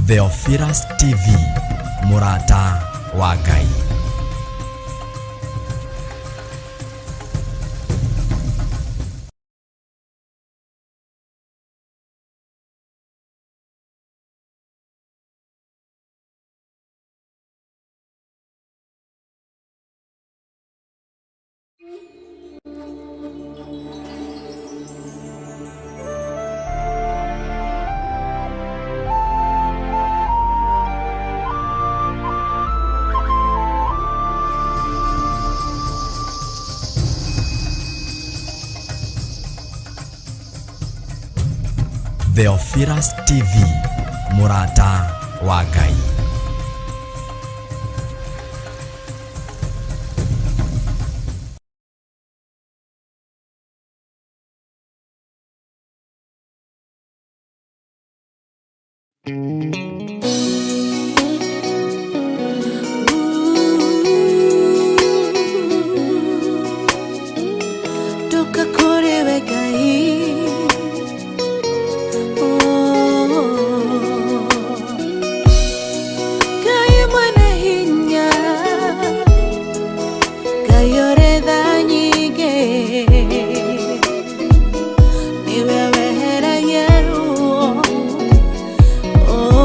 Theophilus TV, MURATA wa Ngai. Theophilus TV, MURATA wa Ngai. Oh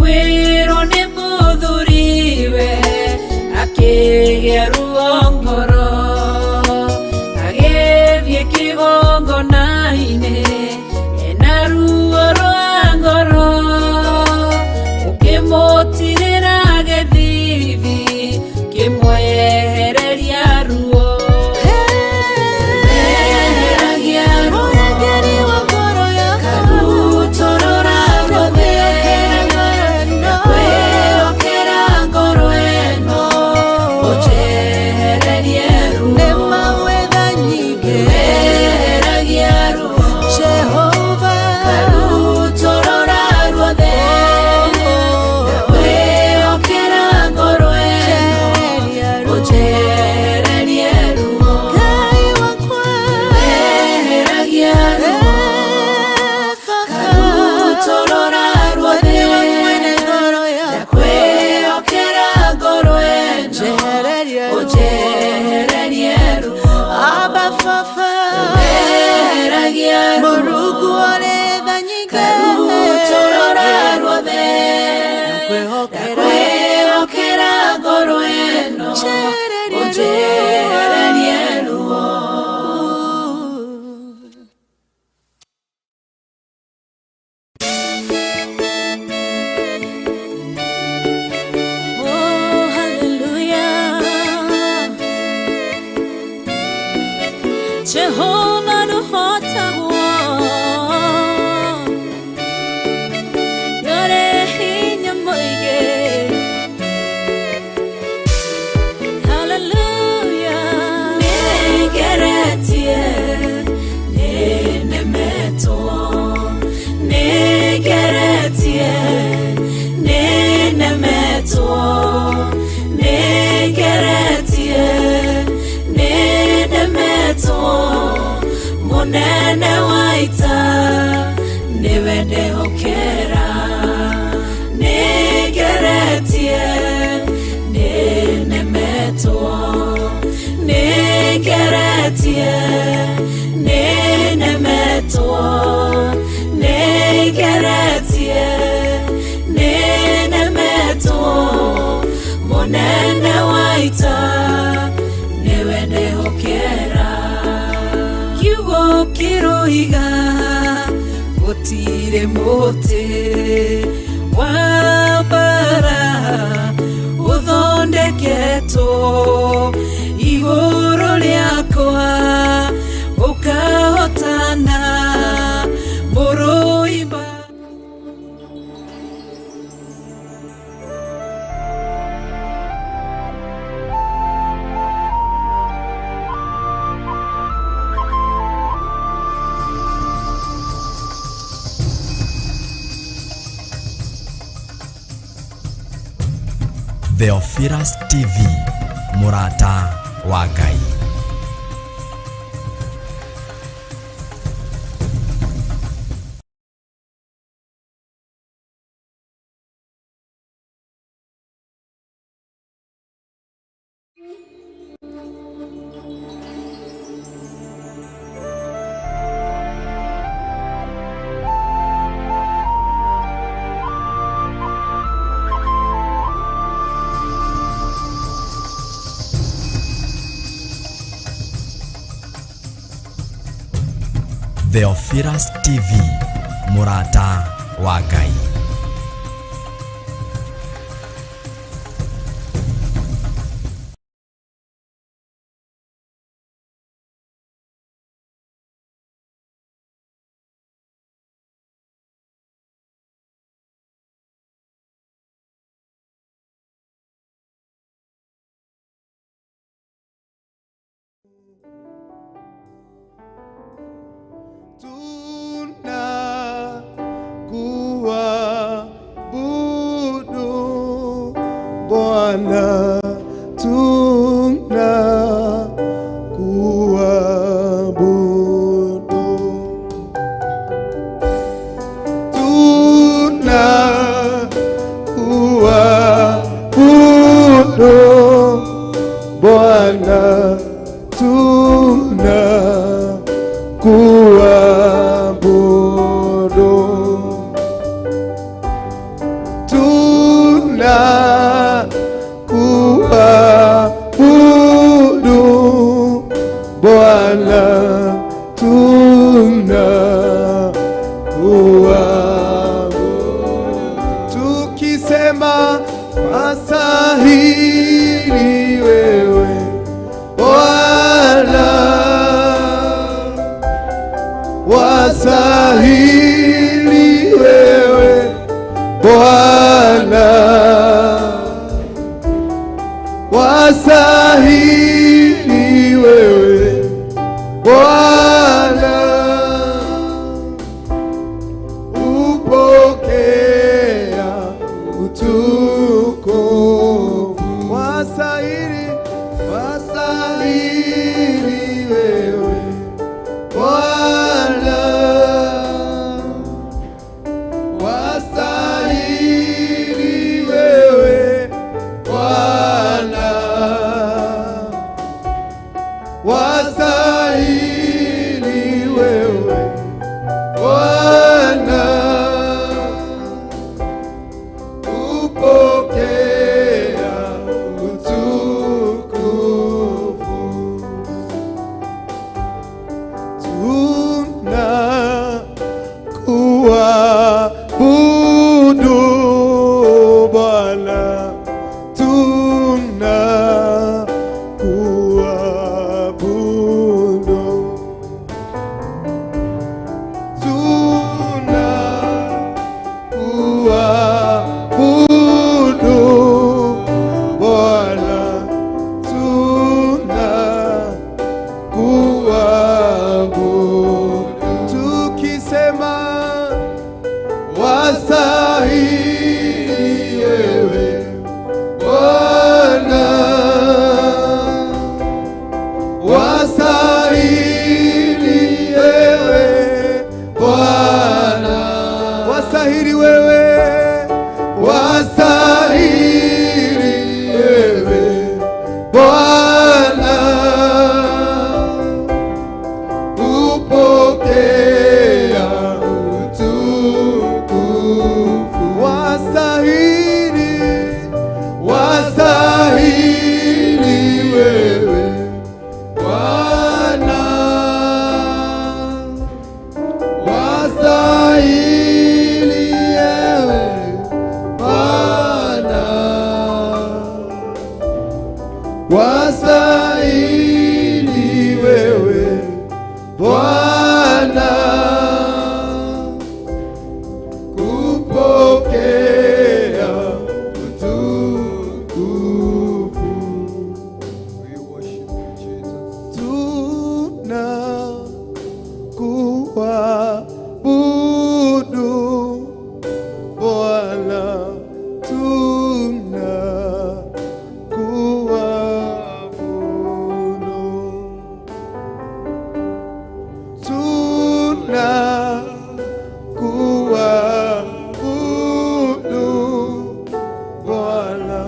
kwĩrwo nĩ mũthuriwe akĩgĩa ruo ngoro agĩthiĩ kĩgongona-inĩ ena ruo rwa ngoro ũkĩmũtirĩra gĩthithi kĩmwehereria ruo Munene waita niwe ndehokera nigeretie ninemetwo nigeretie ninemetwo nigeretie ninemetwo munene waita niwe ndehokera kiroiga gutire muti wa bara uthondeketwo iguru riakwa ukahotana muruimba. Theophilus TV, MURATA wa Ngai. Theophilus TV, MURATA wa Ngai. Bwana tunakuabudu, tunakuabudu Bwana tunakuabudu. tunakuabudu Bwana, tunakuabudu tukisema wastahili wewe Bwana, wastahili wewe Bwana, wastahili wewe Bwana, upokea utukufu. Wastahili, wastahili wewe Bwana, wastahili wewe Bwana, wastahili wewe Bwana, upokea utukufu. Tunakuabudu Bwana, tunakuabudu, tunakuabudu Bwana, tunakuabudu tukisema wastahili wewe Bwana, wastahili wewe Bwana, wastahili wewe, wastahili wewe Bwana, upokea utukufu. Wastahili, wastahili wewe Bwana, wastahili wewe Bwana, wastahili wewe Bwana, kupokea utukufu. We worship you, Jesus. Tunakuabudu Bwana, tunakuabudu Bwana,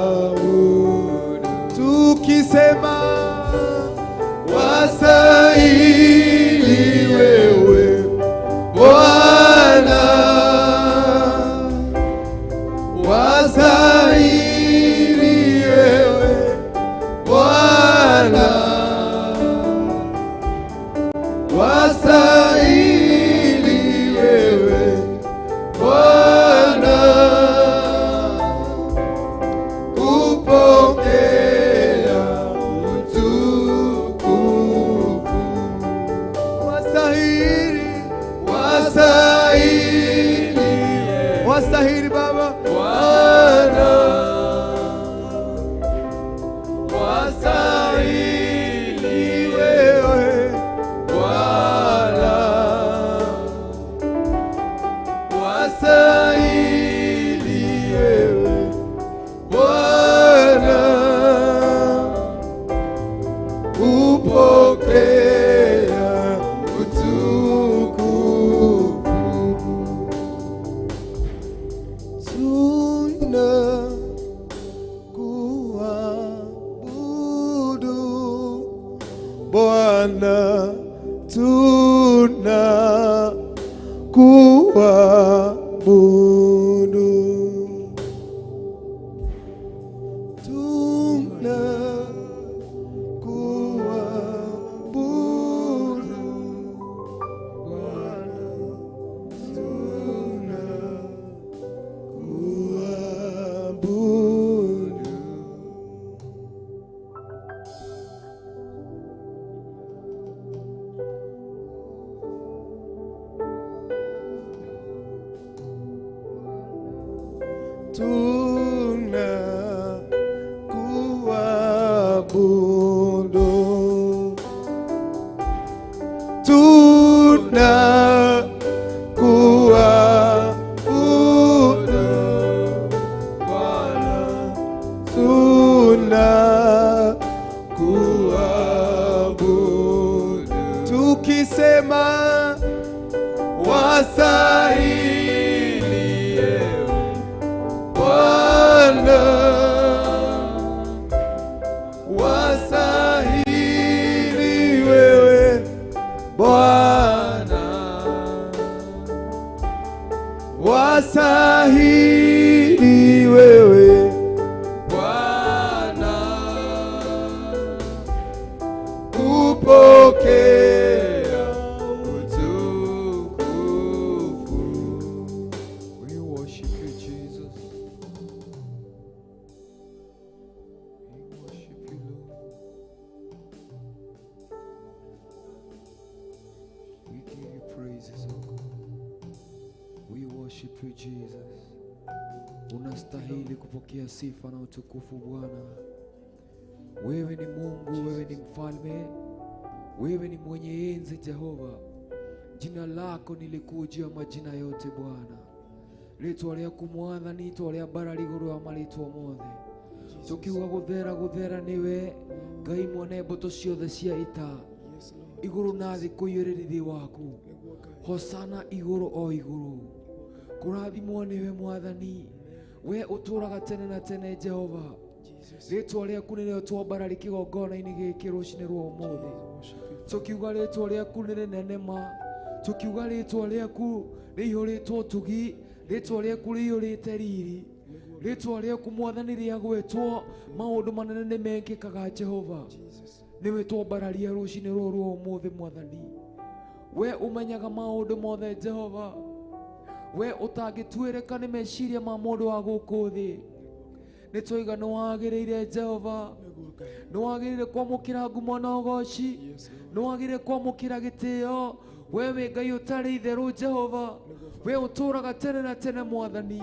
tunakuabudu tukisema wastahili wewe Bwana, wastahili wewe Bwana, wastahili wewe Bwana, upokea utukufu. Wastahili, wastahili, wastahili Baba Bwana, wastahili wewe Bwana, wastahili wewe Bwana, upokea utukufu. Tuna kuabudu. Tuna kuabudu Bwana, tuna kuabudu. Tuna kuabudu, tuna kuabudu Bwana, tuna kuabudu. Tukisema wastahili ewe Bwana, wastahili wewe Bwana, wastahili wewe Bwana, kupokea utukufu. We worship you, Jesus. We worship you, Lord. We give you praises, oh God. We worship you, Jesus. Unastahili kupokea sifa na utukufu Bwana. Wewe ni Mungu, wewe ni mfalme, wewe ni mwenye enzi Jehova. Jina lako ni likuu juu ya majina yote Bwana. Ritwa ryaku Mwathani, itwa rya bara liguru ya maritwa mothe. Tukiuga guthera niwe Ngai mwene mbuto ciothe cia ita. Iguru na thĩ kũiyũrĩrĩthi waku. Hosana iguru o iguru. Kurathimwo niwe Mwathani, we ũtũũraga tene na tene Jehova. Ritwa ryaku nĩrĩo twambara kĩgongona-inĩ gĩkĩ rũcinĩ rwa ũmũthĩ. Tukiuga ritwa ryaku nĩ rĩnene ma, tukiuga ritwa ryaku rĩihũrĩtwo ũtugi, ritwa ryaku rĩihũrĩte riri, ritwa ryaku Mwathani rĩagwĩtwo maũndũ manene nĩ mekĩkaga Jehova. Nĩwe twambararia rũcinĩ rũrũ rwa ũmũthĩ Mwathani. We ũmenyaga maũndũ mothe Jehova. We ũtangĩtuĩrĩka nĩ meciria ma mũndũ wa gũkũ thĩ. Nĩtwoiga nĩwagĩrĩire Jehova, nĩwagĩrĩire kwamũkĩra ngumo na ũgooci, nĩwagĩrĩire kwamũkĩra gĩtĩo. We wĩ Ngai ũtarĩ itherũ Jehova, we ũtũũraga tene na tene Mwathani.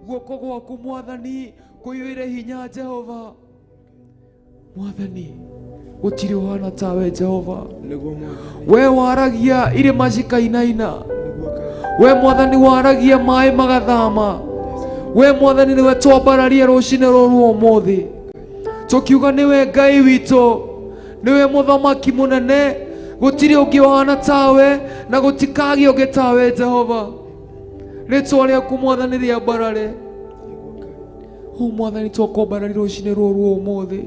Guoko gwaku Mwathani kũiyũire hinya Jehova. Mwathani gũtirĩ ũhana tawe Jehova. We waragia irĩma cikainaina, we Mwathani waragia maĩ magathama. We Mwathani niwe twambararia rũcinĩ rũrũ rwa ũmũthĩ. Tukiuga niwe Ngai witũ, niwe mũthamaki mũnene, gũtirĩ ũngĩ ũhana tawe na gũtikagĩa ũngĩ tawe Jehova. Rĩtwa rĩaku Mwathani rĩambarare. Mwathani twakwambararia rũcinĩ rũrũ rwa ũmũthĩ.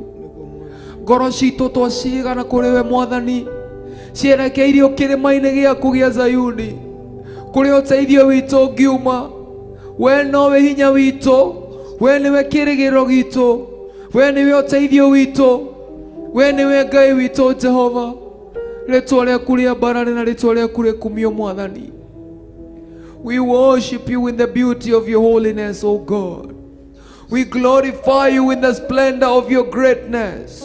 Ngoro citũ twacigana kũrĩ we Mwathani, cierekeire kĩrĩma-inĩ gĩaku gĩa Zayuni, kũrĩa ũteithio witũ ũngiuma. We nowe hinya witũ, we niwe kĩrĩgĩrĩro gitũ, we niwe ũteithio witũ, we niwe Ngai witũ Jehova. Rĩtwa rĩaku rĩambarare na rĩtwa rĩaku rĩkumio Mwathani. We worship you in the beauty of your holiness, O God. We glorify you in the splendor of your greatness.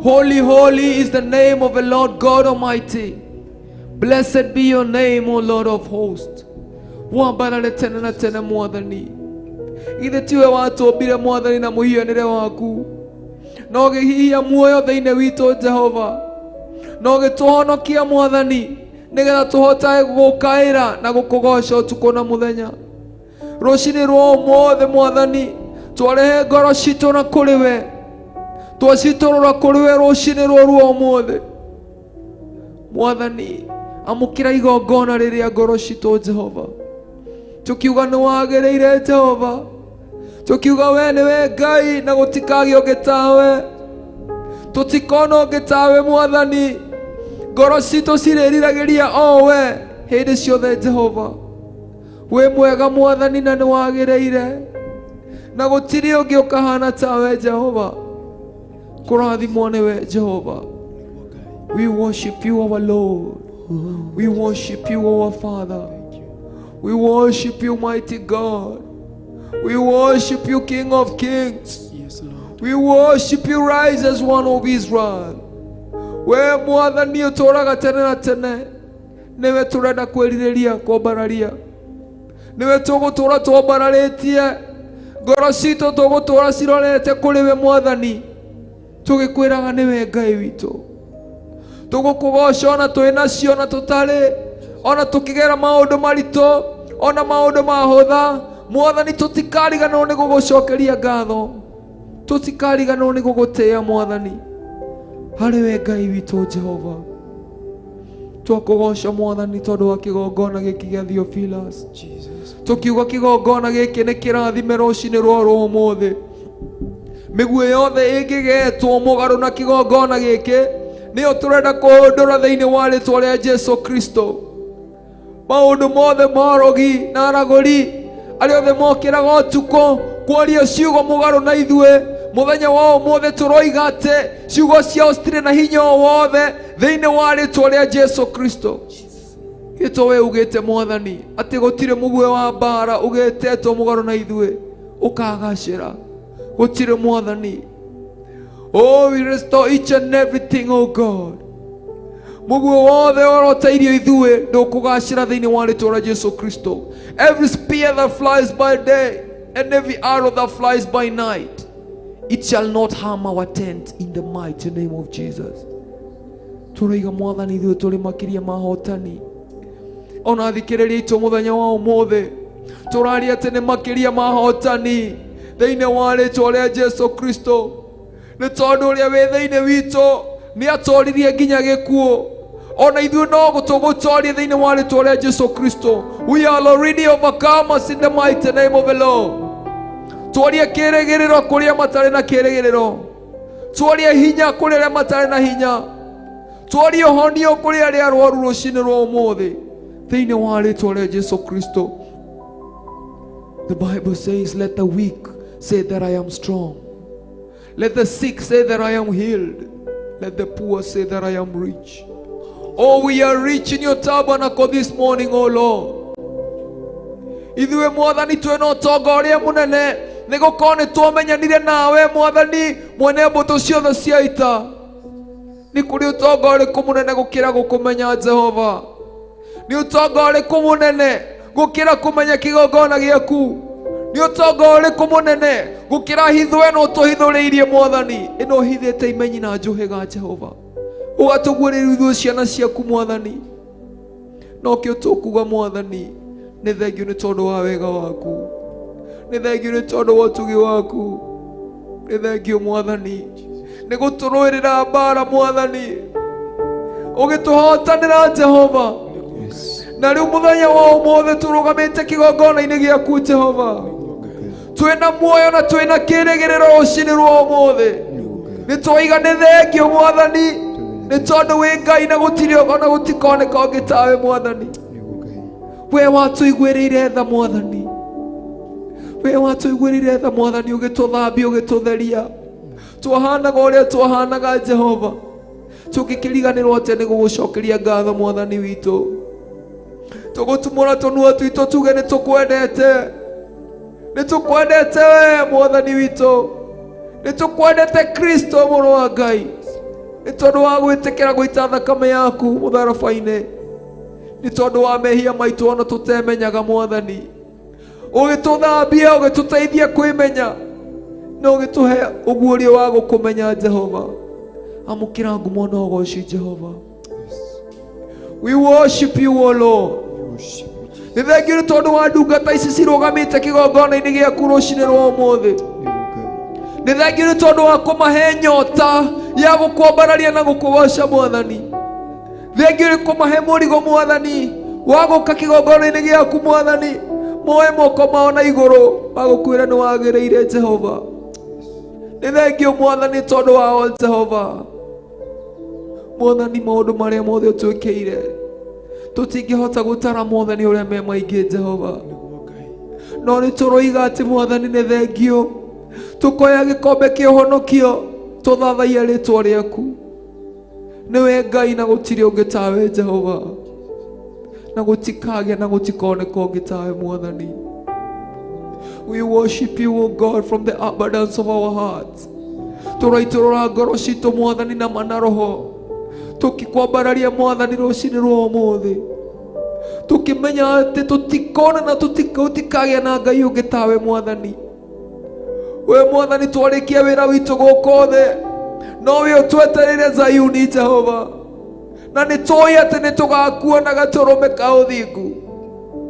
Holy, holy is the name of the Lord God Almighty. Blessed be your name, O Lord of hosts. Wambarare tene na tene Mwathani. Ithe tiwe watũmbire Mwathani na mũhianĩre waku, no ũgĩhihia muoyo thĩinĩ witũ Jehova, no ũgĩtũhonokia Mwathani, nĩgetha tũhotage gũgũkaĩra na gũkũgoca ũtukũ na mũthenya. Rũcinĩ rwa ũmũthĩ Mwathani, twarehe ngoro citũ na kũrĩ we, twacitũrũra kũrĩ we rũcinĩ rwa ũmũthĩ. Mwathani, amũkĩra igongona rĩrĩa ngoro citũ Jehova. Tukiuga nĩwagĩrĩire Jehova, tukiuga we nĩwe Ngai na gũtikagĩa ũngĩ tawe, tũtikona ũngĩ tawe Mwathani. Ngoro citũ cirĩriragĩria o we hĩndĩ ciothe Jehova. we mwega mwathani na nĩ wagĩrĩire na gũtirĩ ũngĩ ũkahana tawe Jehova. Kũrathimwo nĩwe Jehova. We worship you, our Lord. We worship you, our Father. We worship you, mighty God. We worship you, King of Kings. Yes, Lord. We worship you, rise as one of Israel. We mwathani ũtũũraga tene na tene. Nĩwe tũrenda kwĩrirĩria kwambararia. Nĩwe tũgũtũũra twambararĩtie. Ngoro citũ tũgũtũũra cirorete kũrĩ we mwathani. Tũgĩkwĩraga nĩwe Ngai witũ. Tũgũkũgoca ona twĩ nacio na tũtarĩ. Ona tũkĩgera maũndũ maritũ. Ona maũndũ mahũtha. Mwathani tũtikariganĩrwo nĩ gũgũcokeria ngatho. Tũtikariganĩrwo nĩ gũgũtĩĩa mwathani. Harĩ we Ngai witũ Jehova. Twakũgoca mwathani tondũ wa kĩgongona gĩkĩ gĩa Theophilus. Tũkiuga kĩgongona gĩkĩ nĩ kĩrathime rũcinĩ rwa ũmũthĩ. Mĩguĩ yothe ĩngĩgetwo mũgarũ na kĩgongona gĩkĩ nĩyo tũrenda kũhũndũra thĩinĩ wa rĩĩtwa rĩa Jesũ Kristo. Maũndũ mothe marogi na aragũri arĩa othe mokĩraga ũtukũ kwaria ciugo mũgarũ na ithuĩ mũthenya wa ũmũthĩ tũroiga atĩ ciugo ciao citirĩ na hinya o wothe thĩinĩ wa rĩĩtwa rĩa Jesũ Kristo. Gĩtũ we ugĩte mwathani atĩ gũtirĩ mũguĩ wa mbara ũgĩtetwo mũgarũ na ithuĩ ũkagacĩra. Gũtirĩ mwathani. Oh, we restore each and everything, oh God. Mũguĩ wothe ũroteirio ithuĩ ndũkũgacĩra thĩinĩ wa rĩĩtwa rĩa Jesũ Kristo. Every spear that flies by day and every arrow that flies by night, it shall not harm our tent in the mighty name of Jesus. Tũroiga mwathani ithuĩ tũrĩ makĩria mahotani. Ona thikĩrĩria itũ mũthenya wa ũmũthĩ tũraria atĩ nĩ makĩria mahotani thĩinĩ wa rĩĩtwa rĩa Jesũ Kristo. Nĩ tondũ ũrĩa wĩ thĩinĩ witũ nĩ atoririe nginya gĩkuũ. Ona ithuĩ no tũgũtoria thĩinĩ wa rĩĩtwa rĩa Jesũ Kristo. We are already overcomers in the mighty name of the Lord. Tuorie kĩrĩgĩrĩro kũrĩa matarĩ na kĩrĩgĩrĩro. Tuorie hinya kũrĩa arĩa matarĩ na hinya. Tuorie ũhonio kũrĩa arĩa arũaru rũcinĩ rwa ũmũthĩ thĩinĩ wa rĩĩtwa rĩa Jesũ Kristo. The Bible says, let the weak say that I am strong. Let the sick say that I am healed. Let the poor say that I am rich. Oh, we are rich in your tabernacle this morning, oh Lord. Ithuĩ mwathani twĩna ũtonga ũrĩa mũnene nĩ gũkorwo nĩ twamenyanire nawe mwathani mwene mbũtũ ciothe cia ita. Nĩ kũrĩ ũtonga ũrĩkũ mũnene gũkĩra gũkũmenya Jehova? Nĩ ũtonga ũrĩkũ mũnene gũkĩra kũmenya kĩgongona gĩaku? Nĩ ũtonga ũrĩkũ mũnene gũkĩra hitho ĩno ũtũhithũrĩirie mwathani? Ĩno ũhithĩte imenyi na njũhĩga Jehova. Ũgatũguũrĩria ithuĩ ciana ciaku mwathani. No kĩo tũkuga mwathani nĩ thengiũ nĩ tondũ wa wega waku. Nĩ thengiũ nĩ tondũ wa ũtugi waku. Nĩ thengiũ mwathani nĩ gũtũrũĩrĩra mbara mwathani. Ũgĩtũhotanĩra Jehova. Na rĩu mũthenya wa ũmũthĩ tũrũgamĩte kĩgongona-inĩ gĩaku Jehova. Twĩna muoyo na twĩna kĩrĩgĩrĩro rũcinĩ rwa ũmũthĩ. Nĩ twoiga nĩ thengiũ mwathani nĩ tondũ wĩ Ngai na gũtirĩ ona gũtikoneka ũngĩ tawe mwathani. We watũiguĩrĩire tha mwathani. We watũiguĩrĩire tha mwathani ũgĩtũthambia ũgĩtũtheria. Twahanaga ũrĩa twahanaga Jehova. Tũgĩkĩriganĩrwo atĩ nĩ gũgũcokeria ngatho mwathani witũ. Tũgũtumũra tũnua twitũ tuge nĩ tũkwendete. Nĩ tũkwendete we mwathani witũ. Nĩ tũkwendete Kristo mũrũ wa Ngai. Nĩ tondũ wa gwĩtĩkĩra gũita thakame yaku mũtharaba-inĩ. Nĩ tondũ wa mehia maitũ ona tũtemenyaga mwathani. Ũgĩtũthambia ũgĩtũteithia kwĩmenya. Na ũgĩtũhe ũguũrio wa gũkũmenya Jehova. Amũkĩra ngumo na ũgooci Jehova. We worship you, O Lord. Nĩ thengiũ nĩ tondũ wa ndungata ici cirũgamĩte kĩgongona-inĩ gĩaku rũcinĩ rwa ũmũthĩ. Nĩ thengiũ nĩ tondũ wa kũmahe nyota ya gũkwambararia na gũkũgoca mwathani. Thengiũ nĩ kũmahe mũrigo mwathani wa gũka kĩgongona-inĩ gĩaku mwathani. Moe moko mao na igũrũ magũkwĩra nĩ wagĩrĩire Jehova. Nĩ thengiũ mwathani tondũ wao Jehova. Mwathani maũndũ marĩa mothe ũtwĩkĩire tũtingĩhota gũtara mwathani ũrĩa me maingĩ Jehova. no nĩ tũroiga atĩ Mwathani nĩ thengio. Tũkoya gĩkombe kĩa ũhonokio, tũthathaia rĩĩtwa rĩaku. Nĩwe Ngai na gũtirĩ ũngĩ tawe Jehova, na gũtikagĩa na gũtikoneka ũngĩ tawe Mwathani. We worship you, O God, from the abundance of our hearts. Tũraitũrũra ngoro citũ Mwathani na manaroho, tũkikwambararia Mwathani rũcinĩ rwa ũmũthĩ, tũkimenya atĩ tũtikona na tũtikagĩa na Ngai ũngĩ tawe Mwathani. We Mwathani twarĩkia wĩra witũ gũkũ thĩ, nowe ũtwetereire Zayuni Jehova, na nĩ tũĩ atĩ nĩ tũgakuona gatũrũme ka ũthingu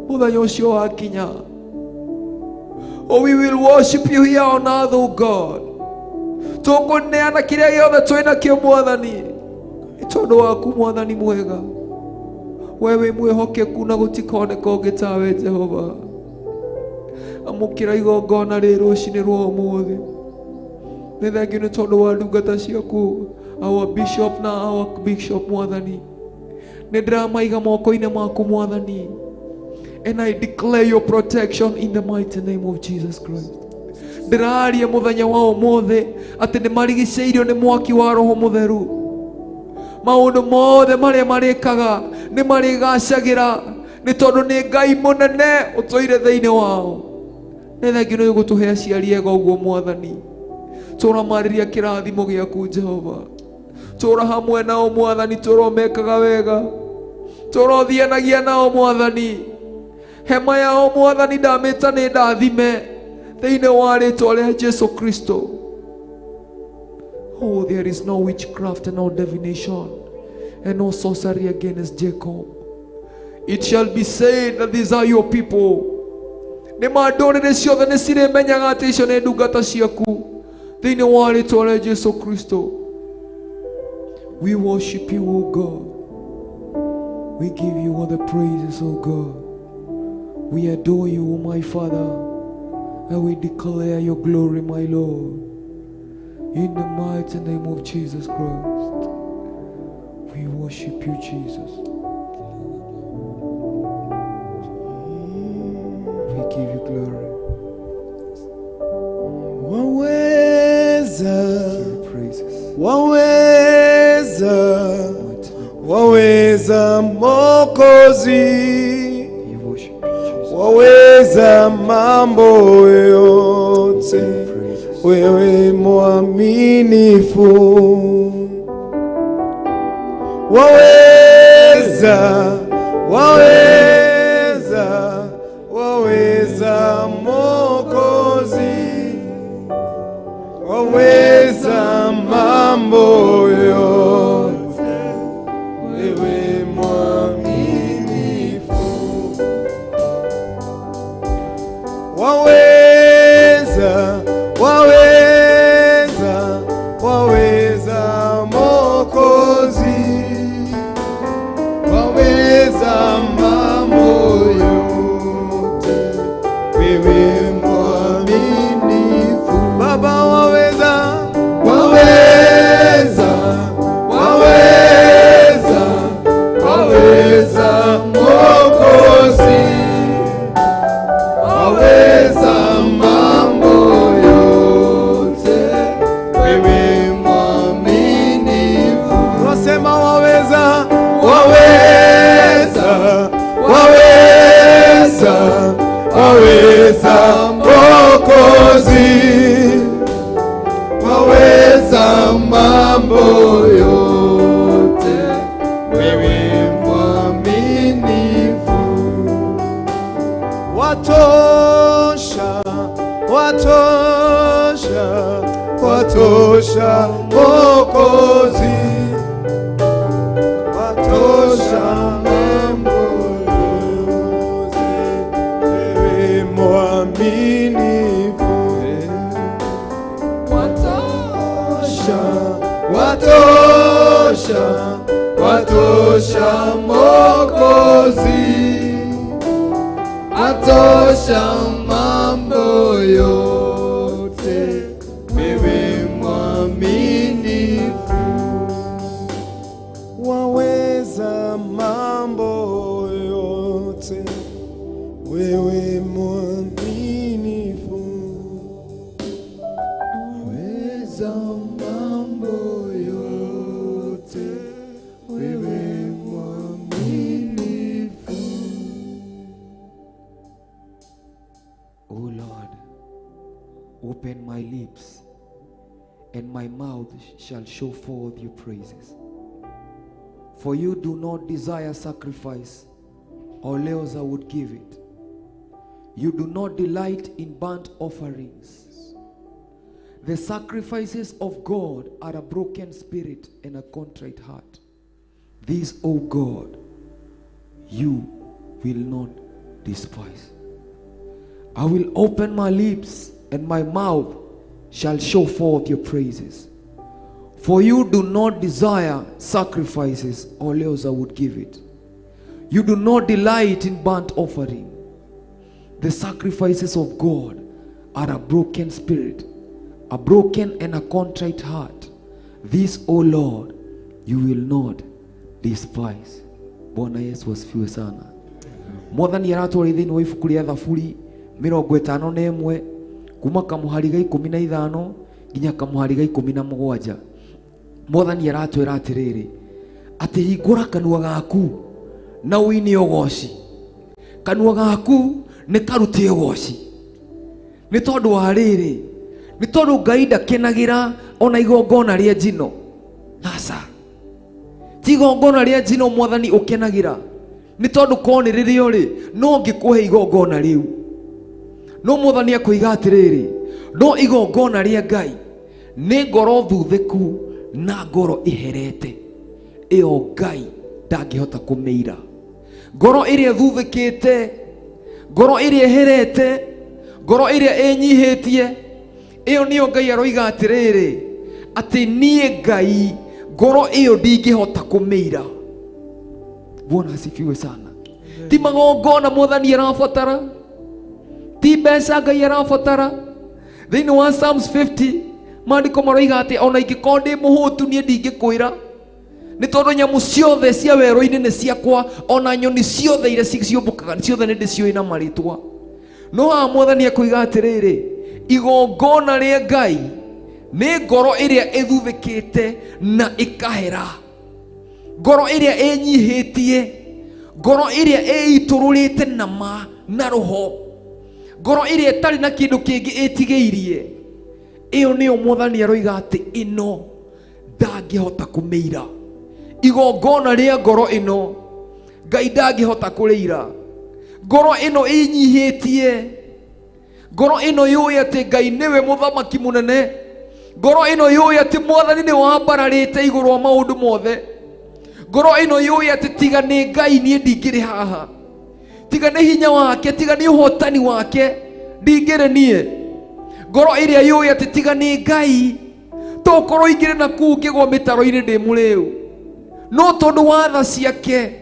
mũthenya ũcio wakinya. Oh, we will worship you here on earth, O God. Tũkũneana kĩrĩa gĩothe twĩ nakĩo Mwathani, nĩ tondũ waku Mwathani mwega. We wĩ mwĩhokeku na gũtikoneka ũngĩ tawe Jehova. Amũkĩra igongona rĩ rũcinĩ rwa ũmũthĩ. Nĩ thengiũ nĩ tondũ wa ndungata ciaku, our bishop na our bishop Mwathani. Nĩ ndĩramaiga moko-inĩ maku Mwathani, and I declare your protection in the mighty name of Jesus Christ. Ndĩraria mũthenya wa ũmũthĩ atĩ nĩ marigicĩirio nĩ mwaki wa Roho Mũtheru. Maũndũ mothe marĩa marĩkaga nĩ marĩgacagĩra, nĩ tondũ nĩ Ngai mũnene ũtũire thĩinĩ wao. Nĩ thengiũ nĩ gũtũhe aciari ega ũguo Mwathani. Tũramarĩria kĩrathimo gĩaku Jehova. Tũra hamwe nao Mwathani, tũromekaga wega, tũrothianagia nao Mwathani. Hema yao Mwathani ndamĩta nĩ ndathime thĩinĩ wa rĩĩtwa rĩa Jesu Kristo. Oh, there is no witchcraft and no divination and no sorcery against Jacob. It shall be said that these are your people. Nĩma ndũrĩrĩ ciothe nĩ cirĩmenyaga atĩ icio nĩ ndungata ciaku thĩinĩ wa rĩĩtwa rĩa Jesu Kristo. We worship you, O God. We give you all the praises, O God. We adore you, O my Father, and we declare your glory, my Lord. In the mighty name of Jesus Christ, we worship you, Jesus. We give you glory. Waweza, Praises. waweza, waweza Mwokozi, We worship you, Jesus. waweza mambo yote, Praises. wewe mwaminifu. Waweza, waweza, waweza Mwokozi, waweza mambo yote, wewe mwaminifu. Waweza, waweza, waweza Mwokozi, waweza mambo yote, wewe mwaminifu. Baba waweza, waweza, waweza, waweza Mwokozi, waweza mambo yote, wewe mwaminifu. Tunasema waweza, waweza, waweza, waweza Mwokozi, waweza mambo yote, wewe mwaminifu. Watosha, watosha, watosha Mwokozi, watosha mambo yote, wewe mwaminifu. Watosha, watosha, watosha Mwokozi, watosha mambo yote, wewe mwaminifu. Waweza mambo yote, wewe mwaminifu. O Lord, open my lips, and my mouth shall show forth your praises. For you do not desire sacrifice, or else I would give it. You do not delight in burnt offerings. The sacrifices of God are a broken spirit and a contrite heart. This, O God, you will not despise. I will open my lips, and my mouth shall show forth your praises. For you do not desire sacrifices, or else I would give it. You do not delight in burnt offering. The sacrifices of God are a broken spirit, a broken and a contrite heart. This, O Lord, you will not despise. Bwana Yesu asifiwe sana. Mwathani aratwara thĩinĩ wa ibuku rĩa Thaburi 51 kuma kamuhari ga 15 nginya kamuhari ga 17. Mwathani aratwira atiriri ati hingũra kanua gaku na uine ũgooci. Kanua gaku nĩ karute ũgooci. Nĩ tondũ wa rĩrĩ, nĩ tondũ Ngai ndakenagĩra ona igongona rĩa njino. Aca, ti igongona rĩa njino Mwathani ũkenagĩra. Nĩ tondũ konĩ rĩrĩo rĩ, no ngĩkũhe igongona rĩu. No Mwathani akoiga atiriri, no igongona rĩa Ngai nĩ ngoro thuthĩku na ngoro iherete. Ĩyo Ngai ndangĩhota kũmĩira. Ngoro ĩrĩa thuthĩkĩte, ngoro ĩrĩa iherete, ngoro ĩrĩa ĩnyihĩtie, ĩyo nĩyo Ngai aroiga atiriri atĩ niĩ Ngai ngoro ĩyo ndingĩhota kũmĩira. Bwana asifiwe sana. Ti magongona Mwathani arabatara, ti mbeca Ngai arabatara. Thĩinĩ wa Psalms 50 maandĩko maroiga atĩ ona ingĩkorwo ndĩ mũhũtu niĩ ndingĩkwĩra, nĩ tondũ nyamũ ciothe cia werũ-inĩ nĩ ciakwa, ona nyoni ciothe iria ciũmbũkaga ciothe nĩ ndĩciũĩ na marĩtwa. No haha Mwathani akoiga atĩrĩrĩ, igongona rĩa Ngai nĩ ngoro ĩrĩa ĩthuthĩkĩte na ĩkahera, ngoro ĩrĩa ĩnyihĩtie, ngoro ĩrĩa ĩitũrũrĩte na ma na roho, ngoro ĩrĩa ĩtarĩ na kĩndũ kĩngĩ ĩtigĩirie. Ĩyo nĩyo Mwathani aroiga atĩ ĩno ndangĩhota kũmĩira. Igongona rĩa ngoro ĩno Ngai ndangĩhota kũrĩira. Ngoro ĩno ĩnyihĩtie, ngoro ĩno yũĩ atĩ Ngai nĩwe mũthamaki mũnene, ngoro ĩno yũĩ atĩ Mwathani nĩ wambararĩte igũrũ wa maũndũ mothe, ngoro ĩno yũĩ atĩ tiga nĩ Ngai niĩ ndingĩrĩ haha, tiga nĩ hinya wake, tiga nĩ ũhotani wake ndingĩrĩ niĩ. Ngoro ĩrĩa yũĩ atĩ tiga nĩ Ngai tokorwo ingĩrĩ na kuu ngĩgwa mĩtaro-inĩ ndĩ mũrĩu, no tondũ wa tha ciake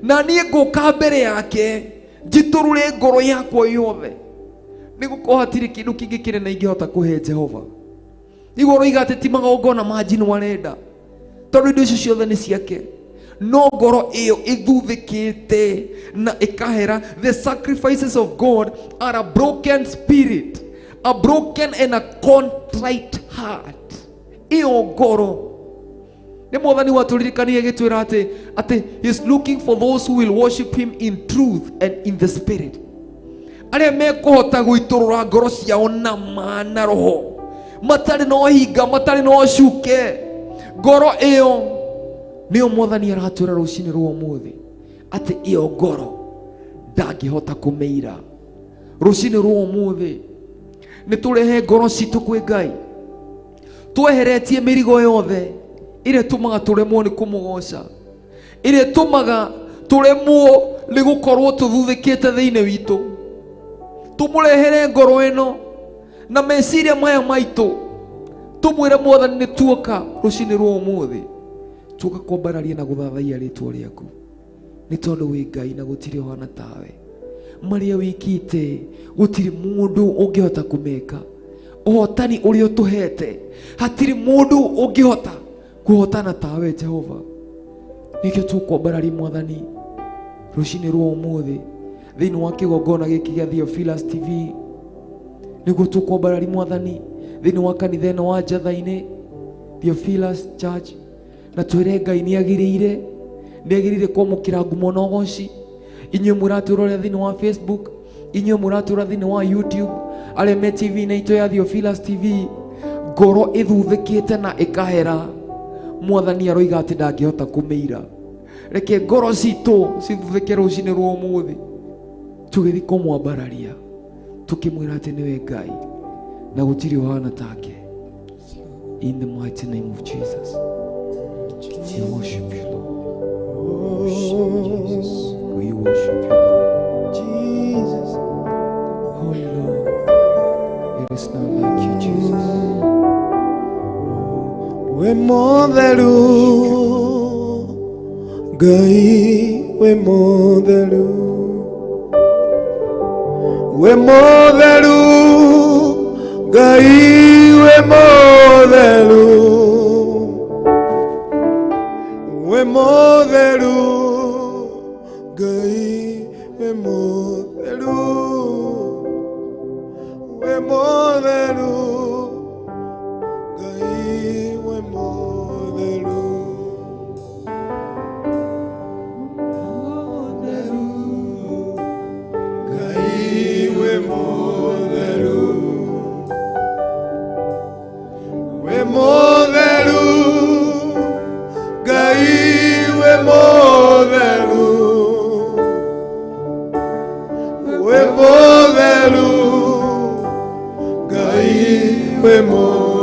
na niĩ ngũka mbere yake njitũrũre ngoro yakwa yothe, nĩgũkorwo hatirĩ kĩndũ kĩngĩ kĩnene ingĩhota kũhe Jehova. Nĩguo roiga atĩ ti magongona ma njino arenda, tondũ indo icio ciothe nĩ ciake, no ngoro ĩyo ĩthuthĩkĩte na ĩkahera. The sacrifices of God are a broken spirit, a broken and a contrite heart. Ĩyo ngoro nĩ Mwathani watũririkania gĩtwĩra atĩ he is looking for those who will worship him in truth and in the spirit, arĩa mekũhota gũitũrũra ngoro ciao na ma na roho, matarĩ na ũhinga, matarĩ na ũcuke. Ngoro ĩyo nĩyo Mwathani aratwĩra rũciinĩ rwa ũmũthĩ atĩ ĩyo ngoro ndangĩhota kũmĩira. Rũciinĩ rwa ũmũthĩ nĩ tũrehe ngoro citũ kwĩ Ngai, tweheretie mĩrigo yothe ĩrĩa tũmaga tũremwo nĩ kũmũgoca, ĩrĩa tũmaga tũremwo nĩ gũkorwo tũthuthĩkĩte thĩinĩ witũ. Tũmũrehere ngoro ĩno na meciria maya maitũ, tũmwĩre Mwathani nĩ tuoka rũciinĩ rwa ũmũthĩ, tuoka kwambararia na gũthathaiya rĩtwa rĩaku, nĩ tondũ wĩ Ngai na gũtirĩ ũhana tawe. Marĩa wĩkĩte gũtirĩ mũndũ ũngĩhota kũmeka. Ũhotani ũrĩa ũtũhete hatirĩ mũndũ ũngĩhota kũhotana tawe Jehova. Nĩkĩo tũkwambararia Mwathani rũciinĩ rwa ũmũthĩ thĩinĩ wa kĩgongona gĩkĩ gĩa Theophilus TV. Nĩguo tũkwambararia Mwathani thĩinĩ wa kanitha ĩno wa Njatha-inĩ Theophilus Church, na twĩre Ngai nĩagĩrĩire kwamũkĩra ngumo na ũgooci. Inyuĩ mũratũrora thĩinĩ wa Facebook, Inyo mũratũra thĩinĩ wa YouTube, arĩa me TV-inĩ itũ ya Theophilus TV, ngoro ĩthuthĩkĩte na ĩkahera. Mwathani aroiga atĩ ndangĩhota kũmĩira. Reke ngoro citũ cithuthĩke rũcinĩ rwa ũmũthĩ, tũgĩthiĩ kũmwambararia tukimwira atĩ nĩwe Ngai na gũtirĩ ũhana take. In the mighty name of Jesus, we worship you, Lord. We worship you, Lord. Jesus. Oh Lord, there is none like you, Jesus. We motheru, Ngai, we motheru. We motheru, Ngai, we motheru. We motheru, Ngai, we motheru. We motheru, Ngai, we motheru.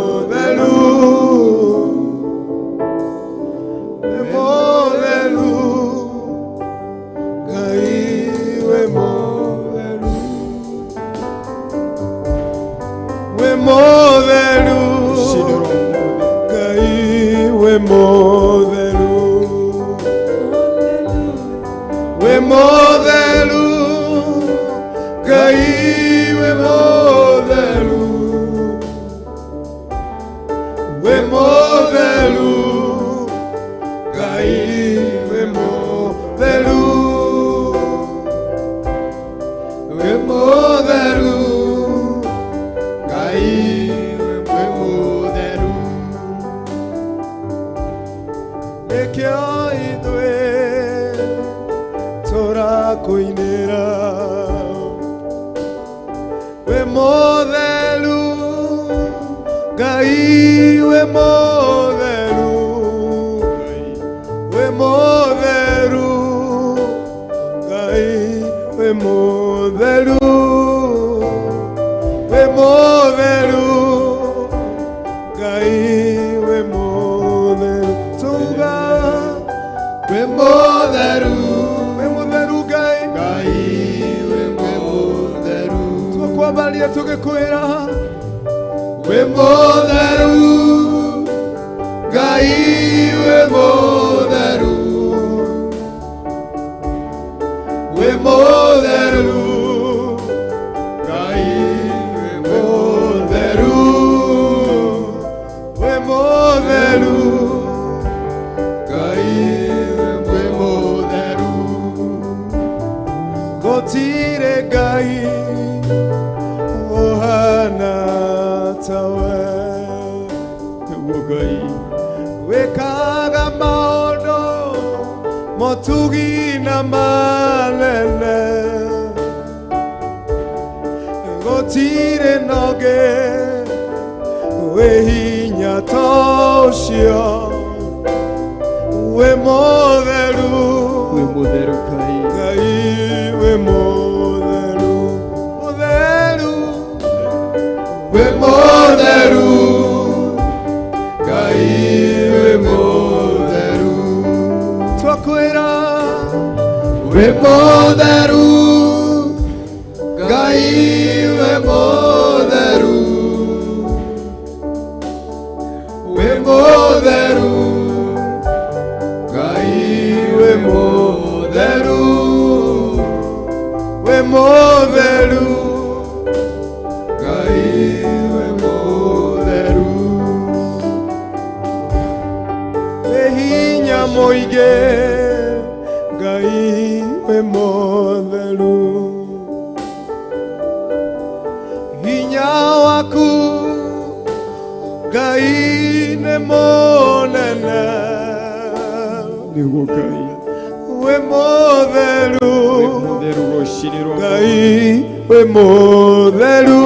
we mutheru,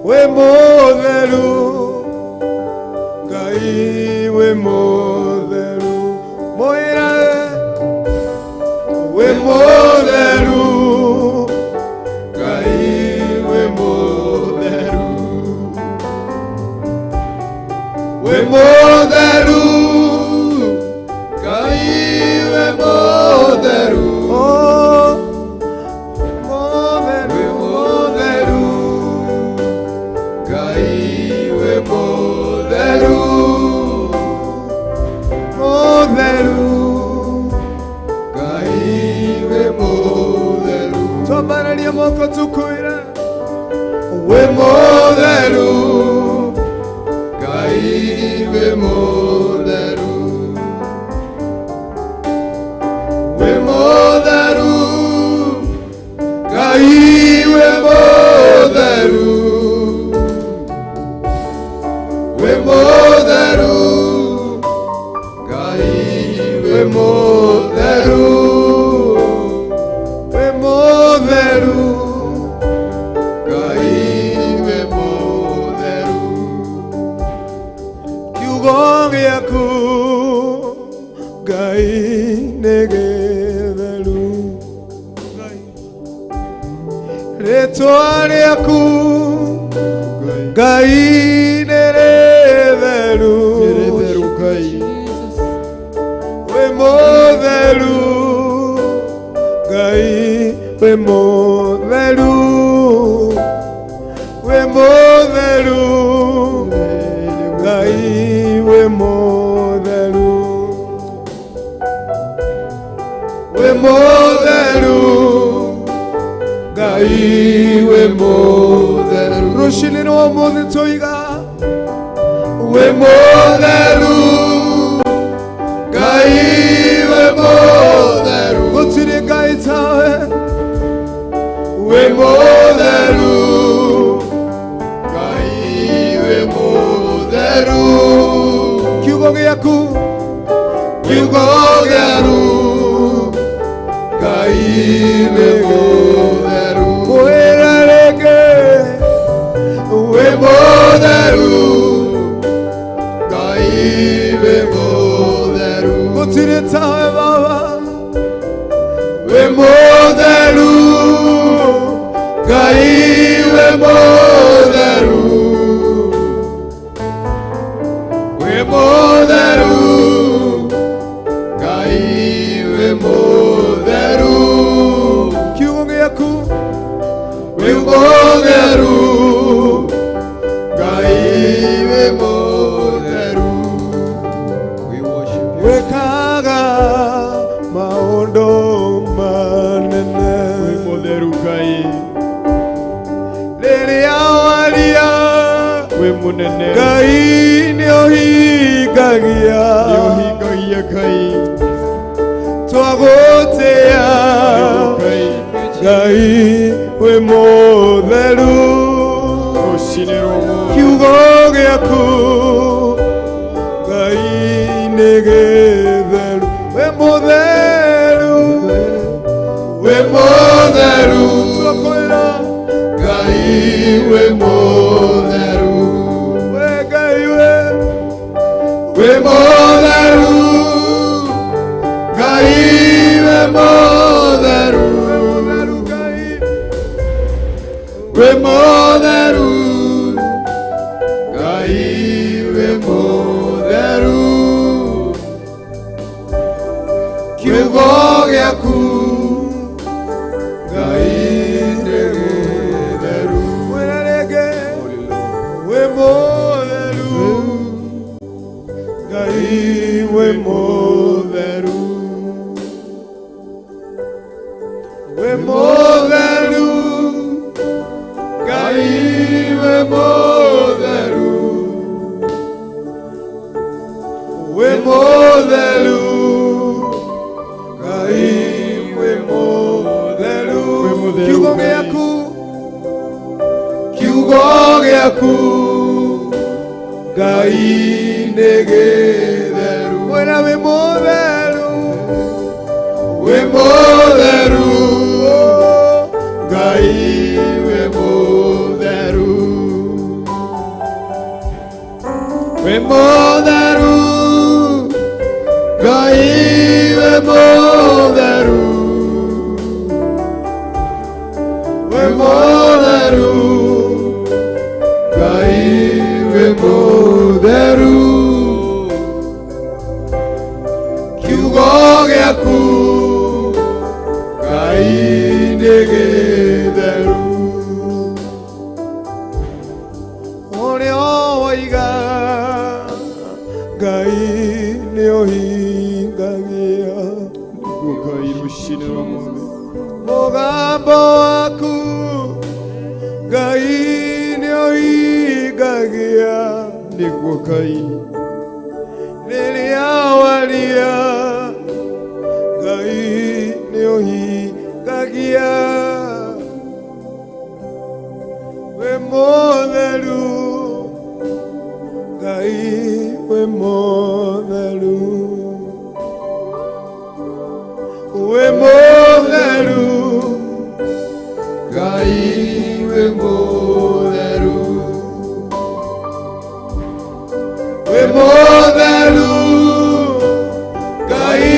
we mutheru, Ngai we mutheru, moira we mutheru, Ngai we mutheru, we mutheru, Ngai we mutheru, moko tukuira we mutheru, Ngai we mutheru, we mutheru, Ngai we mutheru, we mutheru, Ngai we mutheru, we mutheru, Ngai we mutheru, kiugo giaku Ngai nĩ gĩtheru, rĩĩtwa rĩaku Ngai nĩ rĩtheru, we mutheru, Ngai we mutheru, we mutheru, Ngai we mutheru, we mutheru, Ngai we mutheru, ruci-ini rwa ũmũthĩ tũiga we mutheru, Ngai we mutheru, gũtirĩ Ngai tawe we mutheru, Ngai we mutheru, kiugo gĩaku Ngai we mutheru, mwĩra rĩngĩ we mutheru, Ngai we mutheru, gũtirĩ tawe Baba we mutheru, Ngai we mutheru, we mutheru, Ngai we mutheru, kiugo gĩaku we mutheru, Ngai we mutheru, we worship you, wekaga maũndũ manene we mutheru, Ngai rĩrĩa waria we munene, Ngai nĩũhingagia Ngai twagũtĩĩa Ngai we mutheru, kiugo gĩaku Ngai nĩ gĩtheru, we mutheru, we mutheru, twakwĩra Ngai we mutheru, we Ngai we mutheru, Ngai we mutheru, we mutheru, Ngai we mutheru, kiugo gĩaku Ngai nĩ gĩtheru, mwĩra rĩngĩ we mutheru, Ngai we mutheru, we mutheru, Ngai we mutheru, we mutheru, Ngai we mutheru, kiugo gĩaku Ngai nĩ gĩtheru, mwĩra we mutheru, we mutheru, we mutheru Ngai we mutheru we mutheru Ngai we mutheru kiugo giaku Ngai nĩ gĩtheru ũrĩa waiga Ngai nĩ ũhingagia nĩguo Ngai rũciinĩ rwa mũthĩ mũgambo waku Ngai nĩ ũhingagia nĩguo Ngai rĩrĩa waria Ngai nĩ ũhingagia we mutheru Ngai we mutheru we mutheru Ngai we mutheru we mutheru Ngai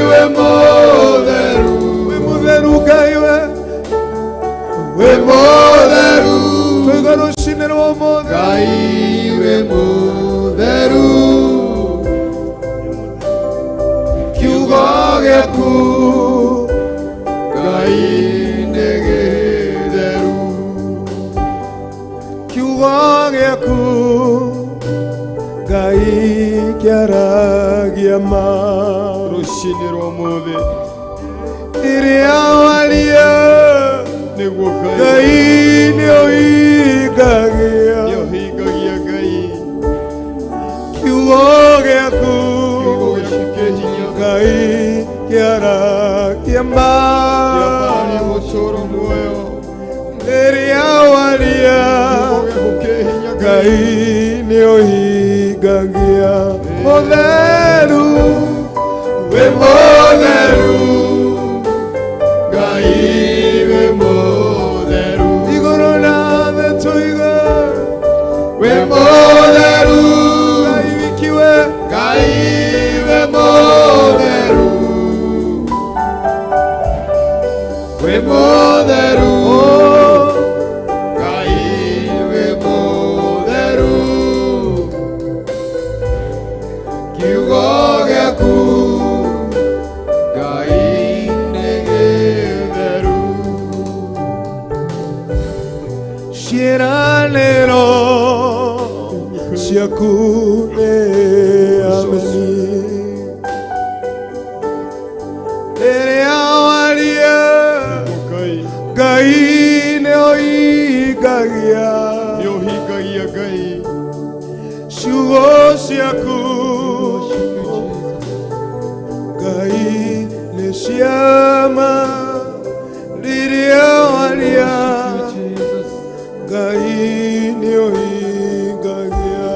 we mutheru we mutheru Ngai we mutheru tuiga ruci-ini rwa ũmũthĩ Ngai we mutheru kiugo giaku Ngai nĩ gĩtheru kiugo giaku Ngai kĩaragia ma ruci-ini rwa ũmũthĩ rĩrĩa waria nĩguo Ngai nĩ ũhingagia Ngai kiugo giaku Ngai kĩaragia ma rĩrĩa waria Ngai nĩ ũhingagia mutheru we mutheru Ngai we mutheru igũrũ na thĩ tuiga we mutheru Ngai wikiwe Ngai we mutheru we mutheru Ngai we mutheru kiugo giaku Ngai nĩ gĩtheru ciĩranĩro ciaku nĩ ameni rĩrĩa waria Ngai nĩ ũhingagia Ngai ciugo ciaku Ngai nĩ ciama rĩrĩa waria Ngai nĩ ũhingagia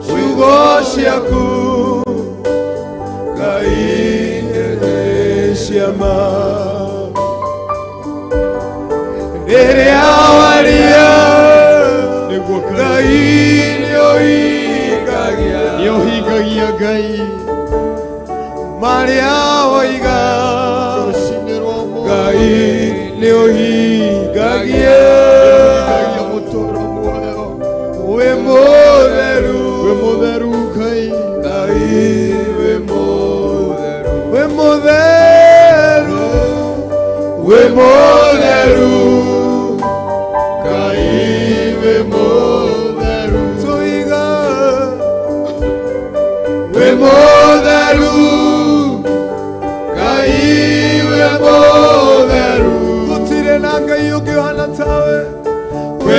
ciugo ciaku Ngai nĩ ciama rĩrĩa waria Ngai nĩ ũhingagia Ngai marĩa waiga Ngai nĩ ũhingagia we mutheru Ngai we mutheru we mutheru we mutheru Ngai we mutheru tuiga we mutheru Ngai we mutheru gũtirĩ na Ngai ũngĩ ũhana tawe we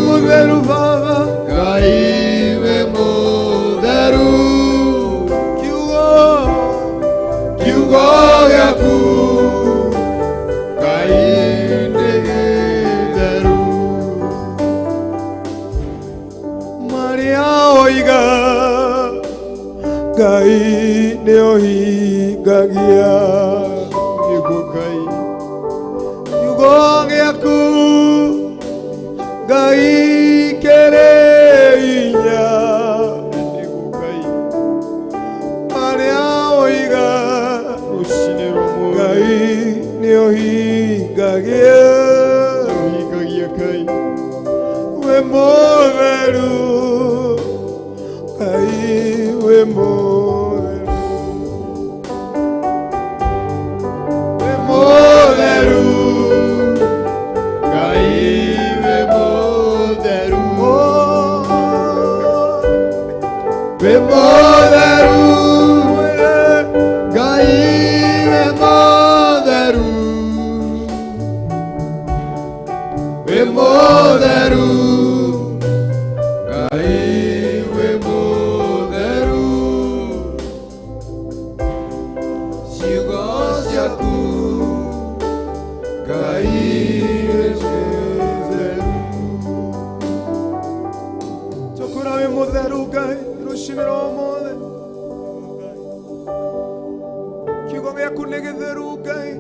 mutheru Baba Ngai we mutheru kiugo giaku Ngai ohingagia Kai we motheru Kai we motheru Kai we motheru we motheru Kai we motheru we motheru Kai we motheru ciugo ciaku Kai we motheru tokura we motheru Kai rucinirwo mothe kiugo giaku nĩ gĩtheru Ngai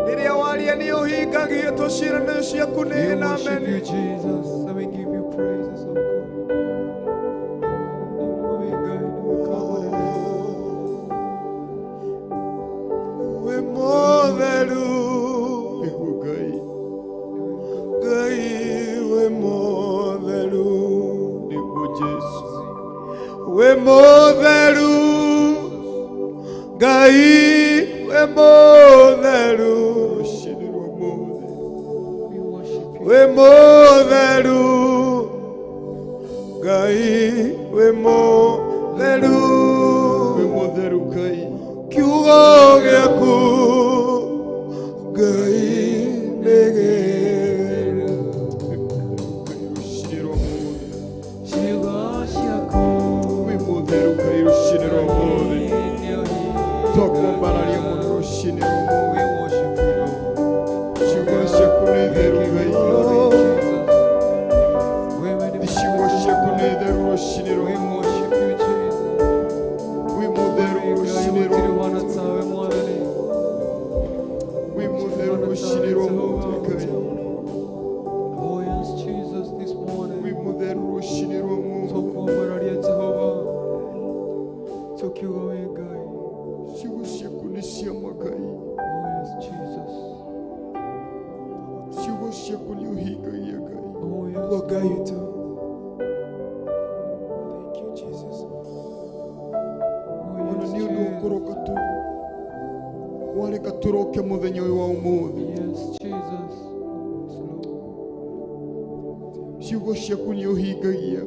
rĩrĩa waria nĩ ũhingagia tũciĩranĩro ciaku nĩ na amen. Jesus, and we give you praises, oh God. We motheru Ngai we motheru we motheru Ngai we motheru we motheru Ngai we motheru Ngai kiugo giaku Ngai nĩ gĩtheru ciugo ciaku we motheru Ngai rucinirwo mothe twakwambararia mũno rucinirwo we worship you ciugo ciaku nĩ theru Ngai ciugo ciaku nĩ theru rucinirwo we worship you Jesus we motheru rucinirwo we motheru rucinirwo Ngai oh yes Jesus this morning we motheru rucinirwo twakwambararia Jehova tukiuga we Ngai ciugo ciaku nĩ cia Ngai oh yes Jesus ciugo ciaku nĩ ũhingagia Ngai oh yes Ngai witũ thank you Jesus ona nĩ ũndũ ũkũroka tu wareka tũroke mũthenya ũyũ wa ũmũthĩ yes Jesus ciugo ciaku nĩ ũhingagia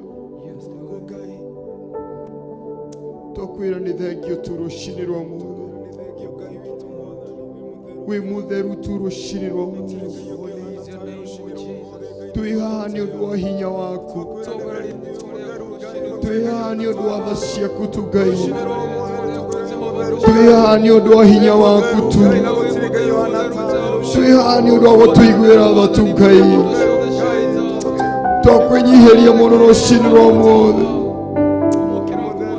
yes Ngai twakwĩra nĩ thengio tu rũcinĩ rwa mũthĩ wĩ mũtheru tu rũcinĩ rwa mũthĩ twĩ haha nĩ ũndũ wa hinya waku twĩ haha nĩ ũndũ wa tha ciaku tu Ngai twĩ haha nĩ ũndũ wa hinya waku tu twĩ haha nĩ ũndũ wa gũtũiguĩra tha tu Ngai twakwĩnyihĩria mũno rũcinĩ rwa mũthĩ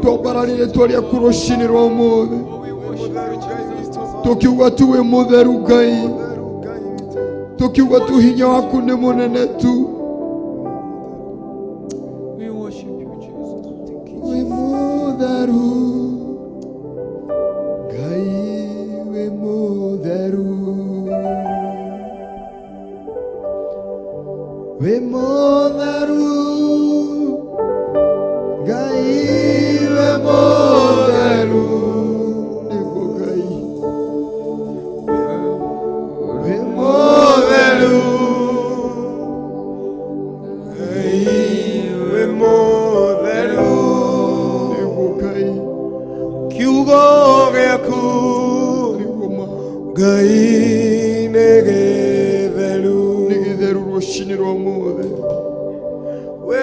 twambararire rĩtwa rĩaku rũcinĩ rwa mũthĩ tukiuga tu wĩ mũtheru Ngai tukiuga tu hinya waku nĩ mũnene tu wĩ mũtheru Ngai wĩ mũtheru wĩ mũtheru Ngai wĩ mũtheru nĩguo Ngai wĩ mũtheru Ngai wĩ mũtheru nĩguo Ngai kiugo gĩaku Ngai nĩ gĩtheru rũcinĩ rwa mũthĩ wĩ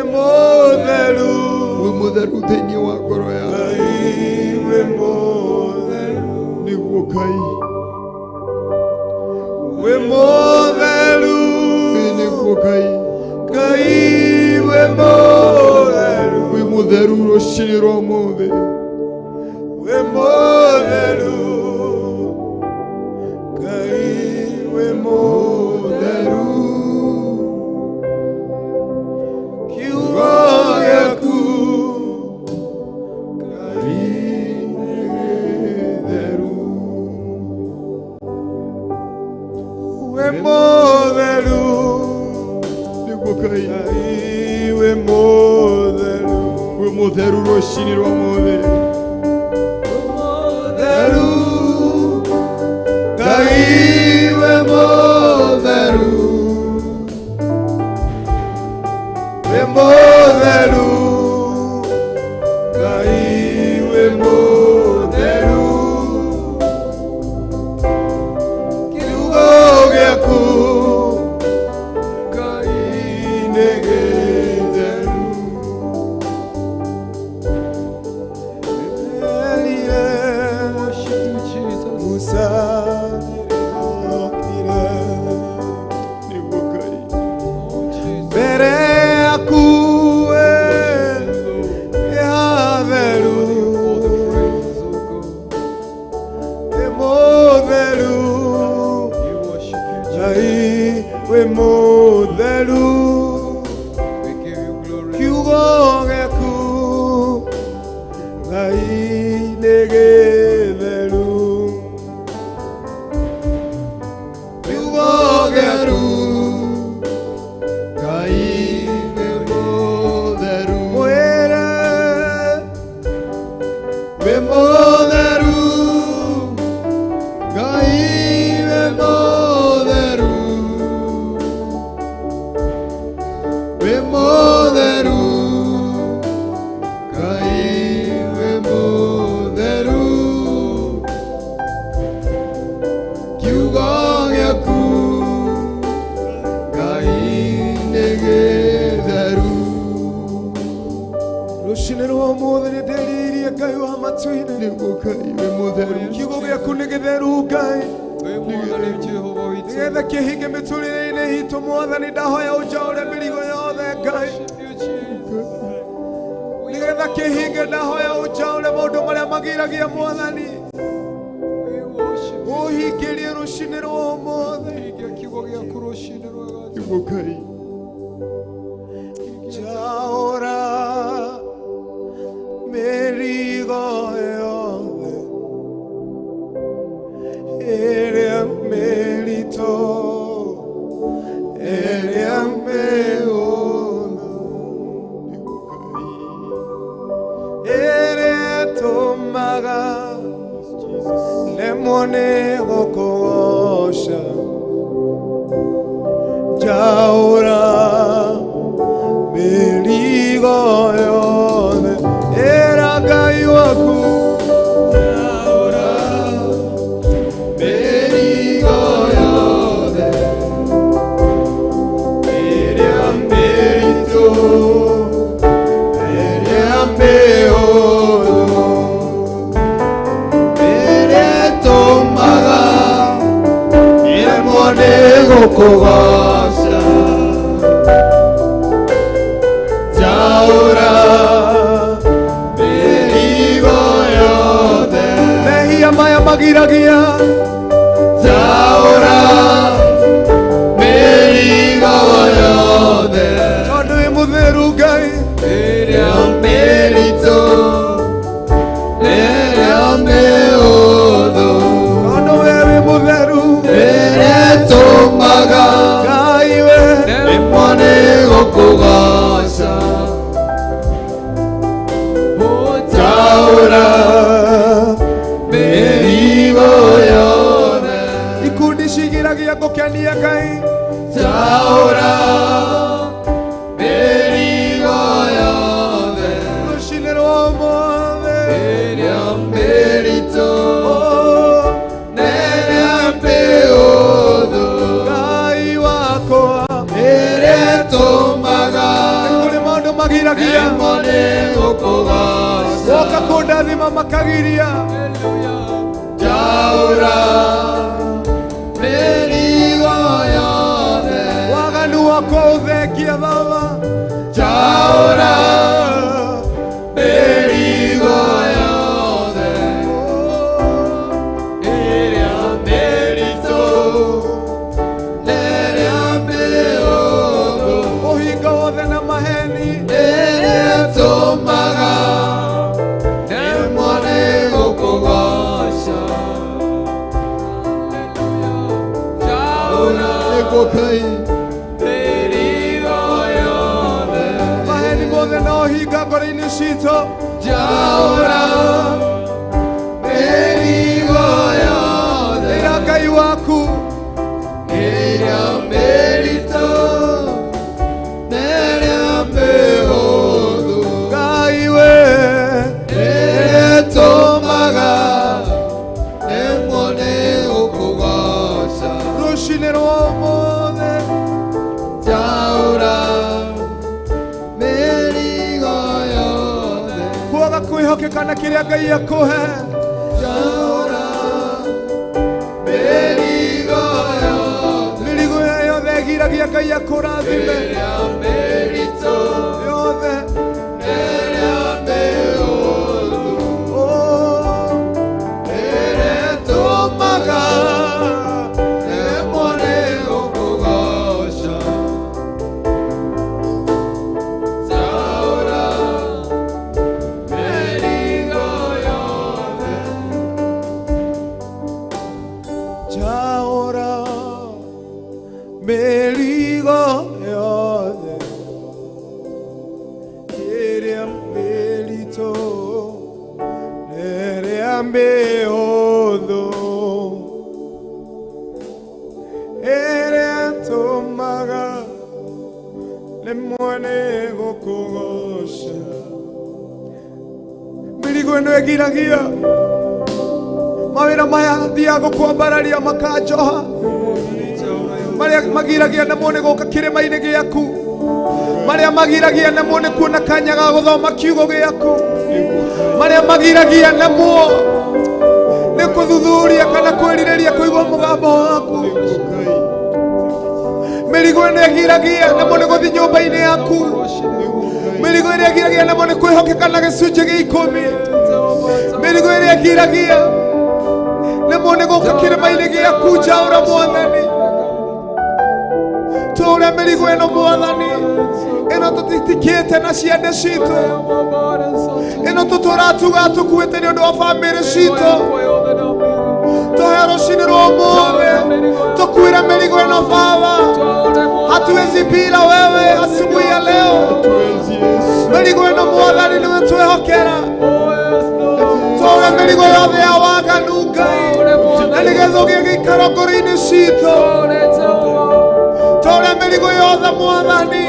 mũtheru thĩinĩ wa ngoro yaku wĩ mũtheru nĩguo Ngai wĩ mũtheru nĩguo Ngai wĩ mũtheru rũcinĩ rwa mũthĩ wĩ mũtheru Ngai wĩ mũtheru we motheru nigukai we motheru ruci-ini rwa mutheri Ngai we motheru Ngai we motheru kiugo giaku Ngai nĩ gĩtheru Musa mbere yaku hatheru nĩ mũtheru Ngai wĩ mũtheru kiugo gĩaku Ngai nĩ gĩtheru kiugo gĩaku Ngai wĩ mũtheru mwĩre wĩ mũtheru Ngai wĩ mũtheru wĩ mũtheru Ngai wĩ mũtheru kiugo gĩaku Ngai nĩ gĩtheru rũci-inĩ rwa ũmũthĩ nĩ ndĩririe Ngai wa matu-inĩ nĩguo Ngai wĩ mũtheru kiugo gĩaku nĩ gĩtheru Ngai nĩgetha kĩhinge mĩtũrĩre-inĩ itũ Mwathani ndahoya ũnjaũre mĩrigo yothe Ngai nĩgetha kĩhinge ndahoya ũnjaũre maũndũ marĩa magiragia Mwathani ũhingĩrie rũci-inĩ rwa ũmũthĩ kiugo gĩaku rũci-inĩ rwa nĩguo Ngai njaũra mĩrigo yothe ĩrĩa mĩritũ ĩrĩa mĩhũthũ ĩrĩa ĩtũmaga nemwo nĩ gũkũgoca njaũra mĩrigo yothe ĩra Ngai waku njaũra mĩrigo yothe ĩrĩa mĩritũ ĩrĩa mĩhũthũ ĩrĩa ĩtũmaga nemwo nĩ gũkũgoca njaũra mĩrigo yothe mehia maya magiragia njaũra mĩrigo yothe tondũ wĩ mũtheru Ngai ĩrĩa mĩritũ ĩrĩa mĩhũthũ tondũ we wĩ mũtheru ĩrĩa ĩtũmaga Ngai we nemwo nĩ gũkũgoca njaũra mĩrigo yothe ikundi cigiragia gũkenia Ngai njaũra mĩrigo yothe rũci-inĩ rwa ũmũthĩ ĩrĩa mĩritũ na ĩrĩa mĩhũthũ Ngai wakwa ĩrĩa ĩtũmaga kũrĩ maũndũ magiragia nemwo nĩ gũkũgoca woka kũndathima makagiria njaũra mĩrigo yothe waganu wakwa ũthengia Baba njaũra mĩrigo yothe ĩrĩa mĩritũ na ĩrĩa mĩhũthũ ũhinga wothe na maheni ĩrĩa ĩtũmaga nemwo nĩ gũkũgoca maheni mothe no hinga ngoro-inĩ citũ njaũra mĩrigo yothe ĩra Ngai waku ĩrĩa mĩritũ na ĩrĩa mĩhũthũ Ngai we ĩtũmaga nĩmuone gũkũgoca rũciinĩ rwa ũmũthĩ njaũra mĩrigo yothe kwaga kwĩhokeka na kĩrĩa Ngai akũhe njaũra mĩrigo yothe mĩrigo yothe ĩgiragia Ngai akũrathime ĩrĩa mĩritũ yothe ĩrĩa mĩhũthũ ĩrĩa ĩtũmaga nĩmuone gũkũgoca njaũra mĩrigo yothe njaũra mĩrigo yothe ĩrĩa mĩritũ ĩrĩa mĩhũthũ ĩrĩa ĩtũmaga nĩmuone gũkũgoca mĩrigo ĩno ĩgiragia mawĩra maya thiaga gũkwambararia makanjoha marĩa magiragia namo nĩ gũka kĩrĩma-inĩ gĩaku marĩa magiragia namo nĩ kuona kanya ga gũthoma kiugo gĩaku marĩa magiragia namo nĩ kũthuthuria kana kwĩrirĩria kũigua mũgambo waku mĩrigo ĩno ĩgiragia namo nĩ gũthiĩ nyũmba-inĩ yaku mĩrigo ĩrĩa ĩgiragia namo nĩ kwĩhokeka na gĩcunjĩ gĩa 10 mĩrigo ĩrĩa ĩgiragia namo nĩ gũka kĩrĩma-inĩ gĩaku njaũra Mwathani tũũre mĩrigo ĩno Mwathani ĩno tũtitikĩte na ciande citũ ĩno tũtũra tuga tũkuĩte nĩ ũndũ wa bamĩrĩ citũ tũhe rũciinĩ rwa ũmũthĩ tũkuire mĩrigo ĩno Baba hatuwezi bila wewe asubuhi ya leo mĩrigo ĩno Mwathani nĩwe twĩhokera tũũre mĩrigo yothe ya waganu Ngai na nĩgetha ũgĩe gĩikaro ngoro-inĩ citũ tũũre mĩrigo yothe Mwathani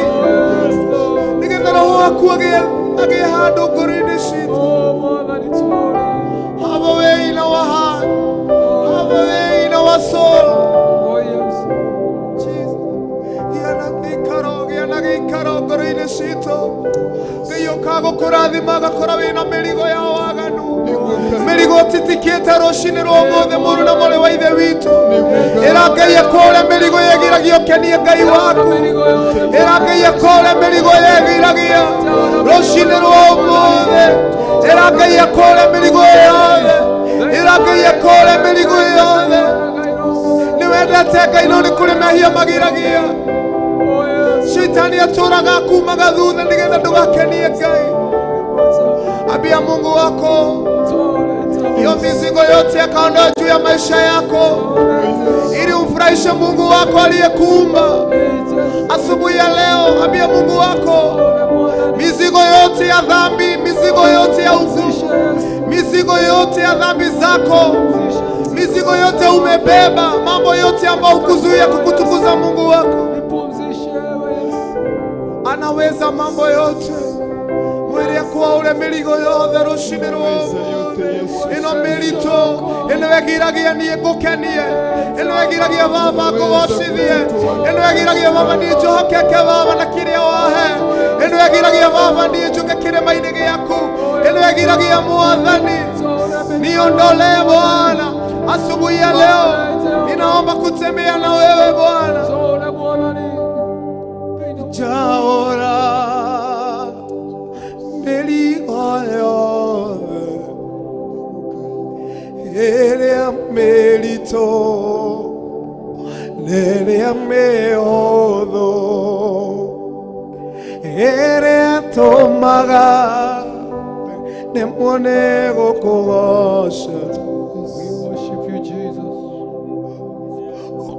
nĩgetha roho waku agĩe handũ ngoro-inĩ citũ have a way in our heart have a way in our soul gĩa na gĩikaro ngoro-inĩ citũ Ngai ũka gũkũrathima agakora wĩna mĩrigo ya waganu mĩrigo ũtitikĩte rũciinĩ rwa ũmũthĩ mũru na mũrĩ wa ithe witũ ĩra Ngai akũre mĩrigo yegiragia ũkenie Ngai waku ĩra Ngai akũre mĩrigo yegiragia rũciinĩ rwa ũmũthĩ ĩra Ngai akũre mĩrigo yothe ĩra Ngai akũre mĩrigo yothe nĩwendete Ngai no nĩ kũrĩ mehia magiragia Shetani atũraga kumaga thutha nĩgetha ndũgakenie Ngai ambia Mungu wako hiyo mizigo yote akaondoa juu ya maisha yako ili umfurahishe Mungu wako aliyekuumba asubuhi ya leo ambia Mungu wako mizigo yote ya dhambi mizigo yote ya ugumu mizigo yote ya dhambi zako mizigo yote umebeba mambo yote ambayo ukuzuia kukutukuza Mungu wako anaweza mambo yote mwere kwa ule mĩrigo yothe rũciinĩ rwa ĩno mĩritũ ĩno ĩgiragia niĩ ngũkenie ĩno ĩgiragia Baba ngũgocithie ĩno ĩgiragia Baba niĩ njohokeke Baba na kĩrĩa wahe ĩno ĩgiragia Baba niĩ njũke kĩrĩma-inĩ gĩaku ĩno ĩgiragia Mwathani niondolee Bwana asubuhi ya leo ninaomba kutembea na wewe Bwana njaũra mĩrigo yothe ĩrĩa mĩritũ n'ĩrĩa mĩhũthũ ĩrĩa ĩtũmaga nĩmuone gũkũgoca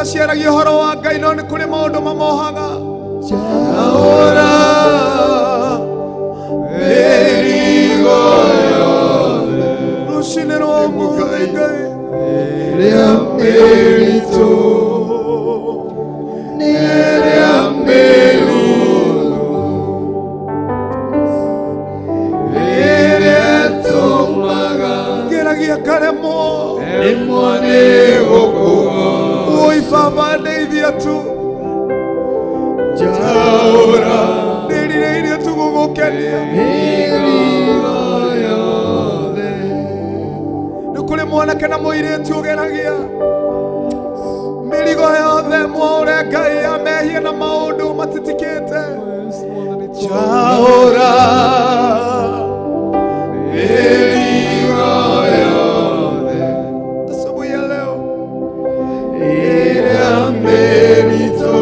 mataciaragia ũhoro wa Ngai no nĩ kũrĩ maũndũ mamohaga. Jaũra mĩrigo yothe rũcinĩ rwa ũmũthĩ Ngai rĩa mĩritũ rĩa mĩrũrũ rĩrĩa tũmaga ngeragia karemwo rĩmwe nĩ gũkũgwa. Oi Baba ndeithia tu. Jaũra ndĩrireirie tu gũgũkenia. Mĩrigo yothe nĩ kũrĩ mwanake na mũirĩtu ũgeragia mĩrigo yothe mwaũre Ngai amehia na maũndũ matitikĩte. Jaũra mĩrigo yothe asubuhi ya leo ĩrĩa mĩritũ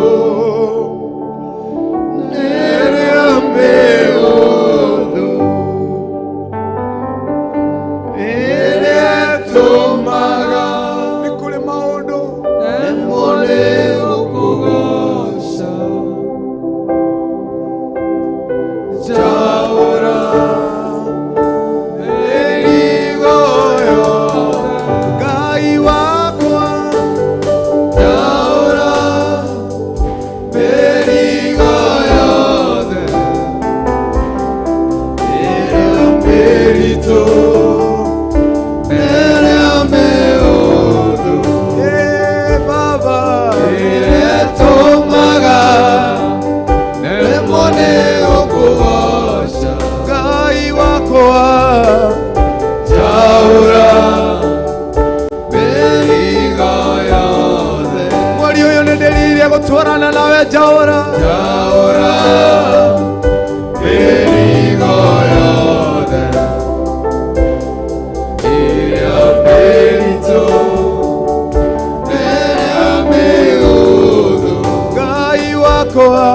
ĩrĩa mĩhũthũ ĩrĩa tũmaga nĩ kũrĩ maũndũ rĩmwe nĩ gũkũgoca. Jaũra mĩrigo yothe Ngai wakwa. Jaũra mĩrigo yothe ĩrĩa mĩritũ ĩrĩa mĩhũthũ Baba ĩrĩa tũmaga rĩmwe nĩ gũkũgoca. Ngai wakwa. Jaũra mĩrigo yothe mweri ũyũ nĩ ndĩrire gũtwarana nawe Jaũra. Jaũra mĩrigo yothe ĩrĩa mĩritũ ĩrĩa mĩhũthũ Ngai wakwa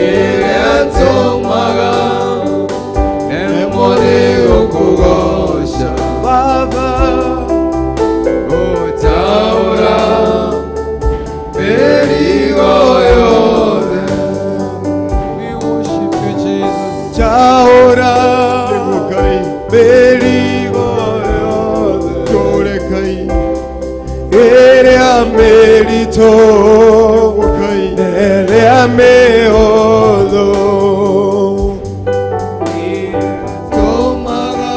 ĩrĩa tũmaga rĩmwe nĩ gũkũgoca. Baba Jaũra mĩrigo yothe. We worship you Jesus. Jaũra mĩrigo yothe ĩrĩa mĩritũ ĩrĩa mĩhũthũ tũmaga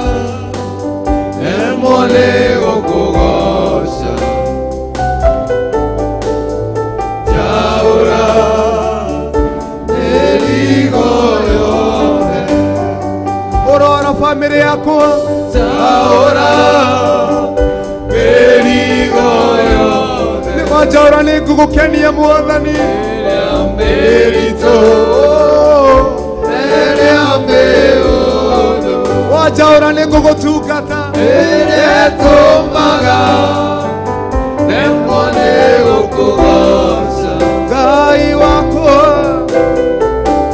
rĩmwe nĩ gũkũgoca. Jaũra mĩrigo yothe ũrora bamĩrĩ yakwa. Jaũra mĩrigo yothe nĩ Jaũra nĩ ngũgũkenia Mwathani. Ĩrĩa mĩritũ ĩrĩa mĩhũthũ Jaũra nĩ ngũgũtungata. Ĩrĩa tũmaga rĩmwe nĩ gũkũgoca. Ngai wakwa.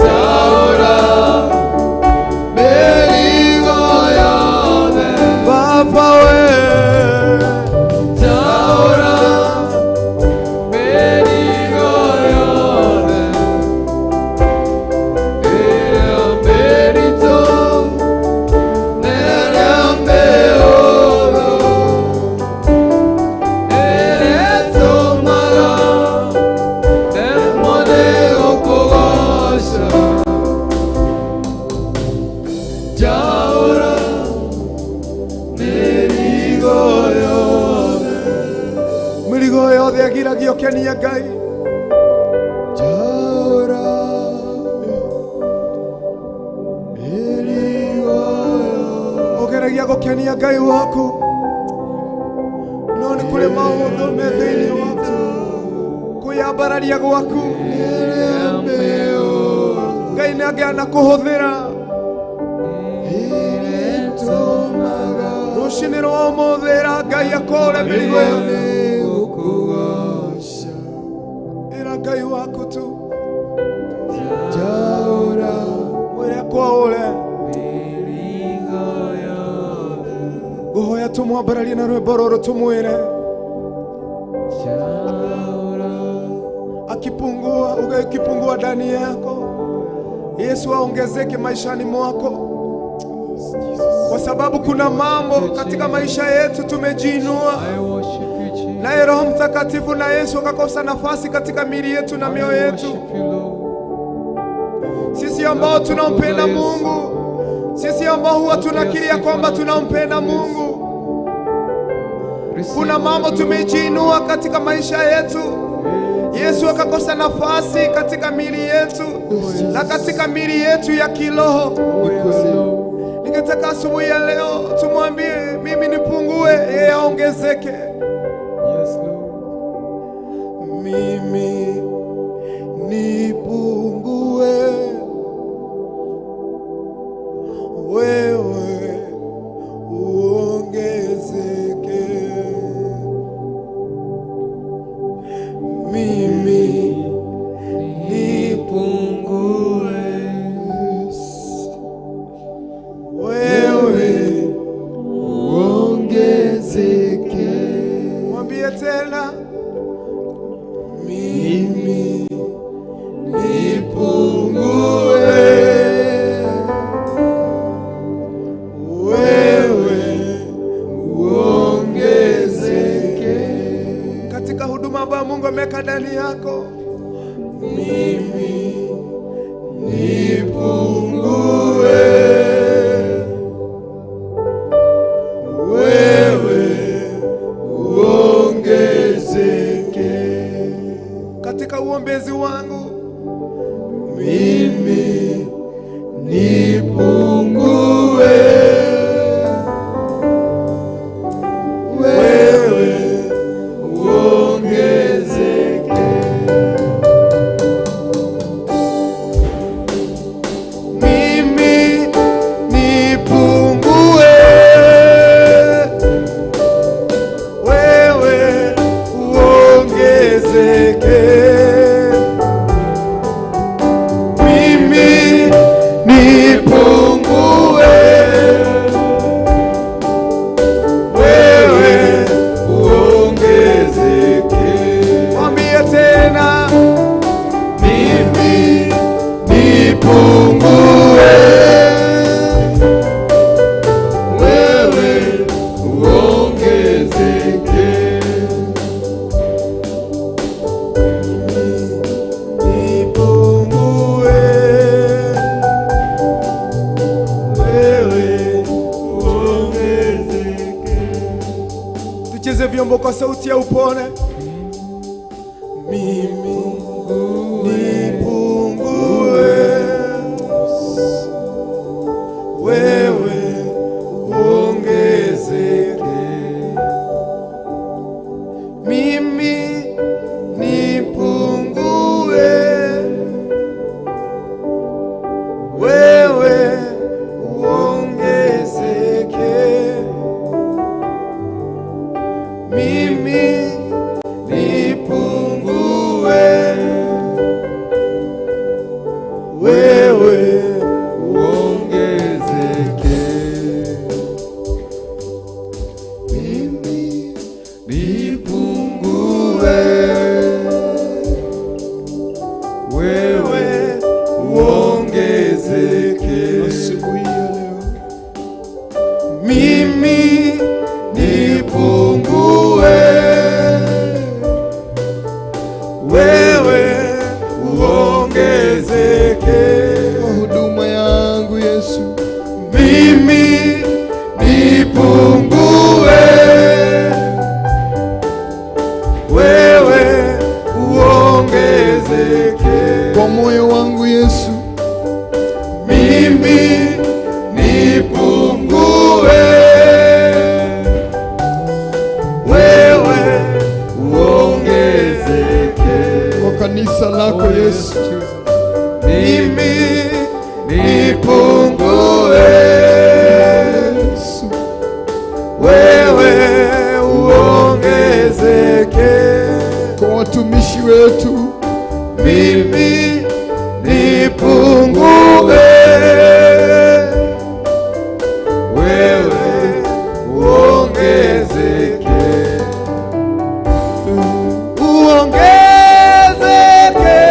Jaũra mĩrigo yothe Baba we. Jaũra mĩrigo yothe ĩrĩa mĩritũ ĩrĩa mĩhũthũ ĩrĩa tũmaga rĩmwe nĩ gũkũgoca. Jaũra mĩrigo yothe mĩrigo yothe agiragia ũkenia Ngai. Jaũra mĩrigo yothe ũgeragia gũkenia Ngai waku no nĩ kũrĩ maũndũ me thĩinĩ waku kwĩyambararia gwaku Ngai nĩ angĩana kũhũthĩra. Rũcinĩ rwa ũmũthĩ ĩra Ngai akũre mĩrigo yothe. Ĩra Ngai waku tu. Jaũra mwĩre akũre. Ngũhoya tũmwambararie na rwĩmbo rũrũ tũmwĩre. Jaũra unaona ikipungua ndani yako, Yesu aongezeke maishani mwako, kwa sababu kuna mambo katika maisha yetu tumejiinua, naye Roho Mtakatifu na Yesu akakosa nafasi katika miili yetu na mioyo yetu. Sisi ambao tunampenda Mungu, sisi ambao huwa tunakiria kwamba tunampenda Mungu, kuna mambo tumejiinua katika maisha yetu, Yesu akakosa nafasi katika miili yetu na katika miili yetu ya kiroho. Ningetaka asubuhi ya leo tumwambie, mimi nipungue, yeye aongezeke. Mimi nipungue, wewe uongezeke. Mimi nipungue, wewe uongezeke. Mwambie tena, mimi nipungue, wewe uongezeke. Katika huduma ambayo Mungu ameweka ndani yako, mimi nipungue, wewe uongezeke. Katika uombezi wangu, mimi nipungue, wewe uongezeke. Mimi nipungue, wewe uongezeke. Mimi nipungue, wewe uongezeke. Mwambie tena, mimi nipungue, wewe uongezeke. Nipungue, wewe uongezeke. Tucheze vyombo kwa sauti ya upone. Mimi nipungue, wewe uongezeke. Mimi nipungue, wewe uongezeke. Mimi nipungue, wewe uongezeke. Mimi nipungue, wewe uongezeke. Asubuhi ya leo, mimi nipungue, wewe uongezeke. Kwa huduma yangu Yesu, mimi nipungue, wewe uongezeke. Kwa moyo wangu Yesu, mimi nipungue, wewe uongezeke. Kwa kanisa lako Yesu, mimi nipungue, wewe uongezeke. Kwa watumishi wetu, mimi nipungue, wewe uongezeke. Uongezeke,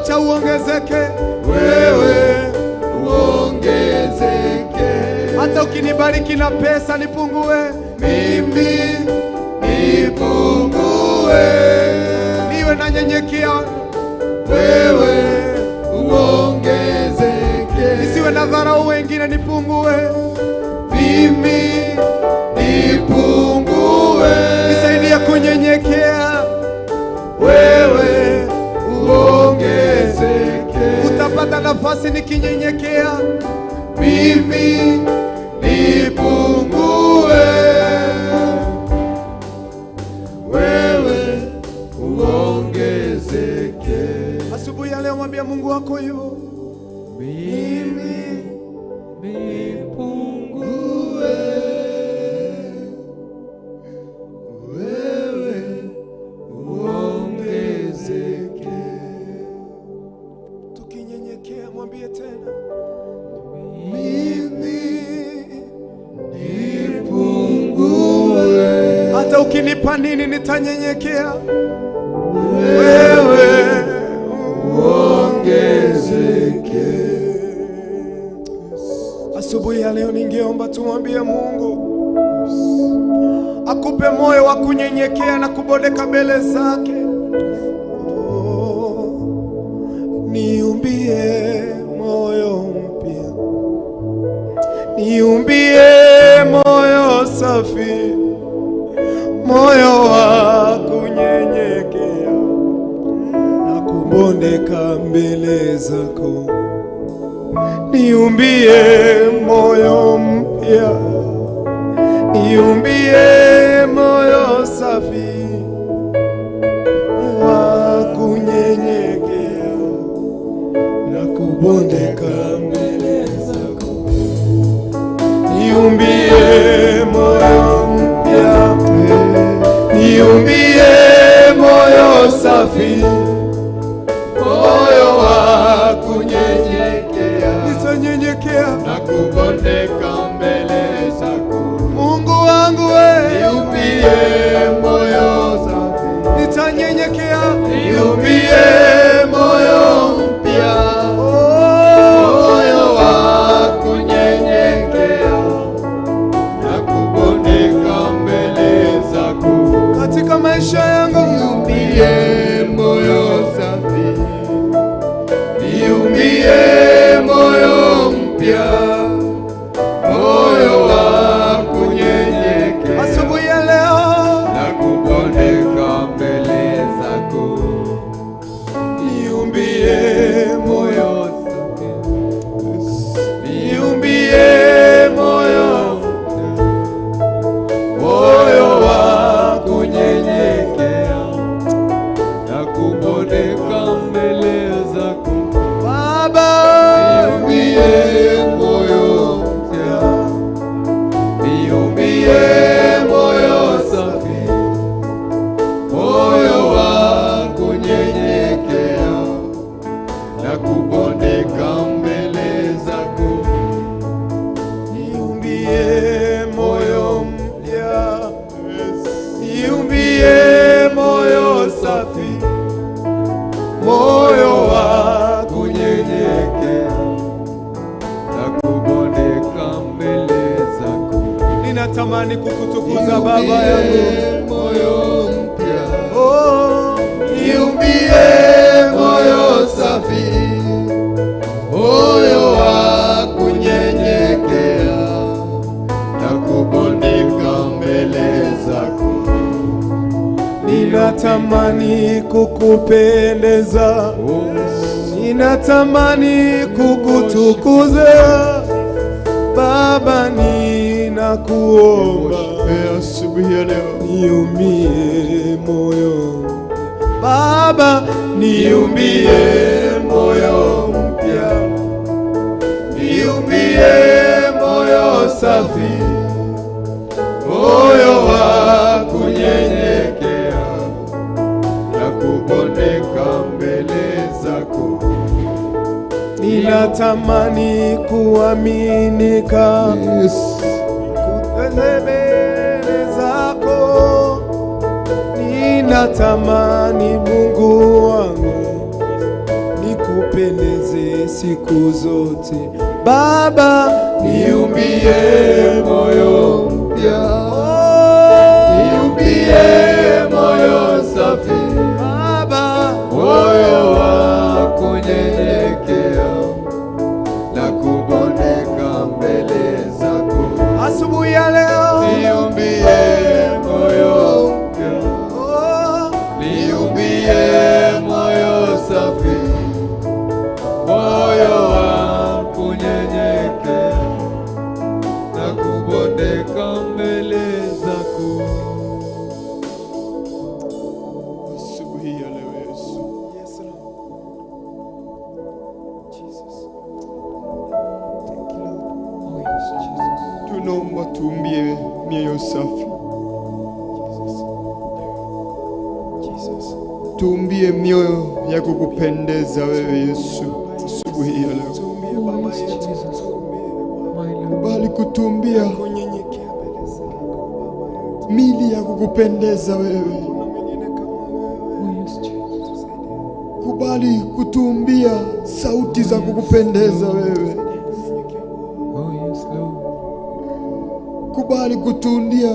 wacha uongezeke, wewe uongezeke. Hata ukinibariki na pesa nipungue, mimi nipungue. Niwe nanyenyekea, wewe uongezeke. Nisiwe na dharau wengine, nipungue, mimi nipungue. Nisaidie kunyenyekea, wewe uongezeke. Utapata nafasi nikinyenyekea, mimi nipungue. Wewe uongezeke. Asubuhi ya leo mwambie Mungu wako hivyo, mimi nipungue. Wewe uongezeke. Tukinyenyekea mwambie tena, mimi nipungue. Hata ukinipa nini nitanyenyekea, wewe uongezeke. Asubuhi ya leo ningeomba tumwambie Mungu akupe moyo wa kunyenyekea na kubondeka mbele zake. Niumbie moyo mpya, niumbie moyo safi, moyo wa kunyenyekea na kubondeka mbele zako. Niumbie moyo mpya, niumbie moyo safi wa kunyenyekea na kubondeka mbele zako. Niumbie moyo mpya, niumbie moyo safi, moyo wa kunyenyekea, nitanyenyekea na kubondeka mbele zako. Mungu wangu wewe, niumbie moyo safi, nitanyenyekea, niumbie moyo mpya, moyo wa kunyenyekea na kubondeka mbele zako. Katika maisha yangu niumbie moyo safi, niumbie moyo mpya, moyo wa kunyenyekea. Asubuhi ya leo na kubondeka mbele zako. niumbie moyo safi, niumbie moyo mpya, moyo wa kunyenyekea na kubondeka mbele zako. Baba, niumbie moyo mpya, niumbie moyo safi, moyo wa kunyenyekea na kubondeka mbele zako. niumbie moyo mpya, niumbie moyo safi, moyo wa kunyenyekea na kubondeka mbele zako. ninatamani kukutukuza Baba yangu. moyo mpya, Oh, niumbie moyo safi, moyo wa kunyenyekea na kubondeka mbele zako. ninatamani kukupendeza, ninatamani kukutukuza Baba, ninakuomba asubuhi ya leo, niumbie moyo Baba, niumbie moyo mpya, niumbie moyo safi, moyo wa kunyenyekea na kubondeka mbele zako. ninatamani kuaminika mbele zako, ninatamani Mungu wangu nikupendeze siku zote. Baba, niumbie moyo mpya, niumbie moyo safi, Baba, moyo wa kunyenyekea na kubondeka mbele zako. Asubuhi ya leo niumbie moyo mpya, niumbie moyo safi, moyo wa kunyenyekea na kubondeka mbele zako. Asubuhi ya leo Yesu, yes Lord, Jesus, thank you Lord, oh yes Jesus, tunaomba tuumbie mioyo safi, Jesus, tuumbie mioyo ya kukupendeza wewe Yesu. Asubuhi ya leo kubali kutumbia mili ya kukupendeza wewe, kubali kutumbia sauti za kukupendeza wewe, kubali kutundia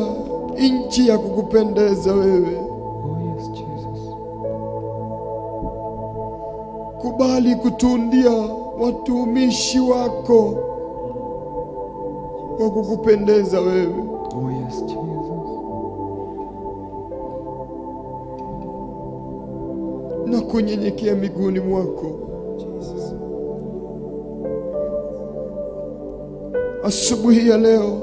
nchi ya kukupendeza wewe, kubali kutundia watumishi wako wa kukupendeza wewe. Oh yes, Jesus. Na kunyenyekea miguuni mwako Jesus. Asubuhi ya leo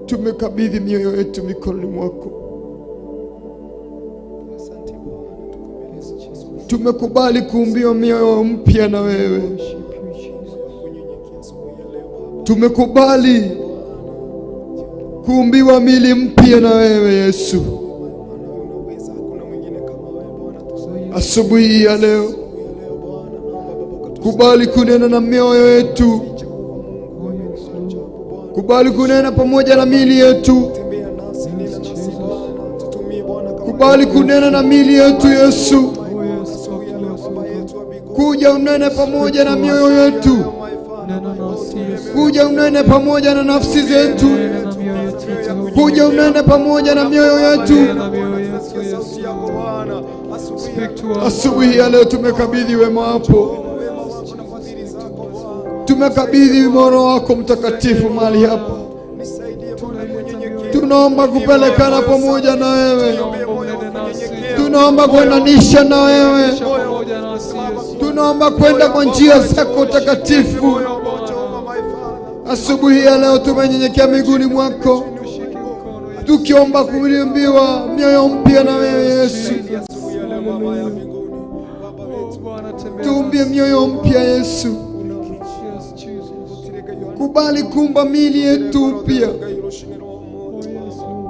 tumekabidhi mioyo yetu mikononi mwako. Tumekubali kuumbiwa mioyo mpya na wewe. Tumekubali kuumbiwa mili mpya na wewe Yesu. Asubuhi ya leo kubali kunena na mioyo yetu, kubali kunena pamoja na mili yetu, kubali kunena na mili yetu Yesu. Kuja unene pamoja na mioyo yetu, kuja unene pamoja na nafsi zetu, kuja unene pamoja na mioyo yetu. Asubuhi ya leo tumekabidhi wema wako, tumekabidhi Roho wako Mtakatifu mahali hapa. Tunaomba kupelekana pamoja na wewe, tunaomba kuendanisha na wewe, tunaomba kwenda kwa njia zako takatifu. Asubuhi ya leo tumenyenyekea miguuni mwako, tukiomba kuumbiwa mioyo mpya na wewe Yesu. Tuumbie mioyo mpya Yesu. Kubali kuumba mili yetu upya,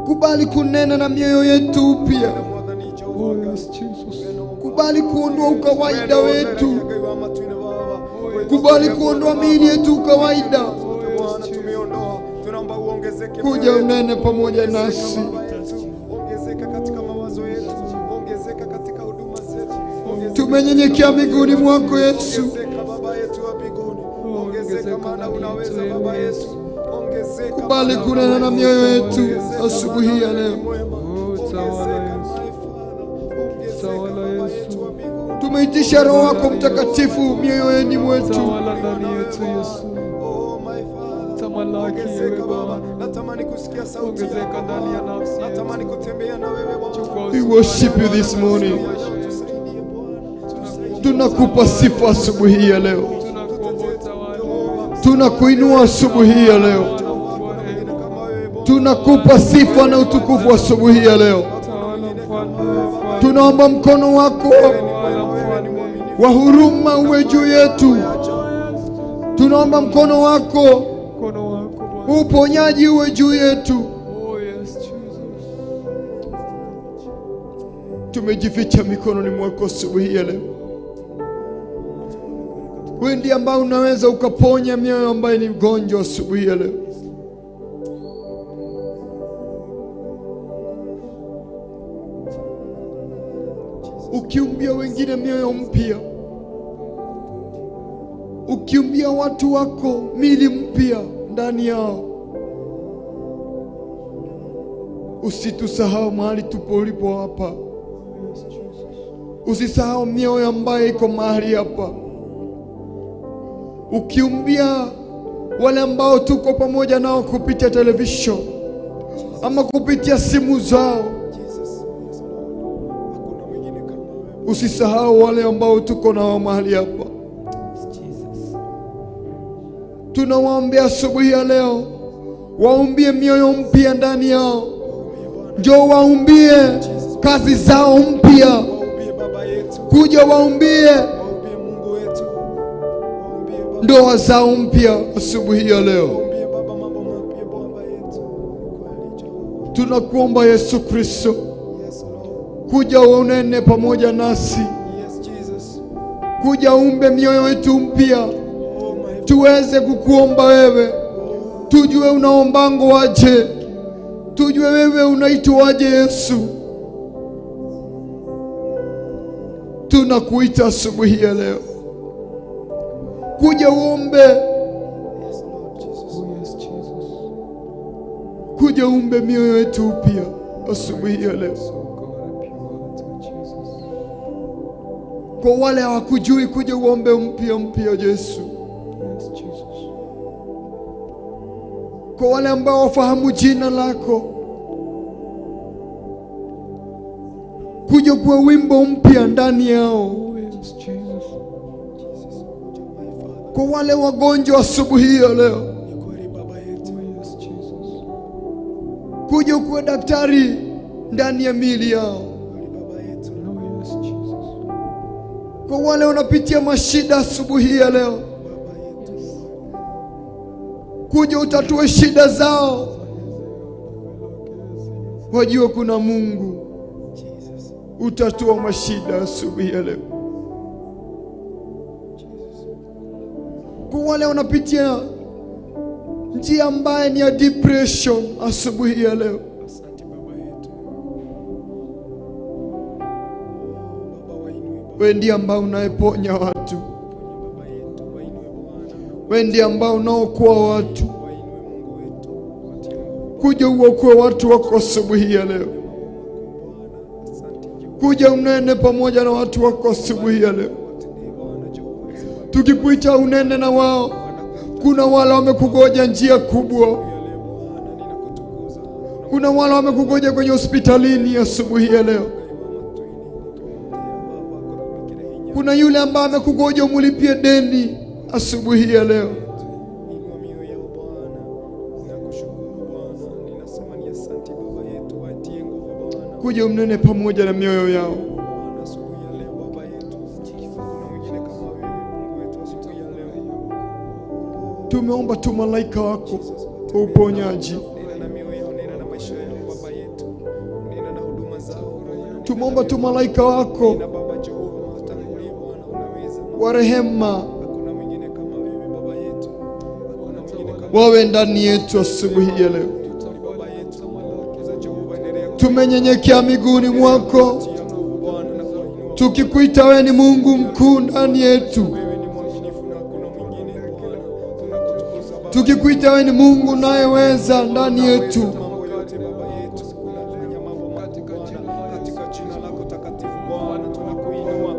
kubali kunena na mioyo yetu upya, kubali kuondoa ukawaida wetu, kubali kuondoa mili yetu ukawaida. Kuja unene pamoja nasi, tumenyenyekea miguuni mwako Yesu. Kubali kunena na mioyo yetu asubuhi ya leo. Tumeitisha Roho wako Mtakatifu mioyoni mwetu. We worship you this morning. Tunakupa sifa asubuhi ya leo, tunakuinua asubuhi ya leo, tunakupa sifa na utukufu asubuhi ya leo. Tunaomba mkono wako wa huruma uwe juu yetu. Tunaomba mkono wako uponyaji uwe juu yetu. Tumejificha mikononi mwako asubuhi ya leo. Wewe ndiye ambaye unaweza ukaponya mioyo ambayo ni mgonjwa asubuhi ya leo. ukiumbia wengine mioyo mpya, ukiumbia watu wako mili mpya ndani yao. Usitusahau mahali tupo ulipo hapa. Usisahau mioyo ambayo iko mahali hapa. Ukiumbia wale ambao tuko pamoja nao kupitia television ama kupitia simu zao, usisahau wale ambao tuko nao mahali hapa. Tunawaambia asubuhi ya leo, waumbie mioyo mpya ndani yao. Njoo waumbie kazi zao mpya. Kuja waumbie ndoa zao mpya asubuhi ya leo. Tunakuomba Yesu Kristo, kuja unene pamoja nasi. Kuja umbe mioyo yetu mpya, tuweze kukuomba wewe. Tujue unaombango waje, tujue wewe unaitwaje. Yesu, tunakuita asubuhi ya leo. Kuja uombe, kuja umbe mioyo yetu upya asubuhi ya leo. Kwa wale hawakujui, kuja uombe mpya Yesu. Kwa wale ambao wafahamu jina lako, kuja kwa wimbo mpya ndani yao. Kwa wale wagonjwa asubuhi ya leo, kuja kwa daktari ndani ya miili yao. Kwa wale wanapitia mashida asubuhi ya leo, kuja utatue shida zao. Wajua kuna Mungu utatua mashida asubuhi ya leo. Kwa wale wanapitia njia ambaye ni ya depression asubuhi ya leo, wewe ndiye ambao unayeponya watu, wewe ndiye ambao unaokoa watu. Kuja uokoe watu wako asubuhi ya leo. Kuja unene pamoja na watu wako asubuhi ya leo. Tukikuita unene na wao. Kuna wale wamekugoja njia kubwa, kuna wale wamekugoja kwenye hospitalini asubuhi ya leo. Kuna yule ambaye amekugoja umulipie deni asubuhi ya leo. Kuja umnene pamoja na mioyo yao. Tumeomba tu malaika wako wa uponyaji. Tumeomba tu malaika wako wa rehema wawe ndani yetu asubuhi ya leo. Tumenyenyekea miguuni mwako tukikuita wewe ni Mungu mkuu ndani yetu, tukikuita wewe ni Mungu unayeweza ndani yetu.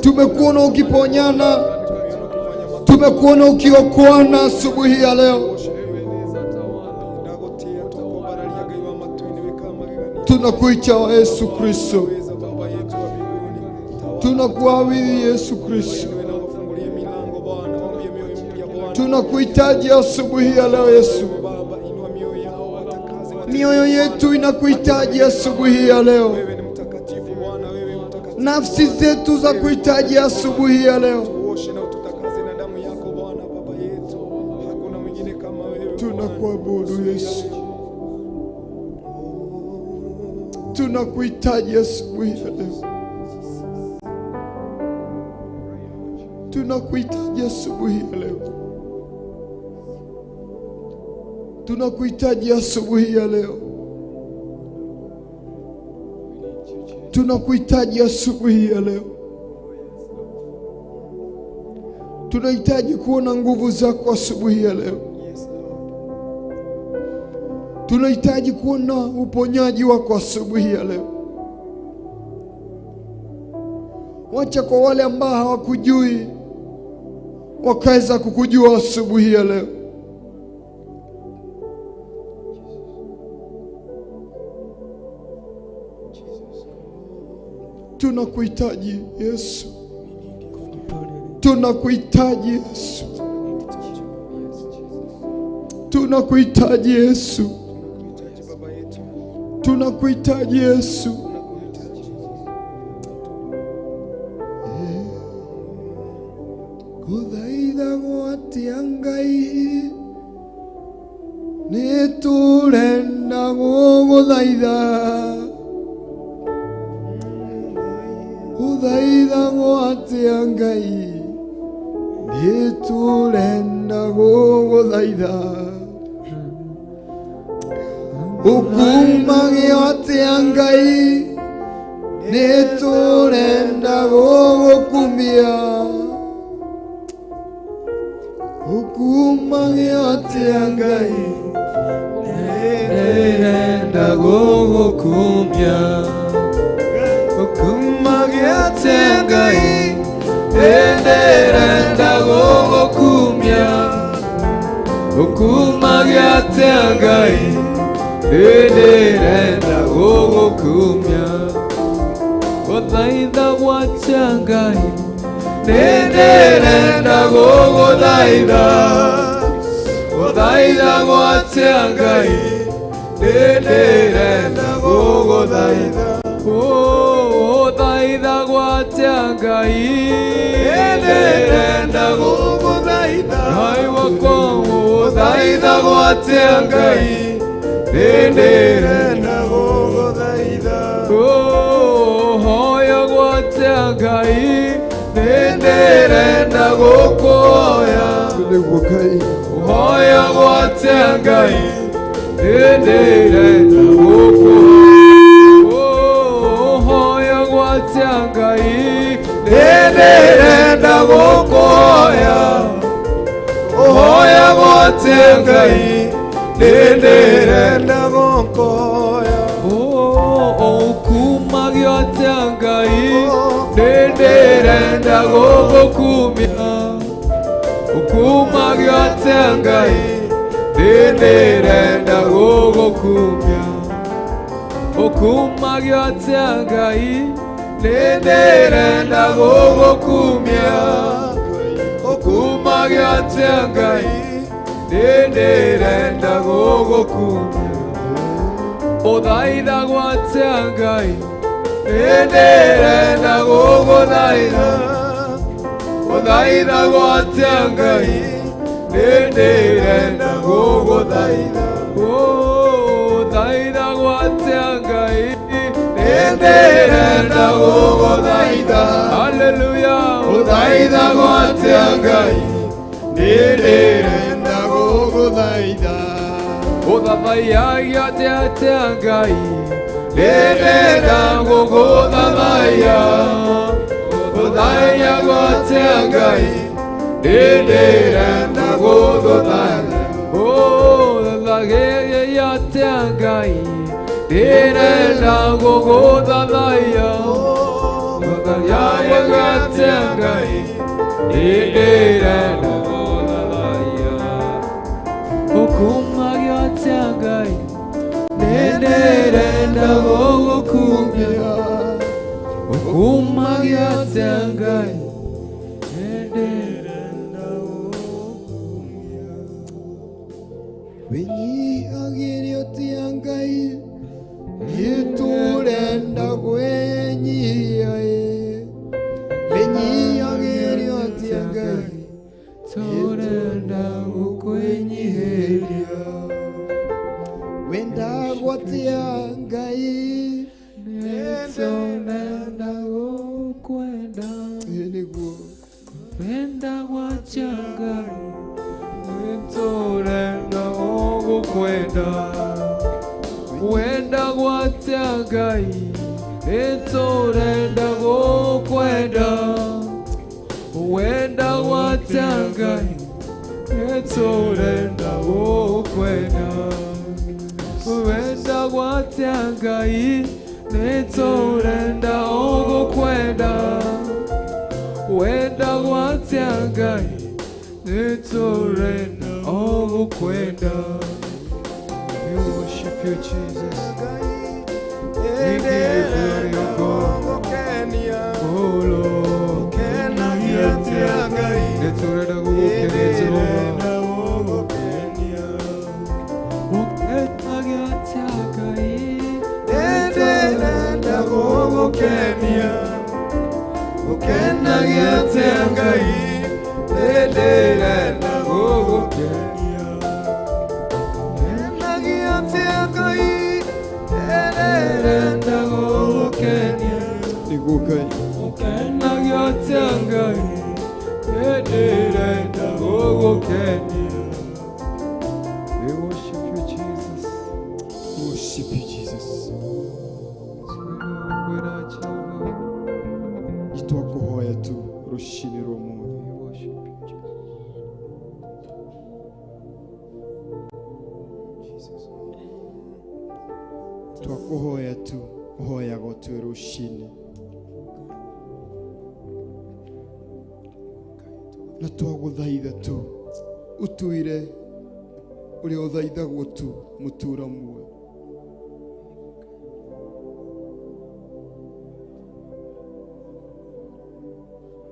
Tumekuona ukiponyana, tumekuona ukiokoana asubuhi ya leo. Tunakuita wa Yesu Kristo, tunakuabudu Yesu Kristo, tunakuhitaji asubuhi ya leo Yesu. Mioyo yetu inakuhitaji asubuhi ya leo, nafsi zetu za kuhitaji asubuhi ya leo. Tunakuabudu Yesu, tunakuhitaji asubuhi ya leo, tunakuhitaji asubuhi ya leo, tunakuhitaji asubuhi ya leo, tunakuhitaji asubuhi ya leo. Tunahitaji kuona nguvu zako asubuhi ya leo. Tunahitaji kuona uponyaji wako asubuhi ya leo. Wacha kwa wale ambao hawakujui wakaweza kukujua asubuhi ya leo. Tunakuhitaji Yesu. Tunakuhitaji Yesu. Tunakuhitaji Yesu. Tunakuhitaji Yesu. Kuthaitha gwatia Ngai niturenda guguthaitha. Kuthaitha gwatia Ngai niturenda guguthaitha. Ukumage atia Ngai niturenda gugukumia. Ukumage atia Ngai niturenda gugukumia. Ukumage atia Ngai niturenda gugukumia. Ukumage atia Ngai niturenda gugukumia. Guthaitha gwatia Ngai niturenda guguthaitha. Guthaitha gwatia Ngai niturenda guguthaitha. Guthaitha gwatia Ngai niturenda guguthaitha. Ngai wakwa guthaitha gwatia Ngai niturenda guguthaitha. Hoya gwatia Ngai niturenda gukuhoya. Hoya gwatia Ngai niturenda gukuhoya. Hoya gwatia Ngai niturenda gukuhoya. Hoya gwatia Ngai niturenda gukuhoya. Ukumage atia Ngai niturenda gugukumia. Ukumage atia Ngai niturenda gugukumia. Ukumage atia Ngai niturenda gugukumia. Ukumage atia Ngai niturenda gugukumia. Uthaitha gwatia Ngai niturenda guguthaitha. Uthaitha gwatia Ngai niturenda guguthaitha. Uthaitha gwatia Ngai niturenda guguthaitha. Hallelujah. Uthaitha gwatia Ngai niturenda guguthaitha. Uthathaiagia atia Ngai niturenda guguthathaiya. Uthathaiagia atia Ngai niturenda guguthathaiya. Uthathaiagia atia Ngai niturenda guguthathaiya. Uthathaiagia atia Ngai niturenda guguthathaiya. Ukumage atia Ngai niturenda gugukumia. Ukumage atia Ngai niturenda gugukumia. Winyihagire atia Ngai niturenda kwenyihia. Winyihagire atia Ngai turenda gukwenyihiria. Wenda gwatia Ngai niturenda gukwenda. Wenda gwatia Ngai niturenda gukwenda. Wenda gwatia Ngai niturenda gukwenda. Wenda gwatia gwatia Ngai nĩtũrenda gũkwenda wenda gwatia Ngai nĩtũrenda gũkwenda wenda gwatia Ngai nĩtũrenda gũkwenda. We worship you, Jesus. We give you glory, O God. Oh Lord, nĩtũrenda gũgũkenia We worship you, Jesus. Worship you, Jesus. Nitwakuhoya tu ruci-ini rw'umuthi. We worship you, Jesus. Twakuhoya tu uhoyaga tu ruci-ini. Na twaguthaitha tu utuire uria uthaithagwo tu mutura muoyo.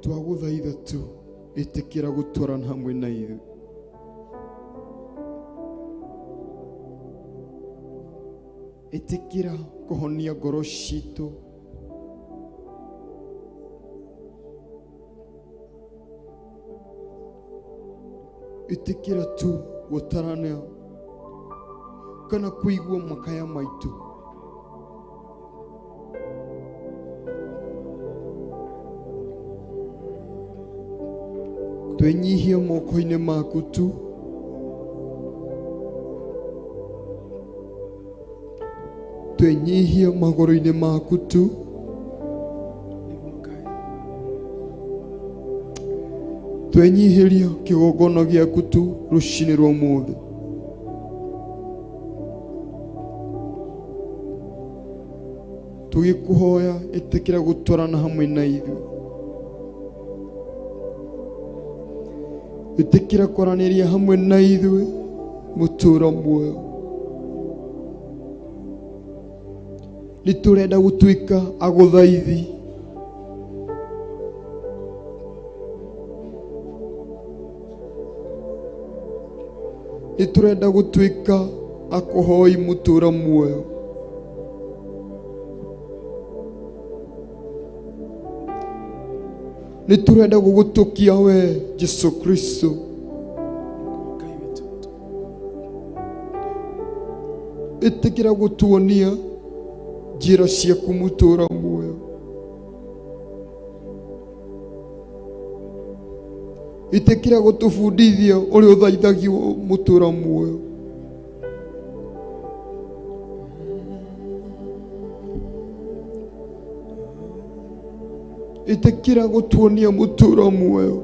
Twaguthaitha tu itikira gutwarana hamwe na ithuĩ. Itikira kuhonia ngoro ciitũ. Itikira tu gutarana kana kuigua makaya maitu. Twenyihie moko-inĩ maku tu. Twenyihie magũrũ-inĩ maku tu. Twenyihiria kigongona giaku tu ruci-ini rw'umuthi. Tugikuhoya itikira gutwarana hamwe na ithuĩ. Itikira kwaraniria hamwe na ithuĩ mutura muoyo. Niturenda gutuika aguthaithi. Niturenda gutuika akuhoi mutura muoyo. Niturenda gugutukia we Jesu Kristo. Itikira gutuonia njĩra ciaku mutura muoyo. Itikira gutubundithia uria uthaithagio mutura muoyo. Itikira gutuonia mutura muoyo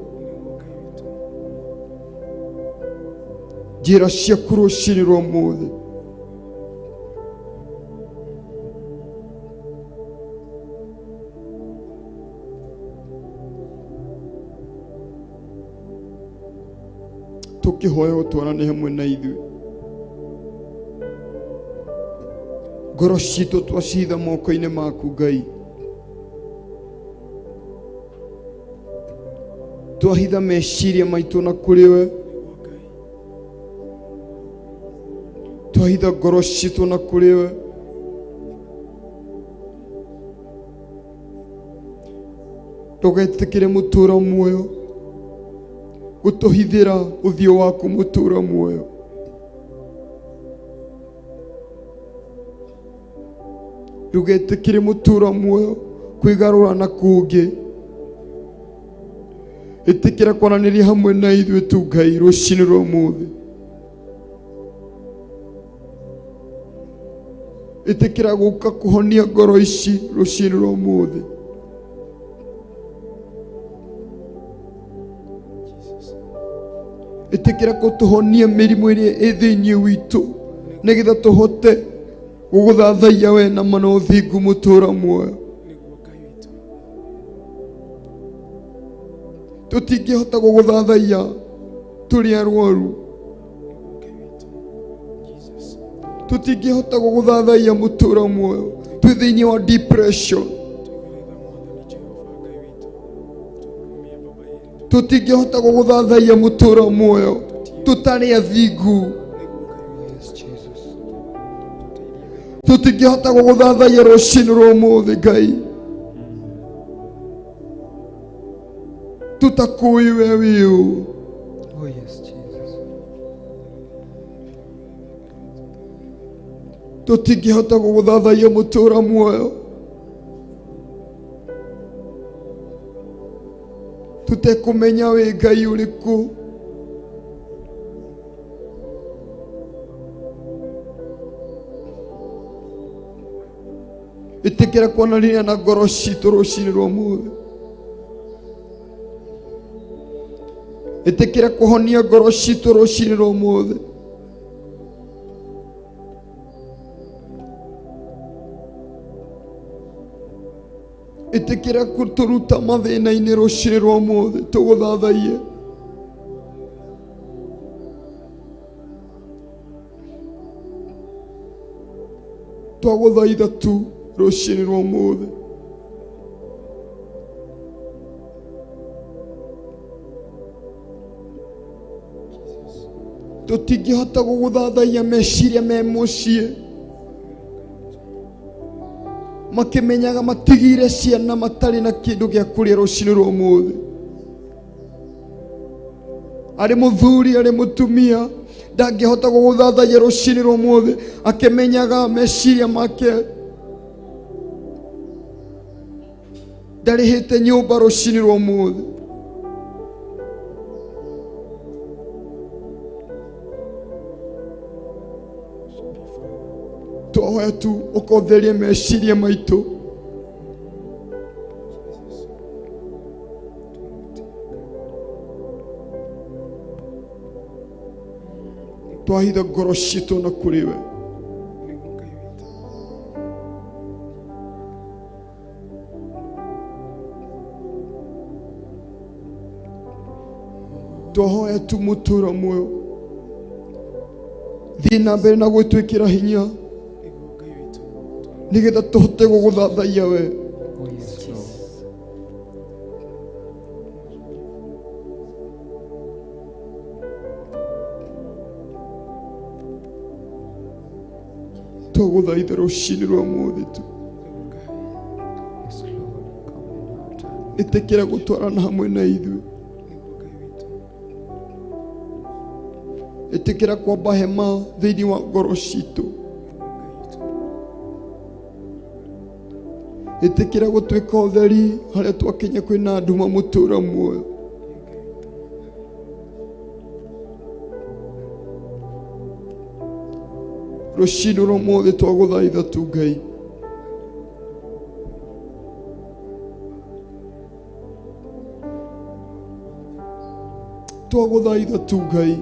njĩra ciaku ruci-ini rw'umuthi. Tukihoya utwarane hamwe na ithuĩ. Ngoro ciitũ twacitha moko-inĩ maku Ngai. Twahitha meciria maitũ na kũrĩ we. Twahitha ngoro ciitũ na kũrĩ we. Ndũgetĩkĩre mutura muoyo gutuhithira uthio waku mutura muoyo. Ndũgetĩkĩre mutura muoyo kwigarũra na kũngĩ. Itikira kwaraniria hamwe na ithuĩ tu Ngai ruci-ini rw'umuthi. Itikira guka kuhonia ngoro ici ruci-ini rw'umuthi. Itikira kutuhonia mirimu iria ithini witu nigetha tuhote guguthathaiya we na mana uthingu mutura muoyo. Tutingihota guguthathaiya turi arwaru. Tutingihota guguthathaiya mutura muoyo twi thiini wa depression. Tutingihota guguthathaiya mutura muoyo tutari athingu. Tutingihota guguthathaiya ruci-ini rwa umuthi Ngai tutakui we wiu. Oh yes, Jesus. Tutingihota guguthathaiya mutura muoyo tutekumenya we Ngai uriku. Itikira kwanania na ngoro citu ruci-ini rwa umuthi. Itikira kuhonia ngoro citu ruci-ini rwa umuthi. Itikira kuturuta mathina-ini ruci-ini rwa umuthi tuguthathaiye. Twaguthaitha tu ruci-ini rwa umuthi. Tutingihota guguthathaiya meciria me mucii makimenyaga matigire ciana matari na kindu gia kuria ruci-ini rwa umuthi. Ari muthuri ari mutumia ndangihota guguthathaiya ruci-ini rwa umuthi akimenyaga meciria make ndarihite nyumba ruci-ini rwa umuthi. Twahoya tu ukotherie meciria maitu. Twahitha ngoro citu na kuri we. Twahoya tu mutura muoyo thiĩ na mbere na gwĩtwĩkĩra hinya nigetha tuhote guguthathaiya we. Oh yes, Lord. Twaguthaitha ruci-ini rwa umuthi tu. Yes, Lord. Come in our time. Itikira gutwarana hamwe na ithuĩ. Itikira kwamba hema thiini wa ngoro citu. Itikira gutwika utheri haria twakinya kwina nduma mutura muoyo. Ruci-ini rwa umuthi twaguthaitha tu Ngai. Twaguthaitha tu Ngai.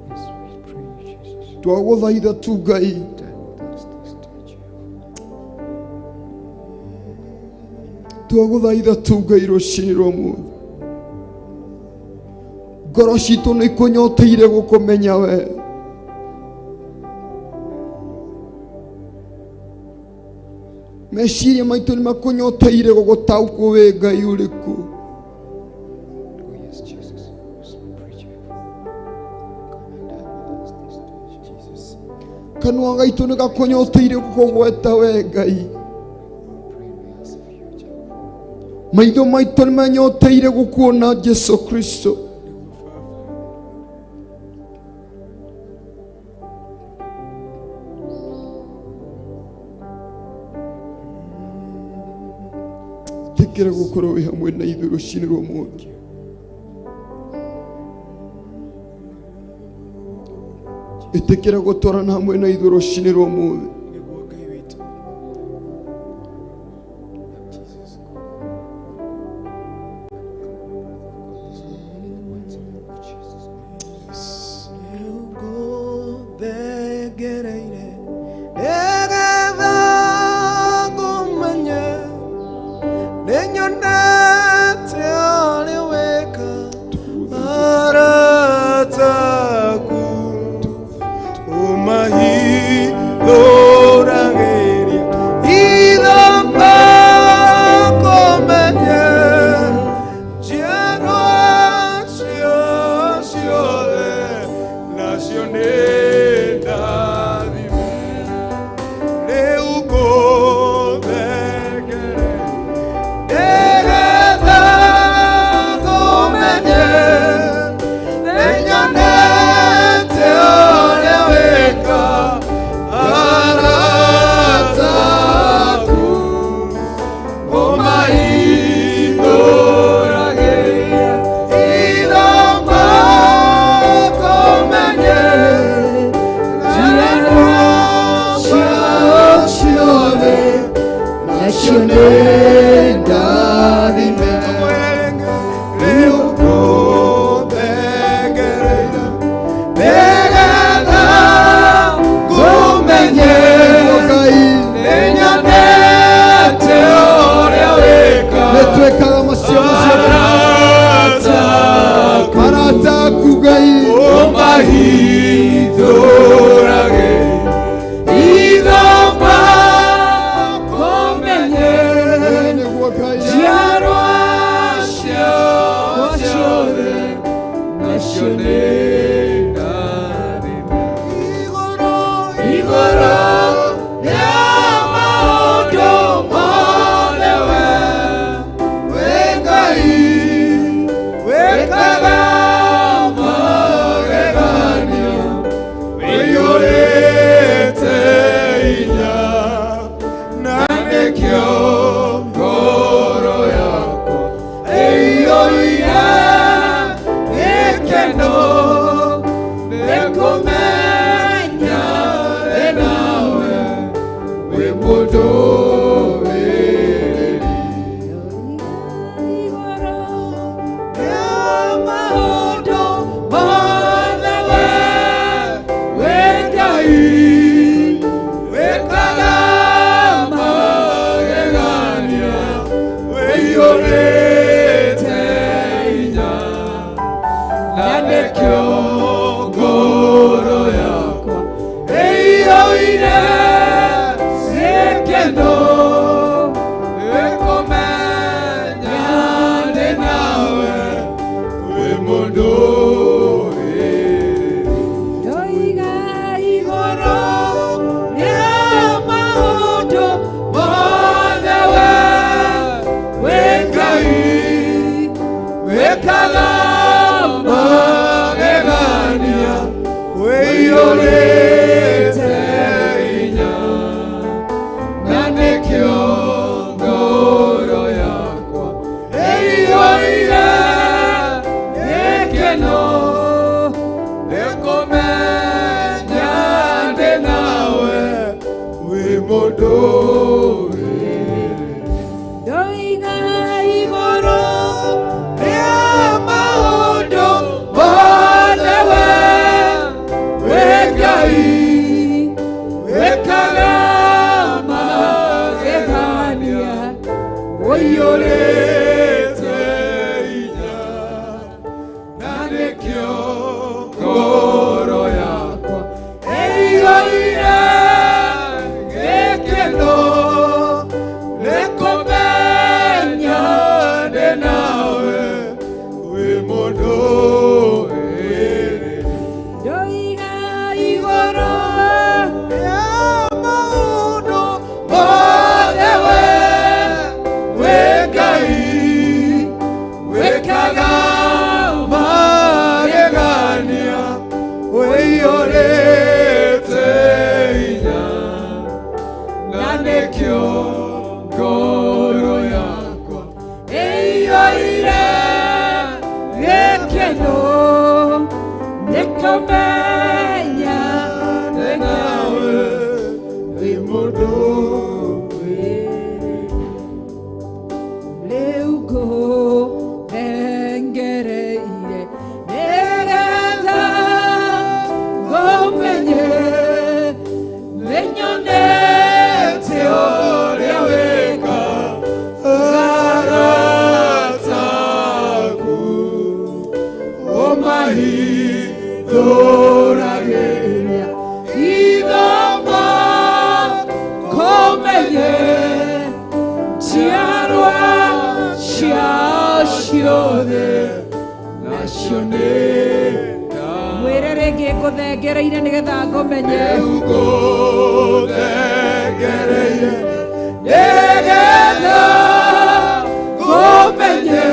Yes, we pray, Jesus. Twaguthaitha tu Ngai. Stand with us this day, Jehovah. Twaguthaitha tu Ngai ruci-ini rwa umuthi. Ngoro citu nĩ ikunyoteire gukumenya we. Meciria maitu nĩ makunyoteire gugutaũkwo we Ngai ũrĩkũ. Oh yes, Jesus. Yes, we pray, Jehovah. Come and dine with us this day, Jesus. Kanua gaitu nĩ gakunyoteire gukugweta we Ngai. Pray we ask of you, Jehovah. Maitho maitu nĩ manyoteire gukuona Jesu Kristo. Tikira gukorwo wi hamwe na ithuĩ ruci-ini rwa umuthi. Itikira gutwarana hamwe na ithuĩ ruci-ini rwa umuthi. ndathime rĩu ngũthegereire nĩgetha ngũmenye Ngai nĩnyonete ũrĩa wĩka nĩtwĩkaga macio marata aku Ngai ũmahithũrage ithoma kũmenye njiarwa ciothe nacio nĩ ndathime igũrũ rĩa maũndũ mothe we Ngai wĩkaga magegania wĩiyũrĩte hinya na nĩkĩo ngoro yakwa ĩiyũire gĩkeno nĩkũmenya ndĩ nawe wĩ mũndũ ngũthengereire nĩgetha ngũmenye ngũthengereire nĩgetha ngũmenye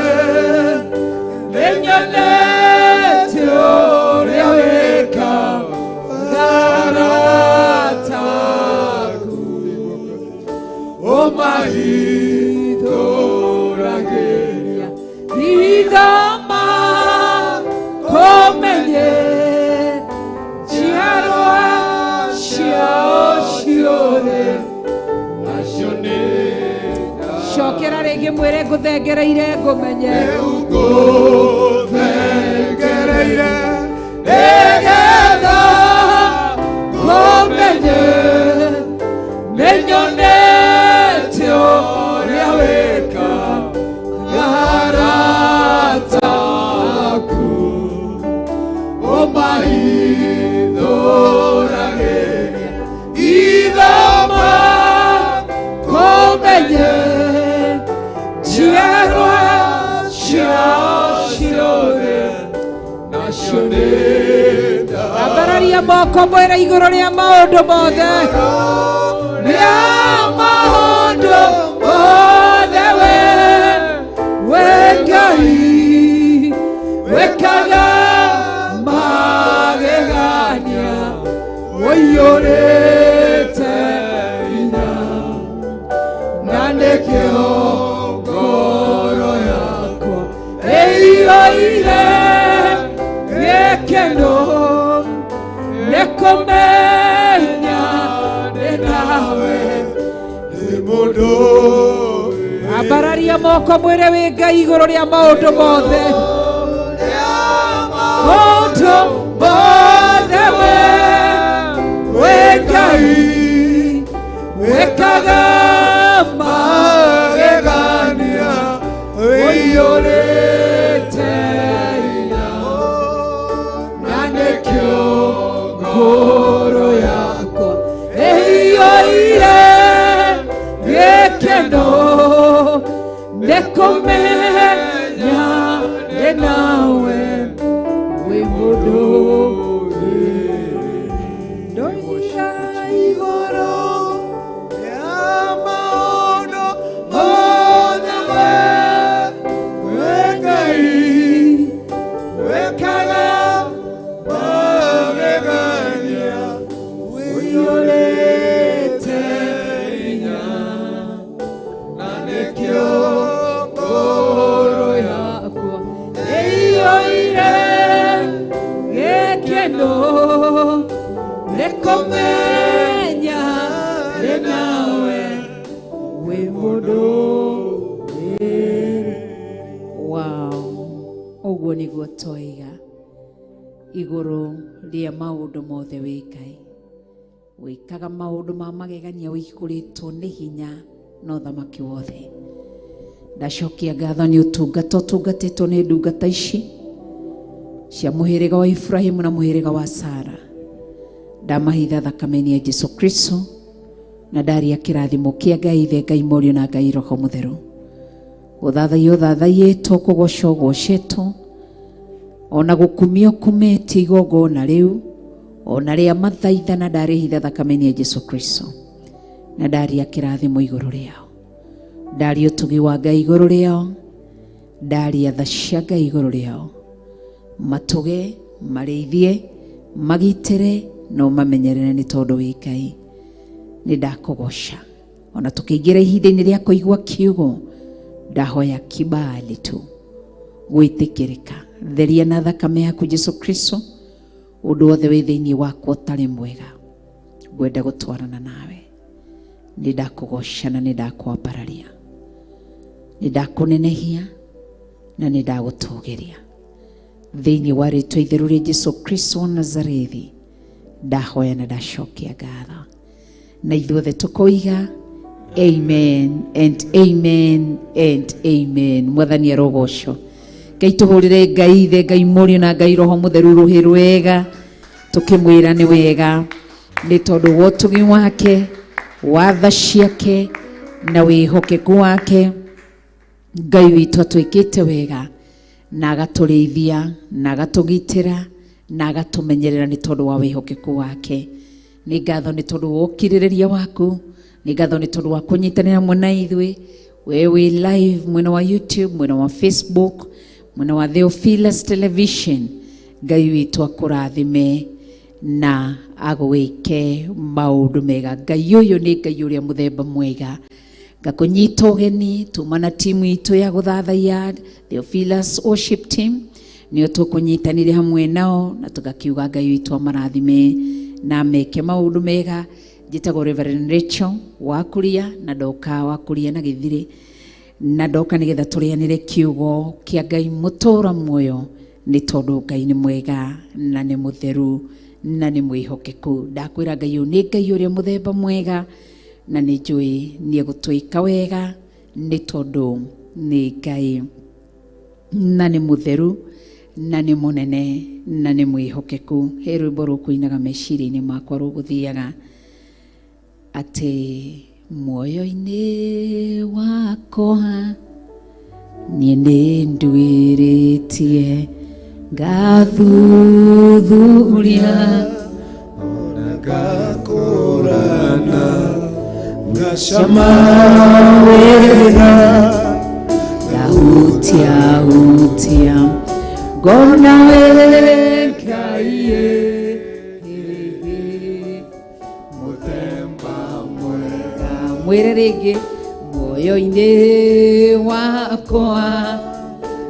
nĩnyonete ũrĩa wĩkaga arataku ũmahithũragĩria ithama kũmenye ciothe nacio nĩ cokera rĩngĩ mwĩre ngũthengereire ngũmenye ngũthengereire nĩgetha ngũmenye nĩnyonete ũrĩa wĩkaga arata aku ũmahithũragĩria ithama ngũmenye njiarwa ciao ciothe nacio nĩ ambararia moko mwĩre igũrũ rĩa maũndũ mothe rĩa maũndũ mothe we Ngai wĩkaga magegania ũiyũrĩte hinya na nĩkĩo ngoro yakwa ĩiyũire gĩkeno nĩkũmenya nĩ nawe wĩ mũndũ ambararia moko mwĩre wĩ Ngai igũrũ rĩa maũndũ mothe maũndũ mothe wĩ Ngai wĩkaga magegania ũiyũrĩte hinya na nĩkĩo ngoro yakwa ĩiyũire gĩkeno nĩkũmenya nĩ nawe wĩ mũndũ ndoiga igũrũ rĩa maũndũ mothe wĩ Ngai wĩkaga magegania ũiyũrĩte hinya na nĩkĩo ngoro yakwa ĩiyũire gĩkeno nĩkũmenya nĩ nawe wĩ mũndũ ũguo nĩguo toiga igũrũ rĩa maũndũ mothe wĩ Ngai wĩkaga maũndũ ma magegania wĩihũrĩtwo nĩ hinya na ũthamaki wothe. Ndacokia ngatho nĩ ũtungata ũtungatĩtwo nĩ ndungata ici cia mũhĩrĩga wa Ibrahimu na mũhĩrĩga wa Sara. Ndamahitha thakame-inĩ ya Jesu Kristo na ndaria kĩrathimo kĩa Ngai Ithe, Ngai Mũriũ na Ngai Roho Mũtheru. Gũthathaiyo thathaiyĩtwo, kũgocwo gocetwo, ona gũkumio kumĩtie igongona rĩu, ona rĩa mathaithana ndarĩhitha thakame-inĩ ya Jesu Kristo na ndaria kĩrathimo igũrũ rĩao. Ndaria ũtugi wa Ngai igũrũ rĩao, ndaria tha cia Ngai igũrũ rĩao. Matũge, marĩithie, magitĩre no mamenyerere nĩ tondũ wĩ Ngai. Nĩ ndakũgoca ona tũkĩingĩra ihinda-inĩ rĩa kũigua kiugo, ndahoya kibali tu gwĩtĩkĩrĩka. Theria na thakame yaku Jesu Kristo, ũndũ wothe wĩ thĩinĩ wakwa ũtarĩ mwega ngwenda gũtwarana nawe. Nĩ ndakũgoca na nĩ ndakwambararia, nĩ ndakũnenehia na nĩ ndagũtũgĩria thĩinĩ wa rĩtwa itheru rĩa Jesu Kristo wa Nazarethi. Ndahoya na ndacokia ngatho na ithuothe tũkoiga amen and amen and amen. Mwathani arogocwo. Ngai tũhũrĩre Ngai Ithe, Ngai Mũriũ na Ngai Roho Mũtheru rũhĩ rwega, tũkĩmwĩra nĩ wega nĩ tondũ wa ũtugi wake, watha ciake na wĩhokeku wake. Ngai witũ atwĩkĩte wega na agatũrĩithia na agatũgitĩra na agatũmenyerera nĩ tondũ wa wĩhokeku wake. Nĩ ngatho nĩ tondũ wa ũkirĩrĩria waku, nĩ ngatho nĩ tondũ wa kũnyitanĩra hamwe na ithuĩ. Wewe live mwena wa YouTube, mwena wa Facebook, mwena wa Theophilus Television. Ngai witũ akũrathime na agwĩke maũndũ mega. Ngai ũyũ nĩ Ngai ũrĩa mũthemba mwega. Ngakũnyita ũgeni tumana timu itũ ya gũthathaiya Theophilus Worship Team, nĩo tũkũnyitanĩre hamwe nao na tũgakiuga Ngai witũ amarathime na meke maũndũ mega. Njĩtagwo Reverend Rachel wa kuria na ndoka wa kuria na Gĩthiri. na ndoka nigetha turianire kiugo kia Ngai mutura muoyo ni tondu Ngai ni mwega na ni mutheru na ni mwihokeku. Ndakwira Ngai uyu ni Ngai uria muthemba mwega na ni njui ni egutwika wega ni tondu ni Ngai na ni mutheru na ni munene na ni mwihokeku. He rwimbo rukuinaga meciria-ini makwa ruguthiaga ati muoyo-ini wakwa nie ni nduiritie ngathuthuria ona ngakurana ngacama wega ngahutia ngona Ngai muthemba mwega. Mwire ringi muoyo-ini wakwa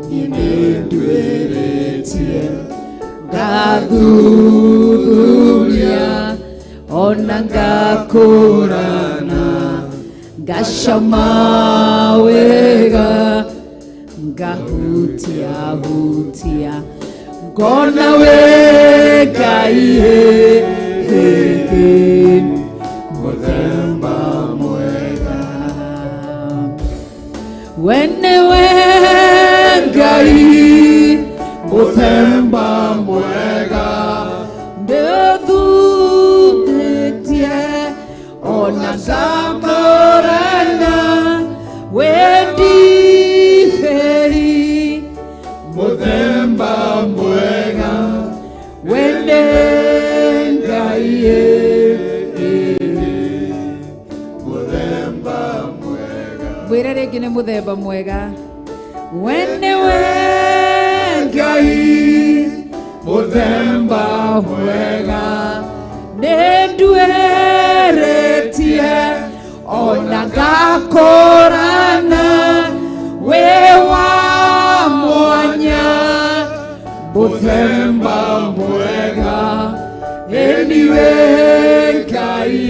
nie ni nduiritie ngathuthuria ona ngakurana ngacama wega ngahutia ngona Ngai muthemba mwega. Wenewe Ngai muthemba mwega nduthuthĩtie ona ngakorana wendiberi muthemba mwega wende Ngai muthemba mwega. Mwire ringi ni muthemba mwega. Wenewe Ngai muthemba mwega nindweretie ona ngakorana we wa mwanya muthemba mwega endiwe Ngai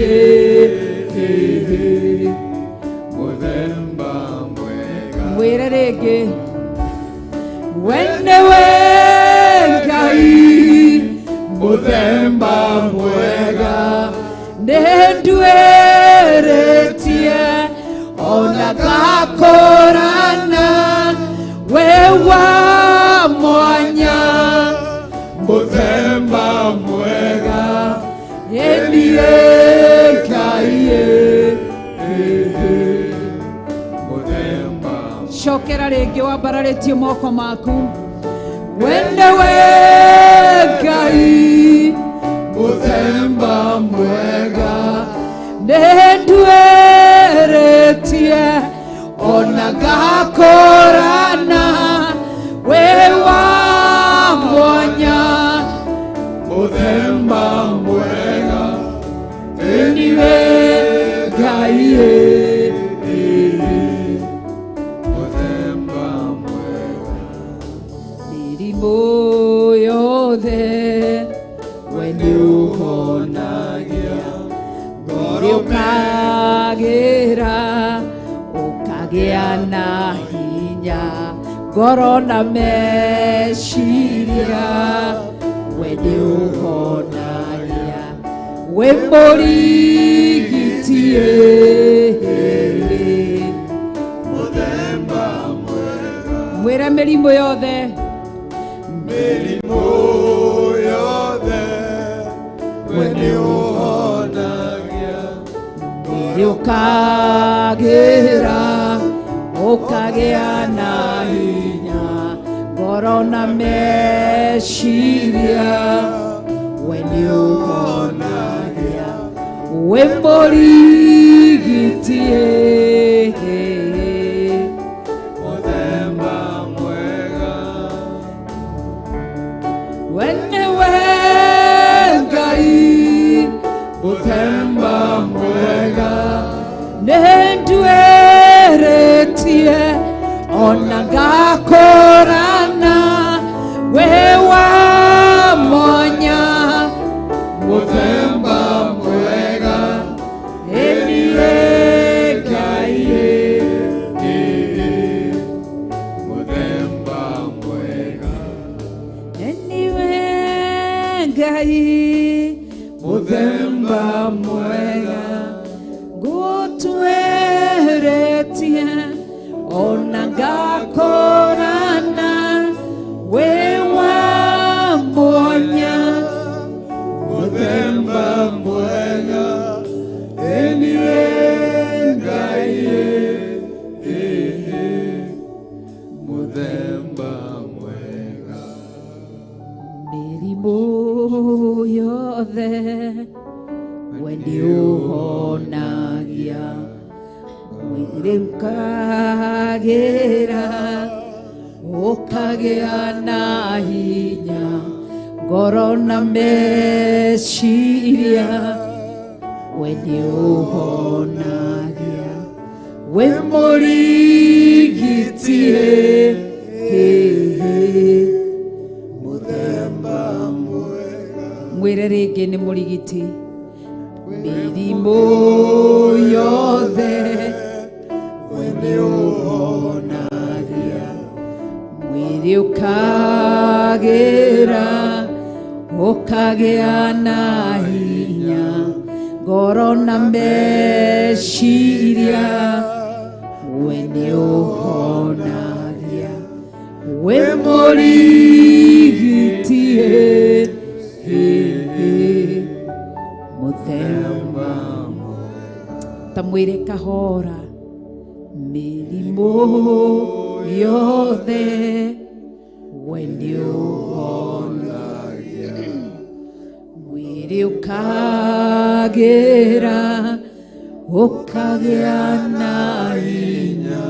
muthemba mwega. Mwire ringi wenewe Ngai muthemba mwega nindweretie ona ngakorana we wa mwanya muthemba mwega endie Ngai muthemba. Cokera ringi wambararetie moko maku. Wenewe Ngai muthemba mwega nindweretie ona ngakorana we wa mwanya muthemba mwega endiwe Ngai muthemba mwega. Mirimo yothe we niuhonagia ukagira ukagĩa na hinya ngoro na meciria we niuhonagia we mũrigitie muthemba mwega. Mwĩre mĩrimũ yothe we niuhonagia ukagĩra ukagĩa na hinya ngoro na meciria we niuhonagia we mũrigitie muthemba mwega. Wenewe Ngai muthemba mwega nindweretie ona ngakorana we wa mwanya muthemba mwega endie Ngai Ngai muthemba mwega ngũtweretie ona ngakorana we wa mwanya muthemba mwega eniwe Ngai muthemba mwega mĩrimũ yothe we nĩũhonagia mwĩrĩ ũkagĩra ũkagĩa na hinya ngoro na meciria we nĩũhonagia we mũrigitie muthemba mwega mwĩre rĩngĩ nĩ mũrigiti mĩrimũ yothe we nĩũhonagia mwĩrĩ ũkagĩra ũkagĩa na hinya ngoro na meciria we nĩũhonagia we mũrigitie muthemba ta mwĩrĩ kahora mĩrimũ yothe we nĩũhonagia mwĩrĩ ũkagĩra ũkagĩa na hinya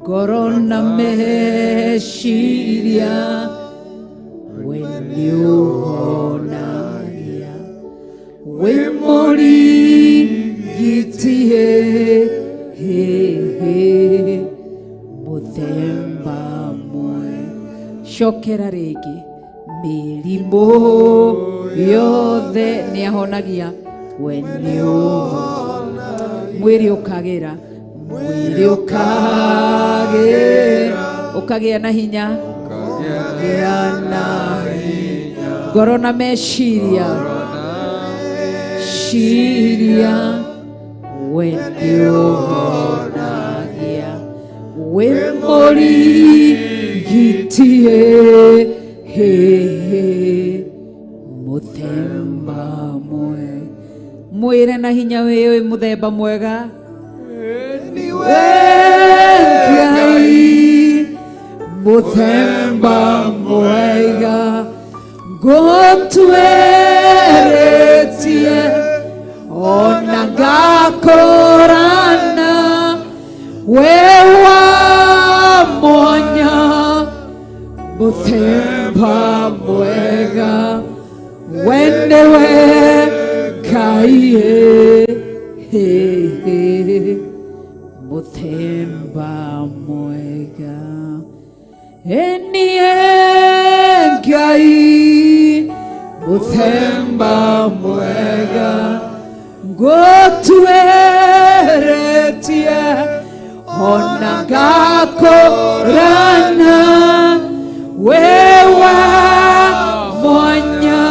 ngoro na meciria we nĩũhonagia we mũrigitie muthemba cokera rĩngĩ mĩrimũ yothe nĩahonagia we nĩũhonagia mwĩrĩ ũkagĩra mwĩrĩ ũkagĩra ũkagĩa na hinya ngoro na meciria we nĩũhonagia we mũrigitie muthemba mwega mwĩre na hinya wĩ muthemba mwega niwe Ngai muthemba mwega ngũtweretie ona ngakorana we wa mwanya muthemba mwega wendewe Ngai muthemba mwega enie Ngai muthemba mwega ngũtweretie ona ngakorana we wa mwanya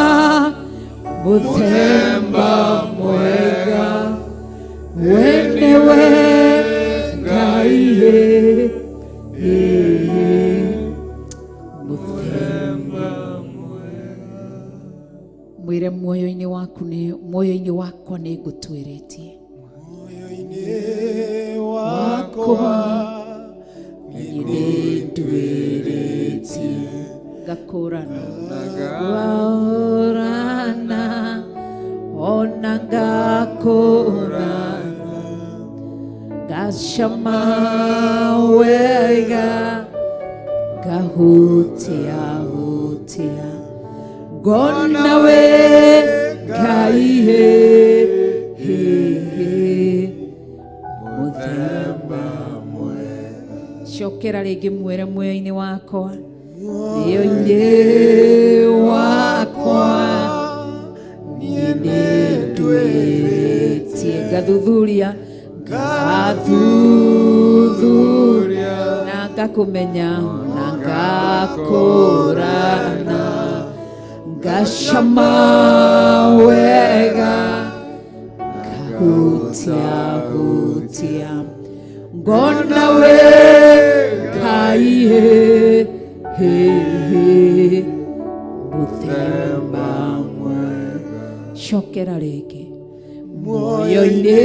muthemba mwega wendewe Ngai muthemba mwega mwĩre muoyo-inĩ waku muoyo-inĩ wakwa nĩ ngũtwĩrĩtie muoyo-inĩ wakwa nĩ ndwĩrĩtie ngakũrana ona ngakũrana ngacama wega ngahutia ngona we Ngai muthemba mwega cokera rĩngĩ mwĩre muoyo-inĩ wakwa muoyo-inĩ wakwa niĩ nĩ ndwĩrĩtie ngathuthuria na ngakũmenya na ngakũrana ngashama wega hutia ngona we kaihe muthemba mwega. Cokera rĩngĩ. Muoyo-inĩ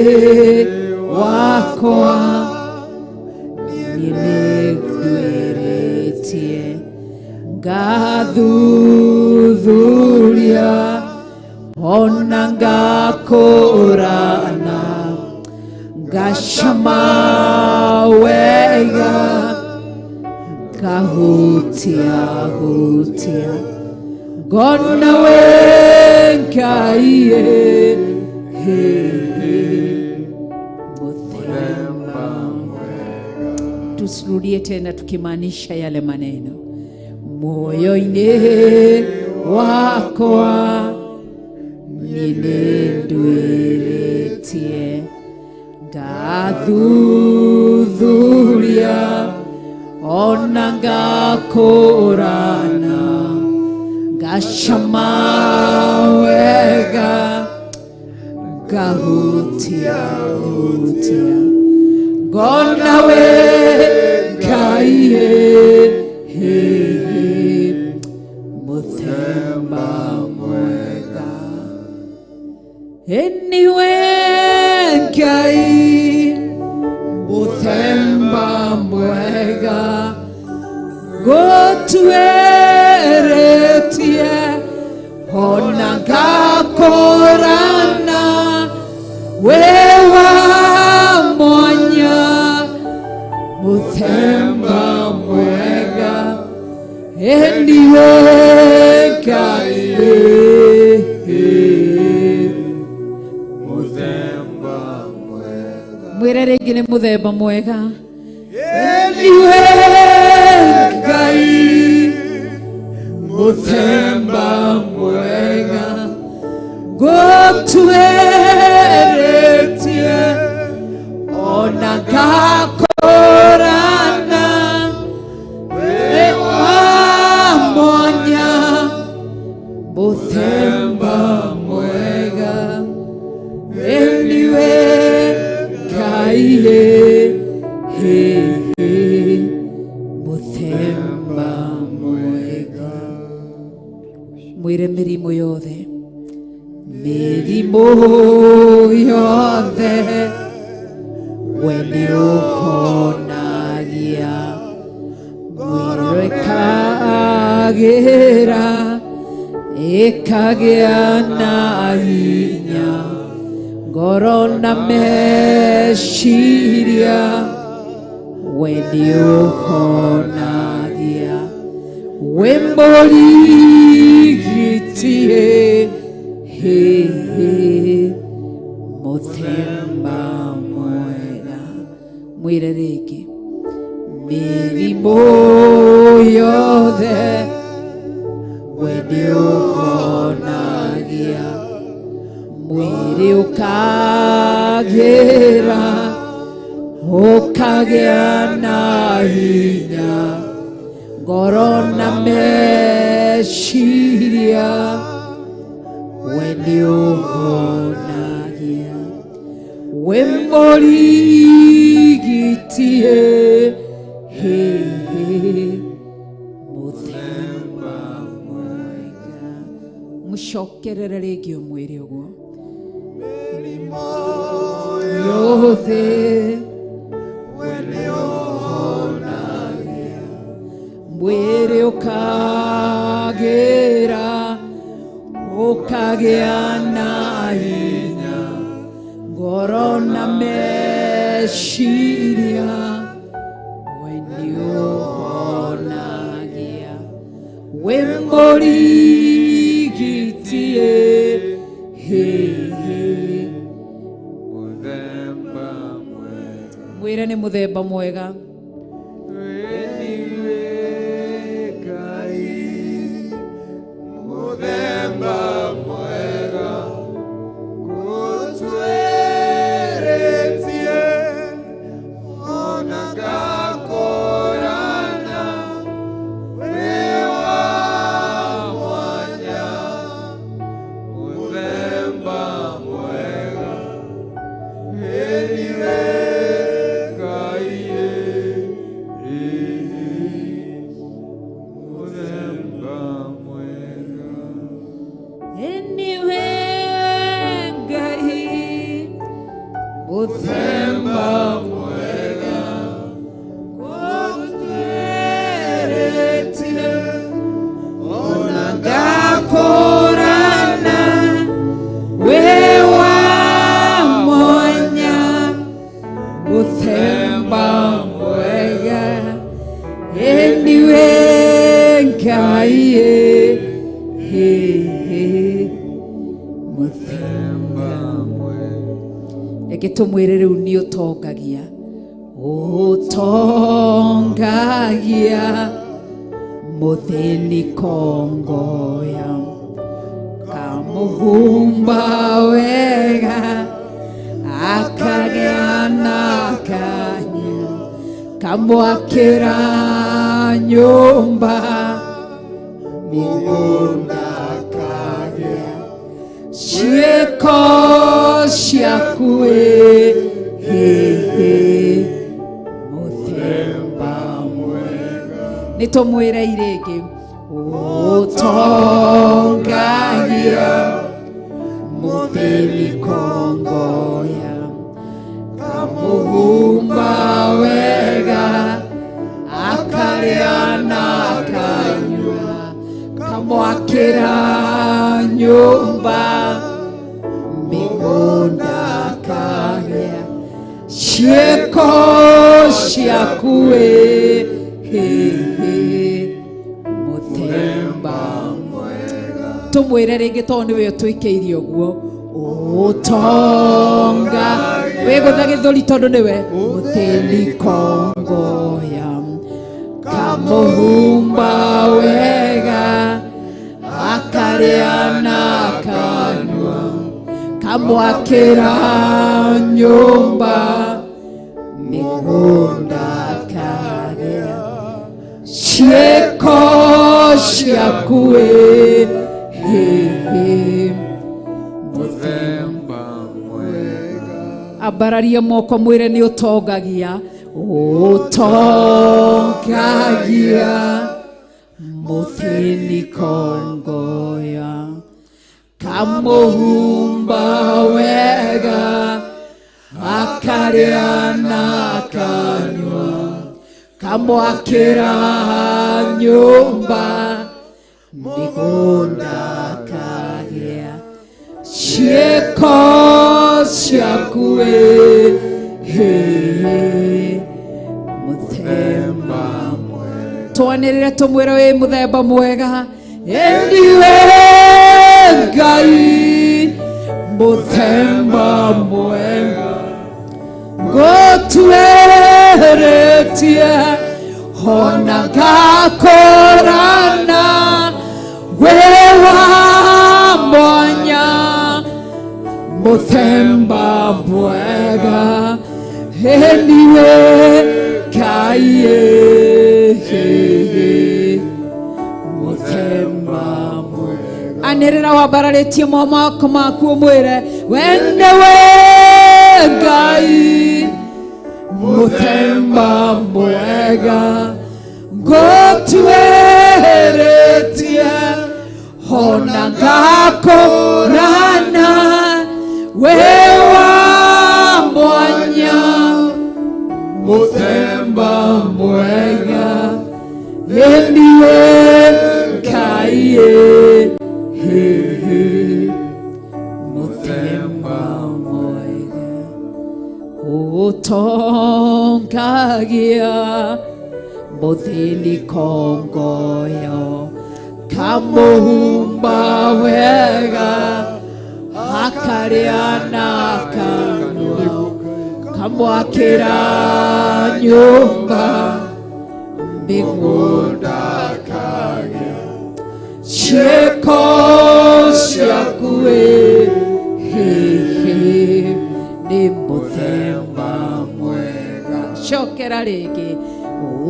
wakwa niĩ nĩngwĩrĩtie ngathuthuria ona ngakũrana ngacama wega ngahutia ngona we Ngai muthemba mwega. Tusirudie tena tukimaanisha yale maneno. Moyo-inĩ wakwa nĩndwĩrĩtie ngathuthuria ona ngakũrana ngacama wega ngahutia ngona we Ngai muthemba mwega. Niwe Ngai muthemba mwega gũtuĩrĩtie ona ngakũrana we wa mwanya muthemba mwega. Niwe Ngai muthemba mwega. Mwĩre rĩngĩ nĩ muthemba mwega. Niwe Ngai muthemba mwega gũtuĩrĩtie ona ngakũrana we wa mwanya muthemba mwega. Niwe Ngai muthemba mwega. Mwĩre mĩrimũ yothe we nĩũhonagia. Mwĩrĩ ĩkagĩa na hinya ngoro na meciria we nĩũhonagia. We mũrigitie muthemba mwega. Mwĩre rĩngĩ. Mĩrimũ yothe we nĩũhonagia. Mwĩrĩ ũkagĩa na hinya ngoro na meciria we nĩũhonagia. We mũrigitie muthemba mwega. Mũcokerere rĩngĩ ũmwĩre ũguo. Yothe we nĩũhonagia. Mwĩrĩ ũkagĩa na hinya ngoro na meciria we nĩũhonagia. We mũrigitie muthemba mwega. Mwĩre nĩ muthemba mwega. Muthemba mwega gũtuĩrĩtie ona ngakũrana we wa mwanya Ngai muthemba eke tumwire riu ni utongagia muthini kongoya kamuhumba wega akagĩa na kanya kamwakĩra nyũmba mũgũnda akagĩa ciĩko ciaku mũthemba mwega nĩtũmwĩre irĩngĩ ũtongagia muthini kongoya kamuhumba wega akarĩa na akanyua kamwakĩra nyũmba mĩgũnda akagĩa ciĩko ciaku mũthemba mwega tũmwĩre rĩngĩ tondũ nĩwe ũtwĩkĩire ũguo ũtonga wĩgũtha gĩthũri tondũ nĩwe mũthĩni kongoya kamũhumba wega akarĩa na akanyua kamwakĩra nyũmba mĩgũnda akagĩa ciĩko ciaku mũthemba mwega ambararia moko mwĩre nĩ ũtongagia muthini kongoya kamũhumba wega akarĩa na akanyua kamwakĩra nyũmba mĩgũnda akagĩa ciĩko ciaku mũthemba mwega twanĩrĩre tũmwĩre wĩ mũthemba mwega endiwe Ngai mũthemba mwega ngũtuĩrĩtie ona ngakorana we wa mwanya muthemba mwega endiwe Ngai muthemba mwega anĩrĩra wambararĩtie moko maku ũmwĩre we nĩwe Ngai muthemba mwega ngũtuĩrĩtie ona ngakorana we wa mwanya muthemba mwega endiwe Ngai muthemba mwega ũtongagia muthini kongoyo kamũhumba wega akarĩa na akanyua kamwakĩra nyũmba mĩgũnda akagĩa ciĩko ciaku nĩ mũthemba mwega cokera rĩngĩ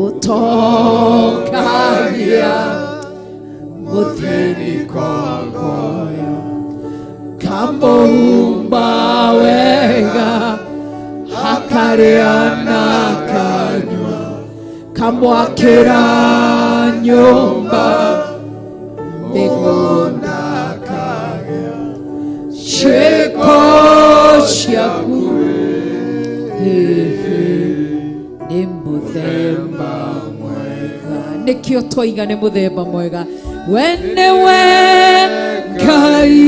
ũtongagia muthini kongoyo kamũhumba wega akarĩa na akanyua kamwakĩra nyũmba mĩgũnda akagĩa ciĩko ciaku nĩ mũthemba mwega nĩkĩo twoiga nĩ mũthemba mwega we nĩwe Ngai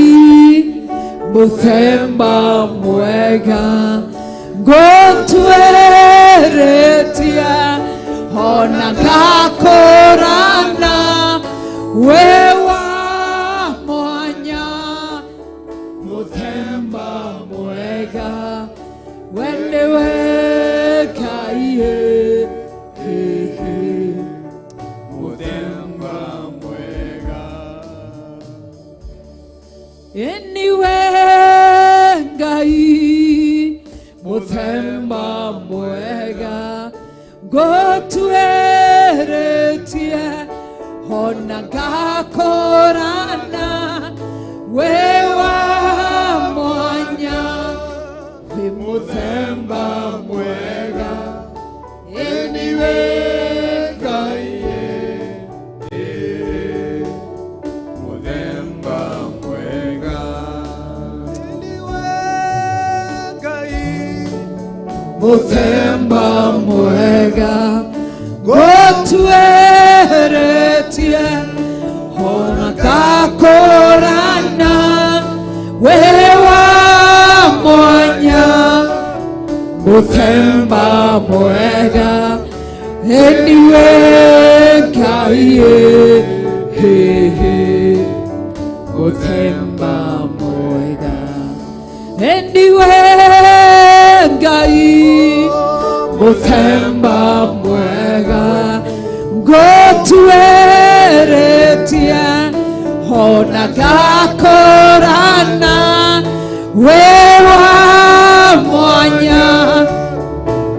muthemba mwega ngũtuĩrĩtie ona ngakorana wewa mwanya muthemba mwega wendewe kaiye muthemba mwega eniwe ngai muthemba mwega gotueretie hona gakorana wewa mwanya we muthemba mwega eniwe kaiye muthemba mwega eniwe kai muthemba mwega gotueretie hona gakorana wewa mwanya muthemba mwega eniwe kaiye muthemba mwega eniwe ngai muthemba mwega gotueretie hona gakorana wewa mwanya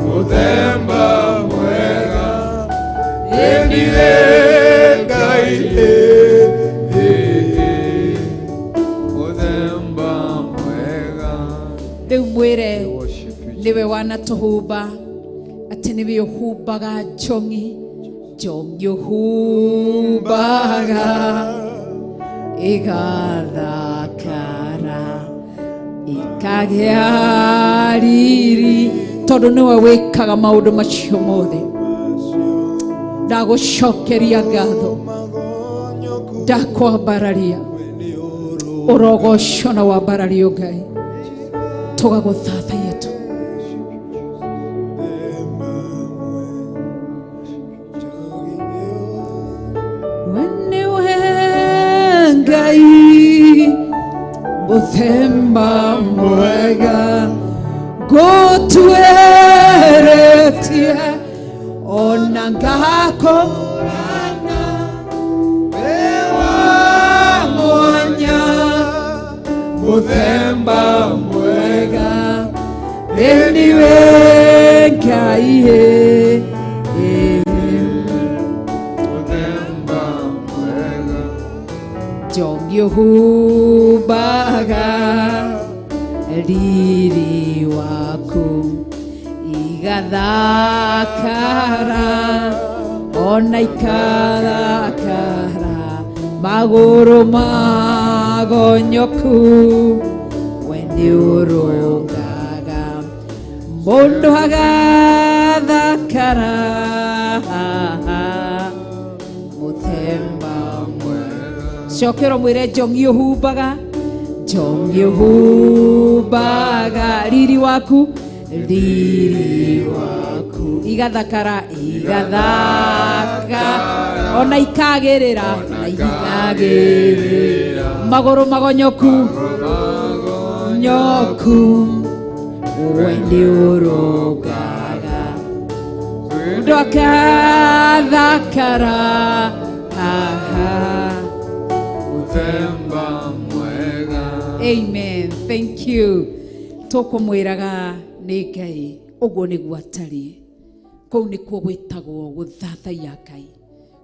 muthemba mwega eniwe ngai muthemba mwega riu mwire niwe wanatuhumba ati niwe uhumbaga njongi uhumbaga igathakara ikagĩa riri tondu niwe wikaga maundu macio mothe ndagucokeria ngatho ndakwambararia urogoco na wambarario Ngai tugaguthathaia tu Ngai muthemba mwega gotueretie ona ngakorana wewa mwanya muthemba mwega eniwe Ngai uhumbaga riri waku igathakara ona ikathakara maguru magonyoku wendi urungaga mundu agathakara muthemba cokero mwire njongi uhumbaga riri waku igathakara ona ikagirira maguru magonyoku wendi urungaga mundu akathakara Amen. Thank you. Tukumwiraga ni Ngai uguo niguo atari kou nikuo gwitagwo guthathaia Ngai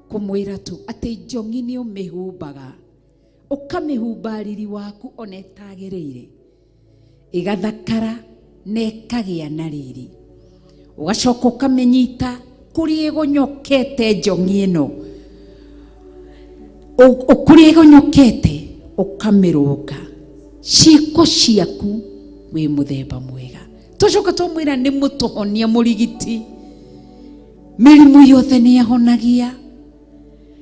kumwira tu ati njongi ni umihumbaga ukamihumba riri waku ona etagiriire igathakara na ikagia na riri ugacoka ukamenyita kuri igunyokete njongi ino ukuri igunyokete ukamirunga ciiko ciaku wi muthemba mwega tucoka tumwira ni mutuhonia murigiti mirimu yothe ni ahonagia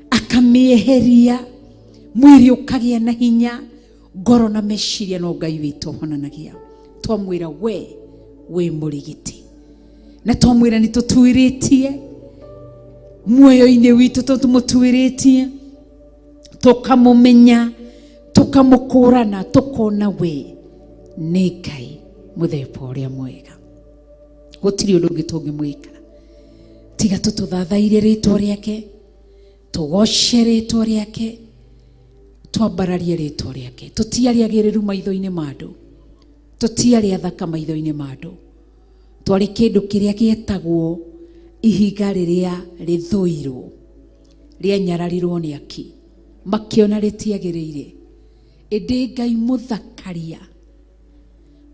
akamieheria mwiri ukagia na hinya ngoro na meciria no Ngai witu honanagia twamwira we murigiti na twamwira ni tutuiritie muoyo-ini witu tumutuiritie tukamumenya tukamukũrana tukona we nĩ Ngai mũthemba ũrĩa mwega. Gũtirĩ ũndũ ũngĩ tũngĩmwĩka tiga tũtũthathaire rĩtwa rĩake, tũgoce rĩtwa rĩake, twambararie rĩtwa rĩake. Tũtiarĩ agĩrĩru maitho-inĩ ma andũ, tũtiarĩ athaka maitho-inĩ ma andũ, twarĩ kĩndũ kĩrĩa gĩetagwo ihiga rĩrĩa rĩthũirwo, rĩanyararirwo nĩ aki, makĩona rĩtiagĩrĩire. Ĩndĩ Ngai mũthakaria,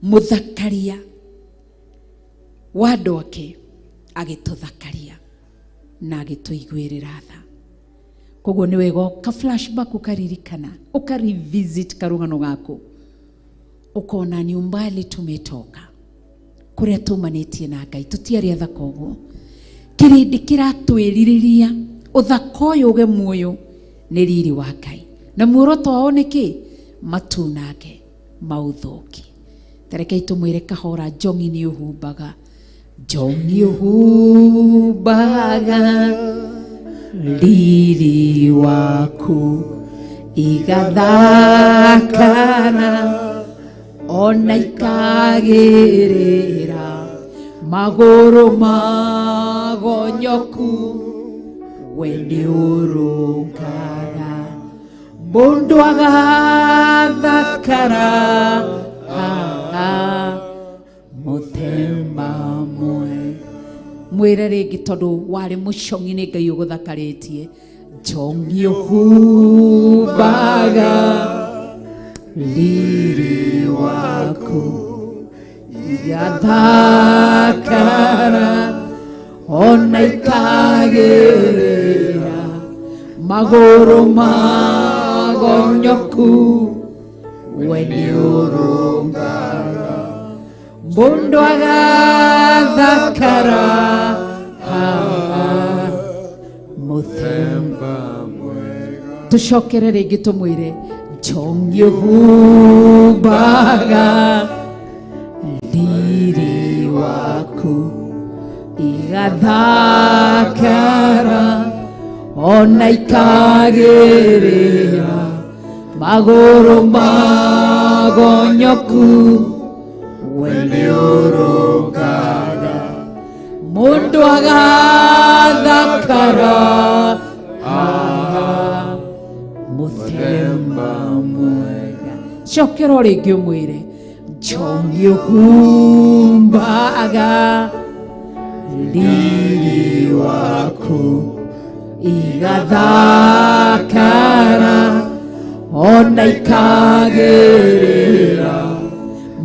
mũthakaria wa andũ ake agĩtũthakaria na agĩtũiguĩrĩra tha. Koguo nĩ wega ka flashback ukaririkana, ukarevisit karũgano gaku, ukona ni umbali tumetoka, kuria tumanĩtie na Ngai. Tũtiarĩ athaka ũguo, kĩrĩndĩ kĩratwĩrirĩria ũthaka ũyũ ũge muoyo nĩ riri wa Ngai. Na muoroto wao nĩ kĩ? Matunange maũthũki. Tareke tũmwĩre kahora, njongi nĩ ũhumbaga, njongi ũhumbaga riri waku igathakara, ona ikagĩrĩra magũrũ magonyoku, we nĩ ũrũngaga mũndũ agathakara mũthemba mwega. Mwĩre rĩngĩ tondũ warĩ mũcongi nĩ Ngai ũgũthakarĩtie, njongi ũhumbaga riri waku igathakara, ona ikagĩrĩra magũrũ magonyoku, we nĩ ũrũngaga mũndũ agathakara mũthemba mwega. Tũcokere rĩngĩ tũmwĩre, njongi ũhumbaga riri waku igathakara, ona ikagĩrĩra magũrũ magonyoku, we nĩ ũrũngaga mũndũ agathakara mũthemba mwega. Cokera rĩngĩ ũmwĩre, njongi ũhumbaga riri waku igathakara, ona ikagĩrĩra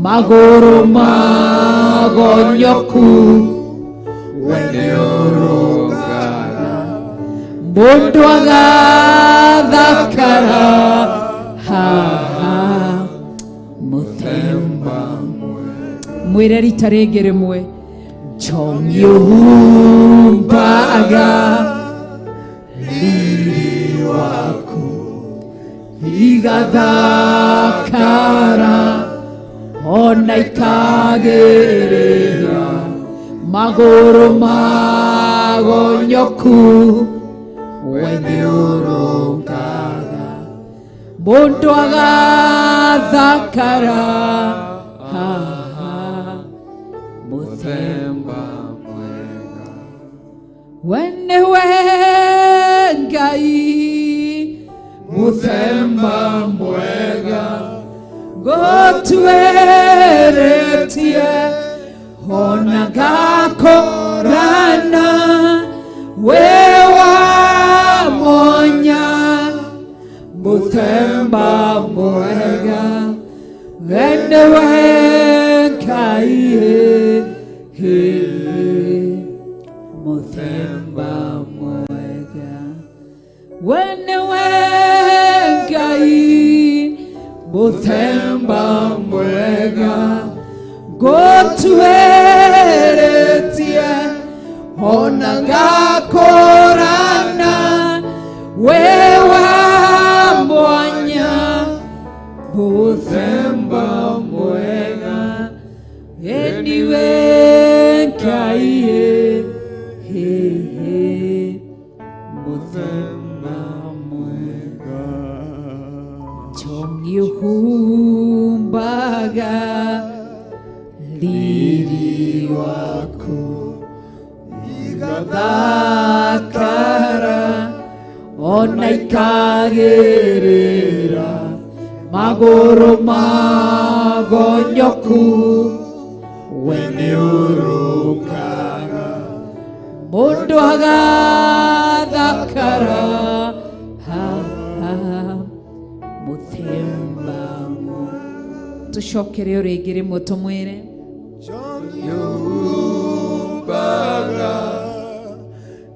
magũrũ magonyoku, we nĩ ũrũngaga mũndũ agathakara mũthemba mwega. Mwĩre rita rĩngĩ rĩmwe, njongi ũhumbaga riri waku igathakara, ona ikagĩrĩra magũrũ magonyoku, we nĩ ũrũngaga mũndũ agathakara mũthemba mwega. We nĩwe Ngai mũthemba mwega, ngũtuĩrĩtie ona ngakorana, we wa mwanya mũthemba mwega. We nĩwe Ngai mũthemba mwega. We nĩwe Ngai mũthemba mwega, ngũtuĩrĩtie ona ngakorana, we wa mwanya mũthemba mwega. Ndiwe Ngai mũthemba mwega. ihumbaga riri waku igathakara ona ikagerera maguru magonyoku wene urukaga mundu agathakara muthemba tucokere o ringi rimwe tumwire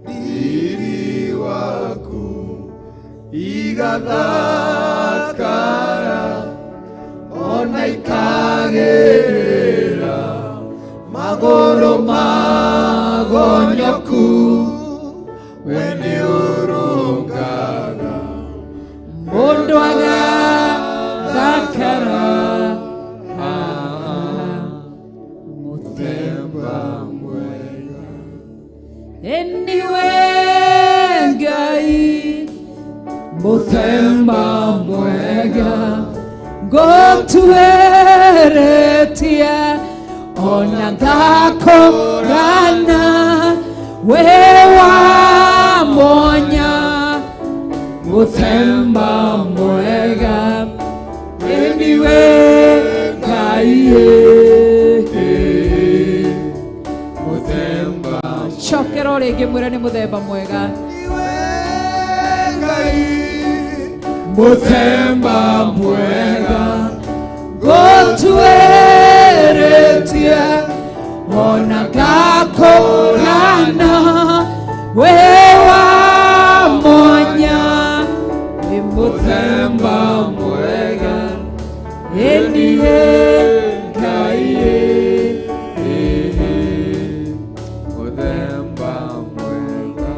riri waku igathakara ona ikagerera maguru magonyoku wene urungaga mundu agathakara muthemba mwega eniwe Ngai muthemba mwega ngotueretia ona ngakorana wewa monya muthemba mwega eniwe Ngai muthemba chokero ringi mwira ni muthemba mwega muthemba mwega ngotueretia ona ngakorana wewa monya ni muthemba mwega eniye Ngai muthemba mwega.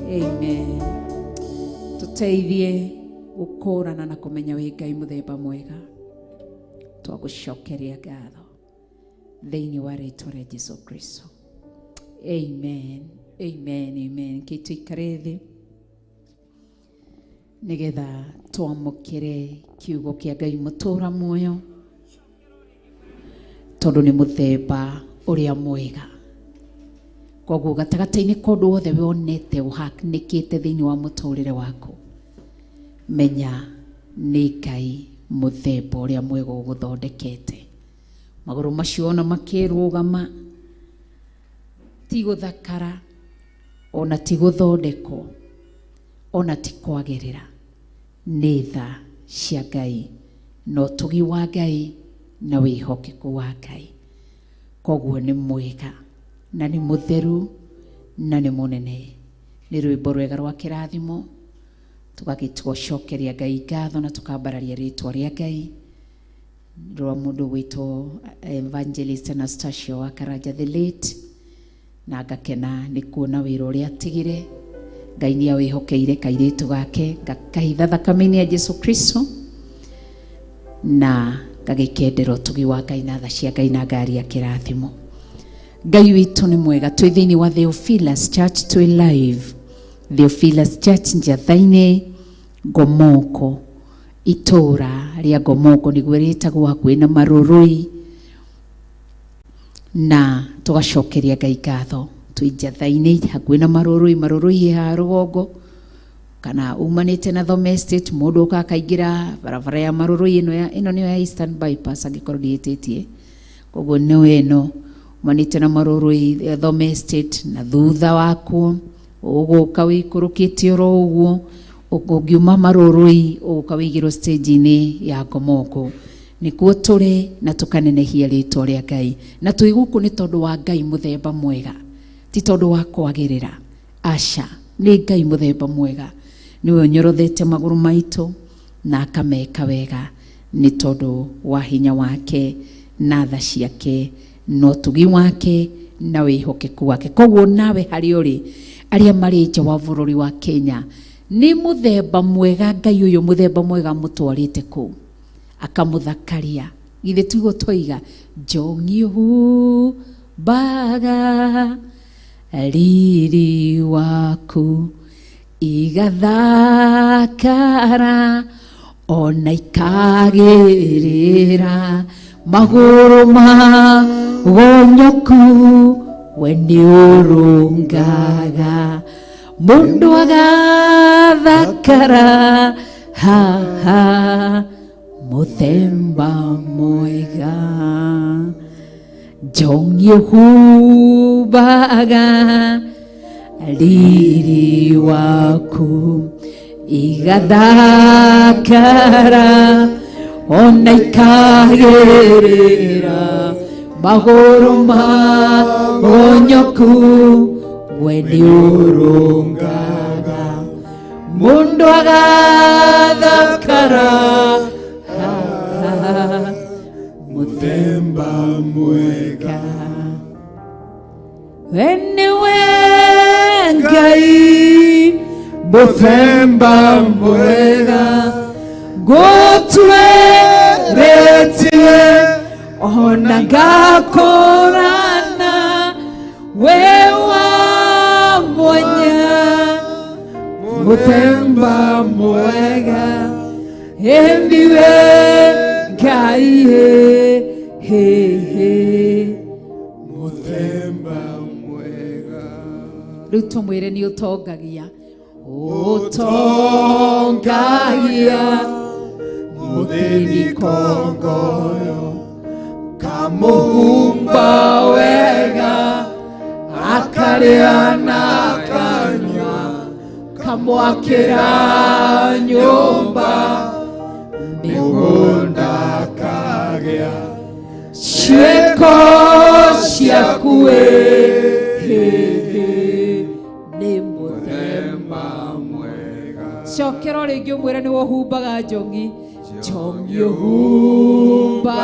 Amen. Tuteithie gukurana na kumenya wi Ngai muthemba mwega twagucokeria ngatho thiini wa ritwa ria Jesu Kristo. Amen, amen, amen. Kituikare thi nigetha twamukire kiugo kia Ngai mutura muoyo tondu ni muthemba uria mwega. Koguo gatagataini kondu wothe wonete uhanikite thiini wa muturire waku menya ni Ngai muthemba uria mwega uguthondekete. Maguru macio ona makirugama ti guthakara ona ti guthondeko ona ti kwagirira ni tha cia Ngai no tugi wa Ngai na wihokeku wa Ngai. Koguo ni mwega na ni mutheru na ni munene. Ni rwimbo rwega rwa kirathimo tugagitucokeria Ngai ngatho na tukambararia ritwa ria Ngai rwa mundu witwo Evangelist Anastasia wa Karaja the late na ngakena ni kuona wira uria atigire. Ngai ni awihokeire kairitu gake ngakahitha thakame-ini ya Jesu Kristo na ngagikendera utugi wa Ngai na tha cia Ngai na ngari ya kirathimo. Ngai witu ni mwega. Twi thiini wa Theophilus Church twi live Theophilus Church Njathaini Ngomoko itura ria Ngomoko niguo ritagwo hakuhi na Marurui na tugacokeria Ngai ngatho twi Njathaini hakuhi na Marurui ha rugongo kana umanite na Thome Estate mundu ukakaingira barabara ya Marurui ino ni ya Eastern Bypass angikorwo ndietitie. Koguo no eno umanite na Marurui Thome Estate na thutha waku uguka wikurukite oro uguo ugiuma Marurui uguka wigiro stage-ini ya Ngomoko nikuo turi na tukanenehia ritwa ria Ngai na twi guku ni tondu wa Ngai muthemba mwega ti tondu wa kwagirira. Asha ni Ngai muthemba mwega niwe unyorothete maguru maitu na akameka wega ni tondu wa hinya wake na tha ciake no tugi wake na wihokeku wake. Koguo nawe hari uri aria mari nja wa bururi wa Kenya ni muthemba mwega Ngai uyu muthemba mwega mutwarite ku akamuthakaria githe tugo twiga njongihu baga riri waku igathakara ona ikagirira maguru ma wonyoku weni urungaga mundu agathakara ha muthemba mwega jongi hubaga riri waku igathakara ona ikagirira maguru ma onyoku weni urungaga mundu agathakara muthemba mwega weni wengai muthemba mwega gutweretie ona ngakorana wewa mwanya muthemba mwega endiwe ngai muthemba mwega riu tumwire ni utongagia muthini kongoyo kamuhumba wega akaria na kanywa kamwakira nyumba migunda kagea cieko ciakue ni muthemba mwega cokera ringi umwire ni wohumbaga njongi njongi uhumbaga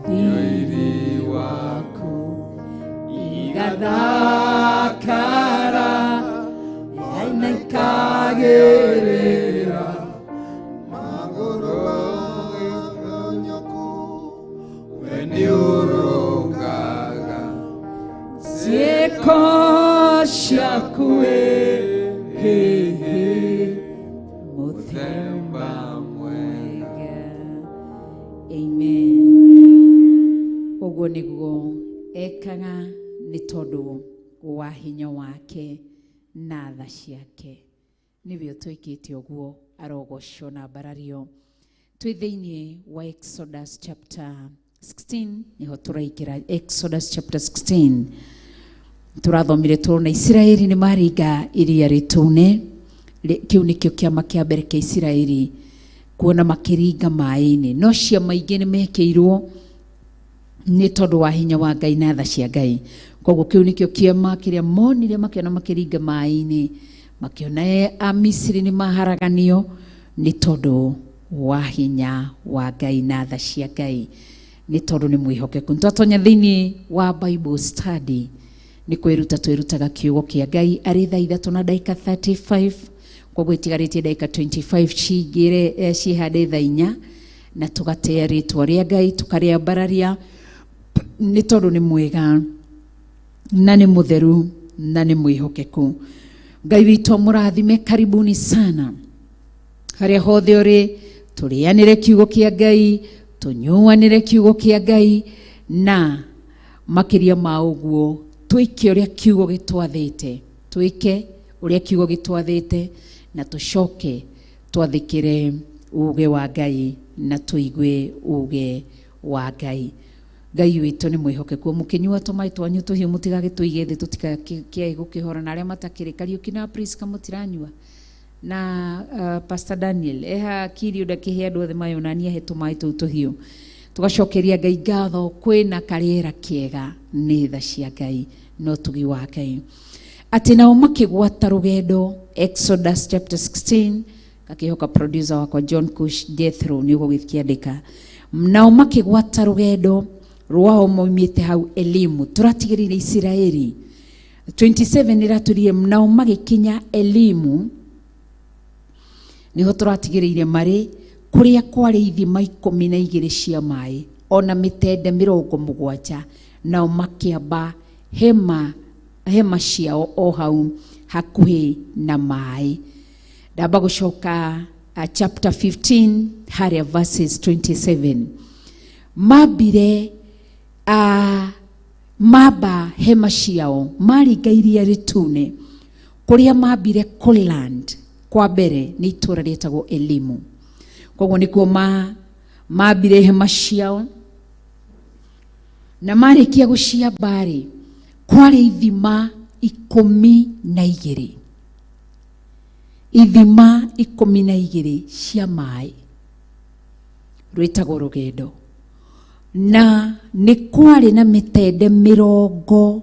thiri waku igathakara na ikagirira maguru onyoku weni urungaga cieko ciakue muthemba mwega. Amen. Uguo niguo ekaga ni tondu wa hinya wake na tha ciake nibio twikite uguo arogocwo na mbarario twi thiini wa Exodus chapter 16 niho turaikira Exodus chapter 16 turathomire turona Israeli ni maringa iria ritune kiu nikio kiama kia mbere kia Israeli kuona makiringa mai-ini no ciama ingi ni mekeirwo ni tondu wa hinya wa Ngai na tha cia Ngai koguo kiu nikio kiama kiria monire makiona makiringa mai-ini makiona a Misiri ni maharaganio ni tondu wa hinya wa Ngai na tha cia Ngai ni tondu ni mwihokeku ntatonya thiini wa Bible study ni kwiruta twirutaga kiugo kia Ngai ari thaa 3 na dakika 35 koguo itigarite dakika 25 cigire cihande thaa 4 na tugatea ritwa ria Ngai tukaria mbararia ni tondu ni mwega na ni mutheru na ni mwihokeku. Ngai witũ mũrathime, karibuni sana haria hothe uri turianire kiugo kia Ngai, tunyuanire kiugo kia Ngai na makiria ma uguo twike uria kiugo gitwathite, twike uria kiugo gitwathite na tucoke twathikire uge wa Ngai na tuigue uge wa Ngai. Ngai witũ ni mwihokeku, mukinyua tumai twanyu tuhiu mutigage tuige thi tutikakie gukihora na aria matakire Kariuki na Priska mutiranyua na Pastor Daniel eha kirio ndakihe andu othe mayonania he tumai tuhiu tugacokeria Ngai ngatho kwina kariera kiega ni tha cia Ngai no tugi wa Ngai ati nao makigwata rugendo. Exodus chapter 16 kakihoka producer wako John Kush Utheru ni gugithiandika nao makigwata rugendo rwao moimite hau Elimu turatigirire Israeli 27 iraturie nao magikinya Elimu niho turatigirire mari kuria kwari ithima 12 cia mai ona mitende 70 nao makiamba hema ciao o hau hakuhi na mai. Ndamba gucoka chapter 15 haria verses 27 mabire maba hema ciao maringa iria ritune kuria mabire Coland kwa mbere ni itura rietagwo Elimu. Koguo nikuo mabire hema ciao na marikia guciamba ri kwari ithima 12 ithima 12 cia mai rwitagwo Rugendo, na ni kwari na mitende 70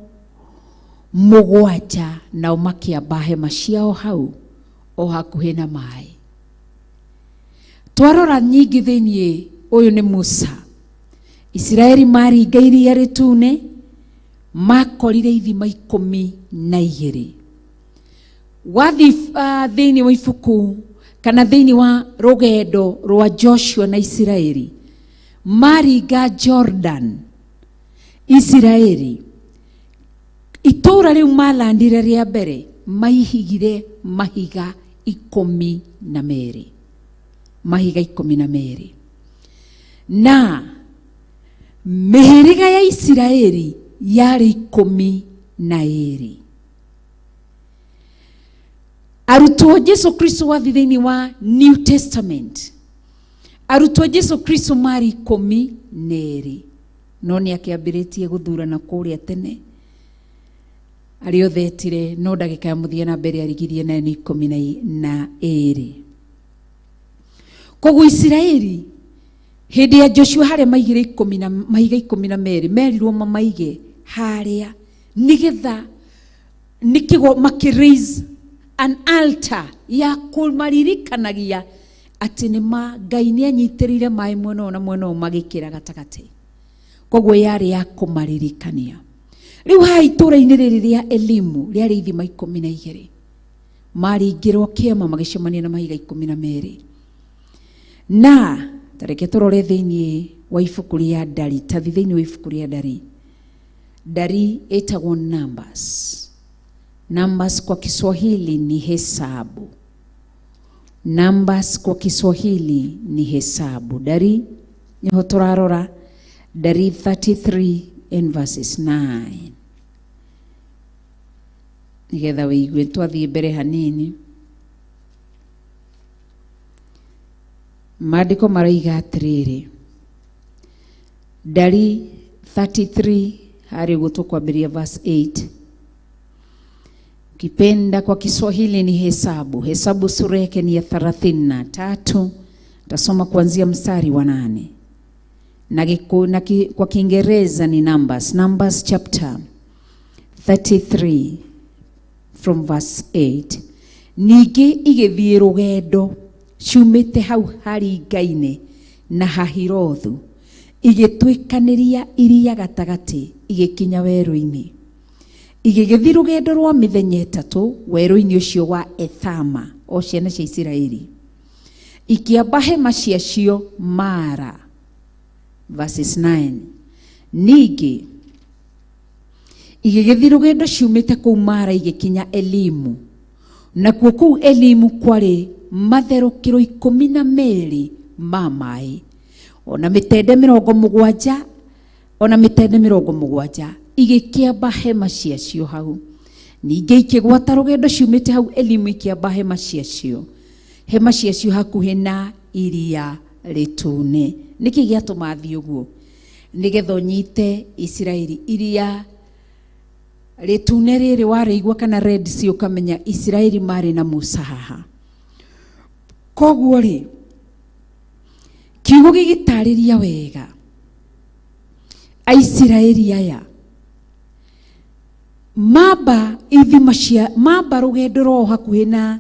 nao makiamba hema ciao hau o hakuhi na mai. Twarora nyingi thiini uyu ni Musa. Israeli maringa iria ritune makorire ithima 12. Wathi thiini wa ibuku kana thiini wa rugendo rwa Joshua na Israeli maringa Jordan Israeli itura riu malandire ria mbere maihigire mahiga 12 mahiga 12 na mihiriga ya Israeli yari 12. Arutwo Jesu Kristo wa thini wa New Testament arutwo Jesu Kristo mari 12 no ni akiambiritie guthurana kuria tene ario thetire no ndagika ya muthia na mbere arigirie na ni 12. Koguo Israeli hindi ya Joshua haria maigire 12 merirwo mamaige haria nigetha nikigo makiraise an altar ya kumaririkanagia ati ni Ngai ni anyitirire mai mwena na mwena magikira gatagati. Koguo yari ya kumaririkania. Riu ha itura-ini riri ria Elimu riari ithima 12 maringirwo kiama magicemania na mahiga 12 na tareke turore thiini wa ibuku ria Ndari tathi thiini wa ibuku ria Ndari etagwo Numbers kwa Kiswahili ni hesabu. Numbers kwa Kiswahili ni hesabu. Ndari niho turarora Ndari 33 and verses 9. Nigetha wigue twathie mbere hanini. Maandiko maraiga atiriri Ndari 33 hari gutukwambiria verse 8. Kipenda kwa Kiswahili ni hesabu. Hesabu sura yake ni ya 33. Tasoma kuanzia mstari wa 8. Na kwa Kiingereza ni Numbers chapter 33 from verse 8. Ningĩ igĩthiĩ rũgendo ciumĩte hau haringa-inĩ na Hahirothu igĩtuĩkanĩria iria gatagati igĩkinya werũ-inĩ. Igĩgĩthiĩ rũgendo rwa mĩthenya 3 werũ-inĩ ũcio wa Ethama o ciana cia Isiraeli ikiamba hema ciacio Mara. Verses 9. Ningĩ igĩgĩthiĩ rũgendo ciumĩte kũu Mara igĩkinya Elimu, nakuo kũu Elimu kwarĩ matherũkĩro 12 ma maĩ ona mĩtende 70 igĩkĩamba hema ciacio hau. Ningĩ ikĩgwata rũgendo ciumĩte hau Elimu ikĩamba hema ciacio hakuhĩ na iria ritune. Niki giatuma thi uguo nigetha nyite Israeli iria ritune riri waraigua kana Red Sea ukamenya Israeli mari na Musa haha. Koguo ri kiugo gigitariria wega Aisiraeli aya mamba rugendo ro hakuhi na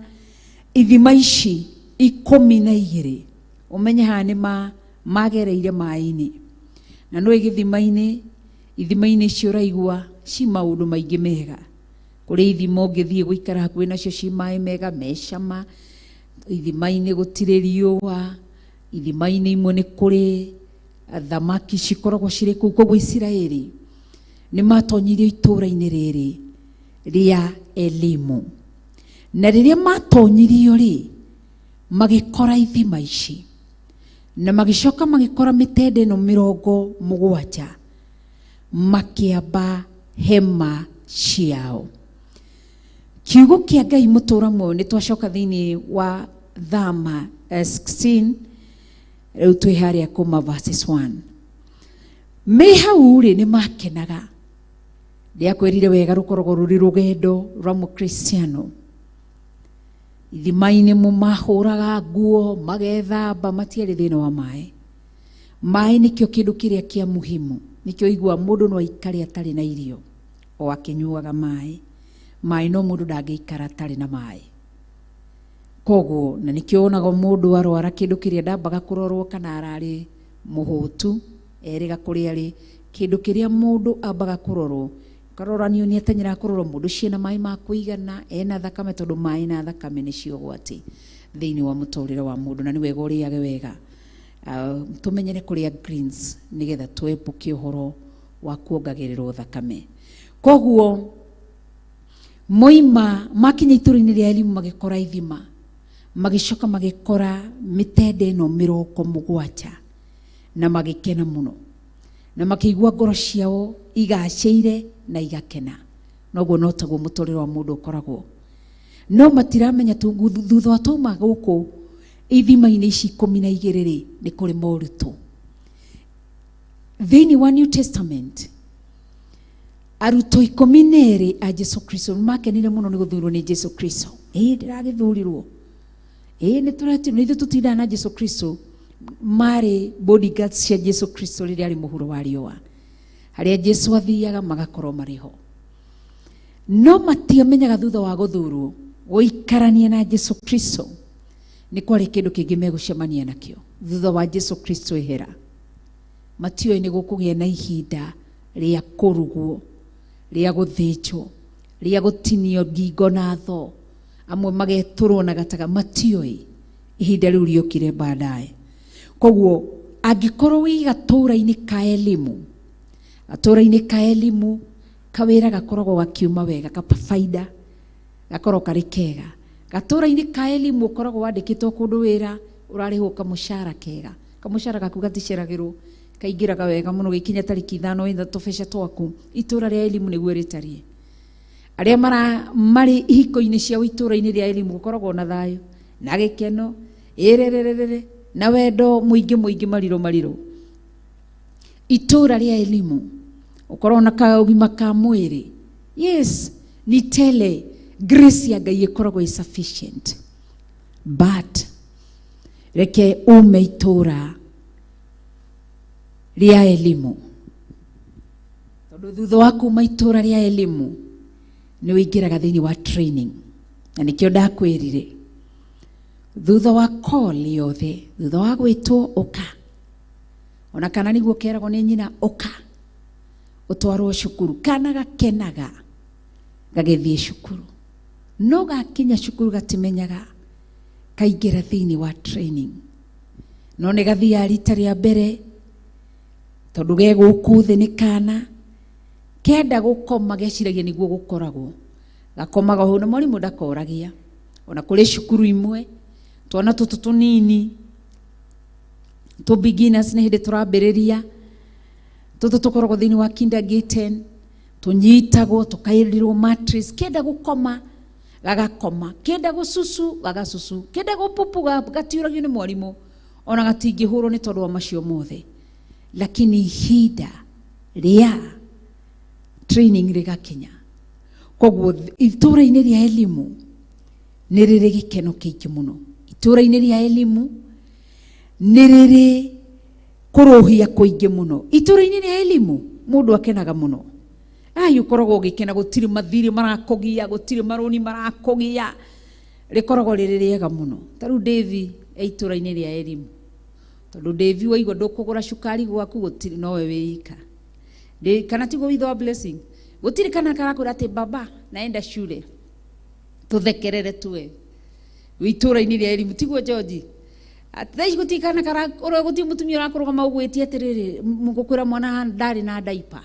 ithima ici 12. Umenye ha ni magereire mai-ini na no ithima-ini ciuraigua ci maundu maingi mega. Kuri ithima ngithie guikara hakuhi nacio ci mai mega mecama. Ithima-ini gutire riua. Ithima-ini imwe ni kuri thamaki cikoragwo ciri kuu. Koguo Israeli ni matonyirio itura-ini riri ria Elimu, na riria matonyirio ri magikora ithima ici na magicoka magikora mitende no 70 makiamba hema ciao. Kiugo kia Ngai mutura mwe ni twacoka thiini wa Thama 16 riu twi haria kuma verses 1. Me hau ri ni makenaga ria kwirire wega rukoragwo ruri rugendo rwa mukristiano. Ithimaini mu mahuraga nguo magethamba matiari thina wa mai. Mai nikio kindu kiria kia muhimu, nikio igua mundu no aikari atari na irio o akinyuaga mai. Mai no mundu ndangikara atari na mai. Koguo na nikio onaga mundu arwara kindu kiria ndambaga kurorwo kana arari muhutu eriga kuri ari kindu kiria mundu ambaga kurorwo karoranio ni atanyira kurorwo mundu ciena mai ma kuigana ena thakame tondu mai na thakame ni cio gwati thiini wa muturire wa mundu na ni wega uriage wega tumenyere kuria greens nigetha twepuke uhoro wa kuongagirirwo thakame. Koguo moima makinya ituri-ini ria elimu magikora ithima magicoka magikora mitende no 70 na magikena muno na makigua ngoro ciao igaceire na igakena. Noguo no taguo muturire wa mundu ukoragwo. No matiramenya thutha wa tauma guku ithima-ini ici 12 ni kuri moruto. Thiini wa New Testament aruto 12 a Jesu Kristo makenire muno ni guthurwo ni Jesu Kristo. Ndiragithurirwo ni turati ni tutinda na Jesu Kristo mari bodyguards cia Jesu Kristo riria ari muhuro wa riwa haria Jesu athiaga magakorwo mariho. No matiamenyaga thutha wa guthurwo guikarania na Jesu Kristo ni kwari kindu kingi megucemania nakio thutha wa Jesu Kristo ehera. Matio ni gukugia na ihinda ria kurugwo ria guthinjwo ria gutinio ngingo na tho amwe mageturwo na gataga matio ihinda riu riokire baadaye. Koguo angikorwo wi gatura-ini ka elimu, gatura-ini ka elimu kawira gakoragwo gakiuma wega kafaida gakorwo kari kega. Gatura-ini ka elimu ukoragwo wandikitwo kundu wira urarihwo kamushara kega, kamushara gaku gaticeragirwo kaingiraga wega muno gikinya tariki 5 ina tofesha twaku. Itura ria elimu niguo ritarie aria mari ihiko-ini cia itura-ini ria elimu ukoragwo na thayo na gikeno irererere na wendo muingi mariro. Itura ria elimu ukorwo na kaugima ka mwiri, yes ni tele, grace ya Ngai ikoragwo sufficient. But reke ume itura ria elimu tondu thutha wa kuma itura ria elimu ni wingiraga thiini wa training. Na nikio ndakwirire thutha wa call yothe, thutha wa gwitwo uka ona kana niguo keragwo ni nyina uka utwarwo cukuru, kana gakenaga gagithie cukuru. No gakinya cukuru gatimenyaga kaingira thiini wa training. No ni gathia rita ria mbere tondu ge guku thi ni kana kenda gukoma geciragia niguo gukoragwo gakomaga ho na mwalimu ndakoragia. Ona kuri cukuru imwe twana tutu tunini to beginners ni hindi turambiriria tutu tukoragwo thiini wa kindergarten tunyitagwo tukairirwo matrix kenda gukoma gagakoma, kenda gususu gagasusu, kenda gupupu gatiuragio ni mwalimu ona gatingihurwo ni tondu wa macio mothe. Lakini ihinda ria training rigakinya. Koguo itura-ini ria elimu ni riri gikeno kiingi muno. Itura-ini ria elimu ni riri kuruhia kuingi muno. Itura-ini ria elimu mundu akenaga muno. Ukoragwo gikena gutiri mathiri marakogia, gutiri maroni marakogia, rikoragwo riri riega muno. Taru Devi itura-ini ria elimu tondu Devi waigwa ndukugura cukari gwaku gutiri nowe wika kana tigo with our blessing gutiri kana karakura ati baba naenda shule tuthekerere tuwe witura-ini ria elimu tigo George atai gutikana karakura guti mutumia urakuruga maugwiti atiriri mugukwira mwana ndari na daipa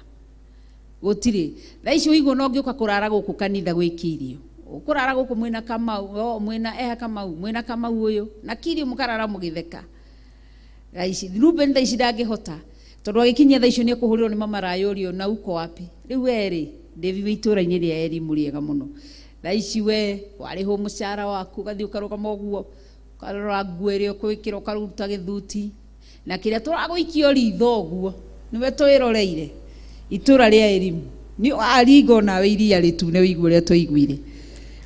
gutiri thaici wigo no ngioka kurara guku kanitha gwikirio kurara guku mwina Kamau mwina Kamau mwina Kamau uyu na kiri mukarara mugitheka raici Ruben tha ici ndangihota tondu agikinyia tha icio ni kuhurirwo ni mama Rayurio na uko wapi riu eri Devi witura-ini ria elimu riega muno tha ici we wariho mucara waku gathi ukarugama uguo karora nguo iria ukwikira ukaruta githuti na kiria turagũikio ritho uguo niwe twiroreire itura ria elimu ni arigo nawe iria ritune wigua ria twaiguire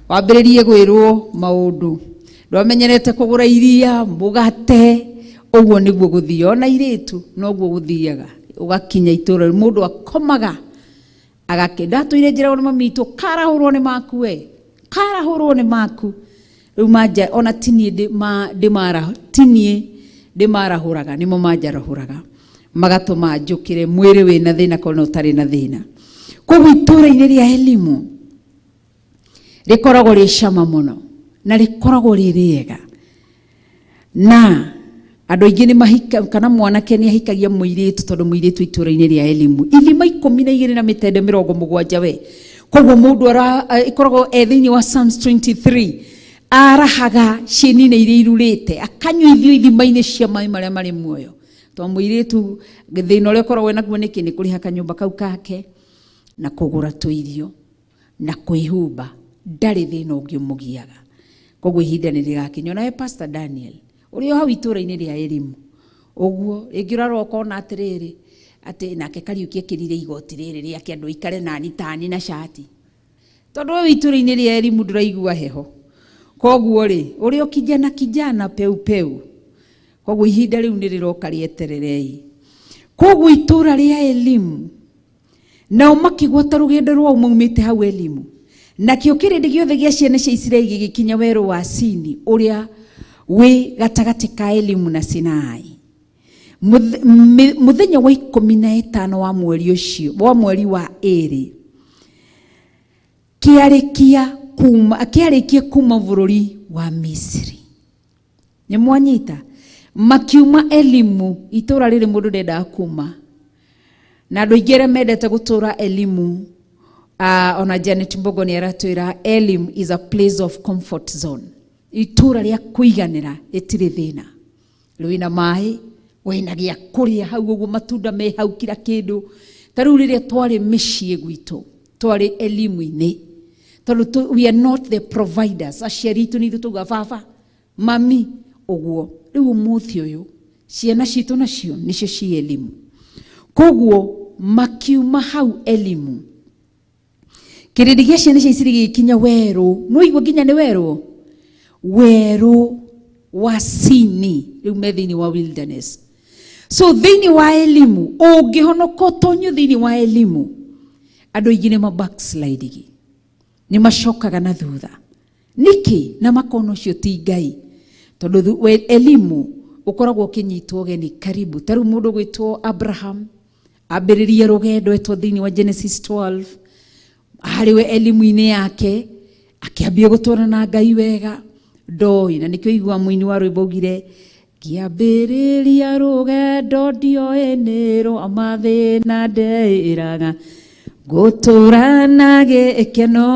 wambiririe gwirwo maundu ndwamenyerete kugura iria mugate uguo niguo guthia ona iritu noguo guthiaga ugakinya itura mundu akomaga agakenda tuire njira ona mamitu karahurwo ni maku we karahurwo ni maku riu manja ona tinie ndimarahuraga nimo manjarahuraga magatuma njukire mwiri wina thina kono utari na thina koguo itura-ini ria elimu rikoragwo ri cama muno na rikoragwo ri riega na andu aingi ni mahika kana mwanake ni ahikagia muiritu tondu muiritu itura-ini ria elimu ithima 12 na mitende 70 we koguo mundu ikoragwo thiini wa Psalms 23 arahaga cieni-ini iria irurite akanywa ithio ithima-ini cia mai maria mari muoyo to muiritu thina uria koragwo naguo niki ni kuriha kanyumba kau kake na kugura tuirio na kwihumba ndari thina ungimugiaga koguo ihinda ni rigakinya na Pastor Daniel uri hau itura-ini ria elimu uguo ingirarwo kona atiriri ati nake Kariuki kirire igoti riri ria kiandu ikare nani tani na shati tondu we itura-ini ria elimu nduraigua heho koguo ri uri kijana peu koguo ihinda riu ni riroka rietererei koguo itura ria elimu na umakigwa ta rugendo rwa umaumite hau elimu na kio kirindi giothe gia ciana cia Israeli gigikinya weru wa Sini uria we gatagati ka elimu na Sinai muthenya wa 15 wa mweri ucio wa mweri wa 2 kiarikia kuma bururi wa Misri ni mwanyita makiuma elimu itura riri mundu ndenda kuma na andu aingĩ mendete gutura elimu ona Janet Mbogo ni aratwira elimu is a place of comfort zone itura ria kuiganira itiri thina wina mai wina gia kuria hau uguo matunda me hau kila kindu tariu riria twari micii gwitu twari elimu-ini tondu we are not the providers aciari itu ni tuga baba mami uguo riu muthi uyu ciana citu nacio nicio ci elimu koguo makiuma hau elimu kirindi gia ciana cia Isiri gikinya weru muigua nginya ni weru wa Sini riu methini wa wilderness so thini wa elimu ungihonoka tonyo thini wa elimu andu aingĩ ni backsliding ni macokaga na thutha niki na makono cio ti Ngai tondu elimu ukoragwo kinyitwo geni karibu taru mundu gwitwo Abraham ambiririe rugendo etwo thini wa Genesis 12 hariwe elimu-ini yake akiambia gutwara na Ngai wega ndoi na nikio igwa muini wa rwimbo ugire kiambiriria rugendo ndioenero amathina ndeiraga gutura gikeno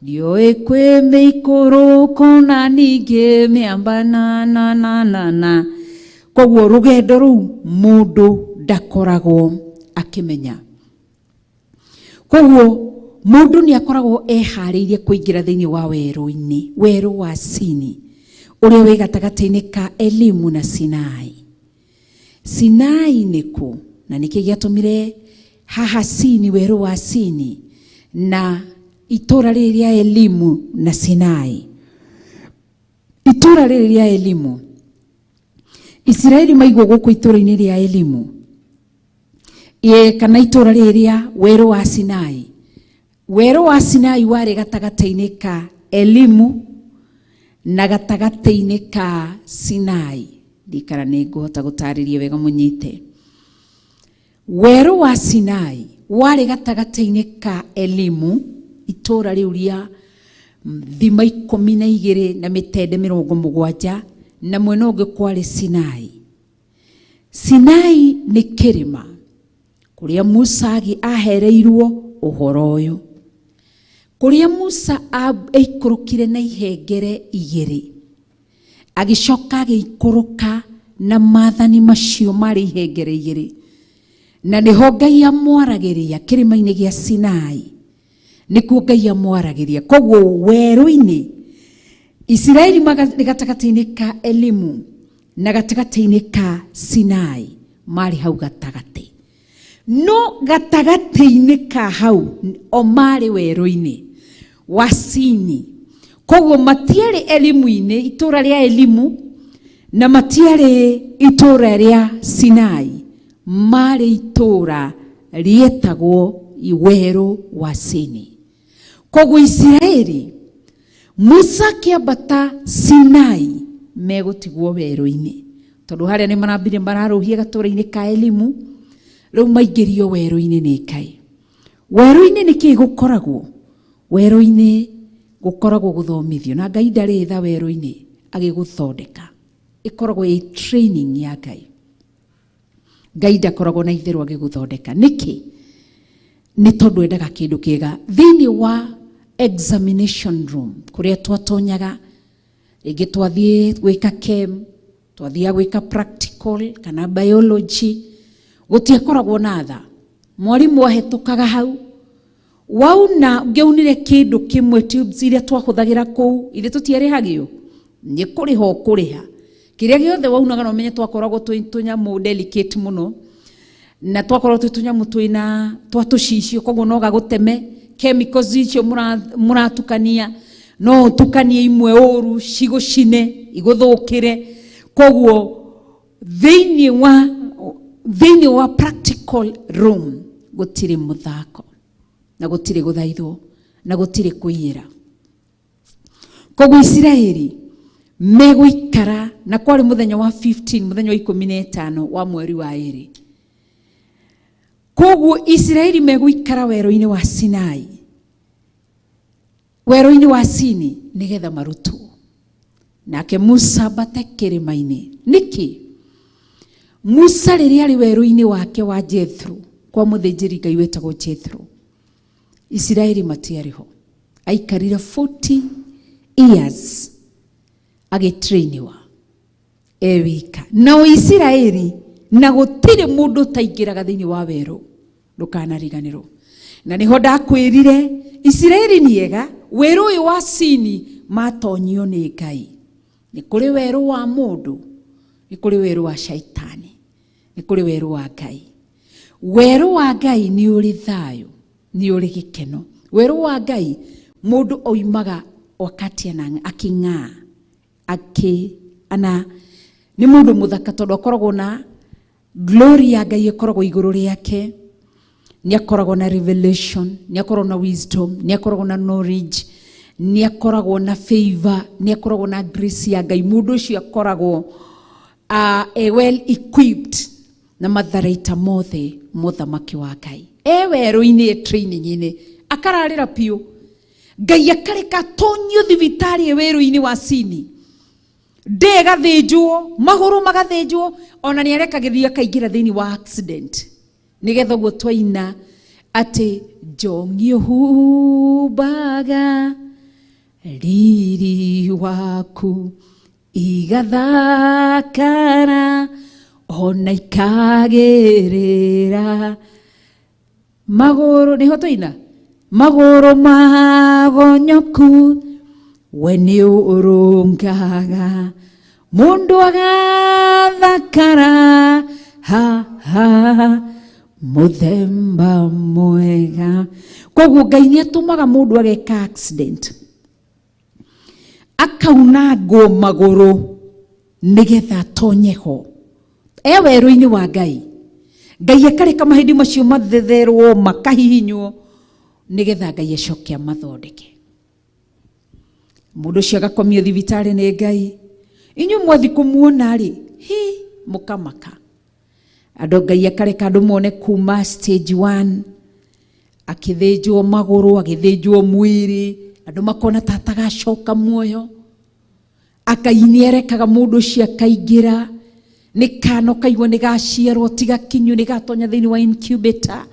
ndioi kwi miikuruko na ningi miambana na koguo rugendo ruu mundu ndakoragwo akimenya koguo mundu ni akoragwo ehariirie kuingira thiini wa weru-ini weru wa Sini uria wi gatagati-ini ka elimu na Sinai niku na niki giatumire haha Sini weru wa Sini na itura riria elimu na Sinai itura riria elimu Israeli maigwo guku itura-ini ria elimu kana itura riria weru wa Sinai weru wa Sinai wari gatagati-ini ka elimu na gatagati-ini ka Sinai dikara niguhota gutariria wega munyite weru wa Sinai wari gatagati-ini ka elimu itura riu ria thima 12 na mitende 70 na mwena ungi kwari Sinai ni kirima kuria Musa ahereirwo uhoro uyu kuria Musa aikurukire na ihengere igiri agicoka agiikuruka na maathani macio mari ihengere igiri na niho Ngai amwaragiria kirima-ini gia Sinai nikuo Ngai amwaragiria koguo weru-ini Israeli gatagati-ini ka Elimu na gatagati-ini ka Sinai mari hau gatagati no gatagati-ini ka hau o mari weru-ini wa Sini koguo matiari Elimu-ini itura ria Elimu na matiari itura ria Sinai mari itura rietagwo iweru wa Sini koguo Israeli Musa kiambata Sinai megutigwo weru-ini tondu haria ni marambire mararuhia gatura-ini ka Elimu riu maingirio weru-ini ni Ngai weru-ini ni ki gukoragwo weru-ini gukoragwo guthomithio na Ngai ndari tha weru-ini agiguthondeka ikoragwo i training ya Ngai Ngai ndakoragwo na itheru agiguthondeka niki ni tondu endaga kindu kiega thiini wa examination room kuria twatonyaga ringi twathie gwika chem twathia gwika practical kana biology gutiakoragwo na tha mwarimu ahetukaga hau wauna ngeunire kindu kimwe tubes iria twahuthagira kuu ithe tutiarihagio ni kuriho kuriha kiria giothe waunaga no menye twakoragwo tunyamu delicate muno na twakoragwo tunyamu twina twatucicio koguo no gaguteme chemicals icio muratukania no tukanie imwe oru cigucine iguthukire koguo thiini wa practical room gutiri muthako na gutiri guthaithwo na gutiri kuiyira koguo Israeli meguikara na kwari muthenya wa 15 muthenya wa 15 wa mweri wa 2 koguo Israeli meguikara weru-ini wa Sinai weru-ini wa Sini nigetha marutwo nake Musa bate kirima-ini niki Musa riria ari weru-ini wake wa Jethro kwa muthinjiri Ngai wetagwo Jethro Israeli matiariho aikarire 40 years agitrainiwa ewika na Israeli na gutire mundu taingiraga thiini wa weru ndukanariganirwo na niho ndakwirire Israeli niega weru uyu wa Sini matonyio ni Ngai ni kuri weru wa mundu ni kuri weru wa shaitani ni kuri weru wa Ngai weru wa Ngai ni uri thayo ni uri gikeno weru wa Ngai mundu oimaga wakati aking'aa ana ni mundu muthaka tondu akoragwo na glory ya Ngai ikoragwo iguru riake ni akoragwo na revelation ni akoragwo na wisdom ni akoragwo na knowledge ni akoragwo na favor ni akoragwo na grace ya Ngai mundu ucio akoragwo well equipped na matharaita mothe muthamaki wa Ngai weru-ini training-ini akararira pio Ngai akareka tonyio thibitari weru-ini wa Sini ndega thinjwo maguru magathinjwo ona ni areka githia kaingira thiini wa accident nigetha guo twaina ati njong'io humbaga riri waku igathakara ona ikagirira maguru niho twaina maguru magonyoku we ni urungaga mundu agathakara muthemba mwega koguo Ngai ni atumaga mundu ageka accident akaunangwo maguru nigetha tonyeho weru-ini wa Ngai Ngai akareka mahindi macio mathetherwo makahihinywo nigetha Ngai acoke amathondeke mundu cio agakomio thibitari ni Ngai inyu mwathi kumuona ri mukamaka andu Ngai akareka andu mone kuma stage 1 akithinjwo maguru agithinjwo mwiri andu makona tata gacoka muoyo akaini erekaga mundu ucio akaingira ni kano kaigwa ni gaciarwo tiga kinyu ni gatonya thiini wa incubator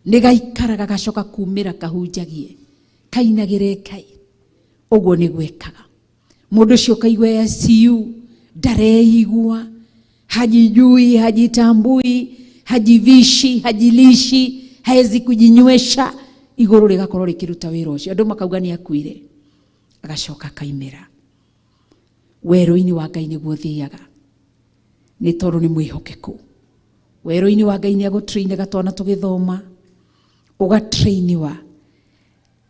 ni gaikaraga gacoka kumira kahunjagie kainagire Ngai uguo ni gwekaga mundu cio kaigwe siu ndareigua hajijui hajitambui hajivishi hajilishi haezi kujinywesha iguru rigakorwo rikiruta wira ucio andu makauga ni akuire agacoka kaimera weru-ini wa Ngai niguo thiaga ni tondu ni mwihokeku weru-ini wa Ngai ni agutrain gatwana tugithoma ugatrainiwa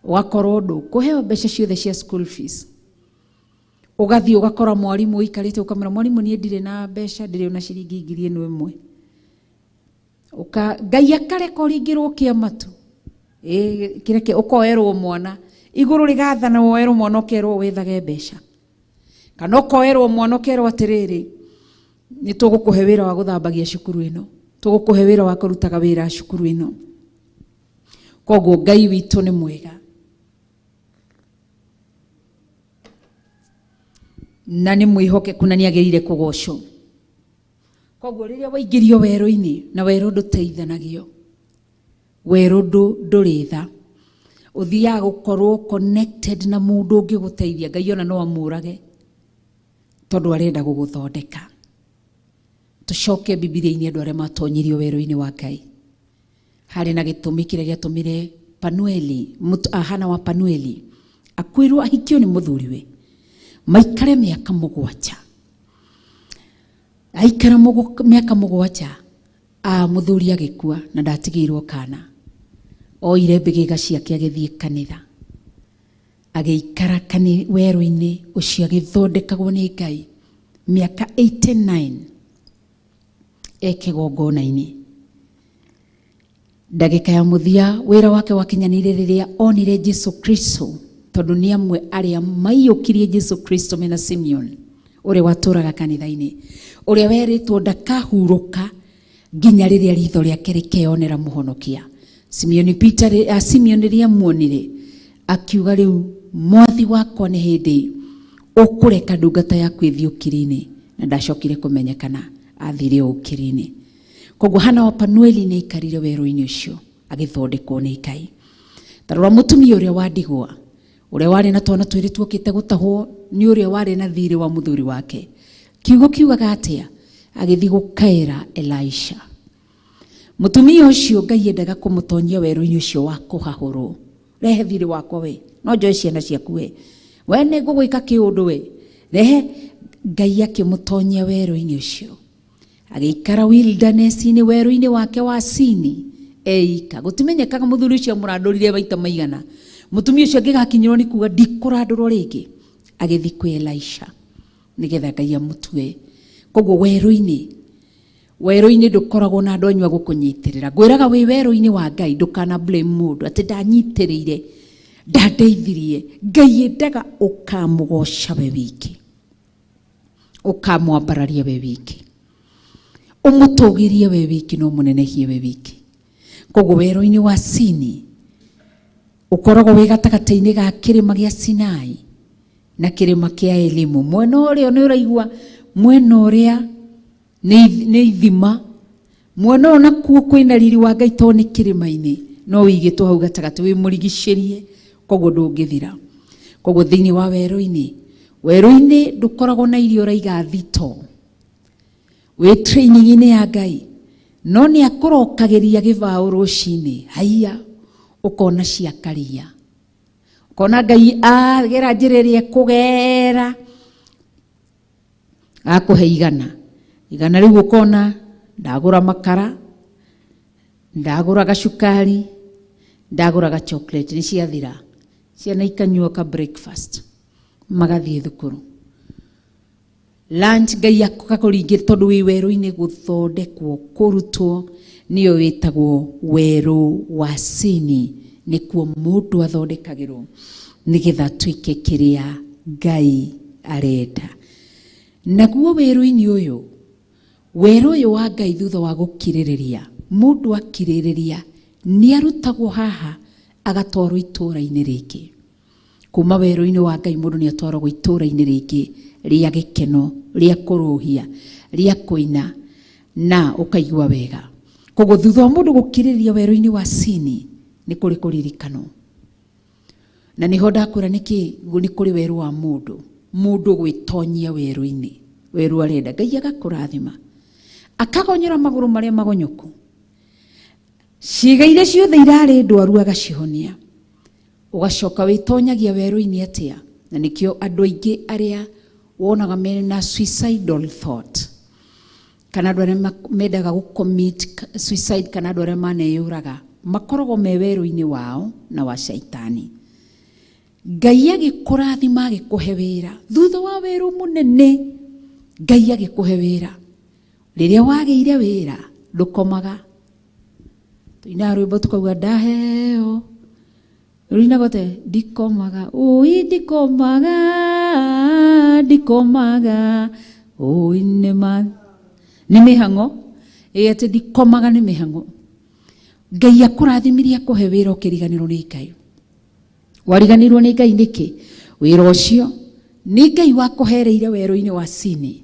ugakorwo ndu kuheo mbeca ciothe cia school fees ugathii ugakora mwarimu ikarite ukamera mwarimu nie ndire na mbeca ndire na ciringi 1,000 Ngai akareka uringirwo kiamatu kireke ukoerwo mwana iguru rigathana woerwo mwana ukerwo wethage mbeca kana ukoerwo mwana ukerwo atiriri ni tugukuhe wira wa guthambagia cukuru ino tugukuhe wira wa kurutaga wira cukuru ino koguo Ngai witu ni mwega na ni mwihokeku na ni agirire kugocwo koguo riria waingirio weru-ini na weru nduteithanagio weru nduritha uthia gukorwo connected na mundu ungi guteithia Ngai ona no amurage tondu arenda guguthondeka tucoke Biblia-ini andu aria matonyirio weru-ini wa Ngai hari na gitumi kiria giatumire Panueli Hana wa Panueli akwirwo ahikio ni muthuriwe maikare miaka 7 aikara miaka 7 muthuri agikua na ndatigirwo kana oire mbigiga ciake agithie kanitha agiikara weru-ini ucio agithondekagwo ni Ngai miaka 89 Kigongona-ini ndagika ya muthia wira wake wakinyanire riria onire Jesu Kristo tondu ni amwe aria maiyukirie Jesu Kristo mena Simeon uria waturaga kanitha-ini uria weritwo ndakahuruka nginya riria ritho riake rikeonera muhonokia Simeon riria muonire akiuga riu mwathi wakwa ni hindi ukureka ndungata yaku ithie ukiri-ini na ndacokire kumenyekana athire ukiri-ini koguo Hana wa Panueli ni ikarire weru-ini ucio agithondekwo ni Ngai tarora mutumia uria wandigwa uria wari na twana twiri tuokite gutahwo ni uria wari na thiri wa muthuri wake kiugaga atia agithi gukaira Elisha mutumia ucio Ngai endaga kumutonyia weru-ini ucio wa kuhahurwo rehe thiri wakwa we no njoe ciana ciaku we ni ngugwika kiundu we rehe Ngai akimutonyia weru-ini ucio agikara wilderness-ini weru-ini wake wa Sini eika gutimenyekaga muthuri ucio murandurire baita maigana mutumia ucio angigakinyirwo ni kuga ndikurandurwo ringi agithi kwi Elisha nigetha Ngai amutue koguo weru-ini ndukoragwo na andu anywa gukunyitirira ngwiraga wi weru-ini wa Ngai ndukana blame mundu ati ndanyitiriire ndandeithirie Ngai endaga ukamugoca we wiki ukamwambararia we wiki umutugirie we wiki no munenehie we wiki koguo weru-ini wa Sini ukoragwo wi gatagata-ini ga kirima gia Sinai na kirima kia Elimu mwena uria ni uraigua mwena uria ni ithima mwena ona kuo kwina riri wa Ngai to ni kirima-ini no wigitwo hau gatagata wi murigicerie koguo ndungithira koguo thiini wa weru-ini ndukoragwo na irio raiga thito we training-ini ya Ngai no ni akurokagiria givao ruci-ini haiya ukona ciakaria ukona Ngai agera njiririe kugera akuhe igana riu ukona ndagura makara ndagura gacukari ndagura ga chocolate ni ciathira ciana ikanyua ka breakfast magathie thukuru lunch Ngai akakuringira tondu wi weru-ini guthondekwo kurutwo niyo witagwo weru wa Sini nikuo mundu athondekagirwo nigetha tuike kiria Ngai arenda naguo weru-ini uyu wa Ngai thutha wa gukiririria mundu akiririria ni arutagwo haha agatwarwo itura-ini ringi kuma weru-ini wa Ngai mundu ni atwaragwo itura-ini ringi ria gikeno ria kuruhia ria kuina na ukaigua wega koguo thutha wa mundu gukiririria weru-ini wa Sini ni kuri kuririkano Na niho ndakwira niki ni kuri weru wa mundu gwitonyia weru-ini, weru arenda Ngai agakurathima akagonyera maguru maria magonyuku, ciiga iria ciothe irari ndwaru agacihonia, ugacoka witonyagia weru-ini atia. Na nikio andu aingi aria wonaga mena suicidal thought, kana andu aria mendaga commit suicide, kana andu aria maneyuraga, makoragwo me weru-ini wao na wa shaitani. Ngai agikurathima agikuhe wira thutha wa weru munene, Ngai agikuhe wira, riria wageire wira ndukomaga. Tuina rwimbo tukauga ndaheo rina gote ndikomaga, ui ndikomaga ui ni mihango ete ndikomaga ni mihango. Ngai akurathimirie akuhe wira ukiriganirwo ni Ngai. Wariganirwo ni Ngai niki? Wira ucio ni Ngai wakuhereire weru-ini wa sini,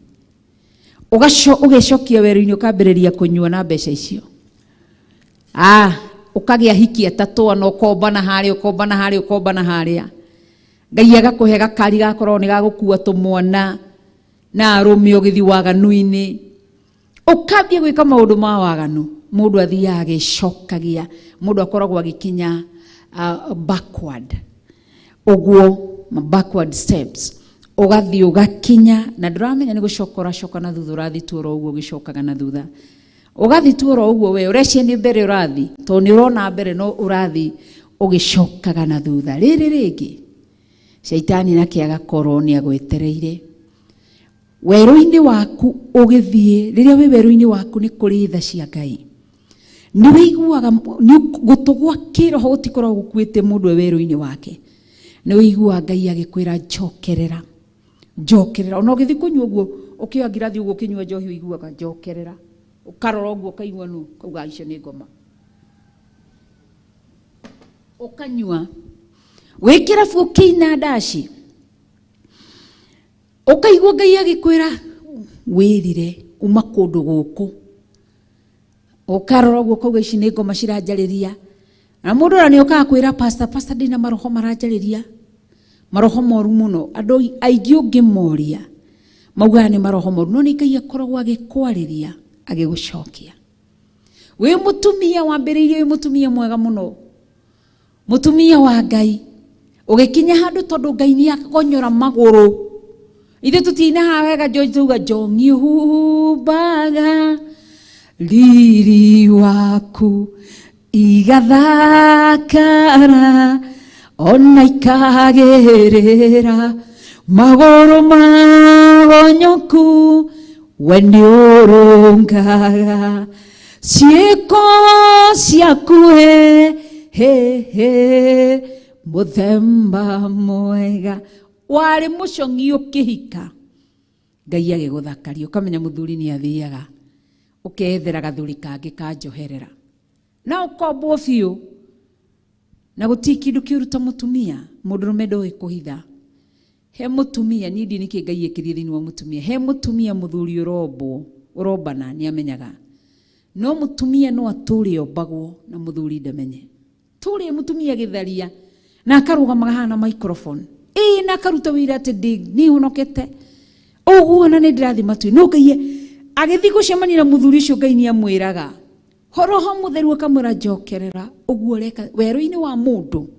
ugicokia weru-ini ukambiriria kunyua na mbeca icio. Ukagia hiki atatu na ukombana haria Ngai agakuhe gakari gakorwo ni gagukua tumwana na arume ugithi waganu-ini, ukambia gwika maundu ma waganu. Mundu athiaga agicokagia, mundu akoragwo agikinya backward, backward steps, ugathi ugakinya na nduramenya ni gucokora na thutha urathi tuoro uguo gicokaga na thutha, ugathi tuoro uguo we ureci ni mbere urathi to ni urona mbere no urathi ugicokaga na thutha. Riri ringi shaitani nake agakorwo ni agwetereire weru-ini waku ugithie. Riria wi weru-ini waku ni kuri tha cia Ngai, ni wiguaga ni gutugwa kiroho gutikorwo gukuite mundu weru-ini wake, ni wiguaga Ngai agikwira njokerera. Ona ugithi kunyua uguo ukioya ngirathi uguo kinyua njohi wiguaga njokerera, ukarora uguo kaigua nu kauga icio ni ngoma, ukanyua wikira fu kina ndaci, ukaigua Ngai agikwira wirire uma kundu guku, ukarora uguo kauga ici ni ngoma ciranjariria. Na mundu ora ni ukakwira pastor ndina maroho maranjariria, maroho moru muno. Andu aingi ungimoria mauga ni maroho moru, no ni Ngai akoragwo agikwariria agigucokia. We mutumia wambiriirie, we mutumia mwega muno, mutumia wa Ngai, ugikinya handu tondu Ngai ni akagonyora maguru. Ithe tutina hawega tuga jongi hubaga riri waku igathakara ona ikagerera maguru magonyoku we ni urungaga ciiko ciaku muthemba mwega. Wari mucongi ukihika Ngai agiguthakaria, ukamenya muthuri ni athiaga ukethera gathuri kangi kanjoherera na ukombwo biu na guti kindu kiuruta mutumia. Mundurume ndoi kuhitha. He mutumia ni ndini ki Ngai ekirie thini wa mutumia. He mutumia muthuri urombana ni amenyaga, no mutumia no aturi ombagwo na muthuri ndamenye. Turi mutumia githaria na akarugamaga hana microphone na akaruta wira ati ni honokete uguo na ni ndirathi matui. No Ngai agithi gucemania na muthuri ucio, Ngai ni amwiraga horoho mutheru akamwira njokerera. Uguo reka weru-ini wa mundu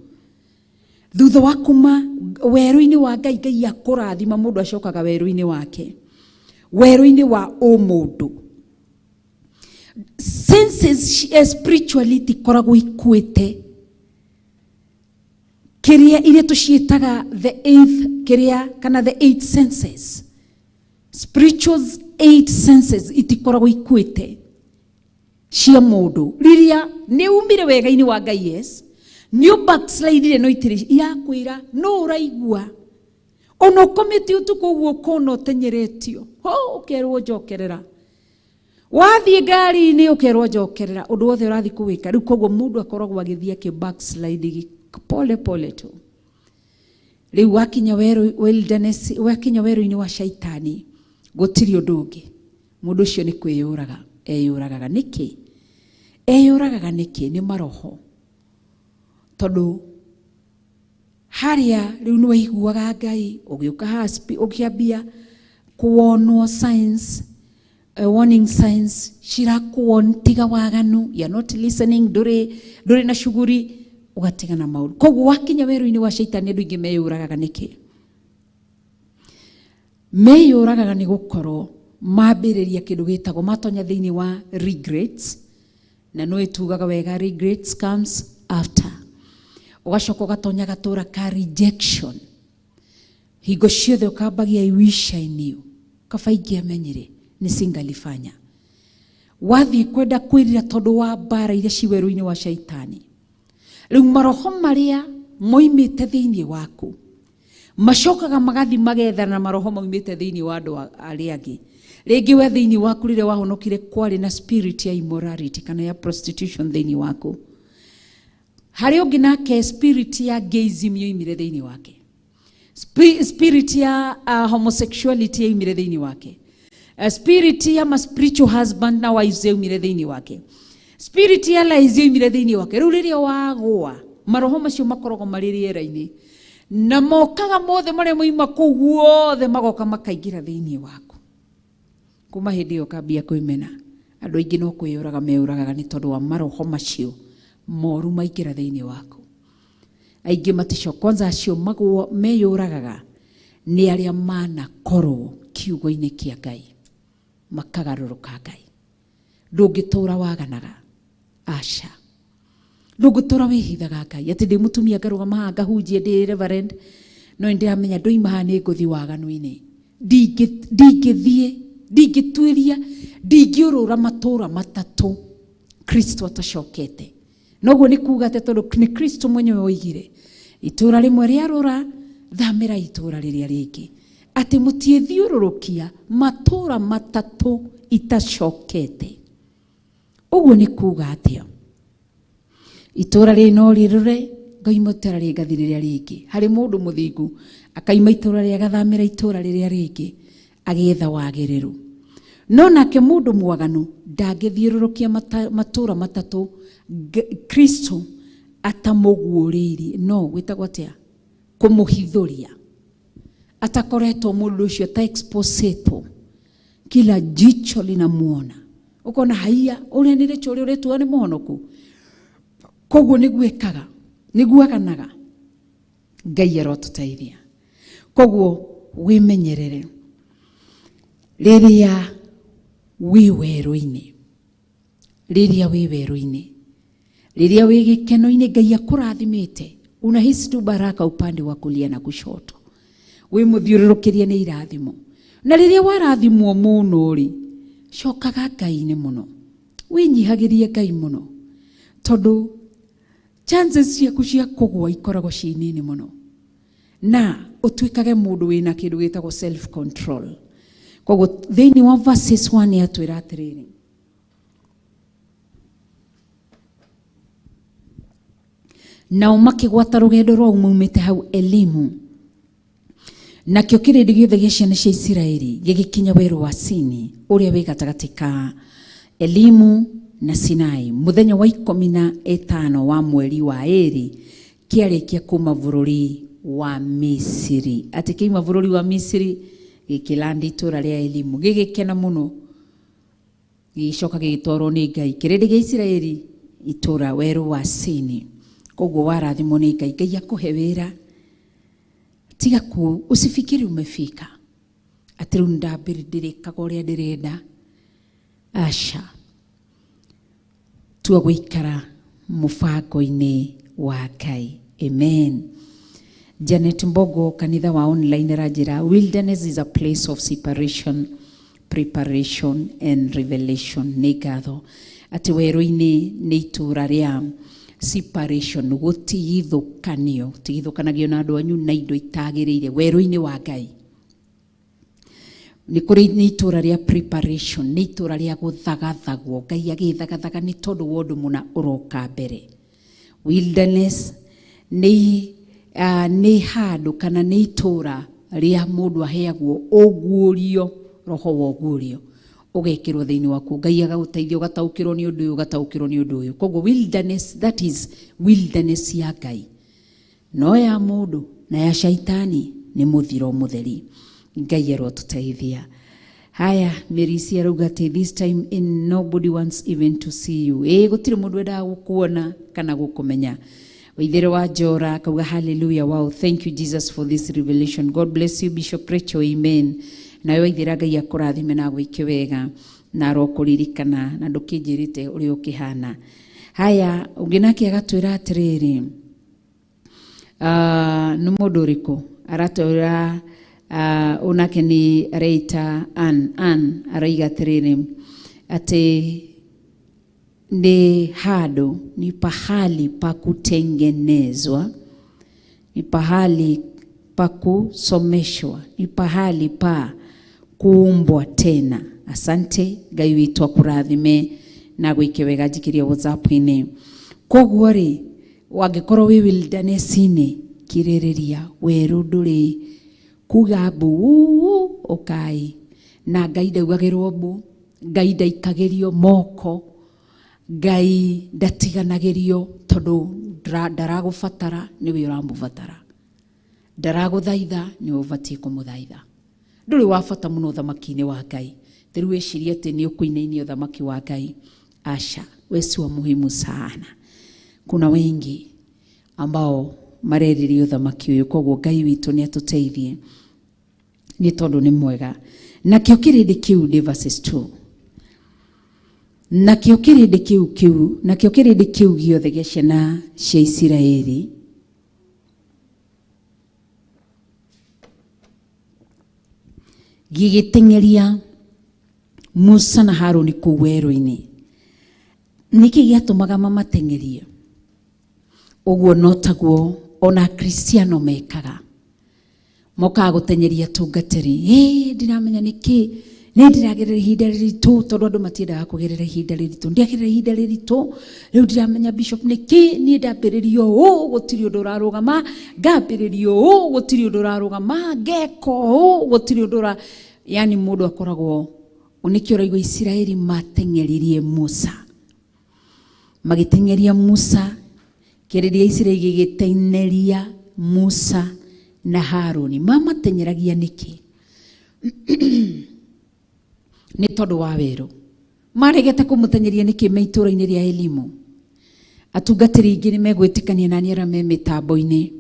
thutha wa kuma weru-ini wa Ngai, Ngai akurathima mundu acokaga weru-ini wake, weru-ini wa mundu. Senses spirituality koragwo ikuite kiria ile tuciitaga the eighth kiria kana the eight senses. Spiritual eight senses itikoragwo ikuite cia mundu. Riria ni umire wega-ini wa Ngai, yes, ni backslide no itiri irakwira no uraigua ono kometi utuko uguo kono tenyeretio ukerwo njokerera. Wathi ngari ni ukerwo njokerera. Undu wothe urathi kuwika riu, koguo mundu akoragwo agithia ki backslide pole pole tu. Riu wakinya wilderness, wakinya weru-ini wa shaitani, gutiri undu ungi. Mundu ucio ni kwiyuraga, eyuragaga niki? Eyuragaga niki? Ni maroho. Tondu haria riu ni waiguaga Ngai ugiuka haspi ukiambia kuonwo signs warning signs shirakuon tiga waganu, you're not listening, dore na shuguri ugatiga na mauru. Koguo wakinya weru-ini wa shaitani andu ingi meyuragaga niki? Meyuragaga ni gukorwo mambiriria kindu gitagwo matonya thiini wa regrets, na no itugaga wega regrets comes after. Ugacoka ugatonya gatura ka rejection, hingo ciothe ukambagia I wish I knew, kabaingi amenyire ni singalifanya. Wathi kwenda kwirira tondu wa mbara iria ciweru-ini wa shaitani. Riu maroho maria moimite thiini waku macokaga magathi magethana na maroho moimite thiini wa andu aria angi. Ringi we thiini waku rire wahonokire kwari na spirit ya immorality kana ya prostitution thiini waku, hari ungi nake spirit ya gayism yoimire thiini wake, spirit ya homosexuality yoimire thiini wake, spirit ya spiritual husband na wives yoimire thiini wake, spirit ya lies yoimire thiini wake. Riu riria wagwa maroho macio makorogo mari riera-ini na mokaga mothe maria moima kuu guothe magoka makaingira thiini waku. Kuma hindi iyo kambia kwimena andu aingi no kwiyuraga meyuragaga ni tondu wa maroho macio moru maingira thiini waku. Aingi matico kwanza acio magwo meyuragaga ni aria manakorwo kiugo-ini kia Ngai makagaruruka Ngai. Ndungitura waganaga, aca. Ndungitura wihithaga Ngai ati ndi mutumia ngarugama haha ngahunjia ndi reverend no ndiramenya ndoima haha ni nguthi waganu-ini, ndingituiria ndingiurura matura matatu Kristo atacokete. Noguo ni kuga ati tondu ni Kristo mwenyewe oigire itura rimwe riarura thamira itura riria ringi, ati mutiethiururukia matura matatu itacokete. Uguo ni kuga atia itura rino rirure ngaima itura ringathi riria ringi. Hari mundu muthingu akaima itura ria gathamira itura riria ringi agietha wagiriru, no nake mundu mwaganu ndangithiururukia matura matatu Kristo atamuguuririe, no gwitagwo atia kumuhithuria. Atakoretwo mundu ucio ta exposeto, kila jicho linamuona, ukona haiya uria ni richo uria uretua ni muhonoku. Koguo niguekaga niguaganaga Ngai arotutaithia. Koguo wimenyerere riria wi weru-ini, riria wi weru-ini, riria wi gikeno-ini Ngai akurathimite, unahisi tu baraka upande wa kulia na kushoto, wi muthiururukirie ni irathimo. Na riria warathimwo muno ri cokaga Ngai-ini muno, winyihagirie Ngai muno, tondu chances ciaku cia kugwa ikoragwo ci nini muno, na utuikage mundu wina kindu gitagwo self control. Koguo thiini wa verses 1 atwira atiriri, nao makigwata rugendo rwao maumite hau Elimu, nakio kirindi giothe gia ciana cia Isiraeli gigikinya weru wa Sini uria wi gatagati ka Elimu na Sinai muthenya wa 15 wa mweri wa eri kiarikia kuma bururi wa Misiri. Ati kiima bururi wa Misiri gikilandi itura ria Elimu gigikena muno, gicoka gigitwarwo ni Ngai kirindi gia Isiraeli itura weru wa Sini. Koguo warathimwo ni Ngai, Ngai akuhe wira, tiga ku usifikiri umefika ati riu ndambirikaga uria ndirenda. Aca, tua guikara mubango-ini wa Ngai. Amen. Janet Mbogo kanitha wa online rajira, wilderness is a place of separation, preparation and revelation. Nigatho ati weru-ini ni itura ria separation, gutigithukanio, tigithukanagio na andu anyu na indo itagiriire weru-ini wa Ngai. Ni kuri ni itura ria preparation, ni itura ria guthagathagwo, Ngai agithagathaga ni tondu wondu muna uroka mbere. Wilderness ni handu kana ni itura ria mundu aheagwo uguurio, roho wa uguurio ugekirwo thiini waku, Ngai agaguteithia ugataukirwo ni undu uyu, ugataukirwo ni undu uyu. Koguo wilderness, that is wilderness ya Ngai. no ya mundu na ya shaitani ni muthiro mutheri. Ngai arotuteithia. Haya, Merisi arugate this time in nobody wants even to see you. Gutire mundu enda gukuona kana gukumenya. Waithero wa Jora kauga hallelujah. Wow, thank you Jesus for this revelation. God bless you Bishop Rachel. Amen. Na waithira Ngai akurathime na gwike wega na rokuririkana na ndukinjirite uri ukihana. Haya, unginaki agatwira atiriri. Ni mundu uriku aratwira unake ni Reita an araiga atiriri ati ni hado, ni pahali pa kutengenezwa, ni pahali pa kusomeshwa, ni pahali pa kuumbwa tena. Asante Ngai witu akurathime na gwike wega jikiria WhatsApp-ini. Koguo ri wangikorwo wi wilderness-ini kiririria weru nduri kuga mbu ukai na Ngai ndaugagirwo mbu, Ngai ndaikagirio moko, Ngai ndatiganagirio tondu ndaragubatara niwe uramubatara, ndaraguthaitha niwe ubatie kumuthaitha. Nduri wa bata muno thamaki-ini wa Ngai. Thiru wecirie ati ni ukuinainio thamaki wa Ngai. Asha, wewe si wa muhimu sana. Kuna wengi ambao mareririo thamaki uyu, koguo Ngai witu ni atuteithie ni tondu ni mwega. Na kio kirindi kiu ndi verses 2. Na kio kirindi kiu giothe gia ciana cia Isiraeli gigitengeria Musa na Haruni kuu werũ-inĩ. Niki giatumaga mamatengerie? Uguo no taguo ona Kristiano mekaga. Moka gutenyeria tungatiri. Ndiramenya niki ni ndiragerera ihinda riritu tondu andu matiendaga kugerera ihinda riritu. Ndiagerera ihinda riritu riu ndiramenya Bishop niki ni ndambiririo gutiri undu urarugama, ngambiririo gutiri undu urarugama, ngeko gutiri undu yani mundu akoragwo uniki uraigwa Isiraeli matengeririe Musa. Magitengeria Musa, kiriria Isiraeli gigitengeria Musa na Haruni. Mama tenyeragia niki? Ni tondu wa weru. Maregete kumutenyeria niki meitura-ini ria elimu? Atungatiri ingi ni megwitikania nani ara me mitambo-ini.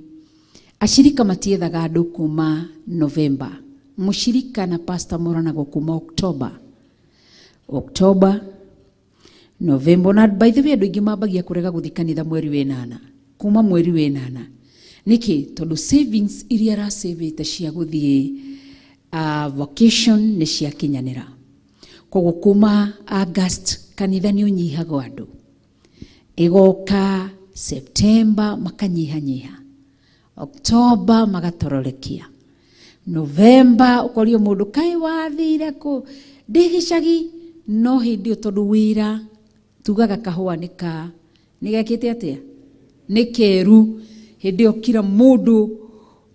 Ashirika matiethaga andu kuma November. Mushirika na Pastor Moranago kuma October, November. Na by the way andu ingi mambagia kurega guthi kanitha mweri wenana. Kuma mweri wenana. Niki tondu savings iria ra savete cia guthie vacation ni cia kinyanira. Koguo kuma August kanitha ni unyihaga andu. Igoka September makanyihanyiha. October magatororekia. November ukorio mundu kai wathire ku ndigicagi no hindi tondu wira tugaga kahua nika nigekite atia nikeru hindi okira mundu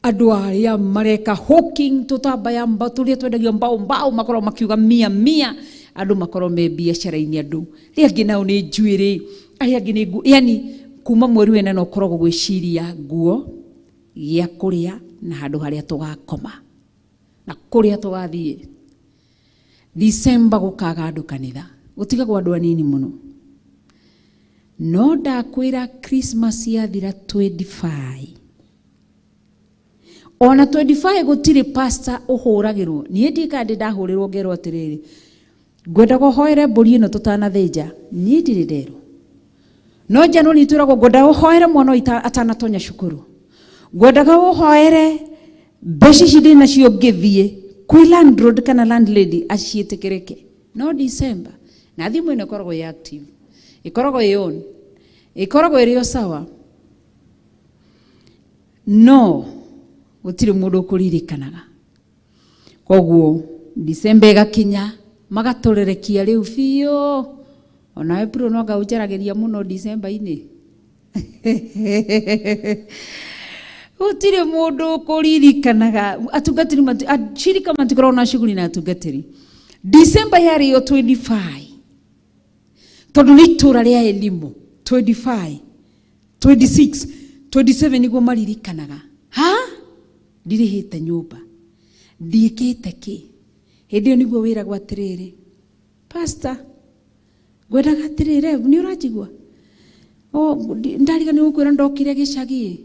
andu aria mareka hawking tutambaya mbaturia twendagio mbao makoro makiuga 100 andu makoro me biashara-ini andu riangi nao ni njuiri aria ngi ni yani kuma mweri wena no korogwo gwiciria nguo gia kuria na handu haria tugakoma na kuria tugathie. December gukaga andu kanitha gutigagwo andu anini muno. No ndakwira Christmas yathira 25 ona 25 gutiri pastor uhuragirwo. Nie ndikandi ndahurirwo ngerwo atiriri ngwenda guhoere mburi ino tutanathĩnja. Nie ndiri ndero no Januari twiragwo ngwenda uhoere mwana atanatonya cukuru, ngwendaga uhoere mbeca cindi nacio ngithie kwi landlord kana landlady acietekereke. No December na thimu ino ikoragwo ya active, ikoragwo yon, ikoragwo irio sawa. No gutiri mundu kuririkanaga. Koguo December igakinya magatorerekia riu biu. Ona April no gaucharageria muno December-ini. Gutiri mundu kuririkanaga. Atungatiri shirika matikorwo na shughuli na atungatiri. December yari yo 25 tondu ni itura ria elimu 25 26 27 niguo maririkanaga ha ndirihite nyumba ndiikite ki hindi yo niguo wira gwa atiriri pastor gwendaga atiriri ni urajigwa ndariga ni gukwira ndokire gicagi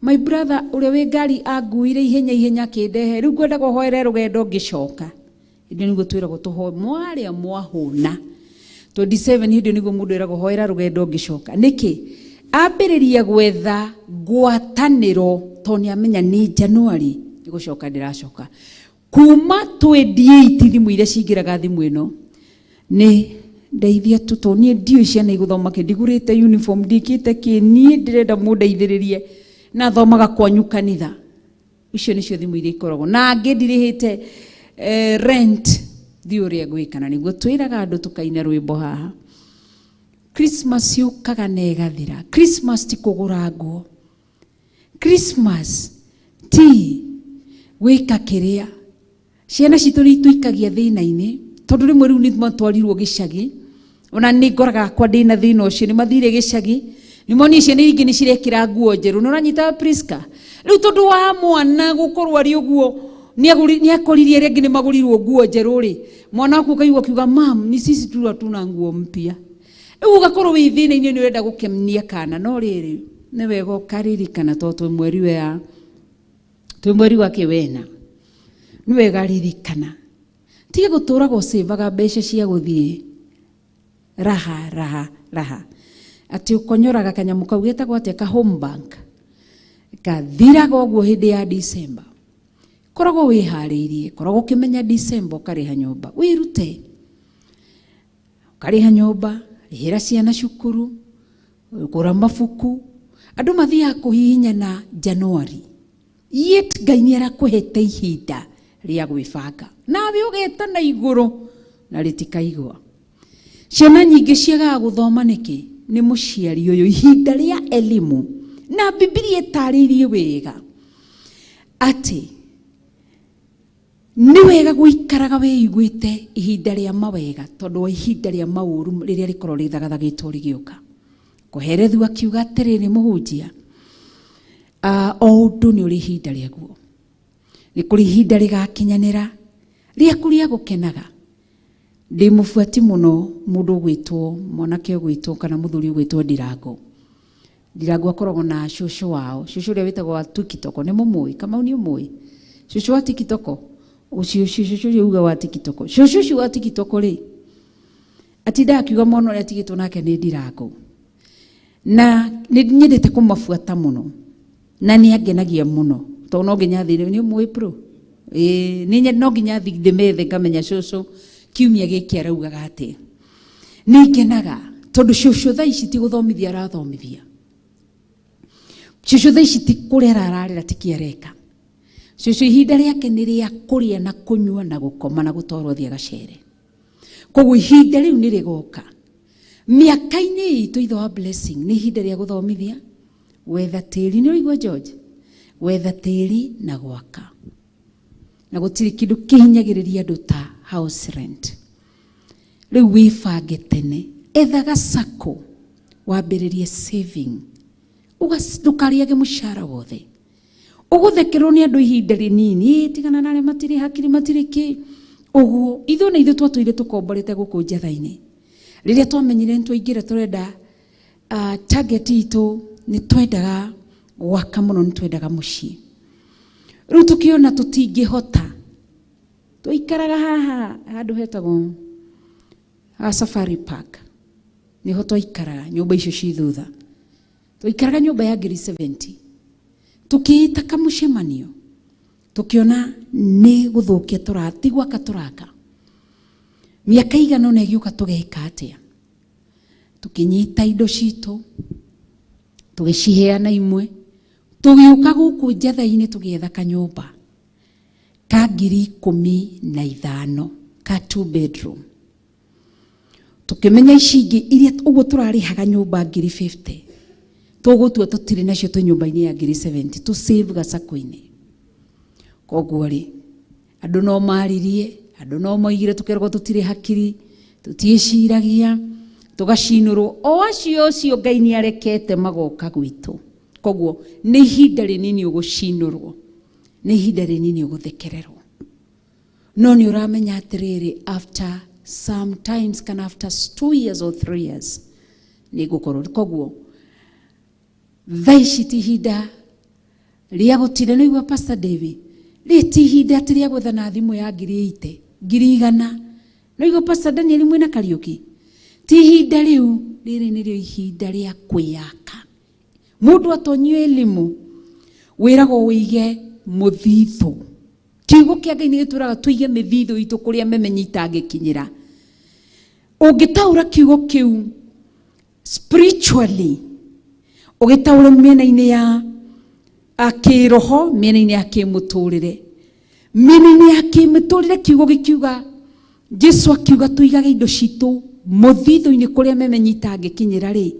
my brother uria wi ngari anguire ihenya kindehe riu ngwenda guhoera rugendo ngicoka hindi niguo twiragwo tuho mwaria mwahuna 27 hindi niguo mundu era guhoera rugendo ngicoka niki ambiriria gwetha ngwataniro toni amenya ni January igucoka ndiracoka kuma 28 thimu iria cingiraga thimu ino ni ndeithia tuto nie ndio ciana iguthoma kindigurite uniform ndikite ki nie ndirenda mundeithiririe na thomaga kwanyu kanitha icio nicio thimu iria ikoragwo na angi ndirihite rent thiuria gwikana niguo twiraga andu tukaina rwimbo haha Christmas yukaga negathira Christmas ti kugura nguo Christmas ti gwika kiria ciana citu ituikagia thina-ini tondu rimwe riu ni matwarirwo gicagi ona ni ngoraga kwa ndina thina ucio ni mathire gicagi ni moni ciana ingi ni cirekira nguo njeru no ranyita Priska riu tondu wa mwana gukorwo ari uguo ni akoririe ringi ni magurirwo nguo njeru ri mwana waku kaigwa kiuga mam ni sisi tu hatuna nguo mpya ugakorwo wi thina-ini ni urenda gukemnia kana no riri ni wega ukaririkana to twi mweri wa kiwena ni wega ririkana tige gutura go save mbeca cia guthie raha ati ukonyoraga kanyamu kau getagwo atia ka home bank kathiraga uguo hindi ya December koragwo wihariirie koragwo kimenya December ukariha nyumba wirute ukariha nyumba rihira ciana cukuru kura mabuku andu mathia kuhihinya na January yet Ngai niarakuhete ihinda ria gwibanga nawe ugeta na iguru na ritikaigwa ciana nyingi ciagaga guthoma niki ni muciari uyu ihinda ria elimu na Biblia itaririe wega ati ni wega guikaraga wiguite ihinda ria mawega tondu ihinda ria mauru riria rikorwo rithagathagetwo rigiuka kuherethu akiuga atiriri muhunjia o undu ni uri ihinda riaguo ni kuri ihinda rigakinyanira riakuria gukenaga ndi mufuati muno mundu gwitwo mwanake gwitwo kana muthuri gwitwo Ndirango akoragwo na shushu wao shushu ria witagwo wa tikitoko ni mumui kama ni umui shushu wa tikitoko ucio shushu uga wa tikitoko shushu wa tikitoko ri atida akiuga mono ria tikitwo nake ni Ndirango na ni nyendete kumafuata muno na ni agenagia muno to no nginya thire ni umui pro ni no nginya thire methe ngamenya shushu kiumia giki araugaga ati ni ngenaga tondu shushu tha ici ti guthomithia arathomithia shushu tha ici ti kurera ararera tikiereka shushu ihinda riake ni ria kuria na kunyua na gukoma na gutwarwo thia gacere koguo ihinda riu ni rigoka miaka-ini itu itho wa blessing ni ihinda ria guthomithia wetha tiri ni uigwa George wetha tiri na gwaka na gutiri kindu kihinyagiriria andu ta house rent riu wifange tene ethaga sako wambiririe saving ugastukariage mushara wothe uguthekerwo ni andu ihinda rinini tigana nare matiri hakiri matiri ki uguo itho na itho twatwire tukomborete guku njatha-ini riria twamenyire ntwaingira turenda target itu ni twendaga gwaka muno ni twendaga mucii riu tukiona tutingihota tuikaraga haha handu hetagwo Safari Park niho twaikaraga nyumba icio ci thutha twaikaraga nyumba ya ngiri 70 tukiita kamucemanio tukiona ni guthukia turatigwa katuraka miaka igana na giuka tugeka atia tukinyita indo citu tugiciheana imwe tugiuka guku njatha-ini tugietha kanyumba ka ngiri 15 ka 2 bedroom tukimenya icingi iria uguo turarihaga nyumba ngiri 50 tugutua tutiri nacio tu nyumba-ini ya ngiri 70 tu save gacako-ini koguo ri andu no maririe andu no moigire tukerwo tutiri hakiri tutieciragia tugacinurwo o acio Ngai ni arekete magoka gwitu koguo nĩ ihinda rĩnini ũgũcinũrwo, nĩ ihinda rĩnini ũgũthekererwo. No nĩ ũramenya atĩrĩrĩ, after sometimes kana after 2 years or 3 years nĩ gũkorwo. Koguo thaa ici ti ihinda rĩa gũtinda. Nĩ igua Pastor David, ti ihinda atĩ rĩa gwetha na thimũ ya 80,000 100,000. Nĩ igua Pastor Daniel mwĩna Kariuki, ti ihinda rĩu. Rĩrĩ nĩrĩo ihinda rĩa kwĩyaka. Mũndũ atonyio elimu wĩragwo wĩige mũthithũ. Kiugo kĩa Ngai nĩ gĩtũraga tũige mĩthithũ itũ kũrĩa memenyi itangĩkinyĩra. Ũngĩtaũra kiugo kĩu spiritually, ũgĩtaũra mĩena-inĩ ya kĩroho, mĩena-inĩ ya kĩmũtũrĩre, mĩena-inĩ ya kĩmũtũrĩre, kiugo gĩkiuga, Jesũ akiuga tũigage indo citũ mũthithũ-inĩ kũrĩa memenyi itangĩkinyĩra rĩ.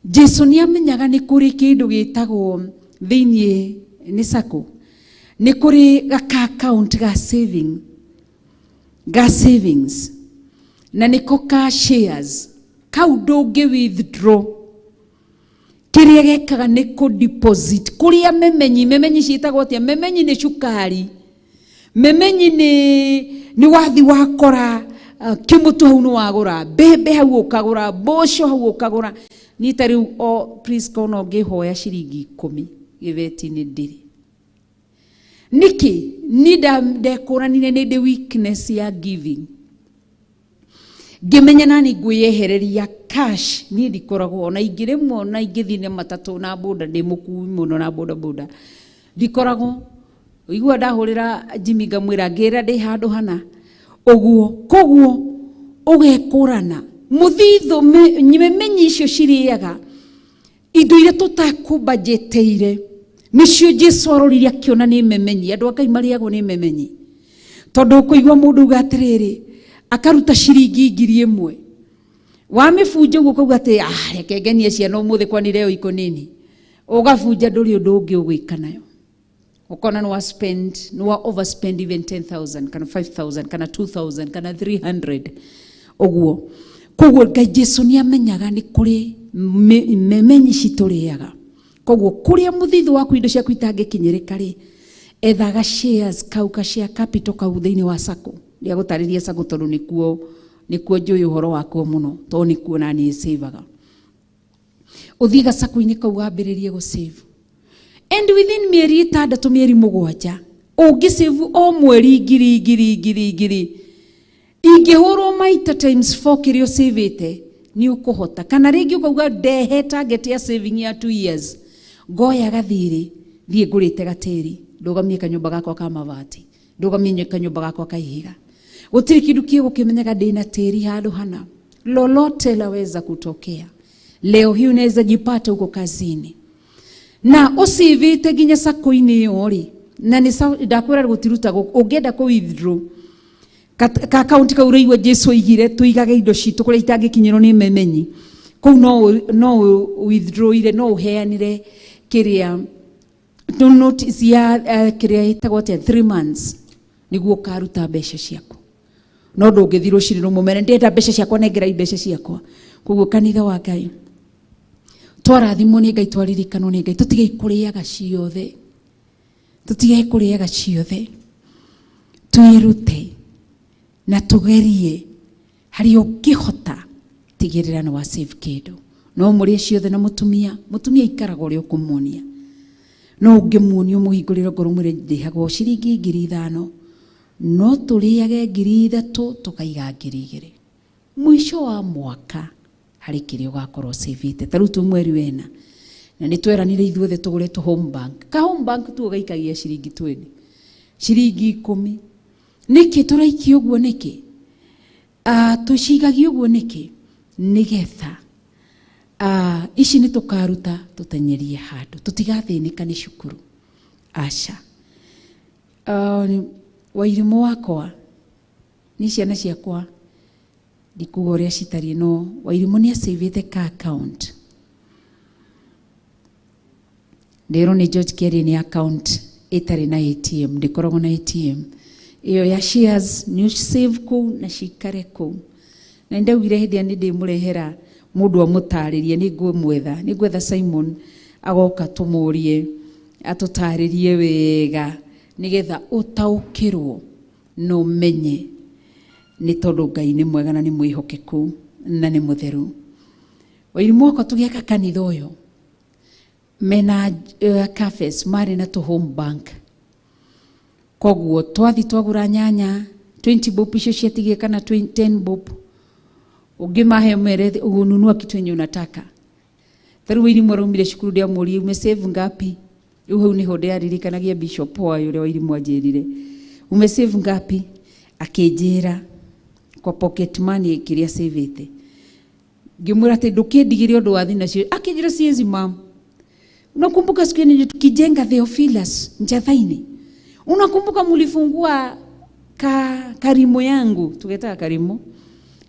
Jesũ nĩ amenyaga nĩ kũrĩ kĩndũ gĩtagwo thĩiniĩ nĩ sacco, nĩ kũrĩ gaka account ga savings na nĩko ka shares. Kau ndũngĩ withdraw. Kĩrĩa gekaga nĩ kũ deposit kũrĩa memenyi ciĩtagwo atĩa? Memenyi nĩ cukari, memenyi nĩ wathi wakora kĩmũtu hau nĩ wagũra, mbembe hau ũkagũra, mboco hau ũkagũra. Niĩ ta rĩu please kona ũngĩhoya ciringi 10 gĩbeti-inĩ ndĩrĩ. Niki ni ndekũranire nĩ ndĩ weakness ya giving. Ngĩmenya nani ngwĩyehereria cash. Niĩ ndikoragwo ona ingĩrĩmwo na ingĩthiĩ na matatũ na boda, ndĩ mũkui mũno na boda. Ndikoragwo igua ndahũrĩra Jimmy ngamwĩra ngĩra ndĩ handũ hana ũguo. Koguo ũgekũrana mũthithũ memenyi icio cirĩaga indo iria tũtakũbajĩtĩire. Nĩcio Jesũ arorire akĩona nĩ memenyi. Andũ a Ngai marĩagwo nĩ memenyi. Tondũ ũkũigua mũndũ uga atĩrĩrĩ, akaruta ciringi 1,000 wamĩbunja ũguo ũkauga atĩ reke ngenie ciana ũmũthĩ kwani leo iko nini. Ũgabunja ndũrĩ ũndũ ũngĩ ũgwĩka nayo. Ũkona nĩ wa overspend even 10,000 kana 5,000 kana 2,000 kana 300 ũguo. Koguo Ngai Jesũ nĩ amenyaga nĩ kũrĩ memenyi citũrĩaga. Koguo kũrĩa mũthithũ waku indo ciaku itangĩkinyĩrĩka rĩ, ethaga shares kau ka share capital kau thĩinĩ wa sacco. Ndia gũtarĩria sacco tondũ nĩkuo njũĩ ũhoro wako mũno, tondũ nĩkuo naniĩ saveaga. Ũthiĩ gacako-inĩ kau wambĩrĩrie gũsave. And within mĩeri 6 mĩeri 7 ũngĩsave o mweri 1,000 ingĩhũrwo maita times 4 kĩrĩa ũsavĩte nĩ ũkũhota. Kana rĩngĩ ũkauga ndehe target ya saving ya 2 years, ngoya gathirĩ thiĩ ngũrĩte gatĩri, ndũgamie kanyũmba gakwa ka mabati, ndũgamie kanyũmba gakwa ka ihiga. Gũtirĩ kĩndũ kĩgũkĩmenyaga ndĩna tĩri handũ hana. Lolote laweza kutokea. Leo hii unaweza jipata huko kazini na usivite nginya sacco-inĩ ĩyo rĩ, na nĩ ndakwĩra gũtiruta ũngĩenda kũ withdraw ka account kau ũrĩigua Jesũ igire tũigage indo citũ kũrĩa itangĩkinyĩrwo nĩ memenyi. Kũu no withdraw ire, no ũheanire kĩrĩa notice ya kĩrĩa ĩtagwo atĩa 3 months nĩguo ũkaruta mbeca ciaku. No ndũngĩthirwo cirĩrwo mũmene ndĩenda mbeca ciakwa nengera mbeca ciakwa. Koguo kanitha wa Ngai twarathimwo nĩ Ngai, twaririkanwo nĩ Ngai, tũtige kũrĩaga ciothe, tũtige kũrĩaga ciothe, twĩrute na tũgerie harĩ ũngĩhota tigĩrĩra nĩ wa save kĩndũ. No mũrĩe ciothe na mũtumia ikaraga ũrĩa ũkũmuonia. No ũngĩmuonia mũhingũrĩre ngoro mwĩre ndĩhagwo ciringi 5,000, no tũrĩage 3,000 tũkaiga 2,000 mwisho wa mwaka harĩ kĩrĩa ũgakorwo savĩte. Ta rĩu twĩ mweri wena na nĩ tweranire ithuothe tũgũre tũ home bank. Ka home bank tu ũgaikagia ciringi 20, ciringi 10. Nĩkĩ tũraikia ũguo nĩkĩ? Tũcigagia ũguo nĩkĩ? Nĩgetha ici nĩ tũkaruta tũtenyerie handũ, tũtigathĩnĩka nĩ cukuru. Aca Wairimũ wakwa nĩ ciana ciakwa ndikuga ũrĩa citariĩ, no Wairimũ nĩ asavĩte ka account. Ndĩrwo nĩ George Kerry nĩ account ĩtarĩ na ATM, ndĩkoragwo na ATM. Iyo ya shares nĩ save kũu na cikare kũu. Na ndaugire hĩndĩ nĩ ndĩmũrehera mũndũ amũtarĩrie, nĩ ngwetha Simon agoka tumurie atutaririe wega nigetha utaukirwo no menye ni tondu Ngai ni mwega na ni mwihokeku na ni mutheru. Wairimuoko tugiaka kanitha uyu mena cafes mari na to home bank, koguo twathi twagura nyanya 20 bob icio ciatigie kana 10 bob ungimahe mere ununua kitu yenye unataka. Taru Wairimu araumire cukuru ndia muri umesave ngapi? Uhu niho ndiaririkanagia bishop wayo ule Wairimu ajirire umesave ngapi? Akinjira kwa pocket money kiria savete. Ngimwira ati ndukindigire undu wa thina cio. Akinjira siezi mam. Unakumbuka siku yenye tukijenga Theophilus Njathaini? Unakumbuka mulifungua karimo yangu, tugeta karimo.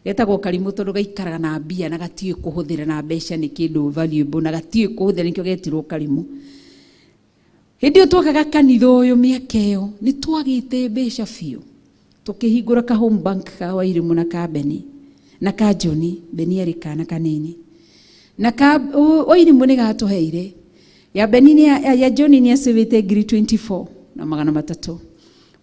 Getagwo karimo tondu gaikaraga na mbia na gatie kuhuthira na mbeca ni kindu valuable na gatie kuhuthira nikyo getirwo karimo. Hindi twakaga kanitha uyu miaka iyo ni twagite mbeca fiu. Tukihingura ka home bank ka Wairimu na ka Beni na ka Joni Beni arikana kanini. Na ka Wairimu ni gatuheire. Ya Beni ni ya Joni ni asivite ngiri 24 na magana matatu.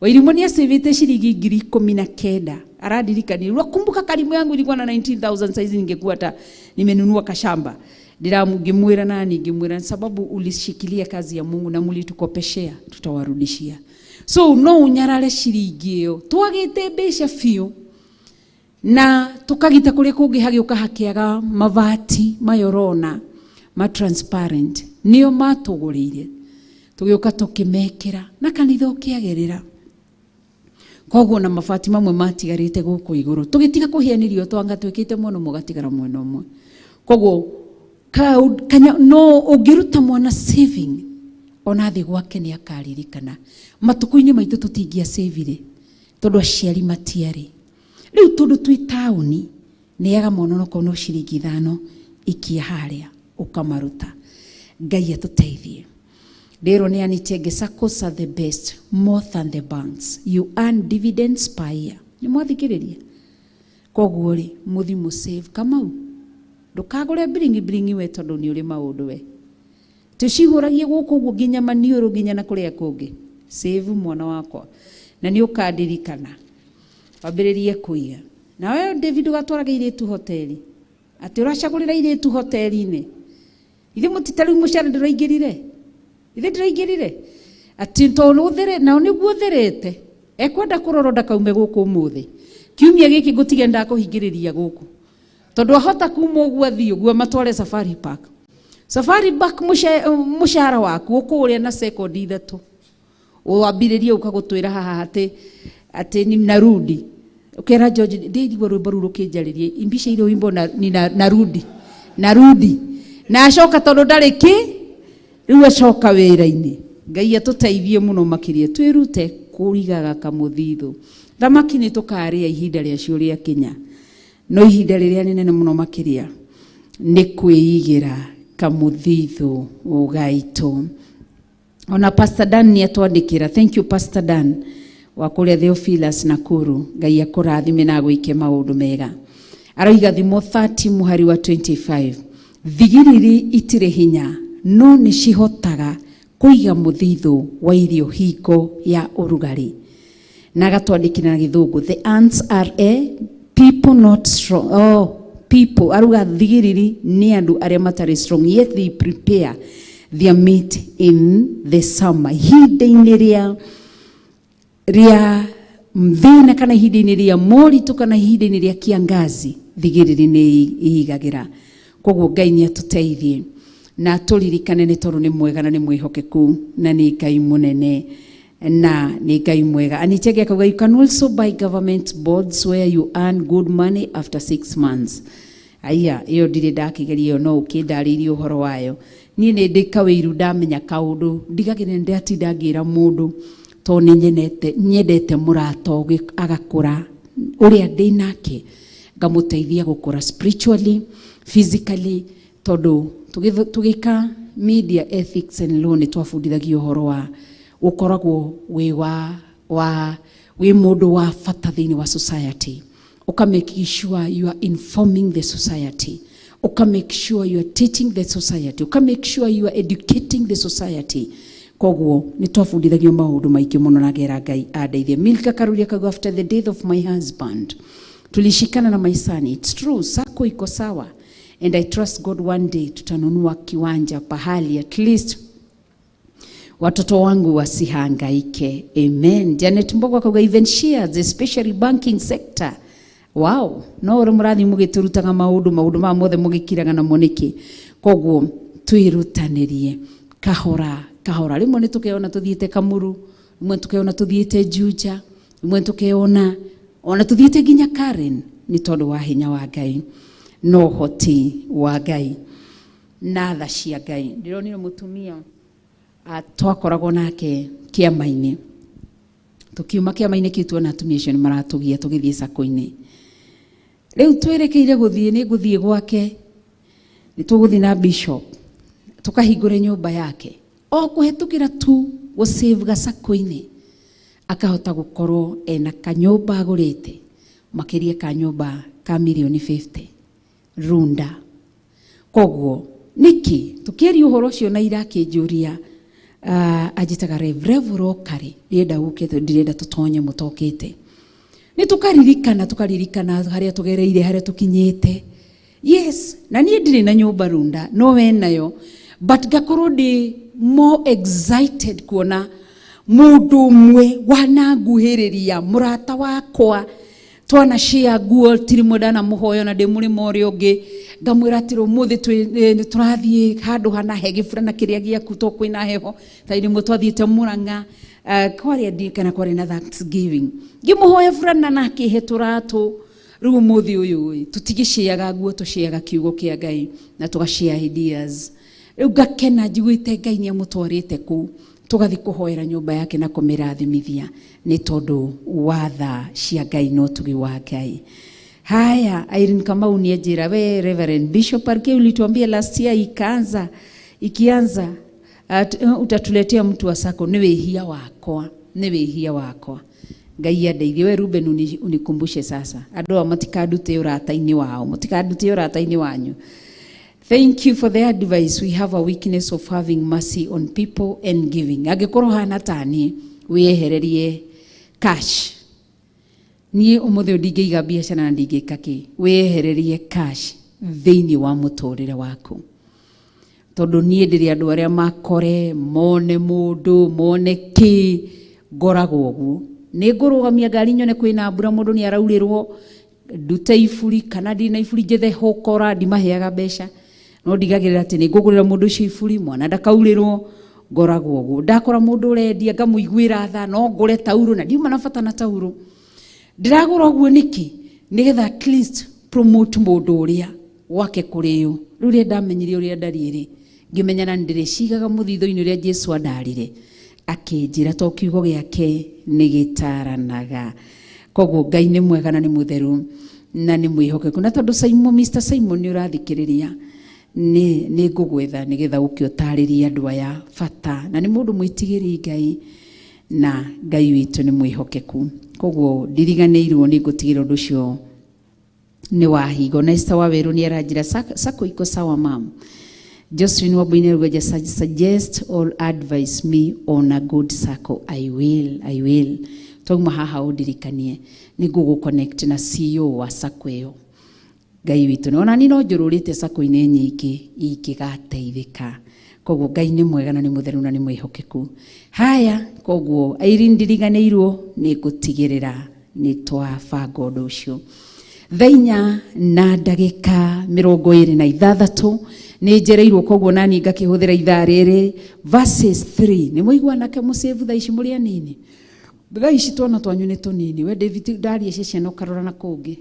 Wairimu ni asivite shilingi ngiri 19. Aradirikani unakumbuka karimu yangu ilikuwa na 19,000 saizi ningekuwa hata nimenunua kashamba. Ndiramugimwira nani ngimwira sababu ulishikilia kazi ya Mungu na mulitukopeshea tutawarudishia. So no unyarare shilingi iyo twagite mbeca fiu na tukagita kuria kungi hagiuka hakiaga mavati mayorona ma transparent niyo matugurire tugiuka tukimekera na kanitha ukiagerera. Koguo na mabati mamwe matigarite guku iguru tugitiga kuhianirio twanga twikite muno mugatigara mwena umwe. Koguo no ugiruta mwana saving ona thi gwake ni akaririkana matukuini maitu tutingia savire tondu aciari matiari. Riu tondu twi tauni ni yaga mono no kono shilingi 5 ikia haria ukamaruta. Ngai atuteithie. Dero ni anitege SACCOs are the best more than the banks. You earn dividends per year. Ni mwathikiriria. Koguo ri muthimu save Kamau. Ndukagure biringi we tondu ni uri maundu we. Tuciguragie guku guo nginya maniuru nginya na kuria kungi. Save mwana wakwa. Na ni ukadirikana. Wambiririe kuiga. Na wewe David ugatwaraga iretu hoteli. Ati uracagurira iretu hoteli-ini. Ithe mutitari mushara ndiraingirire. Ithe ndiraingirire. Ati tondu uthere na niguo therete. Ekwenda kuroro ndakaume guku umuthi. Kiumia giki ngutigenda kuhingiriria guku. Tondu ahota kuma uguo athii uguo matware Safari Park. Safari Park mushara waku ukuria na sekondi 3. Uambiririe ukagutwira haha ati ni narudi. Ukera George ndigwa rwimbo ruru kinjaririe imbisha ile wimbo ni narudi. Na acoka tondu ndariki riu acoka wira-ini. Ngai atuteithie muno makiria twirute kurigaga kamuthithu. Thamaki ni tukaria ihinda ria ciuria kinya. No ihinda riria nene muno makiria ni kwiigira kamuthithu ugaitu. Ona Pastor Dan ni atwandikira. Thank you Pastor Dan wa kuria Theophilus Nakuru. Ngai akurathime na gwike maundu mega. Aroiga thimo 30 muhari wa 25. Thigiriri itire hinya no ni cihotaga kuiga muthithu wa irio hingo ya urugari. Na gatwandikira na githungu. The ants are a people not strong. People aruga thigiriri ni andu aria matari strong yet they prepare their meat in the summer. Hinde-ini ria mthina kana hinde-ini ria moritu kana hinde-ini ria kiangazi thigiriri ni igagira. Koguo Ngai ni atuteithie na turirikane ni tondu ni mwega na ni mwihokeku na ni Ngai munene na ni Ngai mwega. Anichege akauga you can also buy government boards where you earn good money after 6 months. Aya iyo ndire ndakigeria no ukindaririe uhoro wayo. Ni ndika wiru ndamenya kaundu ndigagire ndatinda ngira mundu to ni nyendete murata agakura uria ndinake ngamuteithia gukura spiritually, physically, tondu tugika media ethics and law ni twafundithagio uhoro wa ukoragwo we mundu wa bata thiini wa society. Uka make sure you are informing the society. uka make sure you are teaching the society, uka make sure you are educating the society. Koguo ni twabundithagio maundu maingi muno na gera Ngai andeithie. Milka Karuria kago, after the death of my husband tulishikana na maisani. It's true, sako iko sawa, and I trust God one day tutanunua kiwanja pahali at least watoto wangu wasihangaike. Amen. Janet Mbogo kago, even shares, especially banking sector. Wow, no ore murathi mugiturutaga maundu ma mothe mugikiraga na moniki. Koguo twirutanirie kahora kahora. Rimwe ni tukeona tuthiete Kamuru, rimwe tukeona tuthiete Juja, rimwe tukeona ona tuthiete ginya Karen. Ni tondu wa hinya wa Ngai no hoti wa Ngai na tha cia Ngai. Ndironire mutumia twakoragwo nake kiama-ini, tukiuma kiama-ini kiu tuona atumia acio ni maratugia tugithie sako-ini. Riu twerekeire guthie, ni guthie gwake, ni tuguthie na bishop tukahingure nyumba yake. O kuhetukira tu go save ga sako-ini, akahota gukorwo ena kanyumba agurite makiria ka nyumba ka milioni 50 runda. Koguo niki tukieri uhoro cio na irakinjuria ajitaga Reverend Rokari rienda guke ndirenda tutonye mutokete. Ni tukaririkana haria tugereire, haria tukinyite. Yes, na nie ndiri na nyumba runda, no we nayo, but gakorwo ndi more excited kuona mundu mwe wananguhiriria murata wakwa twana share guo tiri modana muhoyo na demuri mori oge ngamwira ati rumuthi turathie handu hana hege furana kiria giaku to kwina heho tairi mwe twathiete Murang'a kwaria ndikana kwari na Thanksgiving ngimuhoya furana na kihe turatu riu muthi uyu tutigishiaga guo tushiaga kiugo kia Ngai na tugashare ideas. Riu gakena njiguite Ngai ni amutwarite ku tugathi kuhoera nyumba yake na kumirathimithia ni tondu watha cia Ngai no tugi wa Ngai. Haya, Irene Kamau ni ajira we Reverend Bishop Arke ulituambia last year ikianza utatuletea mtu wa sako. Ni wehia wakwa, ni wehia wakwa. Ngai andeithie. We Ruben unikumbushe sasa andu matikadute urata-ini wao, matikadute urata-ini wanyu. Thank you for the advice. We have a weakness of having mercy on people and giving. Agekoro hana tani wehererie cash. Ni umuthi ndingeiga biashara na ndingeka ki. Wehererie cash thiini wa muturire waku. Tondu nie ndiri andu aria makore mone mundu mone ki ngoragwo guo. Ni ngurugamia ngari nyone kwina mbura mundu ni araurirwo ndute iburi kana ndina iburi njethe hokora ndimaheaga mbeca. No ndigagirira ati ni ngugurira mundu ucio iburi mwana ndakaurirwo ngoragwo guo. Ndakora mundu urendia ngamuiguira tha no ngure tauro na ndiuma na bata na tauro. Ndiragura guo niki nigetha at least promote mundu uria wake kuriyo. Riu ria ndamenyire uria ndariire ngimenyana ndiricigaga muthitho-ini uria Jesu andarire akinjira to kiugo giake ni gitaranaga. Koguo Ngai ni mwega na ni mutheru na ni mwihokeku. Na tondu Mr. Simon ni urathikiriria ni ngugwetha nigetha ukiotariria andu aya bata na ni mundu mwitigiri Ngai na Ngai witu ni mwihokeku. Koguo ndiriganirwo ni ngutigira undu ucio ni wahigo. Na Esther Waweru ni aranjira sako iko sawa mam. Josephine Wabwine just suggest or advise me on a good sako. I will. Togma haha udirikanie ni gugu connect na CEO wa sako iyo. Ngai witu no nani no njururite sako-ini nyingi ikigateithika. Koguo Ngai ni mwega na ni mutheru na ni mwihokeku. Haya, koguo Irene ndiriganirwo ni gutigirira ni twabanga undu ucio. Thainya na ndagika 26 ni njereirwo. Koguo nani ngakihuthira ithaa riri verses 3 ni muigua nake musave thaa ici muri anini. Thaa ici twana twanyu ni tunini. We David ndarie ciana ukarora na kungi.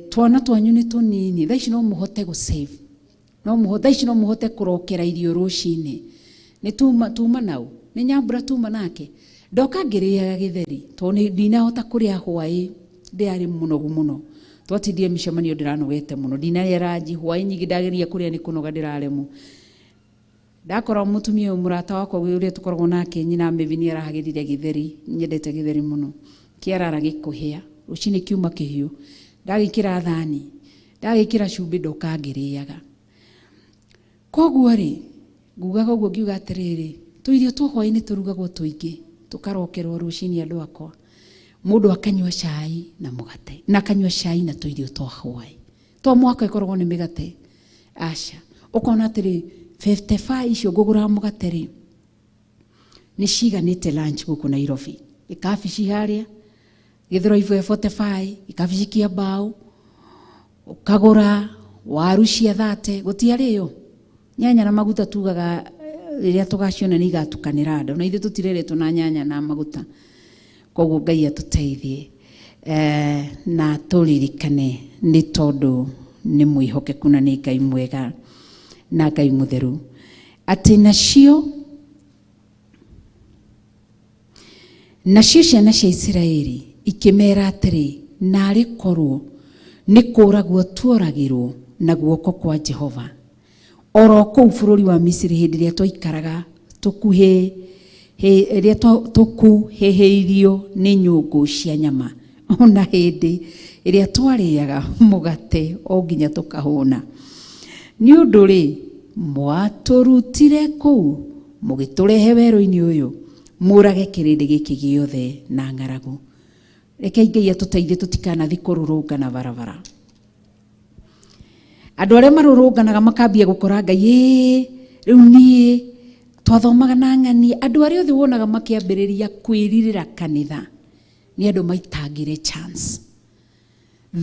Twana twanyu ni tunini. Thaa ici no muhote go save. No muhote ici no muhote kurokera irio ruci-ini. Ni tuma nau. Ni nyambura tuma nake. Ndoka ngiriaga githeri. To ni ndinahota kuria hwa-ini. Ndiari munogu muno. Twatindie mishemanio ndiranogete muno. Ndinaria ranji hwa-ini nyingi ndageria kuria ni kunoga ndiraremu. Ndakora mutumia murata wakwa uria tukoragwo nake nyina Mevini arahagirire githeri. Nyendete githeri muno. Kiarara gikuhia. Ruci-ini kiuma kihiu. Ndagikira thani. ndagikira cumbi ndokangiriaga koguo ri ngugaga uguo ngiuga atiriri tuirio twa hwa-ini turugagwo tuingi tukarokerwo ruci-ini andu akwa mundu akanywa cai na mugate na akanywa cai na tuirio twa hwa-i twa mwaka ikoragwo ni migate aca ukona atiri 55 icio ngugura mugate ri ni ciganite lunch guku Nairobi ikabici haria githiro ivo 45 ikabici kia mbao ukagura waru cia 30 gutiario nyanya na maguta tugaga riria tugaciona ni igatukanira andu na ithu tutireretwo na nyanya na maguta koguo Ngai atuteithie na turirikane ni tondu ni mwihokeku na ni Ngai mwega na Ngai mutheru ati nacio ciana cia Isiraeli ikimera atiri nari korwo ni kuragwo tuoragirwo na guoko kwa Jehova oro kuu bururi wa Misiri hindi ria twaikaraga tukuheheirio ni nyungu cia nyama ona hindi iria twariaga mugate o nginya tukahuna ni undu ri mwaturutire kuu mugiturehe weru-ini uyu murage kirindi giki giothe na ngaragu reke Ngai atuteithie tutikanathi kururungana barabara andu aria marurunganaga makambia gukora Ngai riu nie twathomaga na ng'ani andu aria othe wonaga makiambiriria kwiririra kanitha ni andu maitangire chance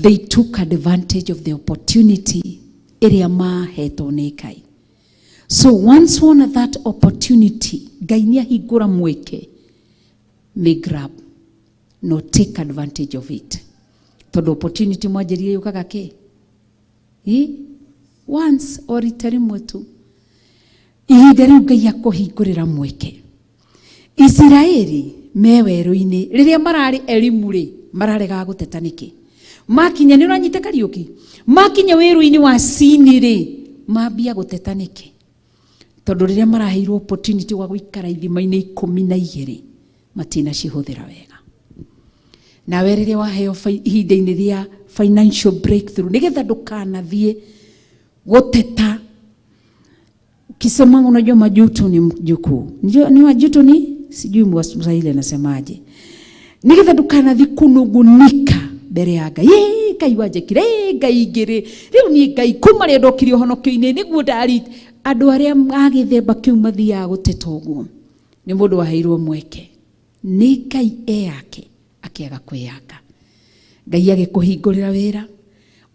they took advantage of the opportunity iria mahetwo ni Ngai. So once won that opportunity, Ngai ni ahingura mweke, may grab, no take advantage of it. Todo opportunity mwajirie yukaga ke? Once or itarimwe tu. Ihinda riu Ngai akuhingurira mweke. Israeli meweru-ini riria marari elimu ri mararega guteta niki. Makinya ni uranyite Kariuki. Makinya weru-ini wa Sini ri mambia guteta niki. Tondu riria maraheirwo opportunity wa guikara ithima-ini 12 matina cihuthira wega. Nawe riria waheo ihinda-ini ria financial breakthrough nigetha ndukanathie guteta. Kisema unajua majuto ni mjukuu. Ni majuto ni sijui Mswahili anasemaje. Nigetha ndukanathie kunugunika mbere ya Ngai. Ngai wanjekire Ngai ngiri riu ni Ngai kuma ri ndokire honokio-ini niguo ndari andu aria agithemba kiu mathia guteta uguo ni mundu waheirwo mweke ni Ngai yake akiaga kwiyanga. Ngai agikuhingurira wira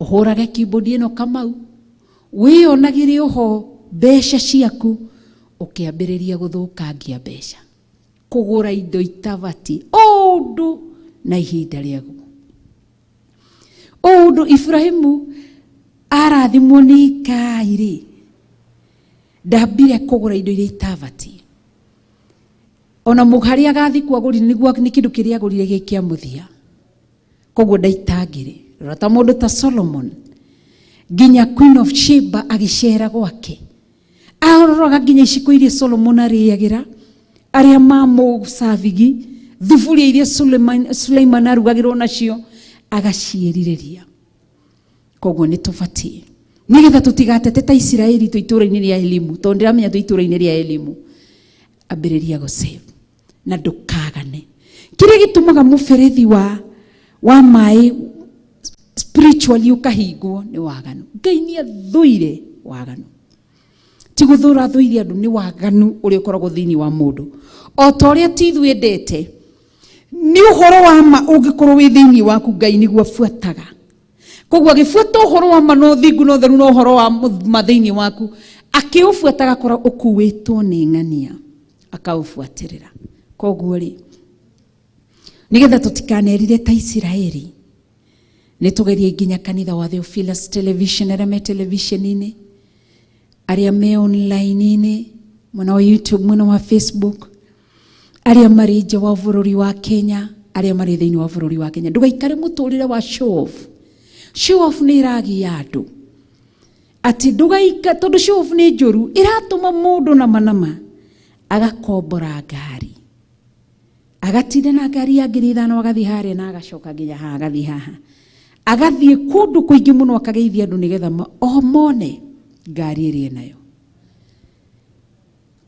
uhurage keyboard ino Kamau wionagire uho besha ciaku ukiambiriria guthukangia besha kugura indo itabati undu na ihinda riagu undu Ibrahimu arathimwo ni Ngai ri ndambire kugura indo iria itabati ona mughari agathi kwaguri niguo ni kindu kiria agurire gikia muthia koguo ndaitangire rata mundu ta Solomon ginya Queen of Sheba agicera gwake aroroga ginya iciko iria Solomon ariagira aria mamu savigi thufuria iria Suleiman arugagirwo nacio agacieririria koguo ni tubatie nigetha tutigatete ta Israeli tu itura-ini ria elimu tondu ndiramenya tu itura-ini ria elimu ambiriria go save na ndukagane kiria gitumaga muberethi wa mai spiritually ukahingwo ni waganu. Ngai ni athuire waganu ti guthura thuire andu ni waganu uri ukoragwo thiini wa mundu o ta uria tithu endete ni uhoro wa ma ungikorwo wi thiini waku Ngai niguo afuataga koguo agifuata uhoro wa ma no thingu no theru no uhoro wa mathiini waku akiufuataga kora ukuwitwo ni ng'ania akaufuatirira koguo ri nigetha tutikanerire ta Israeli ni tugerie nginya kanitha wa Theophilus television arame television-ini aria me online-ini mwana wa YouTube mwana wa Facebook aria mari nja wa bururi wa Kenya aria mari thiini wa bururi wa Kenya ndugaikare muturire wa show off ni ragi andu ati ndugaika tondu show off ni njuru iratuma mundu na manama agakombora ngari agatinda na ngari ya ngiri 5 agathi haria na agacoka nginya haha agathi haha agathie kundu kuingi muno akageithia andu nigetha mone ngari iri nayo.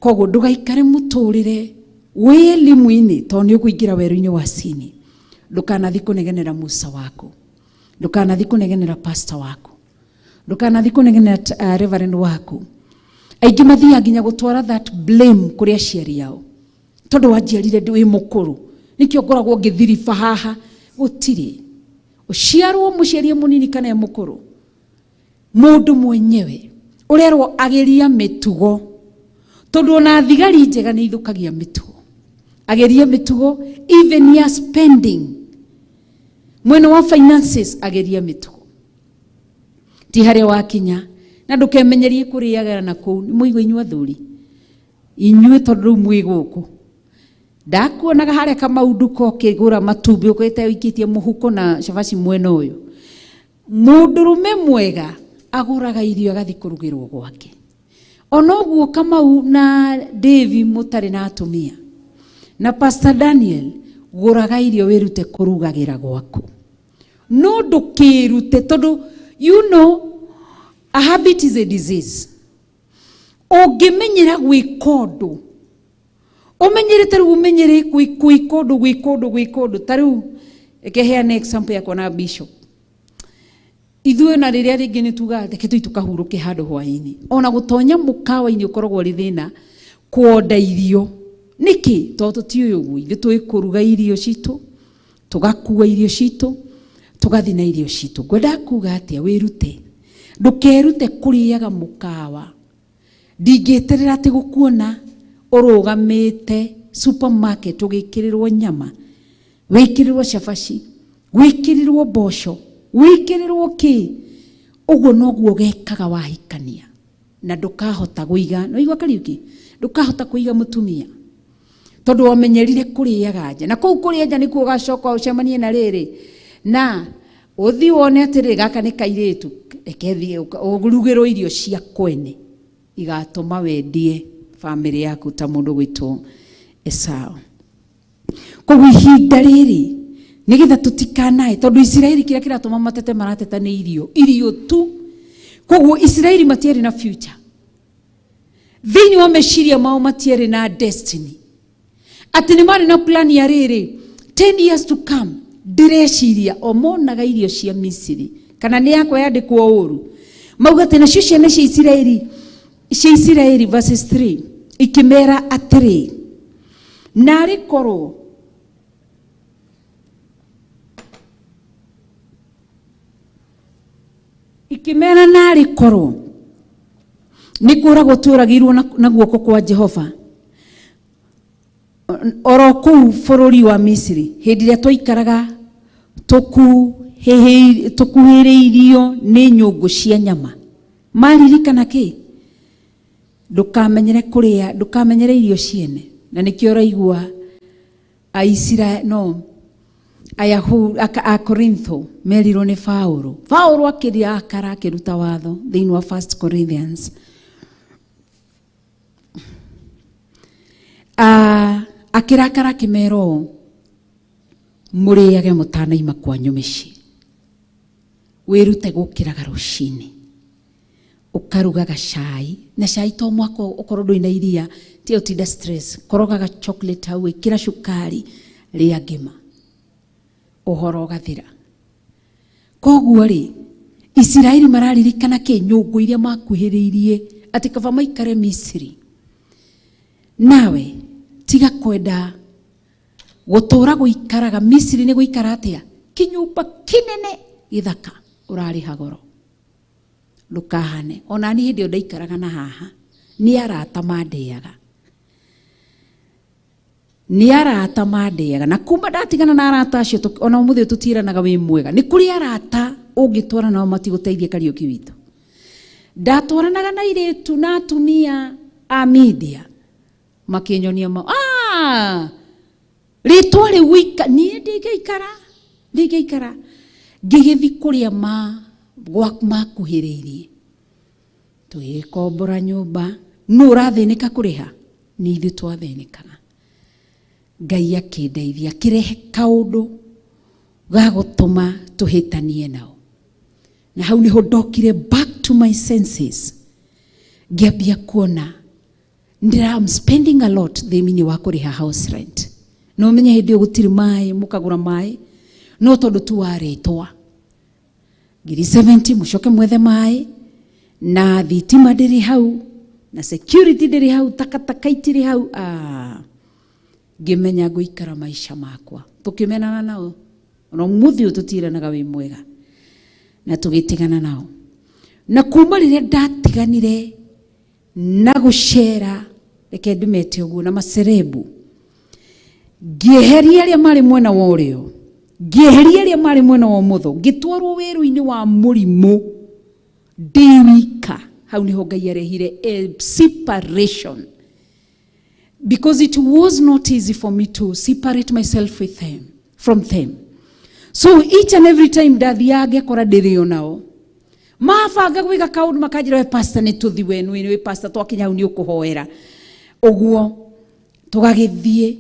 Koguo ndugaikare muturire wi elimu-ini tondu ni ukuingira weru-ini wa sini. Ndukanathi kunegenera Musa waku, ndukanathi kunegenera pastor waku, ndukanathi kunegenera reverend waku. Aingi mathia nginya gutwara that blame kuri aciari yao tondu wanjiarire ndi wi mukuru nikio ngoragwo ngithirifa haha. Gutiri uciarwo muciarie munini kana mukuru, mundu mwenyewe urerwo ageria mitugo tondu ona thigari njega ni ithukagia mitugo. Ageria mitugo even ya spending mwena wa finances, ageria mitugo ti haria wakinya na ndukemenyerie kuriagara na kuu. Ni muigo inyua thuri inyue tondu mwi guku ndakuonaga haria Kamau kokigura matumbi ukwete wikitie muhuko na shabashi mwena uyu. Mundurume mwega aguraga irio agathi kurugirwo gwake. Onoguo Kamau na David mutari na atumia na Pastor Daniel guraga irio wirute kurugagira gwaku. No ndukirute tondu you know a habit is a disease. Ungimenyera gwikondo umenyerete ru umenyere gwikondo taru ekeheane example ya kona bishop. Ithuĩ na rĩrĩa rĩngĩ nĩ tuga reke tũi tukahurũke handũ hwa-ini. Ona gũtonya mũkawa-inĩ ũkoragwo rĩ thĩna kuonda irio. Nĩkĩ? Tondũ tũtiũĩ ũguo. Ithuĩ tũĩ kũruga irio citũ, tũgakua irio citũ, tũgathi na irio citũ. Ngwenda kuga atĩa wĩrute. Ndũkerute kũrĩaga mũkawa. Ndingĩeterera atĩ gũkuona ũrũgamĩte supermarket ũgĩkĩrĩrwo nyama, wĩkĩrĩrwo cabaci, wĩkĩrĩrwo mboco, wĩkĩrĩrwo ki. Uguo noguo gekaga wahikania na ndukahota kuiga. No igwa Kariuki, ndukahota kuiga mutumia tondu wamenyerire kuriaga nja. Na kou kuria nja nikuo gacoka ucemanie na riri na uthi wone atiri gaka ni kairitu ekethi urugirwo irio cia kwene igatuma wendie family yaku ta mundu gwitwo Esau. Koguo ihinda riri nigetha tutikanae tondu Israeli kira kiratuma matete marateta ni irio tu. Koguo Israeli matieri na future. Thini wa meshiria mao matieri na destiny. Ati ni mari na plan ya riri 10 years to come. Direshiria omonaga irio cia Misiri kana ni yakwa yandikwo uru. Mauga tena cio na Israeli verses 3 ikimera atiri nari koro ikimera nari koro nikura guturagirwo na guoko kwa Jehova oro kuu bururi wa Misiri hindi ria twaikaraga tukuhireirio ni nyungu cia nyama. Maririkana ki? Ndukamenyere kuria, ndukamenyere irio ciene. Na nikio raigua a Korintho merirwo ni Paulo akiria akara akiruta watho thiini wa 1 Corinthians akirakara kimero muriage mutanaima kwanyu micii. Wirute gukiraga ruci-ini ukarugaga cai na cai to mwako ukorwo ndwina iria ti utinda stress. Korogaga chocolate hau ikira shukari ria ngima uhoro gathira. Koguo ri Israeli mararirikana ki nyungu iria makuhiriirie ati kava maikare Misiri. Nawe tiga kwenda gutura guikaraga Misiri. Ni guikara atia kinyumba kinene githaka urari hagoro. Ndukahane ona ni hindi ndaikaraga na haha ni arata mandeaga na kuma ndatigana na arata acio ona umuthi tutiranaga wi mwega. Ni kuri arata ungitwara nao matiguteithie Kariuki witu. Ndatwaranaga na iretu na atumia a media makinyonia ritwa ri wika ni ndigeikara ngigithi kuria makuhiriirie tuikombora nyumba no rathinika kuriha ni ithu twathinikaga. Ngai akindeithia kirehe kaundu gagutuma tuhitanie nao. Na hau niho ndokire back to my senses. Ngiambia kuona I'm spending a lot thimini wa kuriha house rent. No menye hindi gutiri mai mukagura mai no tondu tu waretwa. Ngiri 70 mushoke mwethe mai na thitima ndiri hau na security ndiri hau takataka itiri hau. Ngimenya guikara maisha makwa tukimenana nao no muthio tutiranaga wi mwega na tugitigana nao. Na kuma riria ndatiganire na gushera reke ndimete uguo na maserebu ngieheria ria mari mwena wa urio ngieheria ria mari mwena wa mutho ngitwarwo wiru-ini wa murimu ndiwika. Hau niho Ngai arehire a separation, because it was not easy for me to separate myself with them from them. So each and every time ndathiage kora ndirio nao mabanga gwika kaundu makajira we pastor ni tuthi wenu we pastor twakinya hau ni ukuhoera uguo tugagithie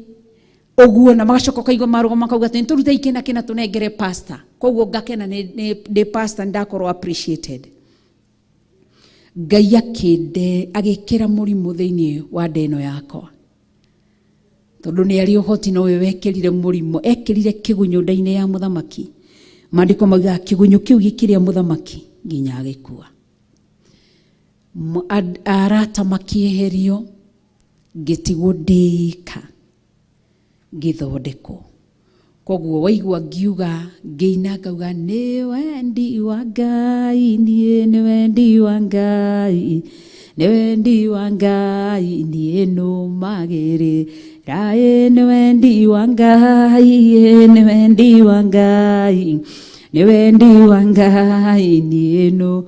uguo na magacoka kaigwa marugo makauga turute ikena kena tunengere pastor. Koguo ngakena ni pastor ndakorwo appreciated. Ngai akinde agikira murimu thiini wa ndeno yakwa tondu ni ari uhoti no we wekirire murimu ekirire kigunyo ndaine ya muthamaki. Maandiko mauga kigunyo kiu gikiria muthamaki nginya agikua. Arata makieherio gitigwo ndika ngithondeko. Koguo waigua ngiuga ngiina ngauga ni wendi wa Ngai ni wendi wa Ngai ni wendi wa Ngai ni no magere rae ni wendi wa Ngai ni wendi wa Ngai ni wendi wa Ngai ni no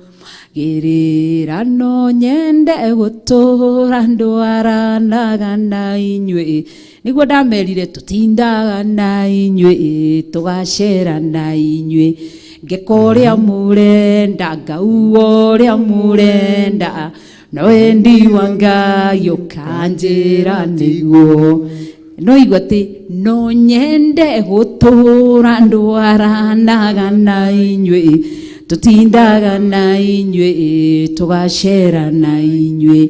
girira no nyende gutura ndwara na inywe niguo ndamerire tutindaga na inywe tugacera na inywe ngekoria murenda ngauoria murenda no wendi wa Ngai ukanjira niguo no igwati no nyende gutura ndwara na inywe tutindaga na inywe tugacera na inywe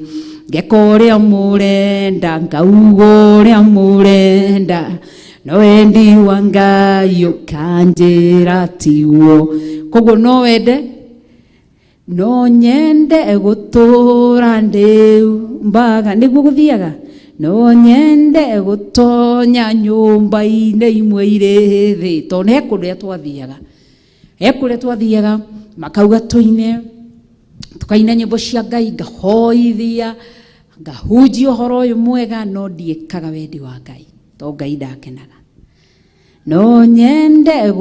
ngekoria murenda ngaugoria murenda no wendi wa Ngai ukanjira tiguo. Koguo no wende no nyende gutura ndiu mbaga niguo guthiaga no nyende gutonya nyumba-ini imwe iri thi tondu he kundu ria twathiaga ekuria twathiaga makauga tuine tukaina nyimbo cia Ngai ngahoithia ngahunjia uhoro uyu mwega no ndiekaga wendi wa Ngai to Ngai ndakenaga. No nyende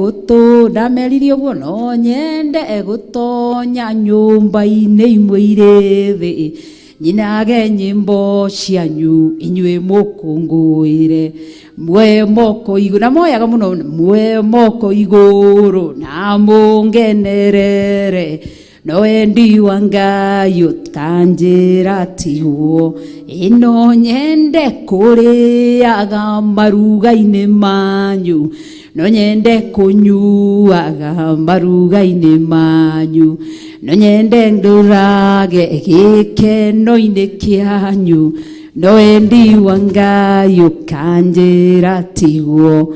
ndameririe uguo no nyende gutonya nyumba-ini imwe iri thi nyinage nyimbo cianyu inywe mukunguire mwe moko iguru na moyaga muno mwe moko iguru na mungenerere no wendi wa Ngai ukanjira tiguo. Ino nyende kuriaga maruga-ini manyu no nyende kunyuaga maruga-ini manyu no nyende ndurage gikeno-ini kianyu no wendi wa Ngai ukanjira tiguo.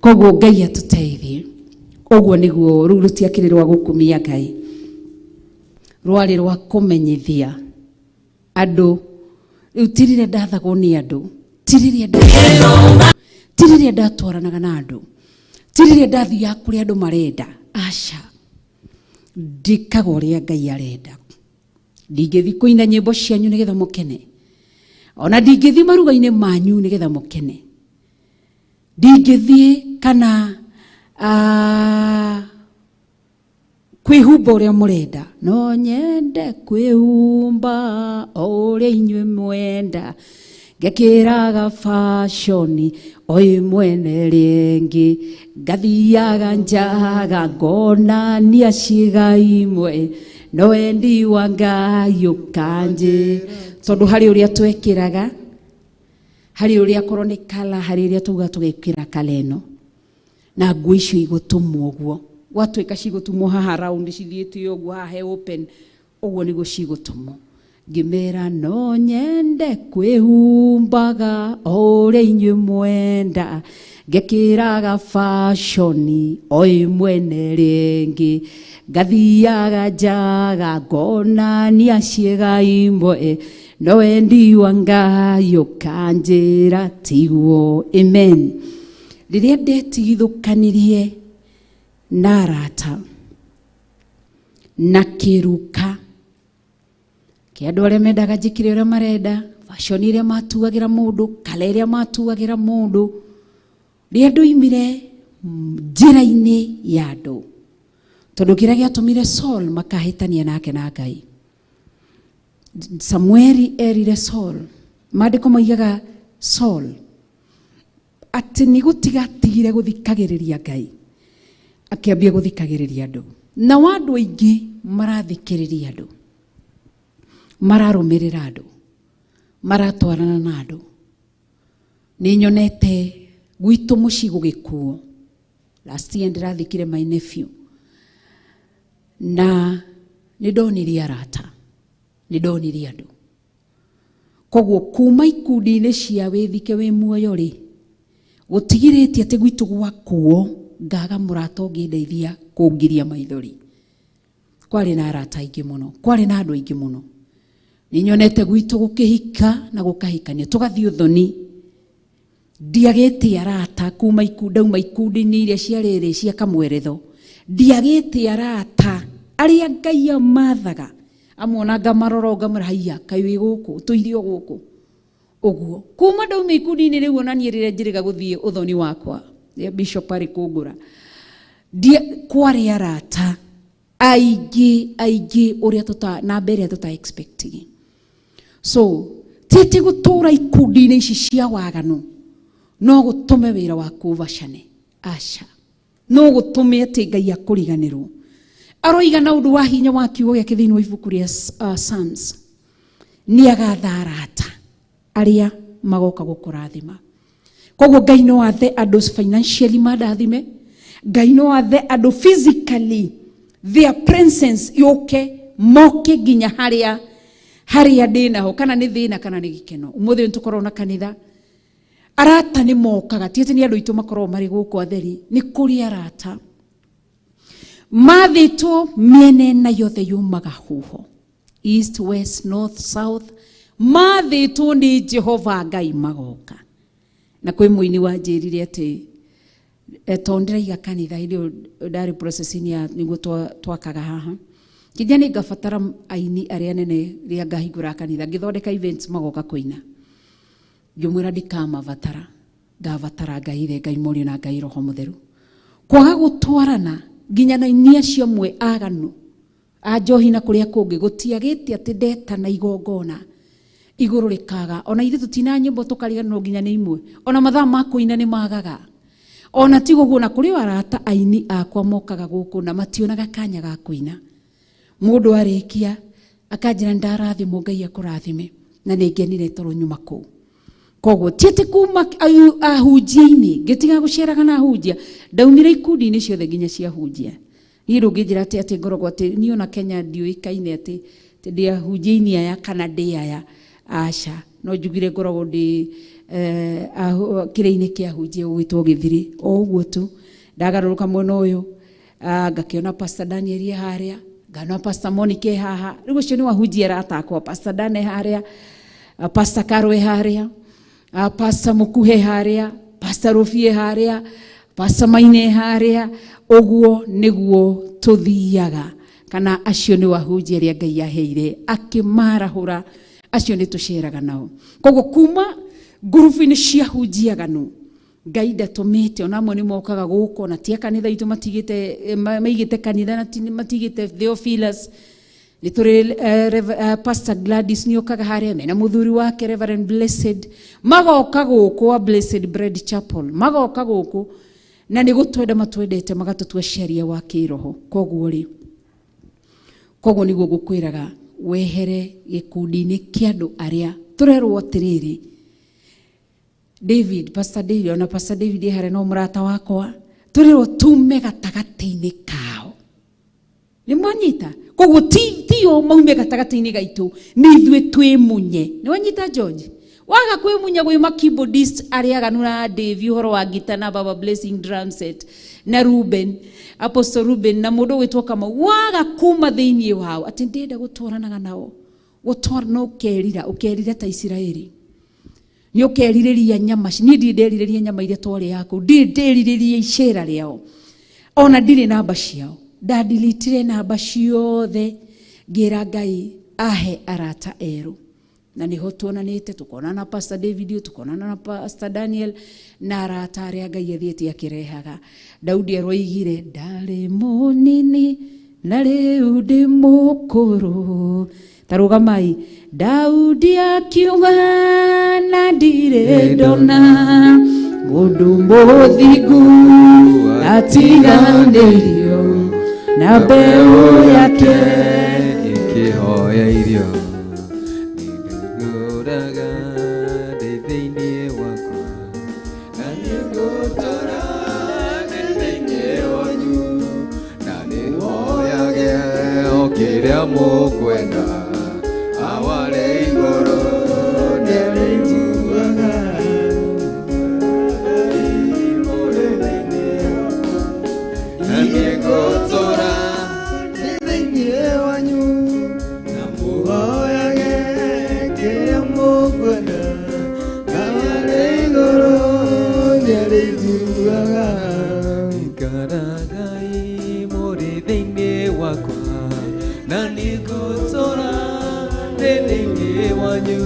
Koguo Ngai atuteithie. Uguo niguo riu rutiakire rwa gukumia Ngai rwari rwa kumenyithia andu. Riu tirire ndathagwo ni andu tirire ndatwaranaga na andu tirire ndathia kuri andu marenda aca ndikaga uria Ngai arenda. Ndingithi kuina nyimbo cianyu nigetha mukene ona ndingithi maruga-ini manyu nigetha mukene. Ndingithi kana kwihumba uria murenda no nyende kwihumba uria inywe mwenda ngekiraga fashion o imwene ringi ngathiaga njaga ngonania ciiga imwe no wendi wa Ngai ukanjira tondu hari uria twekiraga hari uria korwo ni kala hari uria tuga tugekira kaleno na nguo icio igũtumwo ũguo gwatuĩka cigũtumwo haha round cithiĩte ũguo haha open ũguo nĩguo cigũtumwo ngĩmera no nyende kwĩhumbaga o ũrĩa inyuĩ mwenda ngekĩraga fashion o imwene rĩngĩ ngathiaga njaga ngonania ciĩga imwe no wendi wa Ngai ũkanjĩra tiguo amen. Rĩrĩa ndetigithũkanirie na arata na kĩruka kĩa andũ arĩa mendaga njĩkĩre ũrĩa marenda fashion iria matuagĩra mũndũ kala iria matuagĩra mũndũ rĩrĩa ndoimire njĩra-inĩ ya andũ tondũ kĩrĩa gĩatũmire Saul makahĩtania nake na Ngai. Samueli erire Saul maandĩko moigaga Saul atĩ nĩ gũtigatigire gũthikagĩrĩria Ngai akĩambia gũthikagĩrĩria andũ na andũ aingĩ marathikĩrĩria andũ mararũmĩrĩra andũ maratwarana na andũ. Nĩ nyonete gwitũ mũciĩ gũgĩkuo last year ndĩrathikire my nephew na nĩ ndonirie arata nĩ ndonirie andũ koguo kuma ikundi-inĩ cia wĩthike wĩ muoyo rĩ gũtigirĩtie atĩ gwitũ gwakuo ngaga mũrata ũngĩndeithia kũngiria maithori. Kwarĩ na arata aingĩ mũno kwarĩ na andũ aingĩ mũno. Nĩ nyonete gwitũ gũkĩhika na gũkahikania tũgathiĩ ũthoni ndiagĩte arata kuma ikundi-inĩ iria ciarĩrĩ cia kamweretho ndiagĩte arata arĩa Ngai amathaga amwona ngamaroro ngamara haiya kai wĩ gũkũ tũirio gũkũ ũguo kuma ndauma ikundi-inĩ rĩu onanie rĩrĩa njĩrĩga gũthiĩ ũthoni wakwa bishop arĩ kũngũra kwarĩ arata aingĩ ũrĩa na mbere ĩrĩa expecting. So titi gũtũra ikundi-inĩ ici cia waganu no gũtũme wĩra waku ũbacane aca no gũtũme atĩ Ngai akũriganĩrwo. Aroiga na ũndũ wa hinya wa kiugo gĩake thĩinĩ wa ibuku rĩa Psalms nĩ agatha arata arĩa magoka gũkũrathima. Koguo Ngai no athe andũ financially madathime Ngai no athe andũ physically their presence yoke moke nginya harĩa ndĩnaho kana nĩ thĩna kana nĩ gĩkeno. Ũmũthĩ nĩtũkorwo na kanitha arata nĩ mokaga ti atĩ nĩ andũ aitũ makorwo marĩ gũkũ atheri nĩ kũrĩ arata mathĩtwo mĩena na yothe yumaga huho east west north south mathĩtwo nĩ Jehova Ngai magoka. Na kwĩ mũini wanjĩrire atĩ tondĩraiga kanitha hĩndĩ ndarĩ process-inĩ ya nĩguo twakaga haha kinya nĩ ngabatara aini arĩa nene rĩa ngahingũra kanitha ngĩthondeka events magoka kũina ngĩmwĩra ndikamabatara ngabatara Ngai Mũriũ na Ngai Roho Mũtheru kwaga gũtwarana nginya na inia cio mwe aganu a njohi na kũrĩa kũngĩ gũtiagĩte atĩ ndeta na igongona igũrũ rĩkaga ona ithe tũtina nyĩmbo tũkariganĩrwo nginya nĩ imwe ona mathaa ma kũina nĩ magaga ona ti ũguo na kũrĩ arata aini akwa mokaga gũkũ na mationaga kanya ga kũina. Mũndũ arĩkia akanjĩra ndarathimwo Ngai akũrathime na nĩ ngenire toro nyuma kũu. Koguo ti atĩ kuma ahunjia-inĩ ngĩtiga gũceraga na ahunjia ndaumire ikundi-inĩ ciothe nginya cia ahunjia. Niĩ ndũngĩnjĩra atĩ ngoragwo atĩ niĩ ona Kenya ndiũĩkaine atĩ ndĩ ahunjia-inĩ aya kana ndĩ aya aca no njugire ngoragwo ndĩ kĩrĩa-inĩ kĩa ahunjia gwĩtwo Gĩthiri o ũguo tu. Ndagarũrũka mwena ũyũ ngakĩona Pastor Daniel harĩa ngana Pastor Monica haha rĩu ũcio nĩ wahunjia arata akwa Pastor Dane harĩa Pastor Karwe harĩa Pastor Mũkuhe harĩa Pastor Rufie harĩa Pastor Maine harĩa ũguo nĩguo tũthiaga kana acio nĩ wahunjia arĩa Ngai aheire akĩmarahũra acio nĩ tũceraga nao. Koguo kuma ngurubu-inĩ cia hunjiaganu Ngai ndatũmĩte ona amwe nĩ mokaga gũkũ na ti kanitha itũ maigĩte kanitha na matigĩte Theophilus nĩ tũrĩ Pastor Gladys nĩ okaga harĩa mena mũthuri wake Reverend Blessed magoka gũkũ a Blessed Bread Chapel magoka gũkũ na nĩ gũtwenda matwendete magatũtua ciaria wa kĩroho. Koguo nĩguo gũkwĩraga wehere gĩkundi-inĩ kĩa andũ arĩa tũrerwo atĩrĩrĩ Pastor David ona Pastor David harĩa no mũrata wakwa turiro tume gatagati-ini kao ni mwanyita koguo tio maume gatagati-ini gaitu ni ithue twimunye ni wanyita George waga kwimunya gwi keyboardist aria ganuna Dave horo wa gita na Baba Blessing drum set na Ruben Apostle Ruben na mundu witwa kama waga kuma thiini wao ati ndenda gutwaranaga nao gutwarana ukerira ta Israeli ni ukeririria nyama ni ndiriria nyama iria twari yako ndiriria icera riao ona ndire namba ciao ndadilitire namba ciothe ngira Ngai ahe arata eru na niho tuonanite tukona na Pastor David tukona na Pastor Daniel na arata aria Ngai athiete akirehaga Daudi aroigire ndari munini na riu ndi mukuru tarugamai Daudi akiuga na ndire ndona mundu muthingu atiganĩirio na mbeu yake ikihoya irio ninduraga thĩinĩ wakwa na nĩngũtũra thĩinĩ wanyu na nĩhoyage o kĩrĩa mũkwenda awale igũrũ nĩarĩiguaga na nĩngũtũra thĩinĩ wanyu na mũhoyage kĩrĩa mũkwenda awale igũrũ nĩarĩiguaga ikaragai mũrĩ thĩinĩ wakwa na nĩngũtũra thĩinĩ wanyu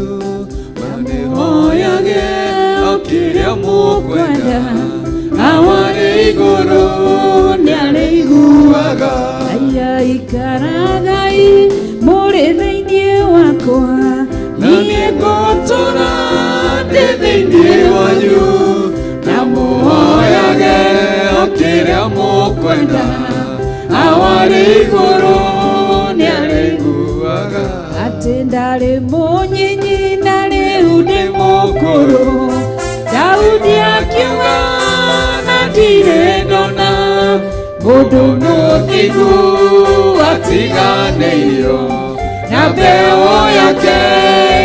manĩhoyage o kĩrĩa mũkwenda awale igũrũ nĩarĩiguaga aya ikaragai mũrĩ thĩinĩ wakwa nĩngũtũra thĩinĩ wanyu na mũhoyage o kĩrĩa mũkwenda awale igũrũ nĩarĩiguaga atĩ ndarĩ mũnyinyi na rĩu ndĩ mũkũrũ Daudi akiuga na ndirĩ ndona mũndũ mũthingu atiganĩirio na mbeu yake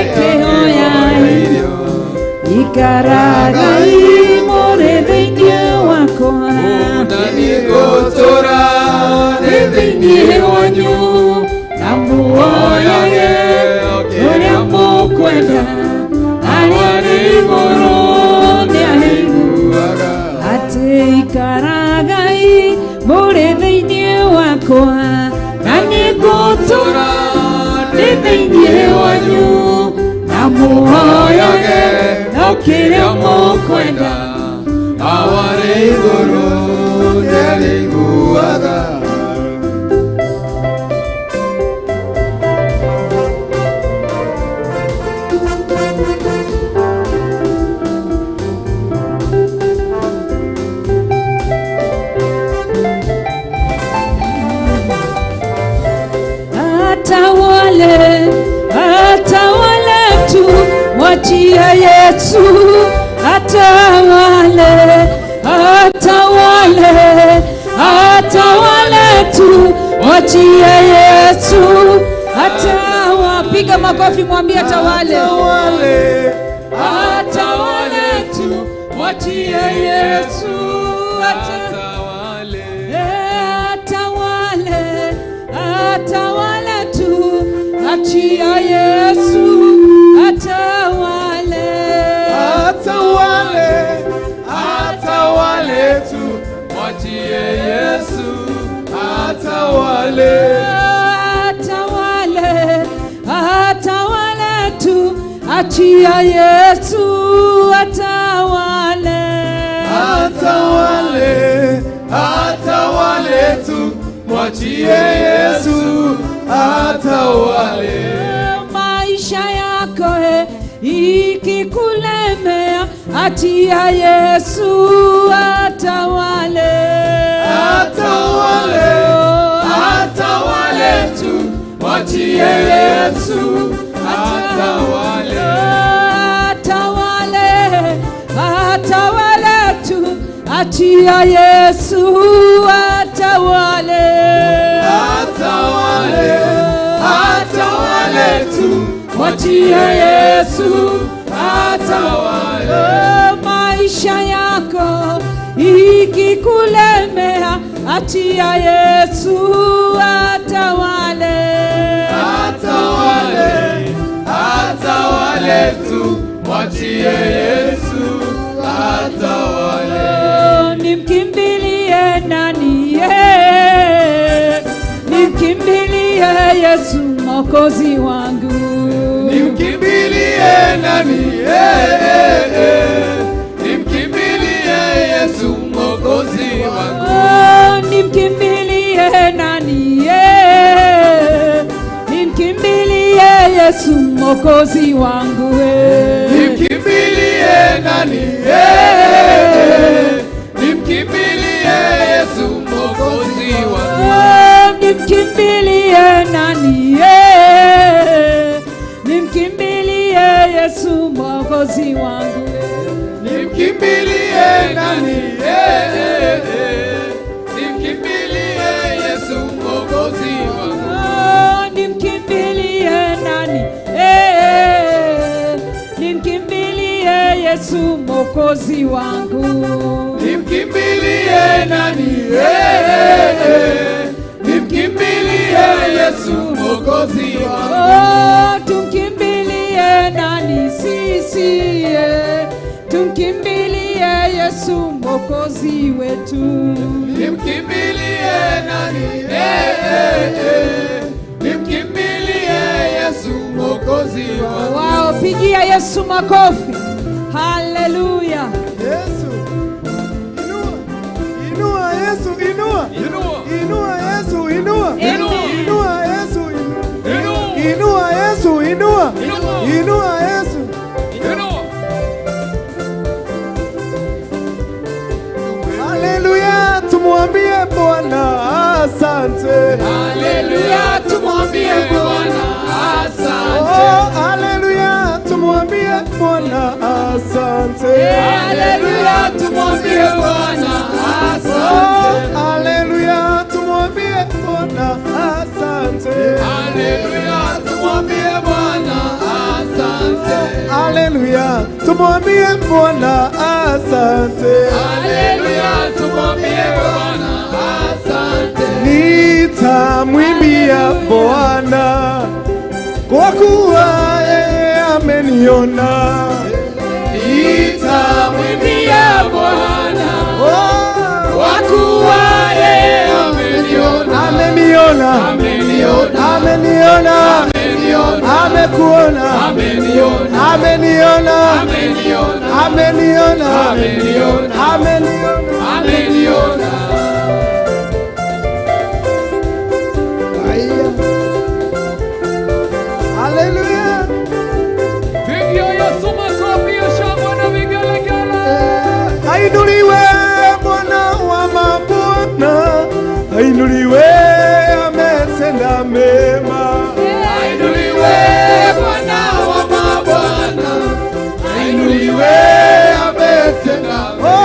ĩkĩhoya irio ikaragai mũrĩ thĩinĩ wakwa na nĩngũtũra thĩinĩ wanyu na mũhoyage ũrĩa mũkwenda awale igũrũ nĩarĩiguaga atĩ ikaragai mũrĩ thĩinĩ wakwa na nĩngũtũra thĩinĩ wanyu na mũhoyage o kĩrĩa mũkwenda awale igũrũ nĩarĩiguaga atawale tu mwachie Yesu atawale tu mwachie Yesu piga makofi mwambie atawale tu mwachie Yesu atawale tu achia Yesu atawale tu mwachie Yesu atawale tu achia Yesu atawale tu mwachie Yesu atawale maisha yako ikikulemea achia Yesu atawale tu mwachie Yesu atawale tu achia Yesu atawale, atawale, atawale tu, achia Yesu atawale. Maisha yako ikikulemea, achia Yesu atawale, atawale, atawale tu, mwachie Yesu atawale. Nimkimbilie nani? Nimkimbilie Yesu Mwokozi wangu. Nimkimbilie nani? Nimkimbilie Yesu Mwokozi wangu. Nimkimbilie nani? Nimkimbilie Yesu Mwokozi wangu. Nimkimbilie nani? Nimkimbilie Yesu Mwokozi wangu. Nimkimbilie nani? Nimkimbilie Yesu Mwokozi wangu. Nimkimbilie nani? Nimkimbilie Yesu Mwokozi wangu. Nimkimbilie nani? Nimkimbilie Yesu Mwokozi wangu. Nimkimbilie nani? Nimkimbilie Yesu Mwokozi wangu. Tumkimbilie nani sisi? Tumkimbilie Yesu Mwokozi wetu. Nimkimbilie nani? Nimkimbilie Yesu Mwokozi wangu. Wao, pigia Yesu makofi. Haleluya. Yesu, inua Yesu, inua Yesu, inua Yesu, inua Yesu, inua Yesu. Haleluya, tumwambie Bwana asante. Haleluya, tumwambie Bwana asante. Oh, haleluya, tumwambie Bwana asante. Haleluya, tumwambie Bwana asante. Haleluya, tumwambie Bwana asante. Haleluya, tumwambie Bwana asante. Haleluya, tumwambie Bwana asante. Haleluya, tumwambie Bwana asante. Nitamwimbia Bwana kwa kuwa yeye ameniona. Nitamwimbia Bwana kwa kuwa yeye ameniona. Ameniona, ameniona, amekuona, ameniona, ameniona, ameniona, ameniona, ameniona. ameniona. Haleluya. Pigia Yesu makofi ya shangwe na vigelegele. Ainuliwe Bwana wa mabwana, ainuliwe, ametenda mema. Ainuliwe Bwana wa mabwana, ainuliwe, ametenda mema.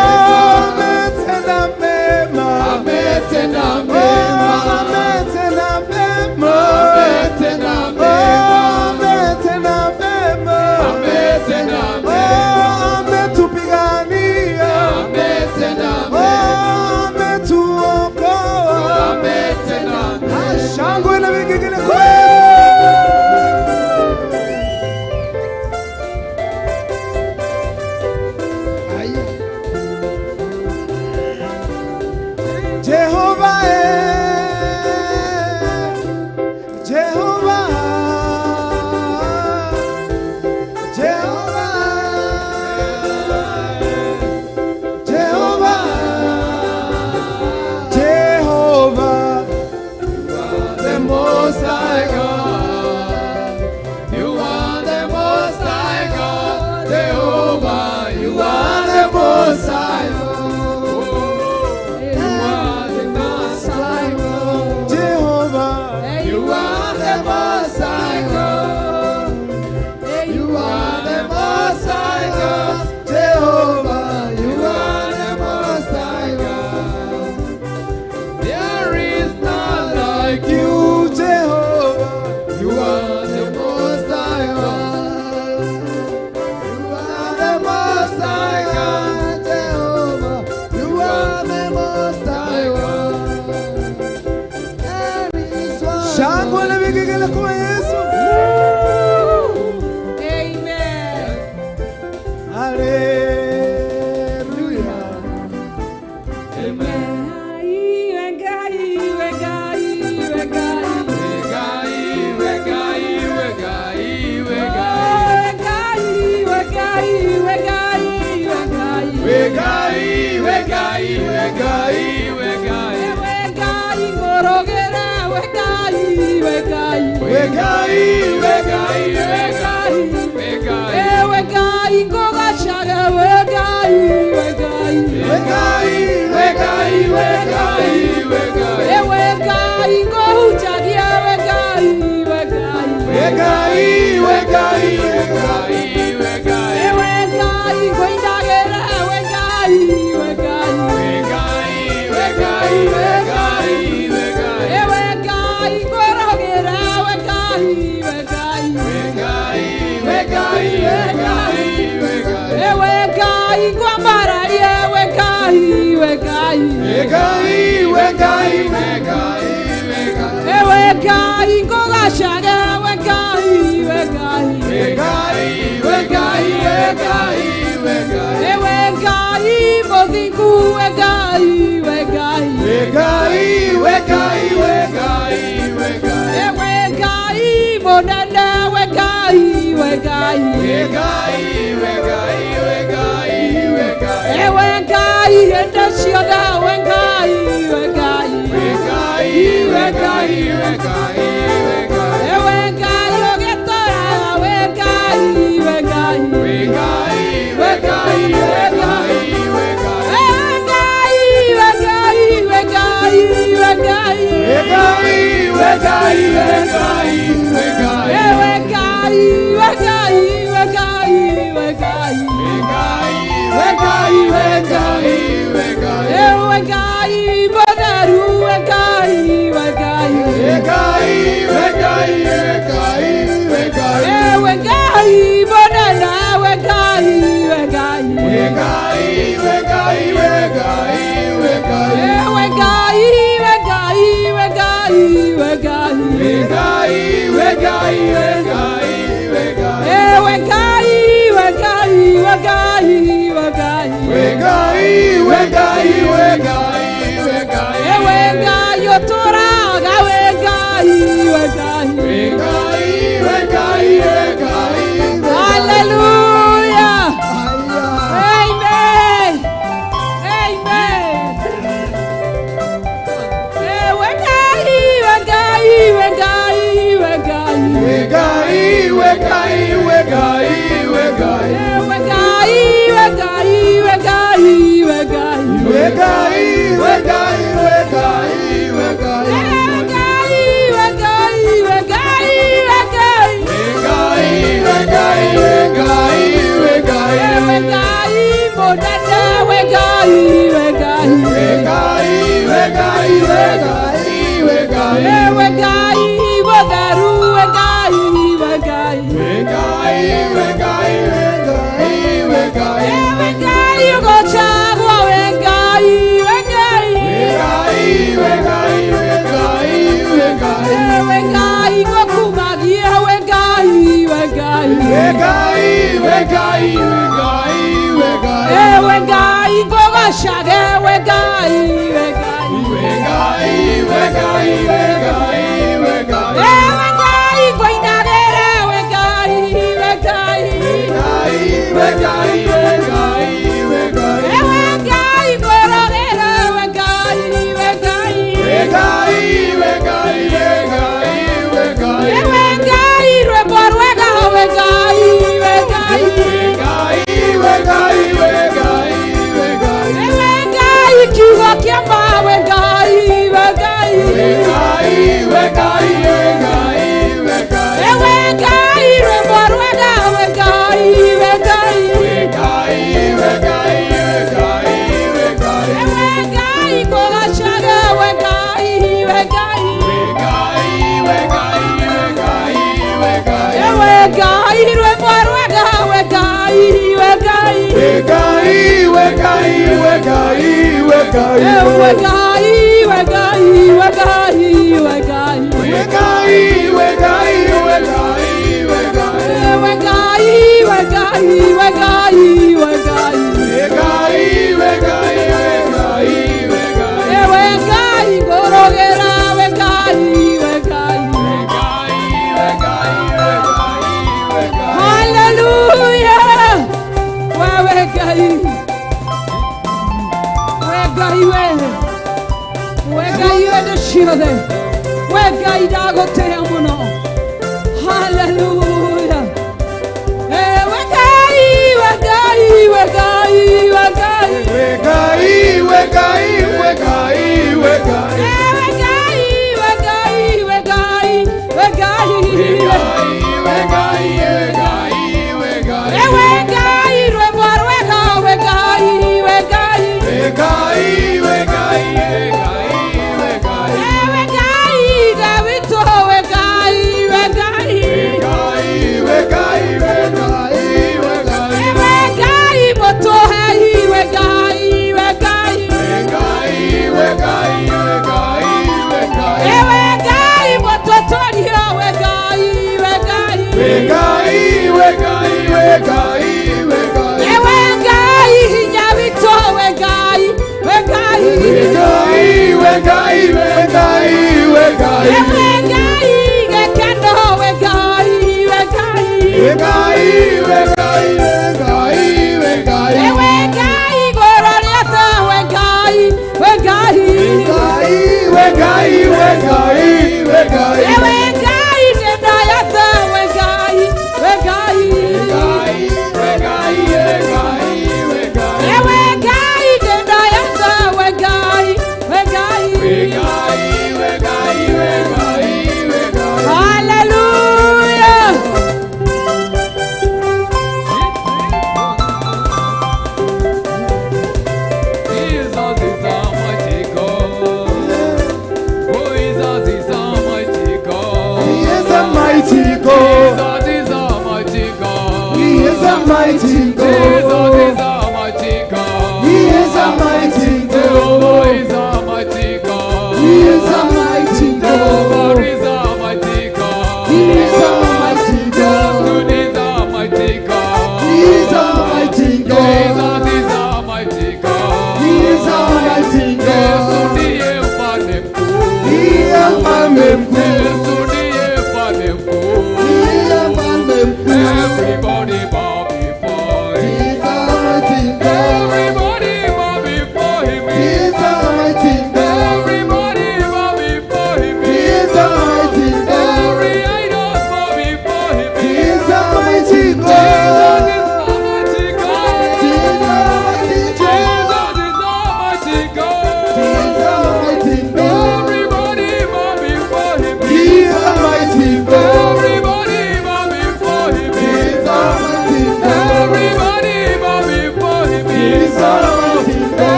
Ametenda mema, Ametenda ametenda mema, mema, ametenda mema, ametenda mema, ametenda mema, ametupigania, ametenda mema, ametuokoa, ametenda Shangwe na vigegele kwa Yesu. Amen. Haleluya. Amen. Wegai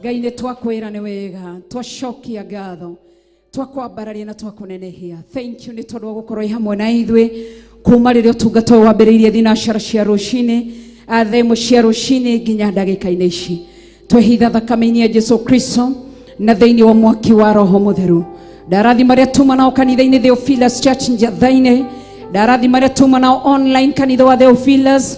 Ngai nĩ twakwĩra nĩ wega, twacokia ngatho, twakwambararia na twakunenehia. Thank you nĩ tondũ wa gũkorwo hamwe na ithuĩ kuma rĩrĩa ũtungata wambĩrĩirie thinacara cia rũcinĩ, themo cia rũcinĩ nginya ndagĩka-inĩ ici. Twehitha thakame-inĩ ya Jesu Kristo na thĩinĩ wa mwaki wa Roho Mũtheru. Ndarathima arĩa tuma nao kanitha-inĩ Theophilus Church Njatha-inĩ, ndarathima arĩa tuma nao online kanitha wa Theophilus,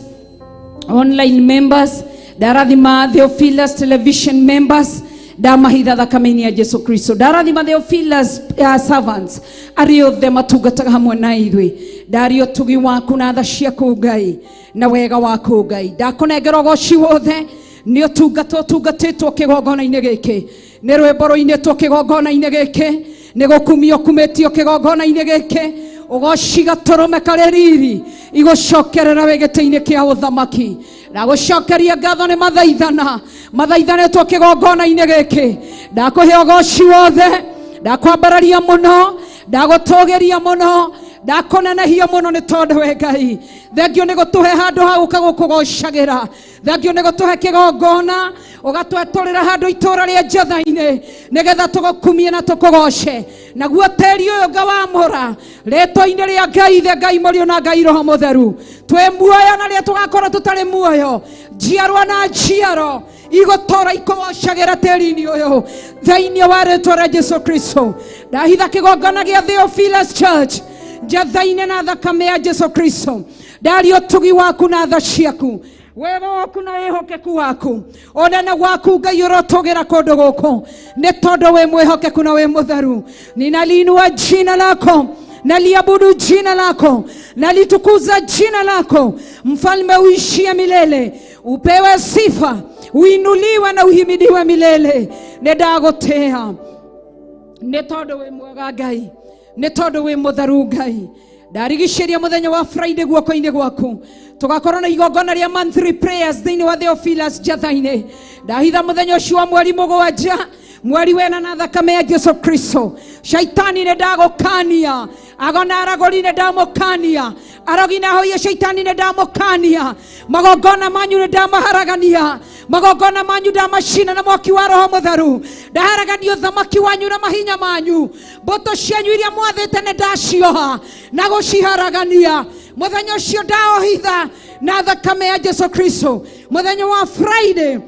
online members, ndarathima Theophilus television members, ndamahitha thakame-inĩ ya Jesu Kristo. Ndarathima Theophilus servants arĩ othe matungataga hamwe na ithuĩ. Ndari ũtugi waku na tha ciaku Ngai na wega waku Ngai. Ndakunengera ũgoci wothe nĩ ũtungata ũtungatĩtwo kĩgongona-inĩ gĩkĩ, nĩ rwĩmbo rũinĩtwo kĩgongona-inĩ gĩkĩ, nĩ gũkumio kumĩtio kĩgongona-inĩ gĩkĩ. Ũgoci gatũrũme karĩ riri igũcokerera wĩ gĩtĩ-inĩ kĩa ũthamaki. Ndagũcokeria ngatho nĩ mathaithanĩtwo kĩgongona-inĩ gĩkĩ. Ndakũhe ũgoci wothe, ndakwambararia mũno, ndagũtũgĩria mũno, ndakunenehia mũno nĩ tondũ we Ngai. Thengio nĩ gũtũhe handũ ha gũka gũkũgocagĩra. Thengio nĩ gũtũhe kĩgongona, ũgatwetũrĩra handũ itũũra rĩa Njatha-inĩ nĩgetha tũgũkumie na tũkũgoce. Naguo tĩri ũyũ ngawamũra rĩtwa-inĩ rĩa Ngai Ithe, Ngai Mũriũ na Ngai Roho Mũtheru. Twĩ muoyo na rĩrĩa tũgakorwo tũtarĩ muoyo, njiarwa na njiaro igũtũũra ikũgocagĩra tĩri-inĩ ũyũ thĩinĩ wa rĩtwa rĩa Jesu Kristo. Ndahitha kĩgongona gĩa Theophilus Church Njatha-inĩ na thakame ya Jesu Kristo. Ndari ũtugi waku na tha ciaku, wega waku na wĩhokeku waku, ũnene waku Ngai ũrotũgĩra kũndũ gũkũ nĩ tondũ wĩ mwĩhokeku na wĩ mũtheru. Ninaliinua jina lako, naliabudu jina lako, nalitukuza jina lako. Mfalme uishie milele, upewe sifa, uinuliwe na uhimidiwe milele. Ndagũtĩĩa nĩ tondũ wĩ mwega Ngai, nĩ tondũ wĩ mũtheru Ngai. Ndarigicĩria mũthenya wa Friday guoko-inĩ gwaku, tugakorwo na igongona rĩa monthly prayers thĩinĩ wa Theophilus Njatha-inĩ. Ndahitha mũthenya ũcio wa mweri mũgwanja, mweri wena na thakame ya Jesu Kristo. Shaitani nĩ ndagũkania, agona aragũri nĩ ndamũkania, arogi na hoia shaitani nĩ ndamũkania. Magongona manyu nĩ ndamaharagania, magongona manyu ndamacina na mwaki wa Roho Mũtheru. Ndaharagania ũthamaki wanyu na mahinya manyu. Mbũtũ cianyu iria mwathĩte nĩ ndacioha na gũciharagania. Mũthenya ũcio ndaohitha na thakame ya Jesu Kristo. Mũthenya wa Friday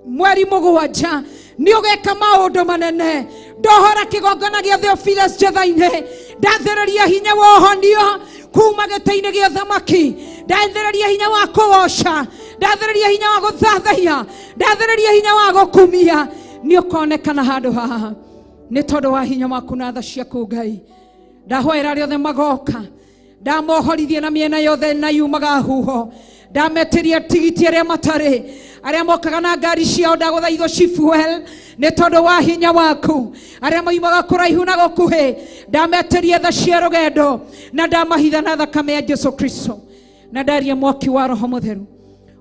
mweri mũgwanja nĩ ũgeka maũndũ manene. Ndohora kĩgongona gĩa Theophilus Njatha-inĩ, ndathereria hinya wa ũhonio kuma gĩtĩ-inĩ gĩa ũthamaki. Ndathereria hinya wa kũgoca, ndathereria hinya wa gũthathaiya, ndathereria hinya wa gũkumia. Nĩ ũkonekana handũ haha nĩ tondũ wa hinya waku na tha ciaku Ngai. Ndahoera arĩa othe magoka, ndamohorithie na mĩena yothe na yumaga huho. Ndametĩria tigiti arĩa matarĩ, arĩa mokaga na ngari ciao ndagũthaithwo cifuel nĩ tondũ wa hinya waku. Arĩa maumaga kũraihu na gũkuhĩ, ndametĩria tha cia rũgendo na ndamahitha na thakame ya Jesu Kristo. Na ndaria mwaki wa Roho Mũtheru,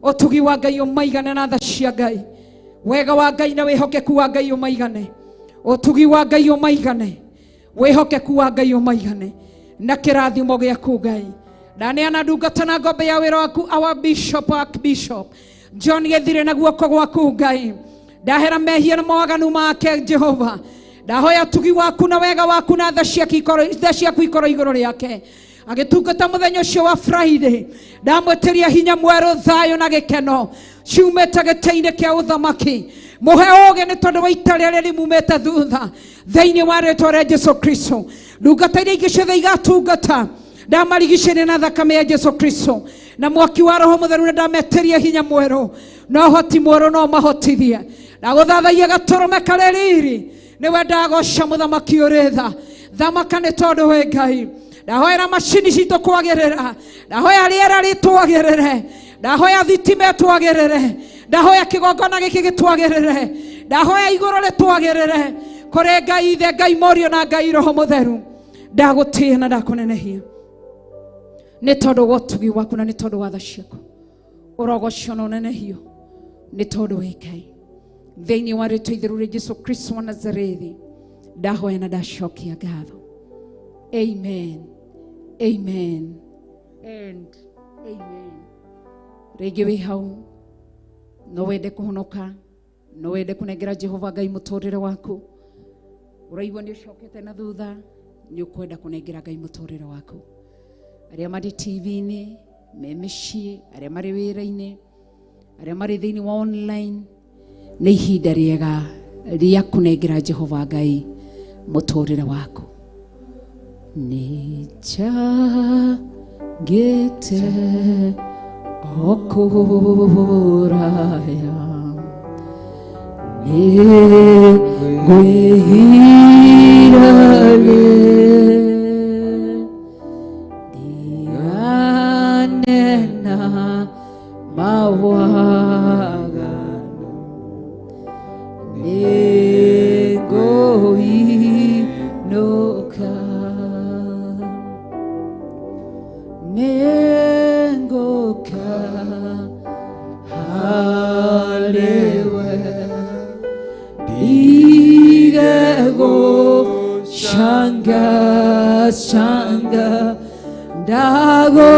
ũtugi wa Ngai ũmaigane na tha cia Ngai, wega wa Ngai na wĩhokeku wa Ngai ũmaigane, ũtugi wa Ngai ũmaigane, wĩhokeku wa Ngai ũmaigane, na kĩrathimo gĩaku Ngai. Ndaneana ndungata na ngombe ya wĩra waku, our bishop, Archbishop John Gĩthire na guoko gwaku Ngai. Ndahera mehia na mawaganu make Jehova. Ndahoya tugi waku na wega waku na tha ciaku ikorwo igũrũ rĩake. Agĩtungata mũthenya ũcio wa Friday, ndamwĩtĩria hinya mwerũ, thayũ na gĩkeno ciumĩte gĩtĩ-inĩ kĩa ũthamaki. Mũhe ũũgĩ nĩ tondũ wa ita rĩrĩa rĩmumĩte thutha thĩinĩ wa rĩĩtwa rĩa Jesu Kristo. Ndungata iria ingĩ ciothe igatungata, ndamarigicĩria na thakame ya Jesu Kristo na mwaki wa Roho Mũtheru. Na ndametĩria hinya mwerũ na ũhoti mwerũ no mahotithie. Ndagũthathaiya gatũrũme karĩ riri, nĩwe ndagoca mũthamaki ũrĩ tha. Thamaka nĩ tondũ wĩ Ngai. Ndahoera macini citũ kwagĩrĩra, ndahoya rĩera rĩtwagĩrĩre, ndahoya thitima ĩtwagĩrĩre, ndahoya kĩgongona gĩkĩ gĩtwagĩrĩre, ndahoya igũrũ rĩtwagĩrĩre kũrĩ Ngai Ithe, Ngai Mũriũ na Ngai Roho Mũtheru. Ndagũtĩĩa na ndakũnenehia nĩ tondũ wa ũtugi waku na nĩ tondũ wa tha ciaku. Ũrogocio na ũnenehio nĩ tondũ wĩ Ngai. Thĩinĩ wa rĩĩtwa itheru rĩa Jesu Kristo wa Nazarethi ndahoya na ndacokia ngatho. Amen, amen and amen. Rĩngĩ wĩ hau no wende kũhonoka, no wende kũnengera Jehova Ngai mũtũrĩre waku, ũraigua nĩ ũcokete na thutha, nĩ ũkwenda kũnengera Ngai mũtũrĩre waku. Arĩa marĩ TV-inĩ, me mĩciĩ, arĩa marĩ wĩra-inĩ, arĩa marĩ thĩinĩ wa online, nĩ ihinda rĩega rĩa kũnengera Jehova Ngai mũtũrĩre waku. Nĩnjagĩte okuraya negwihirale dianena mawagano negoinoka nengoka halewe digego shanga shanga dago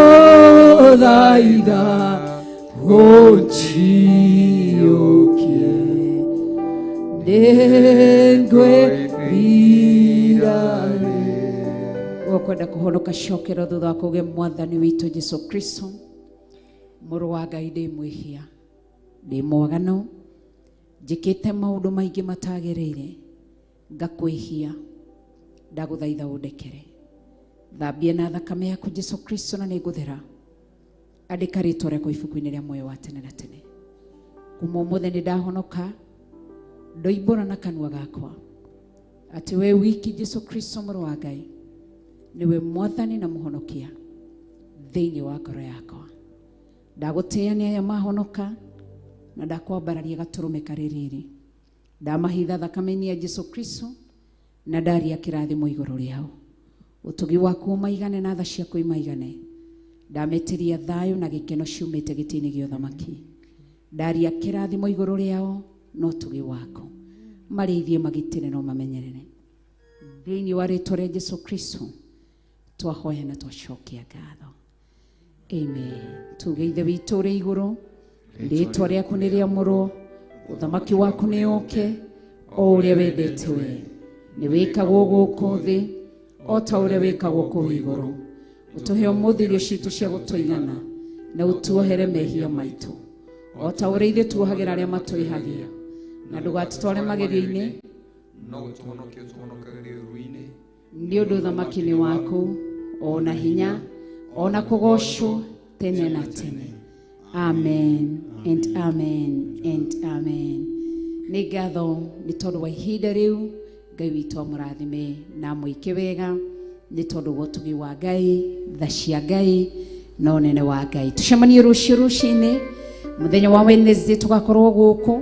daida hochioke nengwe virale okwenda kuhonoka cokero thutha wa kuge mwathani witũ Jesu Kristo mũrũ wa Ngai ndĩ mwĩhia ndĩ mwaganu njĩkĩte maũndũ maingĩ matagĩrĩire ngakwĩhia ndagũthaitha ũndekere thambia na thakame yaku Jesu Kristo na nĩngũthera andĩka rĩtwa rĩakwa ibuku-inĩ rĩa muoyo wa tene na tene kuma ũmũthĩ nĩ ndahonoka ndoimbũra na kanua gakwa atĩ we wiki Jesu Kristo mũrũ wa Ngai niwe mwathani na mũhonokia thĩinĩ wa ngoro yakwa ndagũtĩĩa nĩ aya mahonoka na ndakwambararia gatũrũme karĩrĩrĩ ndamahitha thakame-inĩ ya Jesu Kristo na ndaria kĩrathimo igũrũ rĩao ũtugi waku maigane na tha ciaku imaigane ndametĩria thayũ na gĩkeno ciumĩte gĩtĩ-inĩ gĩa ũthamaki ndaria kĩrathimo igũrũ rĩao no ũtugi waku marĩithie magitĩre no mamenyerere thĩinĩ wa rĩtwa rĩa Jesu Kristo twahoya na twacokia ngatho amen tuge ithe witũ ũrĩ igũrũ rĩtwa rĩaku nĩ rĩamũrwo ũthamaki waku nĩ ũke o ũrĩa wendete we nĩ wĩkagwo gũkũ thĩ o ta ũrĩa wĩkagwo kũu igũrũ ũtũhe ũmũthĩ irio citũ cia gũtũigana na ũtuohere mehia maitũ o ta ũrĩa ithuĩ tuohagĩra arĩa matwĩhagia na ndũgatũtware magerio-inĩ no ũtũhonokie ũtũhonokagĩria ruci-ini nĩ ũndũ ũthamaki nĩ waku ona hinya ona kũgocwo tene na tene amen and amen and amen nĩ ngatho nĩ tondũ wa ihinda rĩu Ngai witũ amũrathime na mwĩke wega nĩ tondũ wa ũtugi wa Ngai tha cia Ngai na ũnene wa Ngai tũcemanie rũciũ-inĩ mũthenya wa Wednesday tũgakorwo gũkũ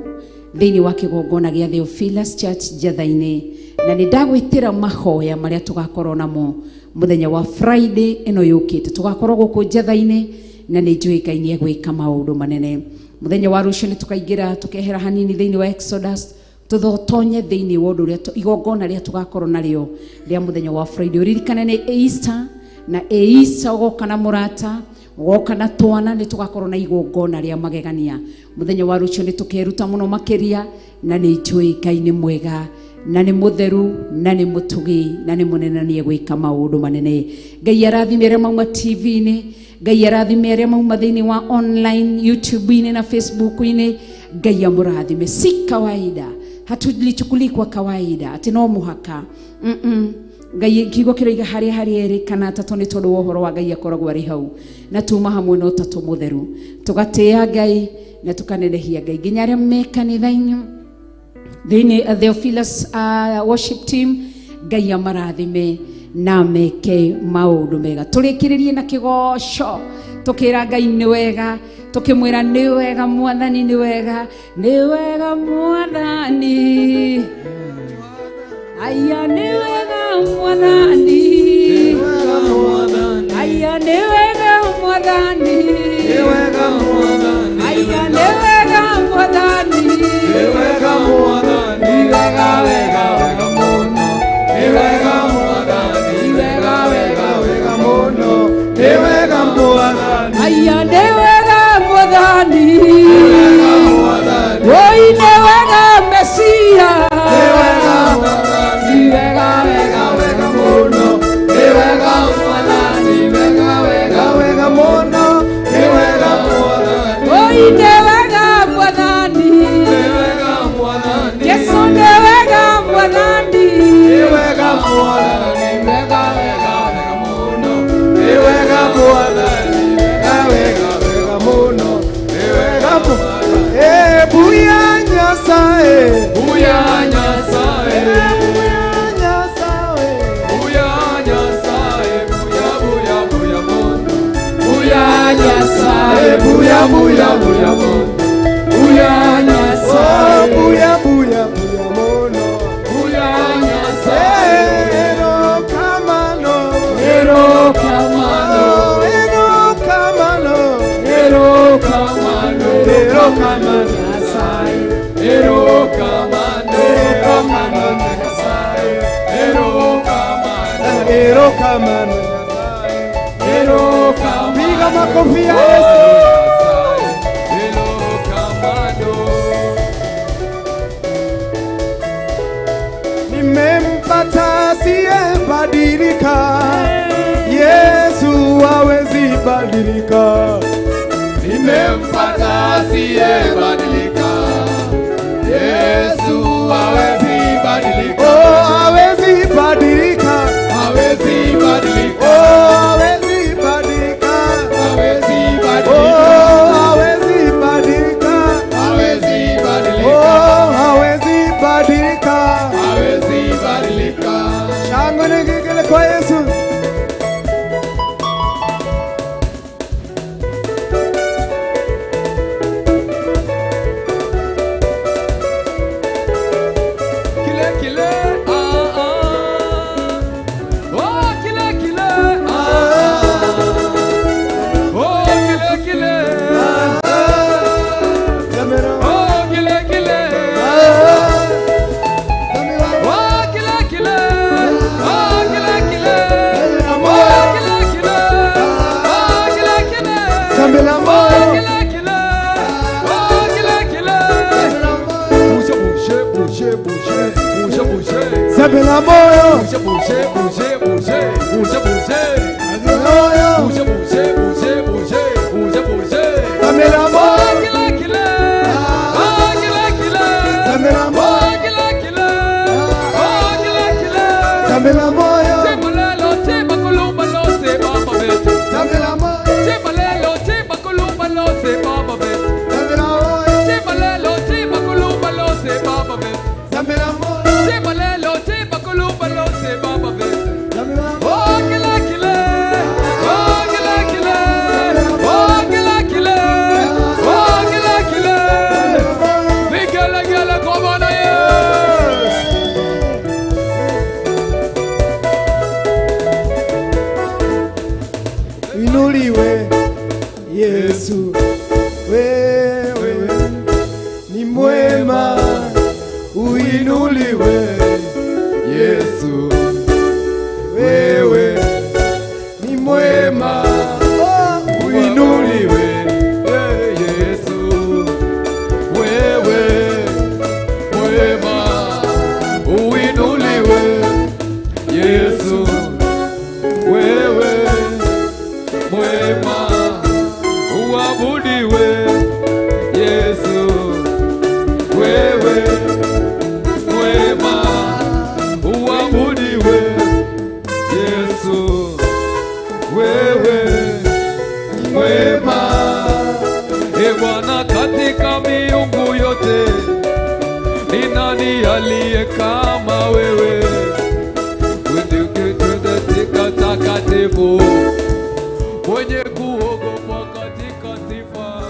thĩinĩ wa kigongona gĩa Theophilus Church Njatha-inĩ na nĩ ndagwĩtĩra mahoya marĩa tũgakorwo namo mũthenya wa Friday ĩno yũkĩte tũgakorwo gũkũ Njatha-inĩ na nĩ njũĩ Ngai nĩ egwĩka maũndũ manene mũthenya wa rũciũ nĩ tũkaingĩra tũkehera hanini thĩinĩ wa Exodus tũthũtonye thĩinĩ wa ũndũ ũrĩa igongona rĩa tũgakorwo narĩo rĩa mũthenya wa Friday ũririkane nĩ Easter na Easter ũgoka na mũrata ũgoka na twana nĩ tũgakorwo na igongona rĩa magegania mũthenya wa rũciũ nĩ tũkeruta mũno makĩria na nĩ njũĩ Ngai nĩ mwega na nĩ mũtheru na nĩ mũtugi na nĩ mũnene na nĩ egwĩka maũndũ manene Ngai arathime arĩa mauma TV-inĩ Ngai arathime arĩa mauma thĩinĩ wa online YouTube-inĩ na Facebook-inĩ Ngai amũrathime si kawaida hatulichukuli kwa kawaida ati no muhaka Ngai kiugo kĩroiga harĩa erĩ kana atatũ nĩ tondũ wa ũhoro wa Ngai akoragwo arĩ hau na tuma hamwe no tatũ mũtheru tũgatĩĩa Ngai na tũkanenehia Ngai nginya arĩa me kanitha-inĩ thĩinĩ Theophilus worship team Ngai amarathime na meke maũndũ mega tũrĩkĩrĩrie na kĩgoco tũkĩra Ngai nĩ wega tukimwira ni wega mwathani ni wega mwathani aya ni wega mwathani aya ni wega mwathani aya ni wega mwathani wega muno wega mwathani wega muno wega mwathani aya ni Woine wega Mesia wega buya Nyasaye, buya Nyasaye, buya buya buya mono, buya Nyasaye, buya buya buya mono, buya Nyasaye, buya buya buya mono, buya Nyasaye, erokamano, erokamano, erokamano, erokamano, erokamano Nyasaye, erokamano, erokamano Nyasaye, erokamano, erokamano Nyasaye, erokamano. piga makofi ya Yesu. Nimempata asiyebadilika, Yesu hawezi badilika. Nimempata asiyebadilika, Yesu hawezi badilika, Oh, hawezi badilika, hawezi badilika, oh, hawezi badilika, hawezi oh, badilika, hawezi badilika, hawezi badilika, oh, hawezi badilika. hawezi badilika. Shangwe na ngegele kwa Yesu. Kile kile, ah ah, oh kile kile, ah, oh kile kile, Zamera, oh kile kile, zamera, oh kile kile, oh kile kile, oh kile kile, oh kile kile, zamera oh moyo, kile kile, oh kile kile. Bouge, bouge, bouge, bouge, bouge, bouge. zamera moyo, Bouge, bouge, bouge, bouge, bouge, bouge. moyo, Bouge, bouge, bouge, bouge, bouge, bouge. zamera Oh, moyo, kile, kile. Oh, kile, kile. zamera moyo, Oh, kile, kile. Oh, kile, kile. zamera moyo, Timbalelo, timbakulumba, lo, se, baba, betu. zamera moyo, Timbalelo, timbakulumba, lo, se, baba, betu. zamera moyo, Timbalelo, timbakulumba, lo, se, baba, betu. zamera moyo, Timbalelo, timbakulumba, lo, se, baba, betu. zamera moyo. Oh, kile, kile. Oh, kile, kile. Oh, kile, kile. Oh, kile, kile. Vigele, gele, come on, yes. Inuliwe Yesu, wewe ni mwema. Uinuliwe Yesu, wewe ni mwema. Uinuliwe, Yesu. Wewe, mwema. Uinuliwe, Yesu. Wewe, mwema. Uabudiwe, Yesu. Wewe, mwema. Uabudiwe, Yesu. Wewe, mwema. E Bwana, katika miungu yote ni nani aliye kama wewe? Katika takatifu, mwenye kuogopwa katika sifa.